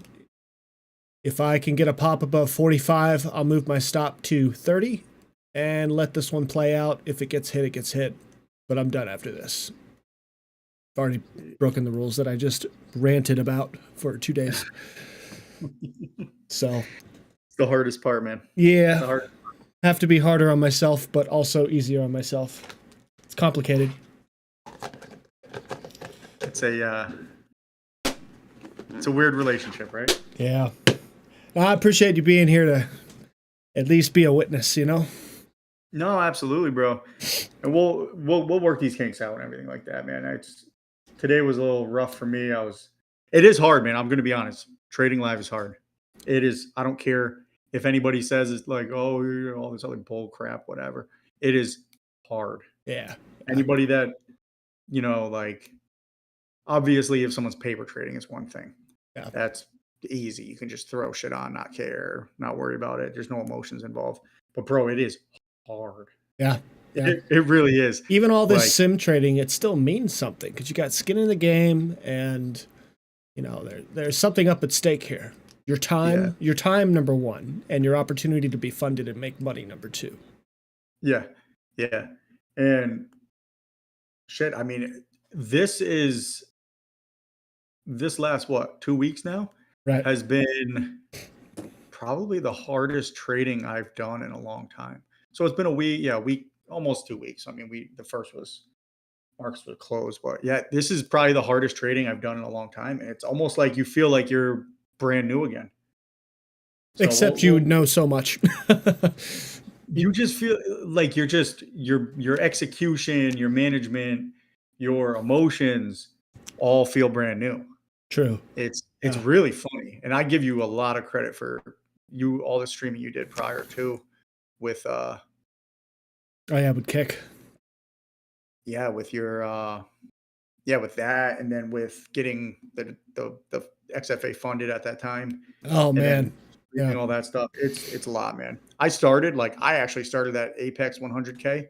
if I can get a pop above 45, I'll move my stop to 30 and let this one play out. If it gets hit, it gets hit. But I'm done after this. I've already broken the rules that I just ranted about for 2 days. So it's the hardest part, man. Yeah. Have to be harder on myself, but also easier on myself. It's complicated. It's a weird relationship, right? Yeah. I appreciate you being here to at least be a witness, you know? No, absolutely, bro. And we'll work these kinks out and everything like that, man. Today was a little rough for me. It is hard, man. I'm going to be honest. Trading live is hard. It is. I don't care if anybody says it's like, oh, you're all this other bull crap, whatever. It is hard. Yeah. Anybody that, like, obviously if someone's paper trading is one thing. Yeah. That's easy. You can just throw shit on, not care, not worry about it. There's no emotions involved. But bro, it is hard. Yeah. Yeah. It really is. Even all this Like, sim trading, it still means something because you got skin in the game, and you know there's something up at stake here. Your time number one, and your opportunity to be funded and make money number two. yeah, yeah, and shit. I mean, this is this last what 2 weeks now Right. has been probably the hardest trading I've done in a long time. So it's been a week, yeah, week, almost 2 weeks. I mean, the first was markets were closed, but yeah, this is probably the hardest trading I've done in a long time. And it's almost like you feel like you're brand new again. So Except you would know so much. you just feel like you're just your execution, your management, your emotions all feel brand new. True. It's Yeah. really funny, and I give you a lot of credit for all the streaming you did prior to with Oh yeah, would kick. yeah, with your yeah, with that, and then with getting the XFA funded at that time, Oh and man. then Yeah. reading all that stuff. It's a lot, man. I actually started that Apex 100K.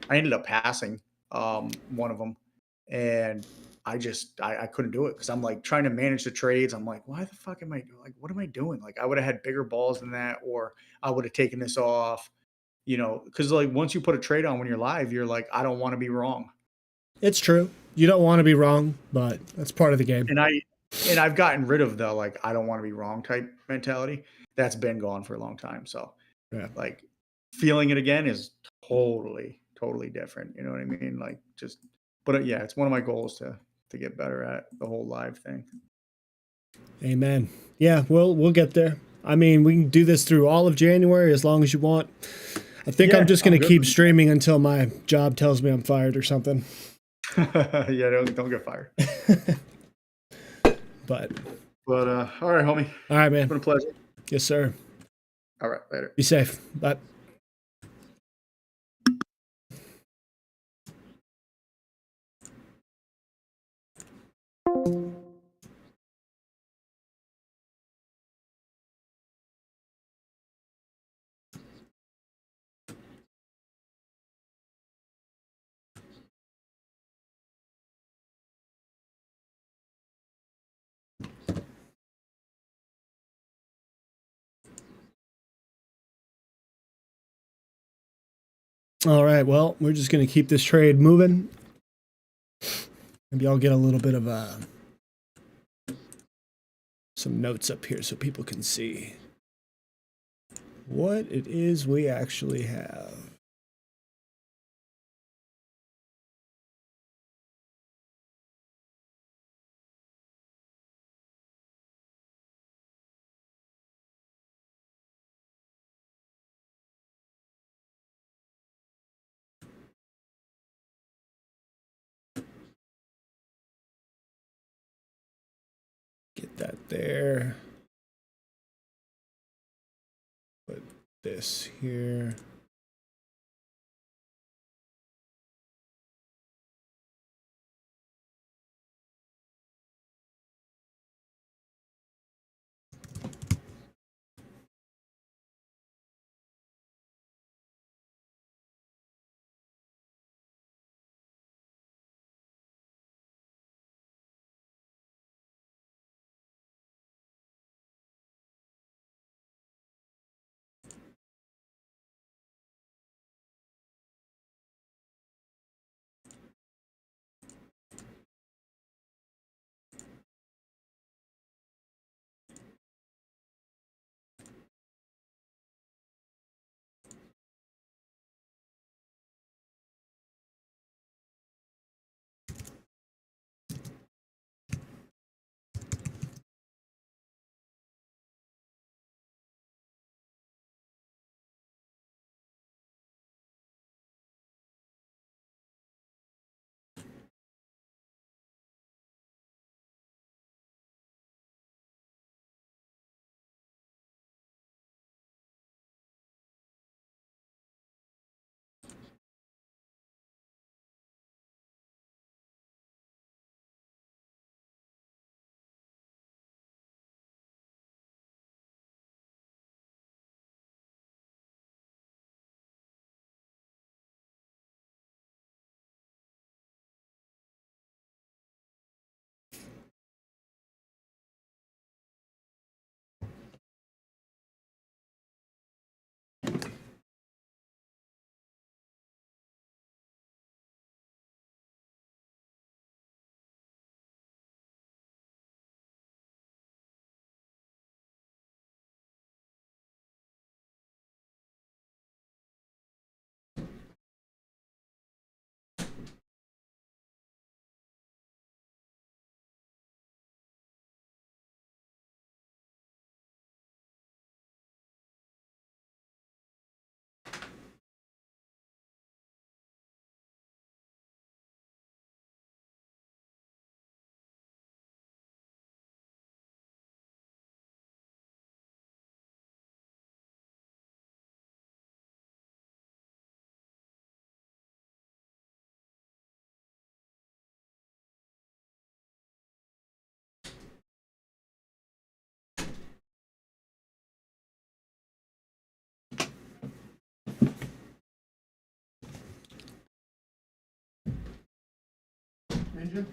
I ended up passing one of them, and I couldn't do it because I'm like trying to manage the trades. I'm like, why the fuck am I like what am I doing? Like I would have had bigger balls than that, or I would have taken this off, because like once you put a trade on when you're live, you're like, I don't want to be wrong. It's true. You don't want to be wrong, but that's part of the game. And I've gotten rid of the like I don't want to be wrong type mentality. That's been gone for a long time. So Yeah. like feeling it again is totally different. You know what I mean? Like just but yeah, it's one of my goals to get better at the whole live thing. Amen. Yeah, we'll get there. I mean, we can do this through all of January as long as you want. I think Yeah, I'm just I'm gonna good keep with streaming until my job tells me I'm fired or something. yeah, don't get fired. But But all right, homie. all right, It's been man. a pleasure. Yes, sir. All right, later. Be safe. Bye. All right. Well, we're just gonna keep this trade moving. Maybe I'll get a little bit of some notes up here so people can see what it is we actually have. Get that there. Put this here. Ninja?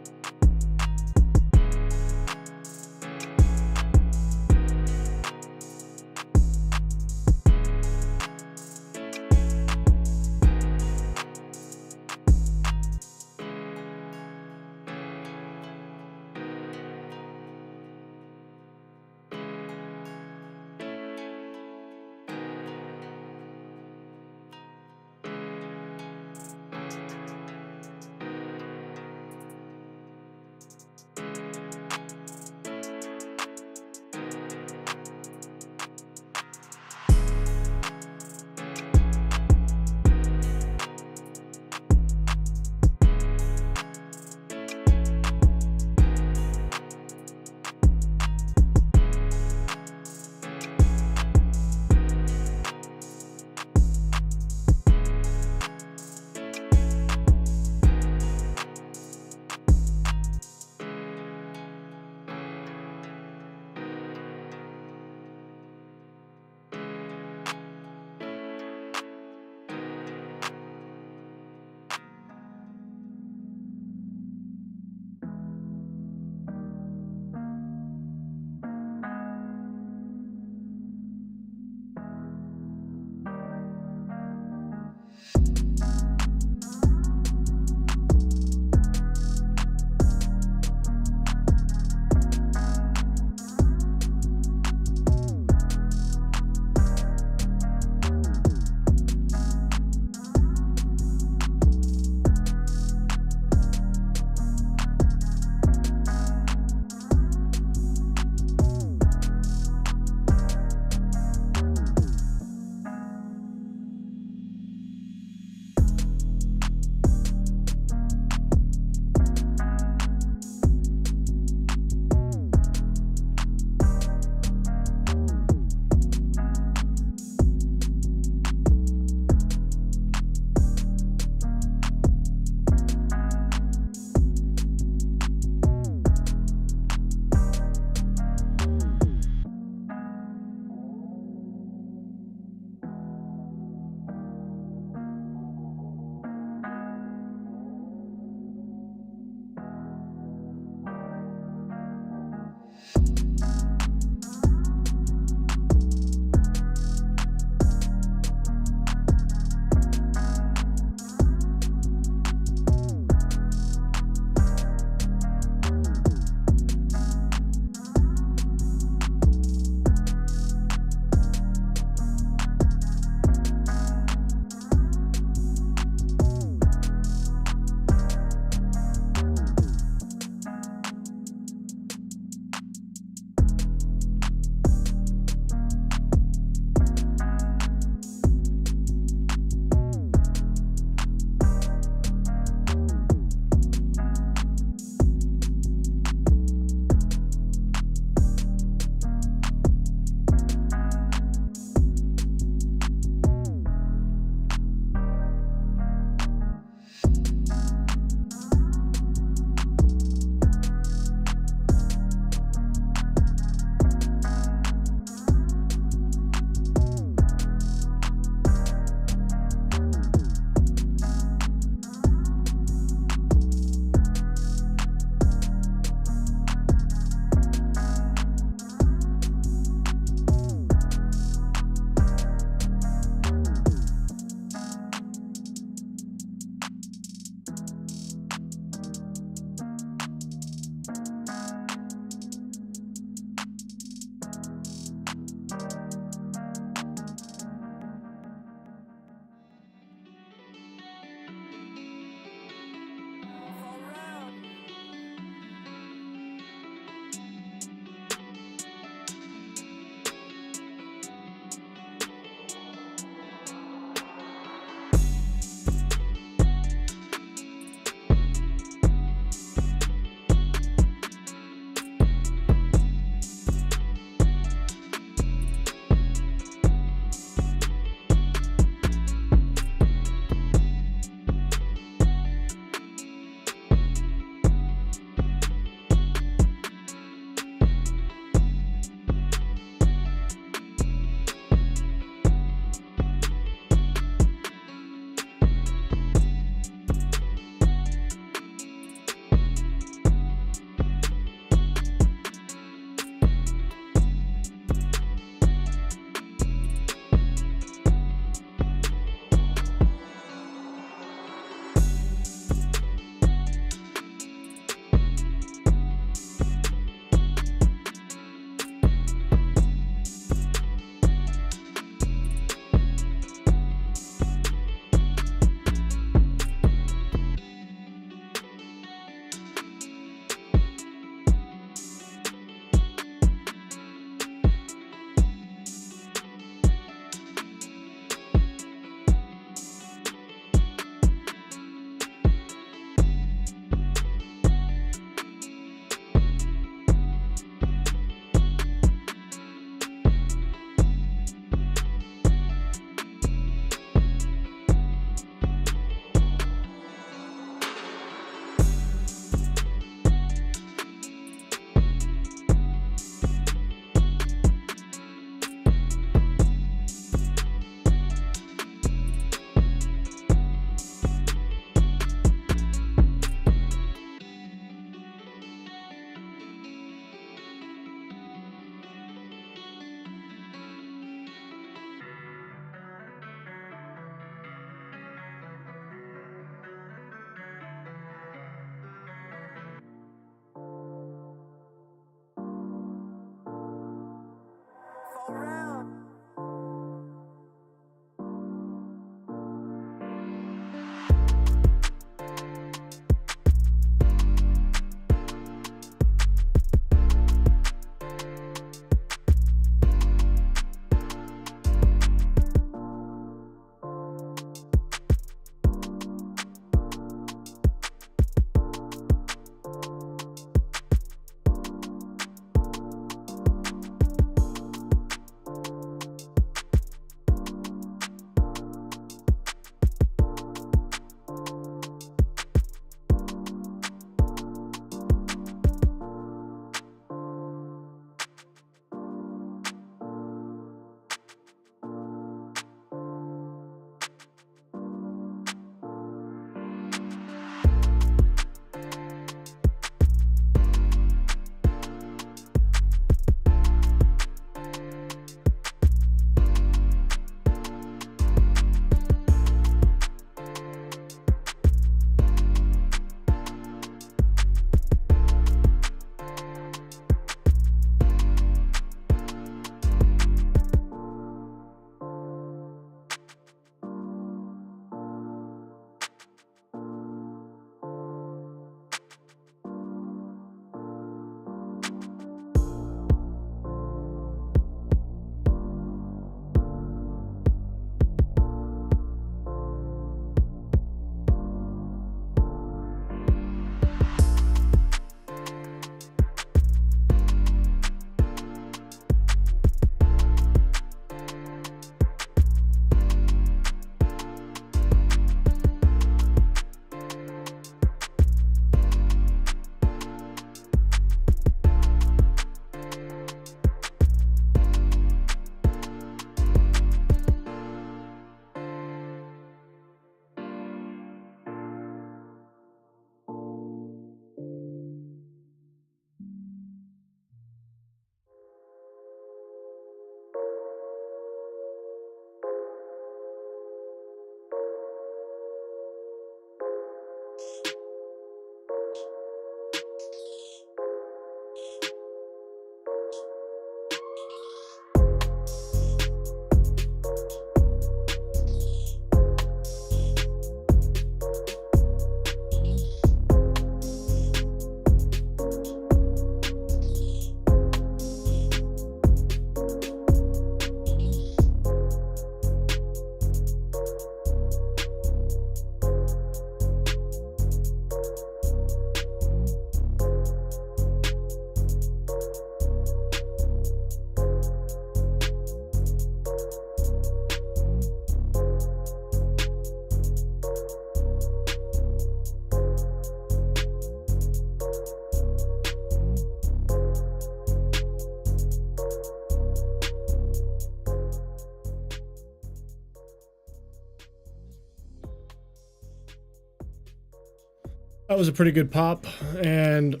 That was a pretty good pop, and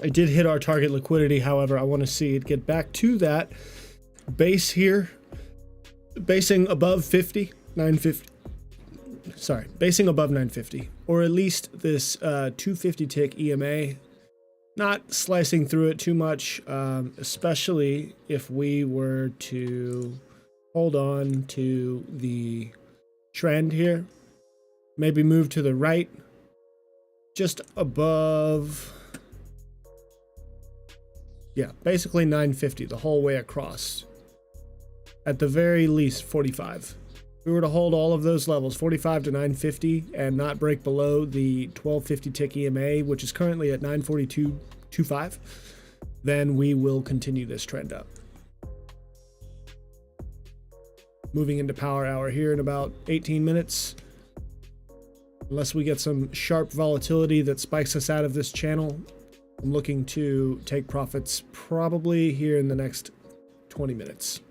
it did hit our target liquidity. However, I want to see it get back to that base here, basing above 50, 950. Sorry, basing above 950, or at least this 250 tick EMA. Not slicing through it too much, especially if we were to hold on to the trend here. Maybe move to the right, just above. Yeah, basically 950 the whole way across. At the very least, 45. If we were to hold all of those levels, 45 to 950, and not break below the 1250 tick EMA, which is currently at 942.25, then we will continue this trend up. Moving into power hour here in about 18 minutes. Unless we get some sharp volatility that spikes us out of this channel, I'm looking to take profits probably here in the next 20 minutes.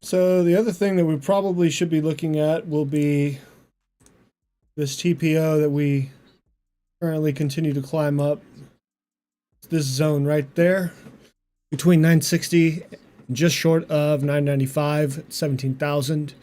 So the other thing that we probably should be looking at will be this TPO that we currently continue to climb up. This zone right there between 960 just short of 995, 17,000.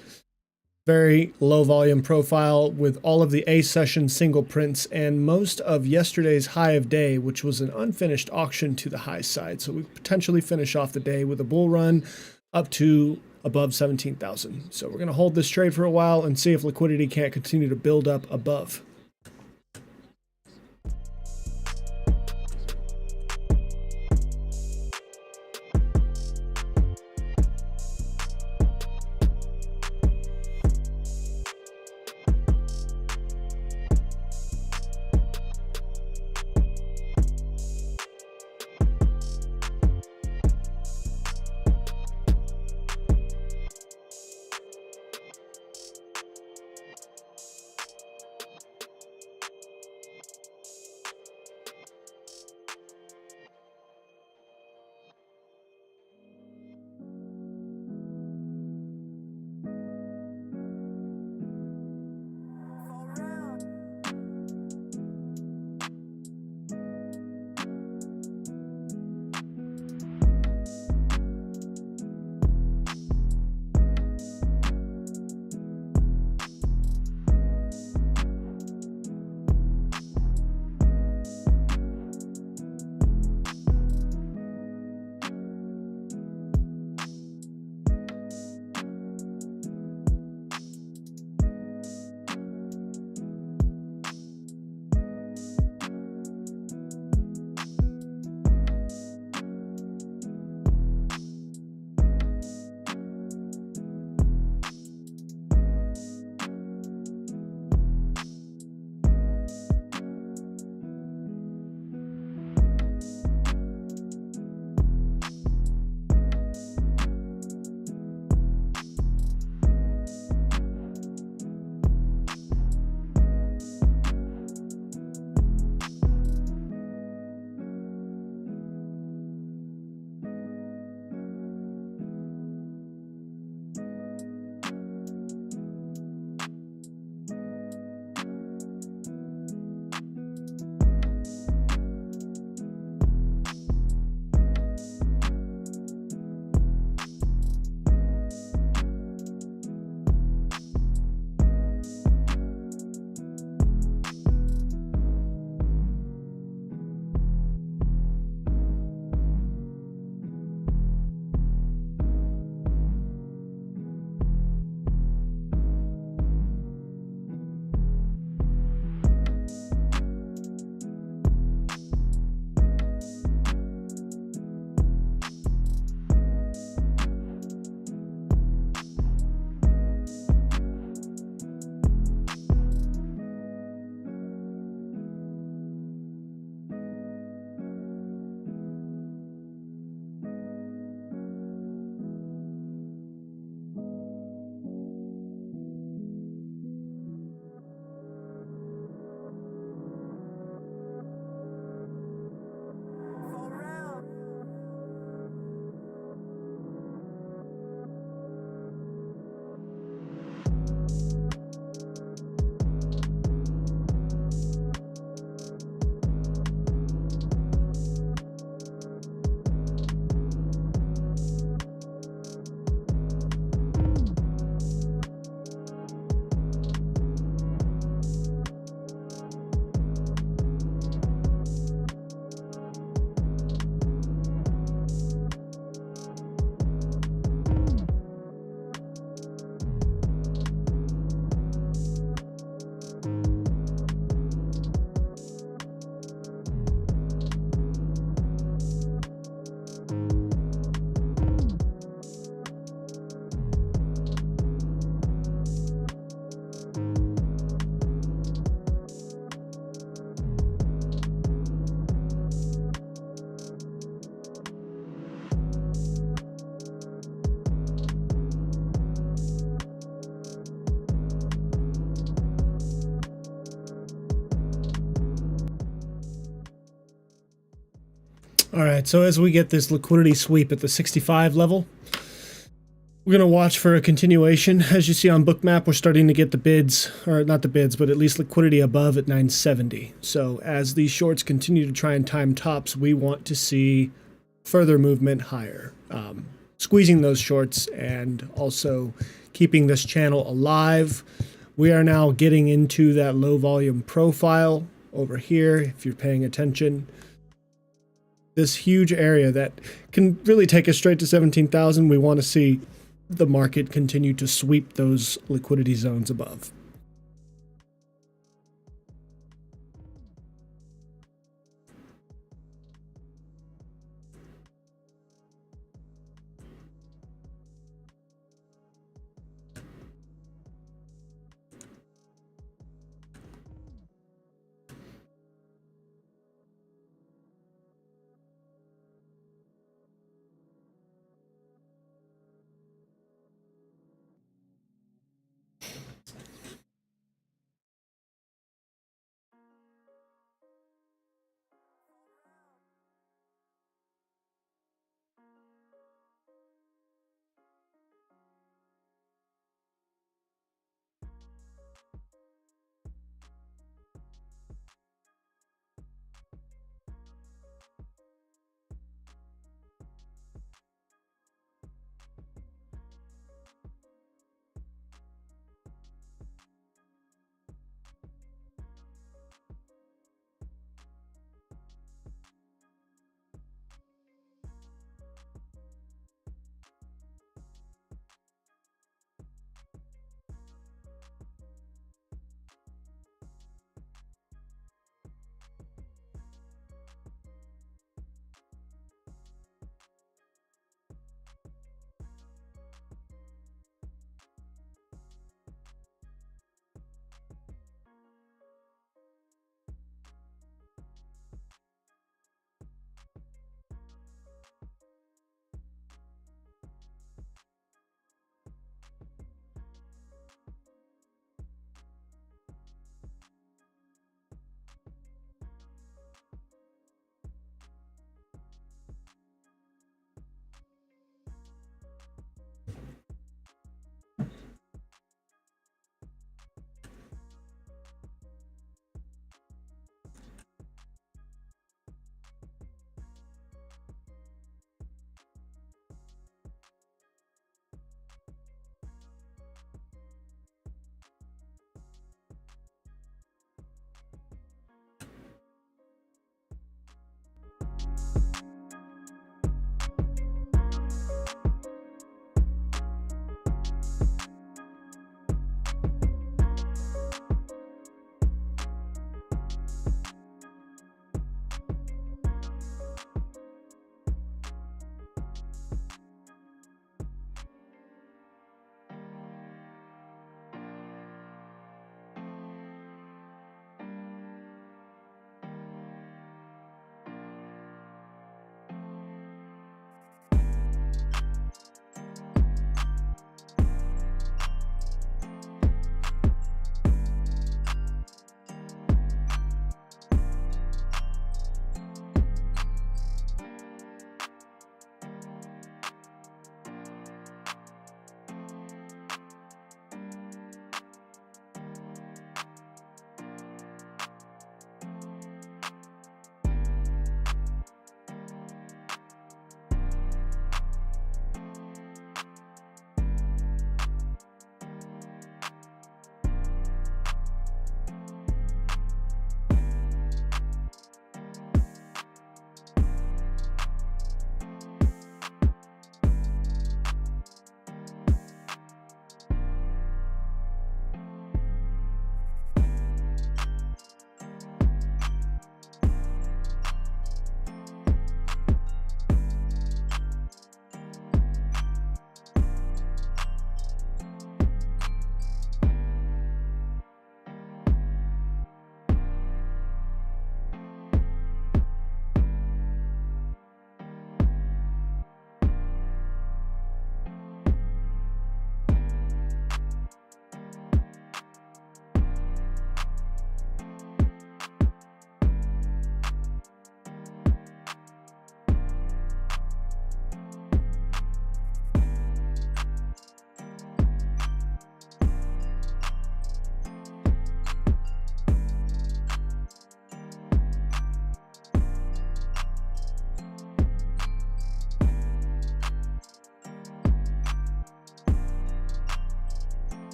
Very low volume profile with all of the A session single prints and most of yesterday's high of day, which was an unfinished auction to the high side. So we potentially finish off the day with a bull run up to above 17,000. So we're going to hold this trade for a while and see if liquidity can't continue to build up above. All right, so as we get this liquidity sweep at the 65 level, we're going to watch for a continuation. As you see on Bookmap, we're starting to get the bids, or not the bids, but at least liquidity above at 970. So as these shorts continue to try and time tops, we want to see further movement higher. squeezing those shorts and also keeping this channel alive. We are now getting into that low volume profile over here, if you're paying attention. This huge area that can really take us straight to 17,000. We want to see the market continue to sweep those liquidity zones above.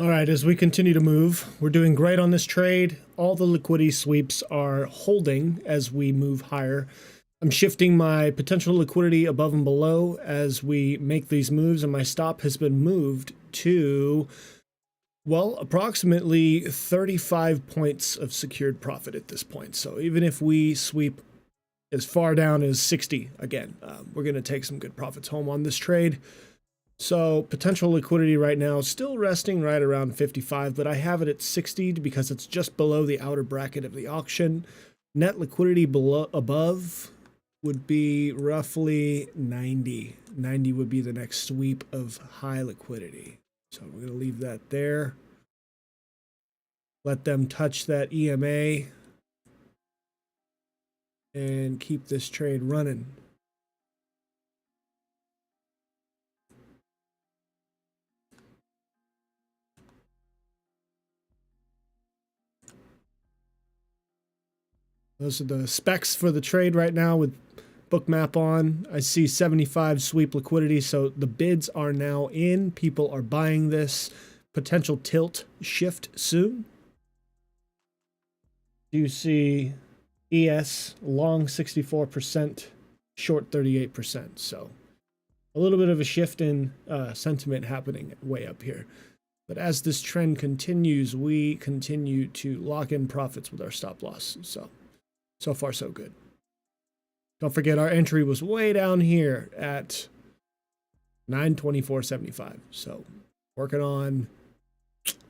All right, as we continue to move, we're doing great on this trade. All the liquidity sweeps are holding as we move higher. I'm shifting my potential liquidity above and below as we make these moves, and my stop has been moved to, well, approximately 35 points of secured profit at this point. So even if we sweep as far down as 60 again, we're going to take some good profits home on this trade. So potential liquidity right now still resting right around 55, but I have it at 60 because it's just below the outer bracket of the auction. Net liquidity below above would be roughly 90. 90 would be the next sweep of high liquidity. So we're going to leave that there. Let them touch that EMA and keep this trade running. Those are the specs for the trade right now with bookmap on. I see 75 sweep liquidity, so the bids are now in. People are buying this. Potential tilt shift soon. You see ES long 64%, short 38%. So a little bit of a shift in sentiment happening way up here. But as this trend continues, we continue to lock in profits with our stop loss. So far, so good. Don't forget our entry was way down here at 924.75. So working on,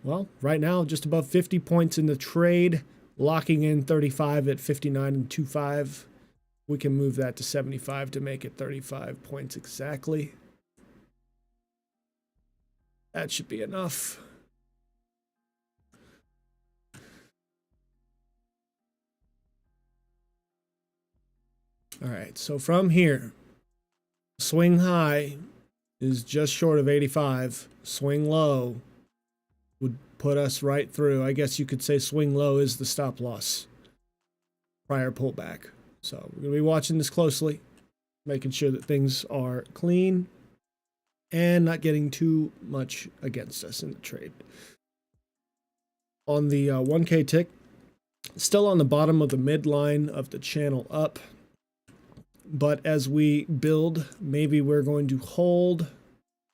well, right now just above 50 points in the trade, locking in 35 at 59.25. We can move that to 75 to make it 35 points exactly. That should be enough. All right, so from here, swing high is just short of 85. Swing low would put us right through. I guess you could say swing low is the stop loss prior pullback. So we're going to be watching this closely, making sure that things are clean and not getting too much against us in the trade. On the 1K tick, still on the bottom of the midline of the channel up. But as we build, maybe we're going to hold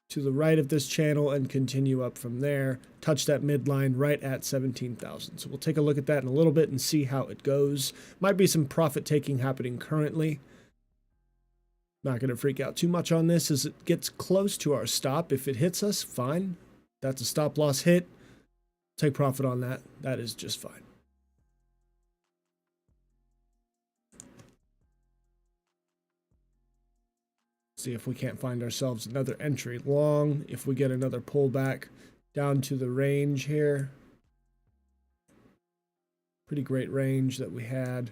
to the right of this channel and continue up from there, touch that midline right at 17,000. So we'll take a look at that in a little bit and see how it goes. Might be some profit taking happening currently. Not going to freak out too much on this as it gets close to our stop. If it hits us, fine. That's a stop loss hit. Take profit on that. That is just fine. See if we can't find ourselves another entry long. If we get another pullback down to the range here. Pretty great range that we had.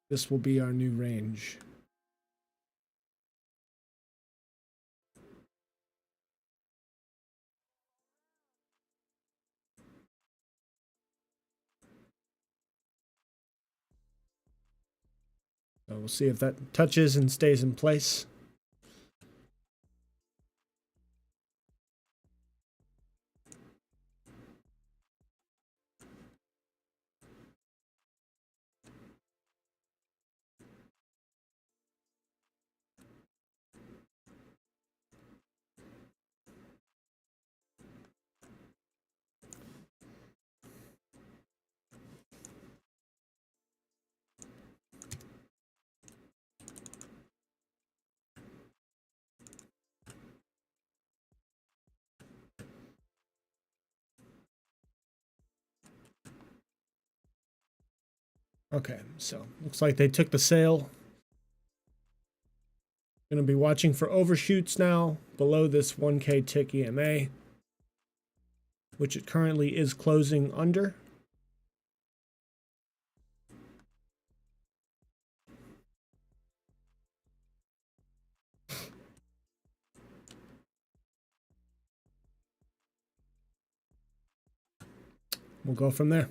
This will be our new range. So we'll see if that touches and stays in place. Okay, so looks like they took the sale. Going to be watching for overshoots now below this 1K tick EMA, which it currently is closing under. We'll go from there.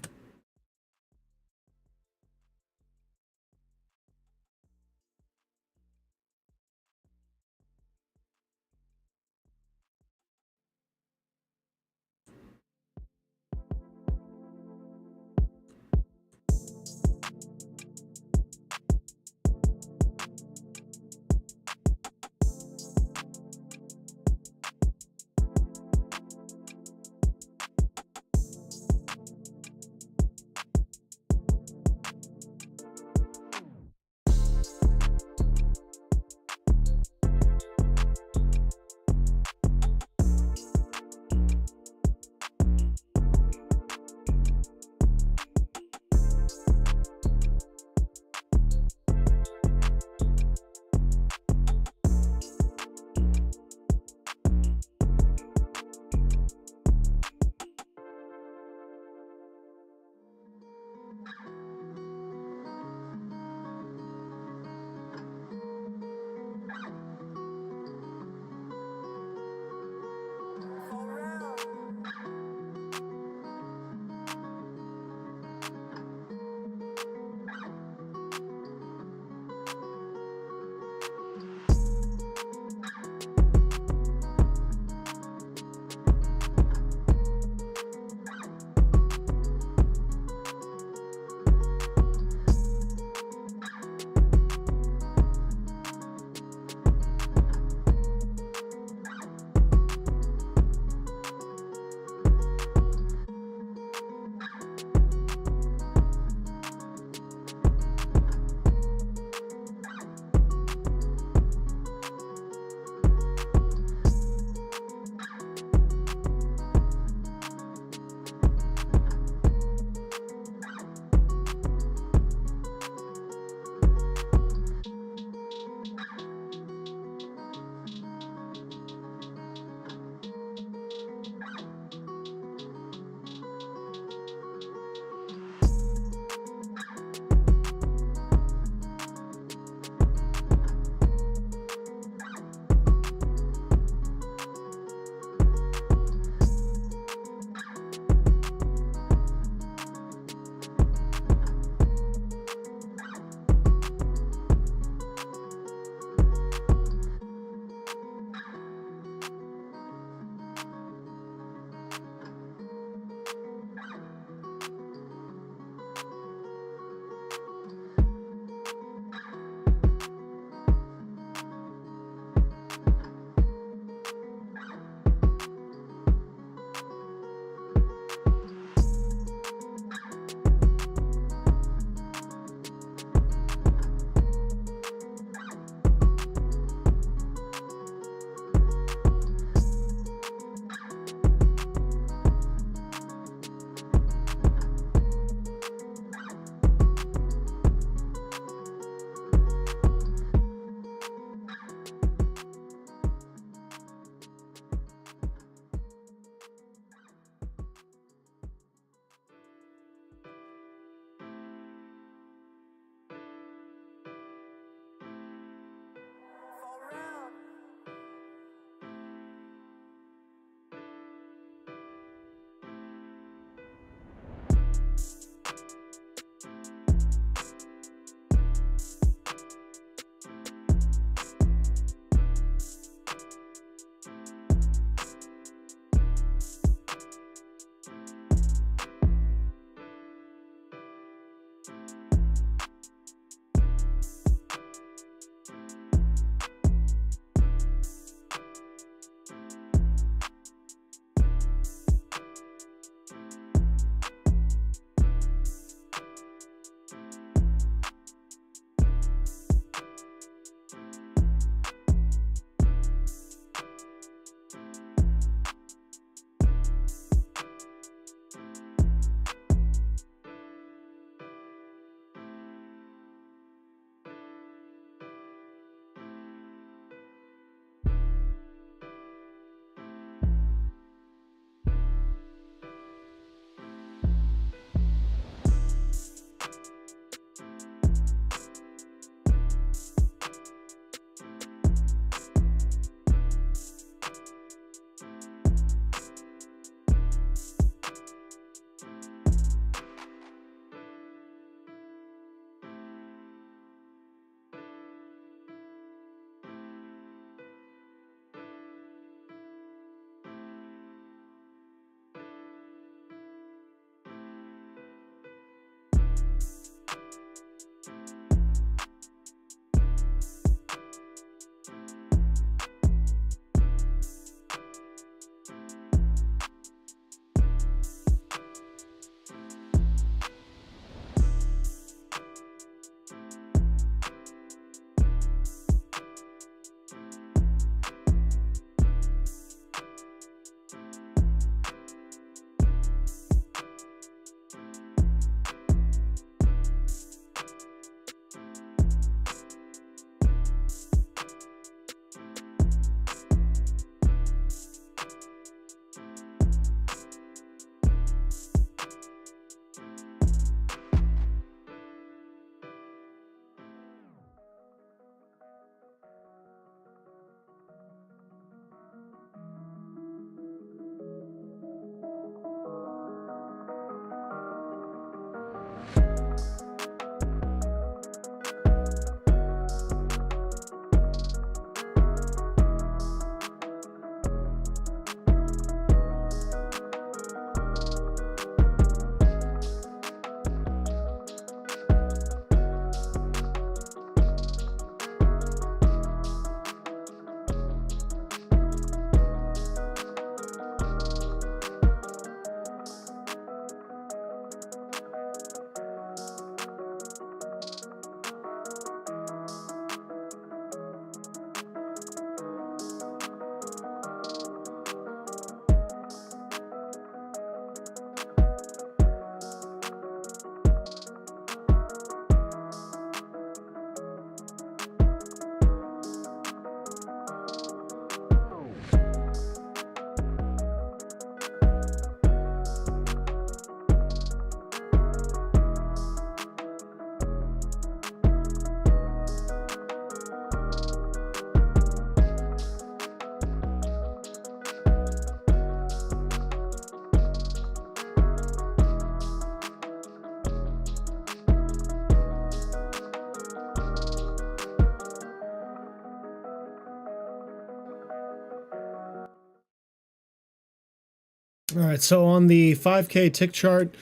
All right, so on the 5K tick chart,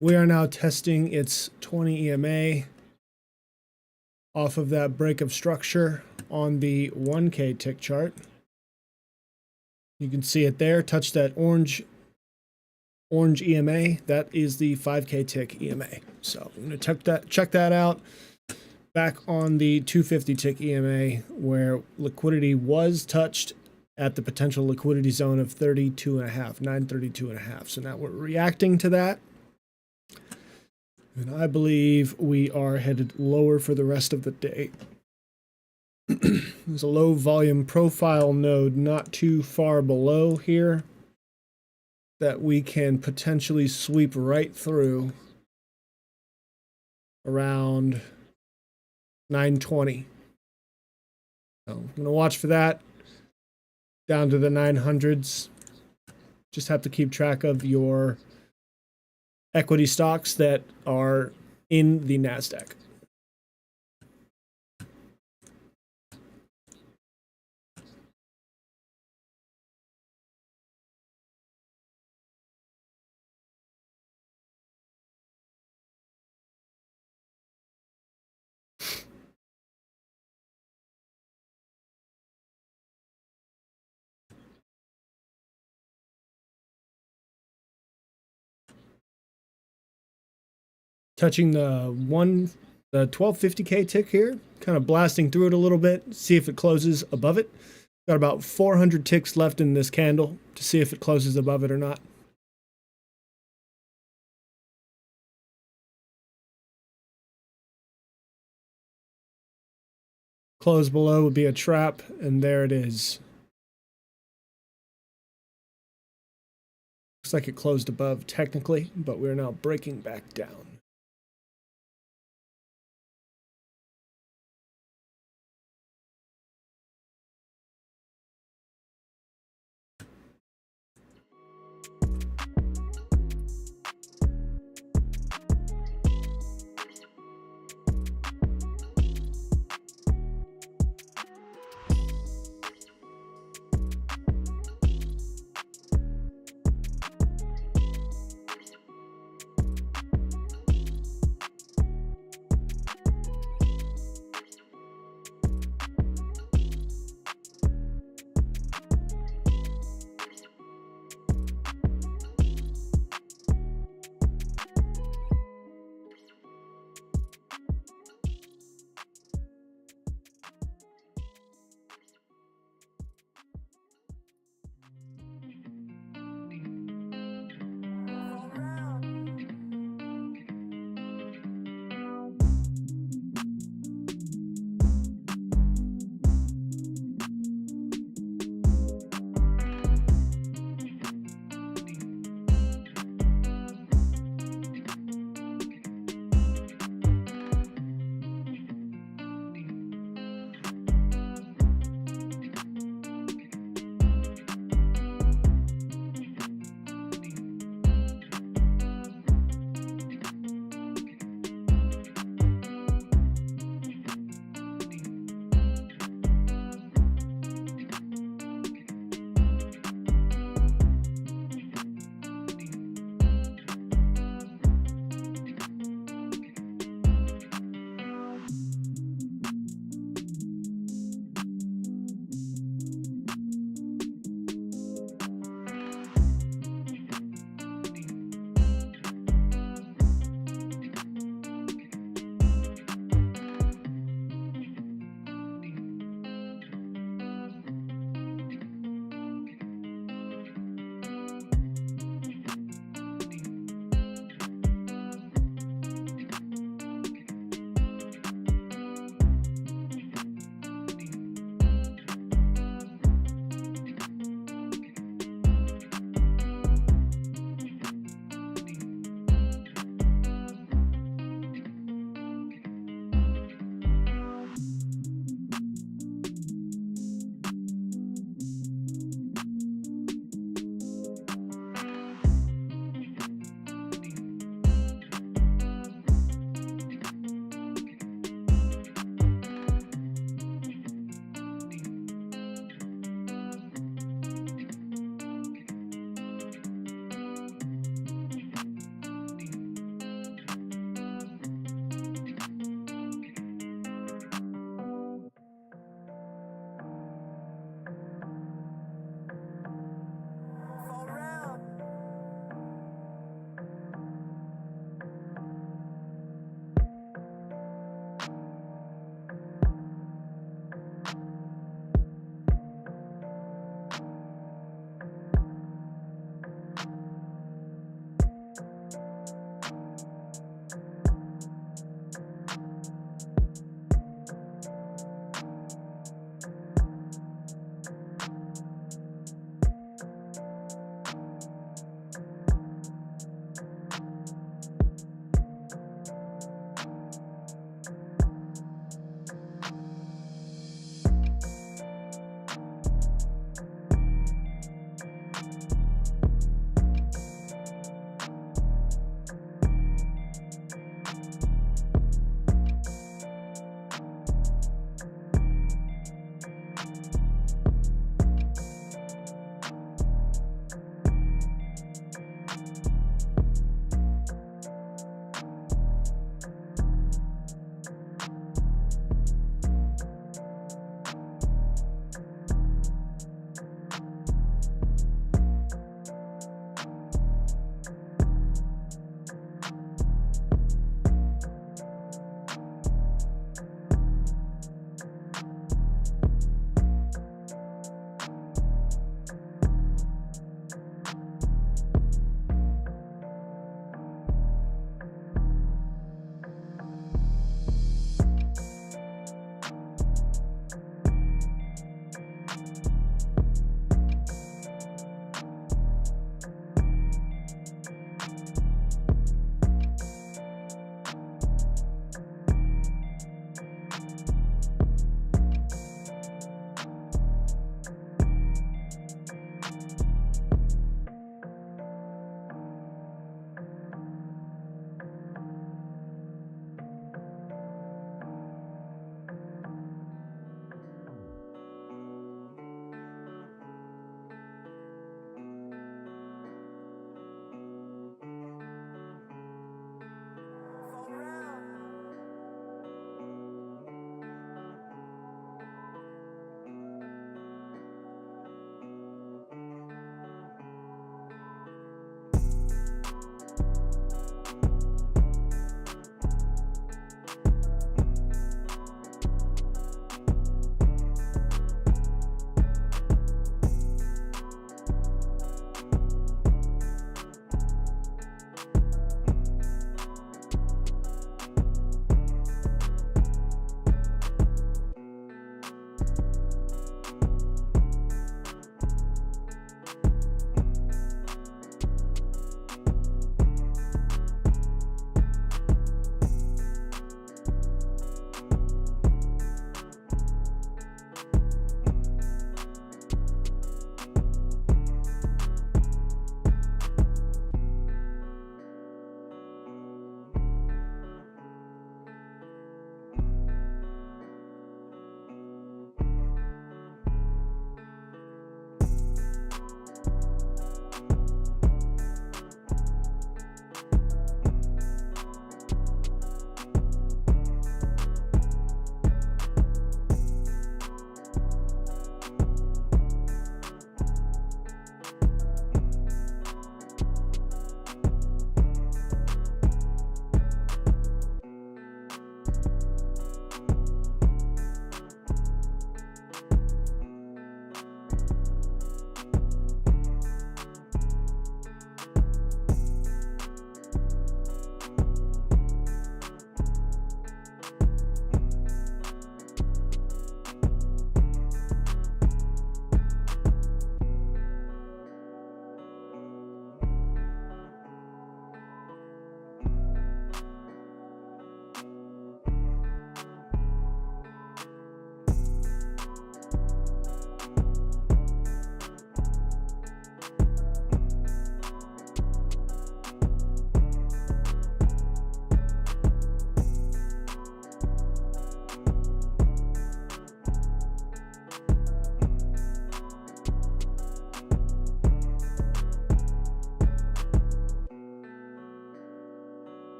we are now testing its 20 EMA off of that break of structure on the 1K tick chart. You can see it there, touch that orange EMA. That is the 5K tick EMA. So I'm going to check that out. Back on the 250 tick EMA, where liquidity was touched at the potential liquidity zone of 32.5, 932.5. So now we're reacting to that. And I believe we are headed lower for the rest of the day. There's a low volume profile node not too far below here that we can potentially sweep right through around 920. So I'm going to watch for that down to the 900s. Just have to keep track of your equity stocks that are in the NASDAQ. Touching the 1250K tick here, kind of blasting through it a little bit, see if it closes above it. Got about 400 ticks left in this candle to see if it closes above it or not. Close below would be a trap, and there it is. Looks like it closed above technically, but we're now breaking back down.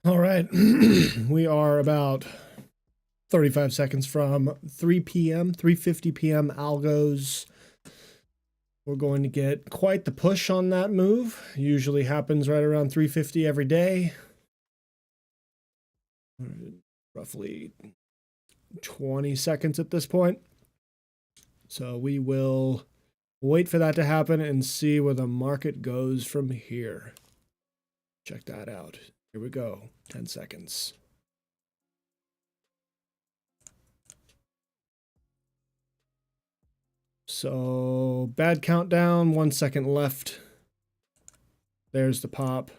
All right. We are about 35 seconds from 3 p.m., 3:50 p.m. algos. We're going to get quite the push on that move. Usually happens right around 3:50 every day. Roughly 20 seconds at this point. So we will wait for that to happen and see where the market goes from here. Check that out. Here we go. 10 seconds. So bad countdown, 1 second left. There's the pop.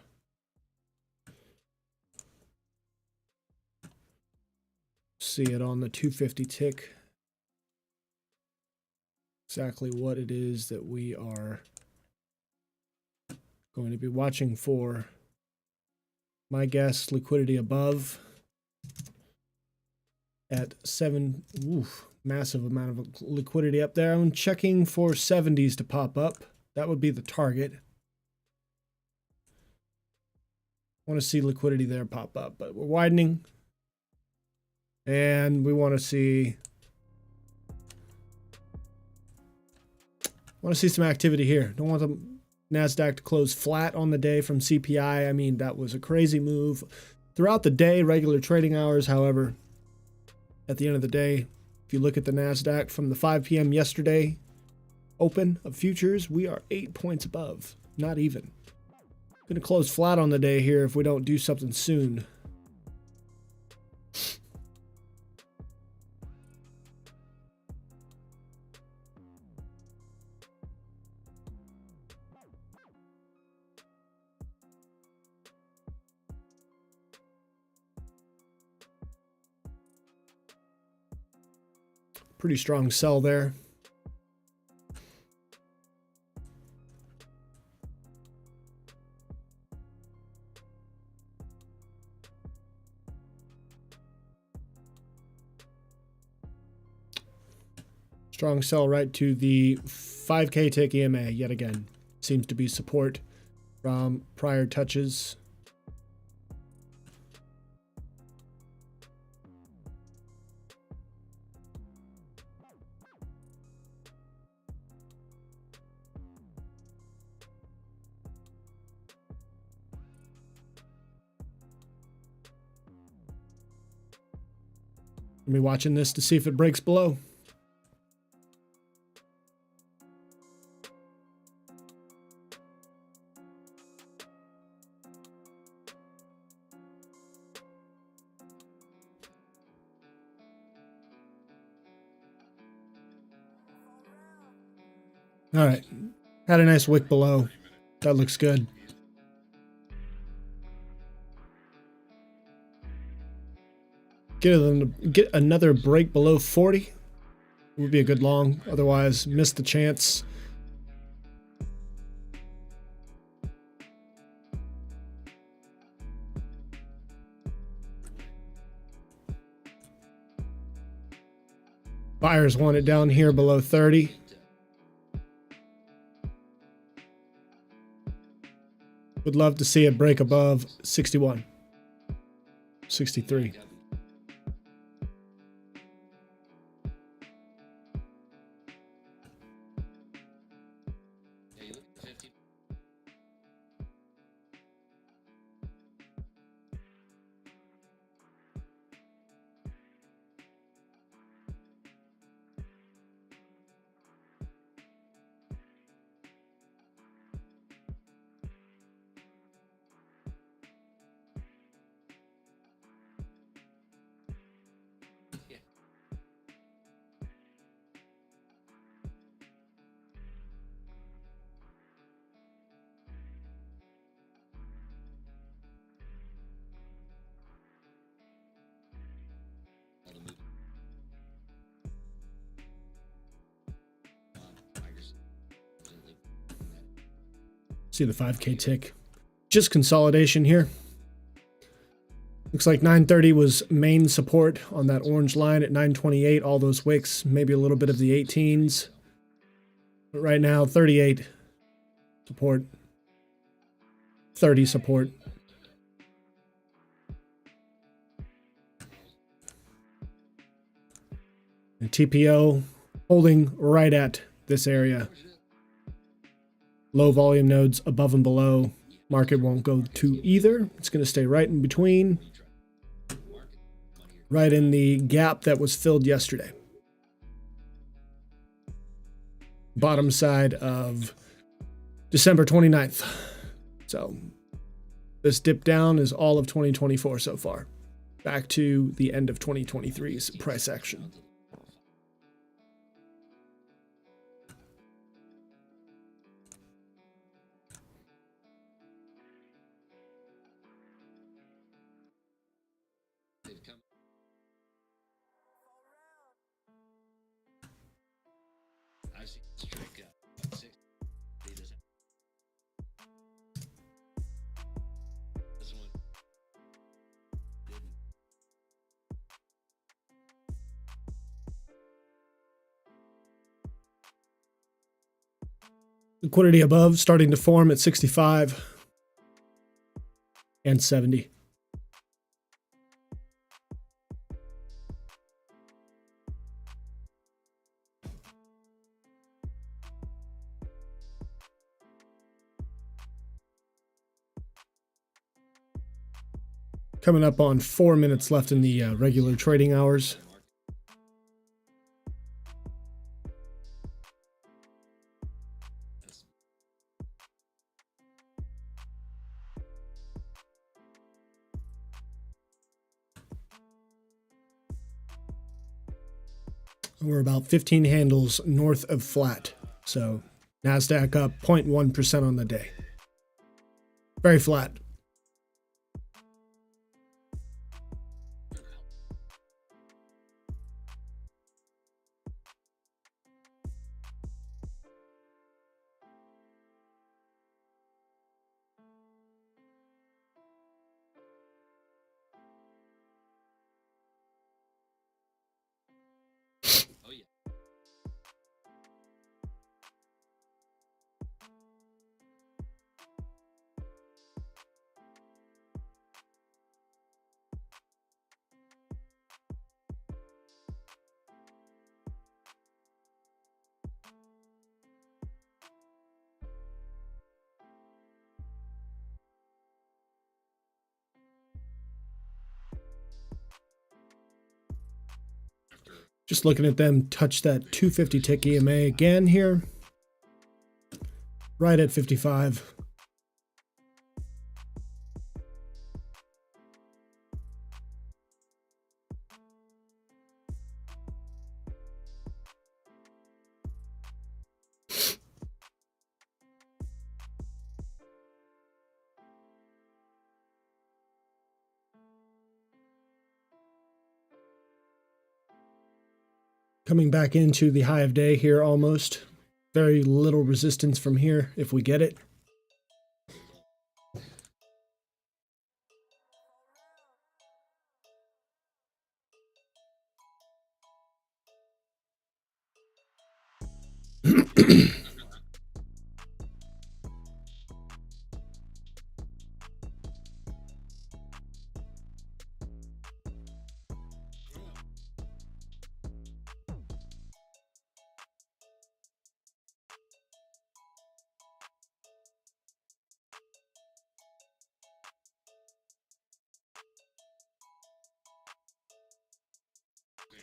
See it on the 250 tick. Exactly what it is that we are going to be watching for. My guess, liquidity above at 7. Oof, massive amount of liquidity up there. I'm checking for 70s to pop up. That would be the target. I want to see liquidity there pop up, but we're widening. And we want to see some activity here. Don't want the NASDAQ to close flat on the day from CPI. I mean, that was a crazy move throughout the day, regular trading hours. However, at the end of the day, if you look at the NASDAQ from the 5 p.m. yesterday open of futures, we are 8 points above. Not even. Going to close flat on the day here if we don't do something soon. Pretty strong sell there. Strong sell right to the 5K tick EMA yet again. Seems to be support from prior touches. I'll be watching this to see if it breaks below. All right, had a nice wick below. That looks good. Get another break below 40 would be a good long. Otherwise, miss the chance. Buyers want it down here below 30. Would love to see it break above 61, 63. See the 5K tick. Just consolidation here. Looks like 930 was main support on that orange line at 928. All those wicks, maybe a little bit of the 18s. But right now, 38 support. 30 support. And TPO holding right at this area. Low volume nodes above and below. Market won't go to either. It's going to stay right in between. Right in the gap that was filled yesterday. Bottom side of December 29th. So this dip down is all of 2024 so far. Back to the end of 2023's price action. Liquidity above starting to form at 65 and 70. Coming up on 4 minutes left in the regular trading hours. We're about 15 handles north of flat. So NASDAQ up 0.1% on the day. Very flat. Just looking at them touch that 250 tick EMA again here. Right at 55. Coming back into the high of day here almost. Very little resistance from here if we get it.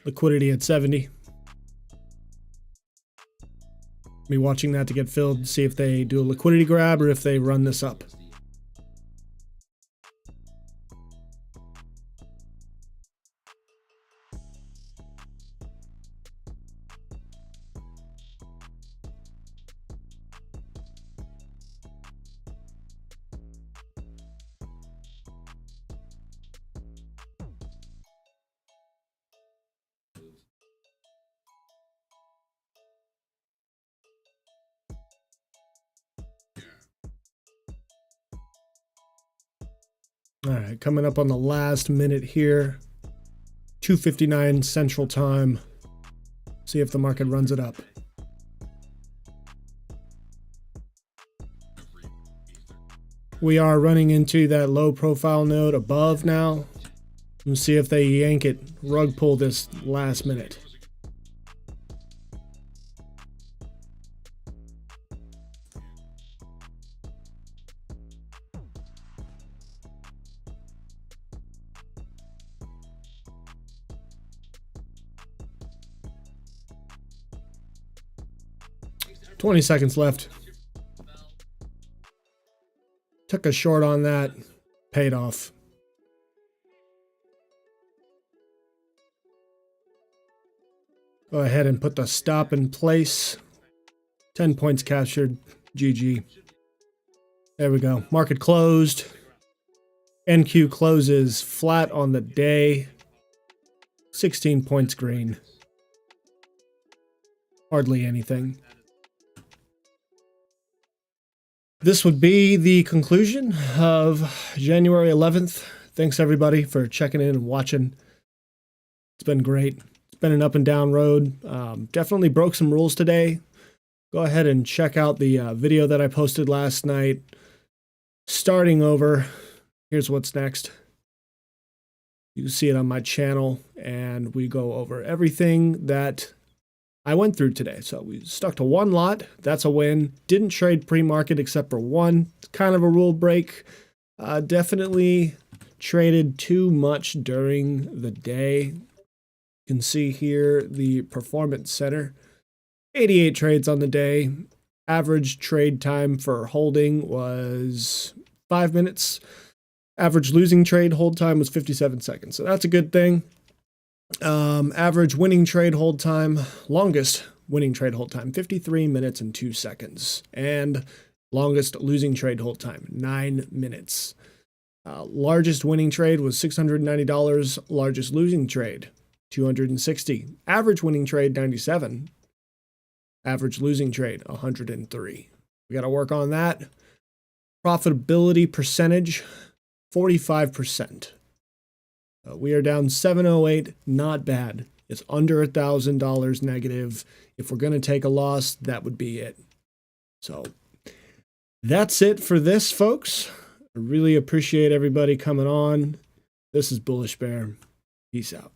Liquidity at 70. Be watching that to get filled, see if they do a liquidity grab or if they run this up. All right, coming up on the last minute here. 2:59 Central Time. See if the market runs it up. We are running into that low profile node above now. We'll see if they yank it, rug pull this last minute. 20 seconds left. Took a short on that. Paid off. Go ahead and put the stop in place. 10 points captured. GG. There we go. Market closed. NQ closes flat on the day. 16 points green. Hardly anything. This would be the conclusion of January 11th. Thanks everybody for checking in and watching. It's been great. It's been an up and down road. Definitely broke some rules today. Go ahead and check out the video that I posted last night. Starting over. Here's what's next. You can see it on my channel, and we go over everything that I went through today. So we stuck to one lot. That's a win. Didn't trade pre-market except for one. It's kind of a rule break. Definitely traded too much during the day. You can see here the performance center. 88 trades on the day. Average trade time for holding was 5 minutes. Average losing trade hold time was 57 seconds. So that's a good thing. Average winning trade hold time, longest winning trade hold time, 53 minutes and 2 seconds. And longest losing trade hold time, 9 minutes. Largest winning trade was $690. Largest losing trade, $260. Average winning trade, 97. Average losing trade, 103. We got to work on that. Profitability percentage, 45%. We are down 708, not bad. It's under $1,000 negative. If we're going to take a loss, that would be it. So that's it for this, folks. I really appreciate everybody coming on. This is Bullish Bear. Peace out.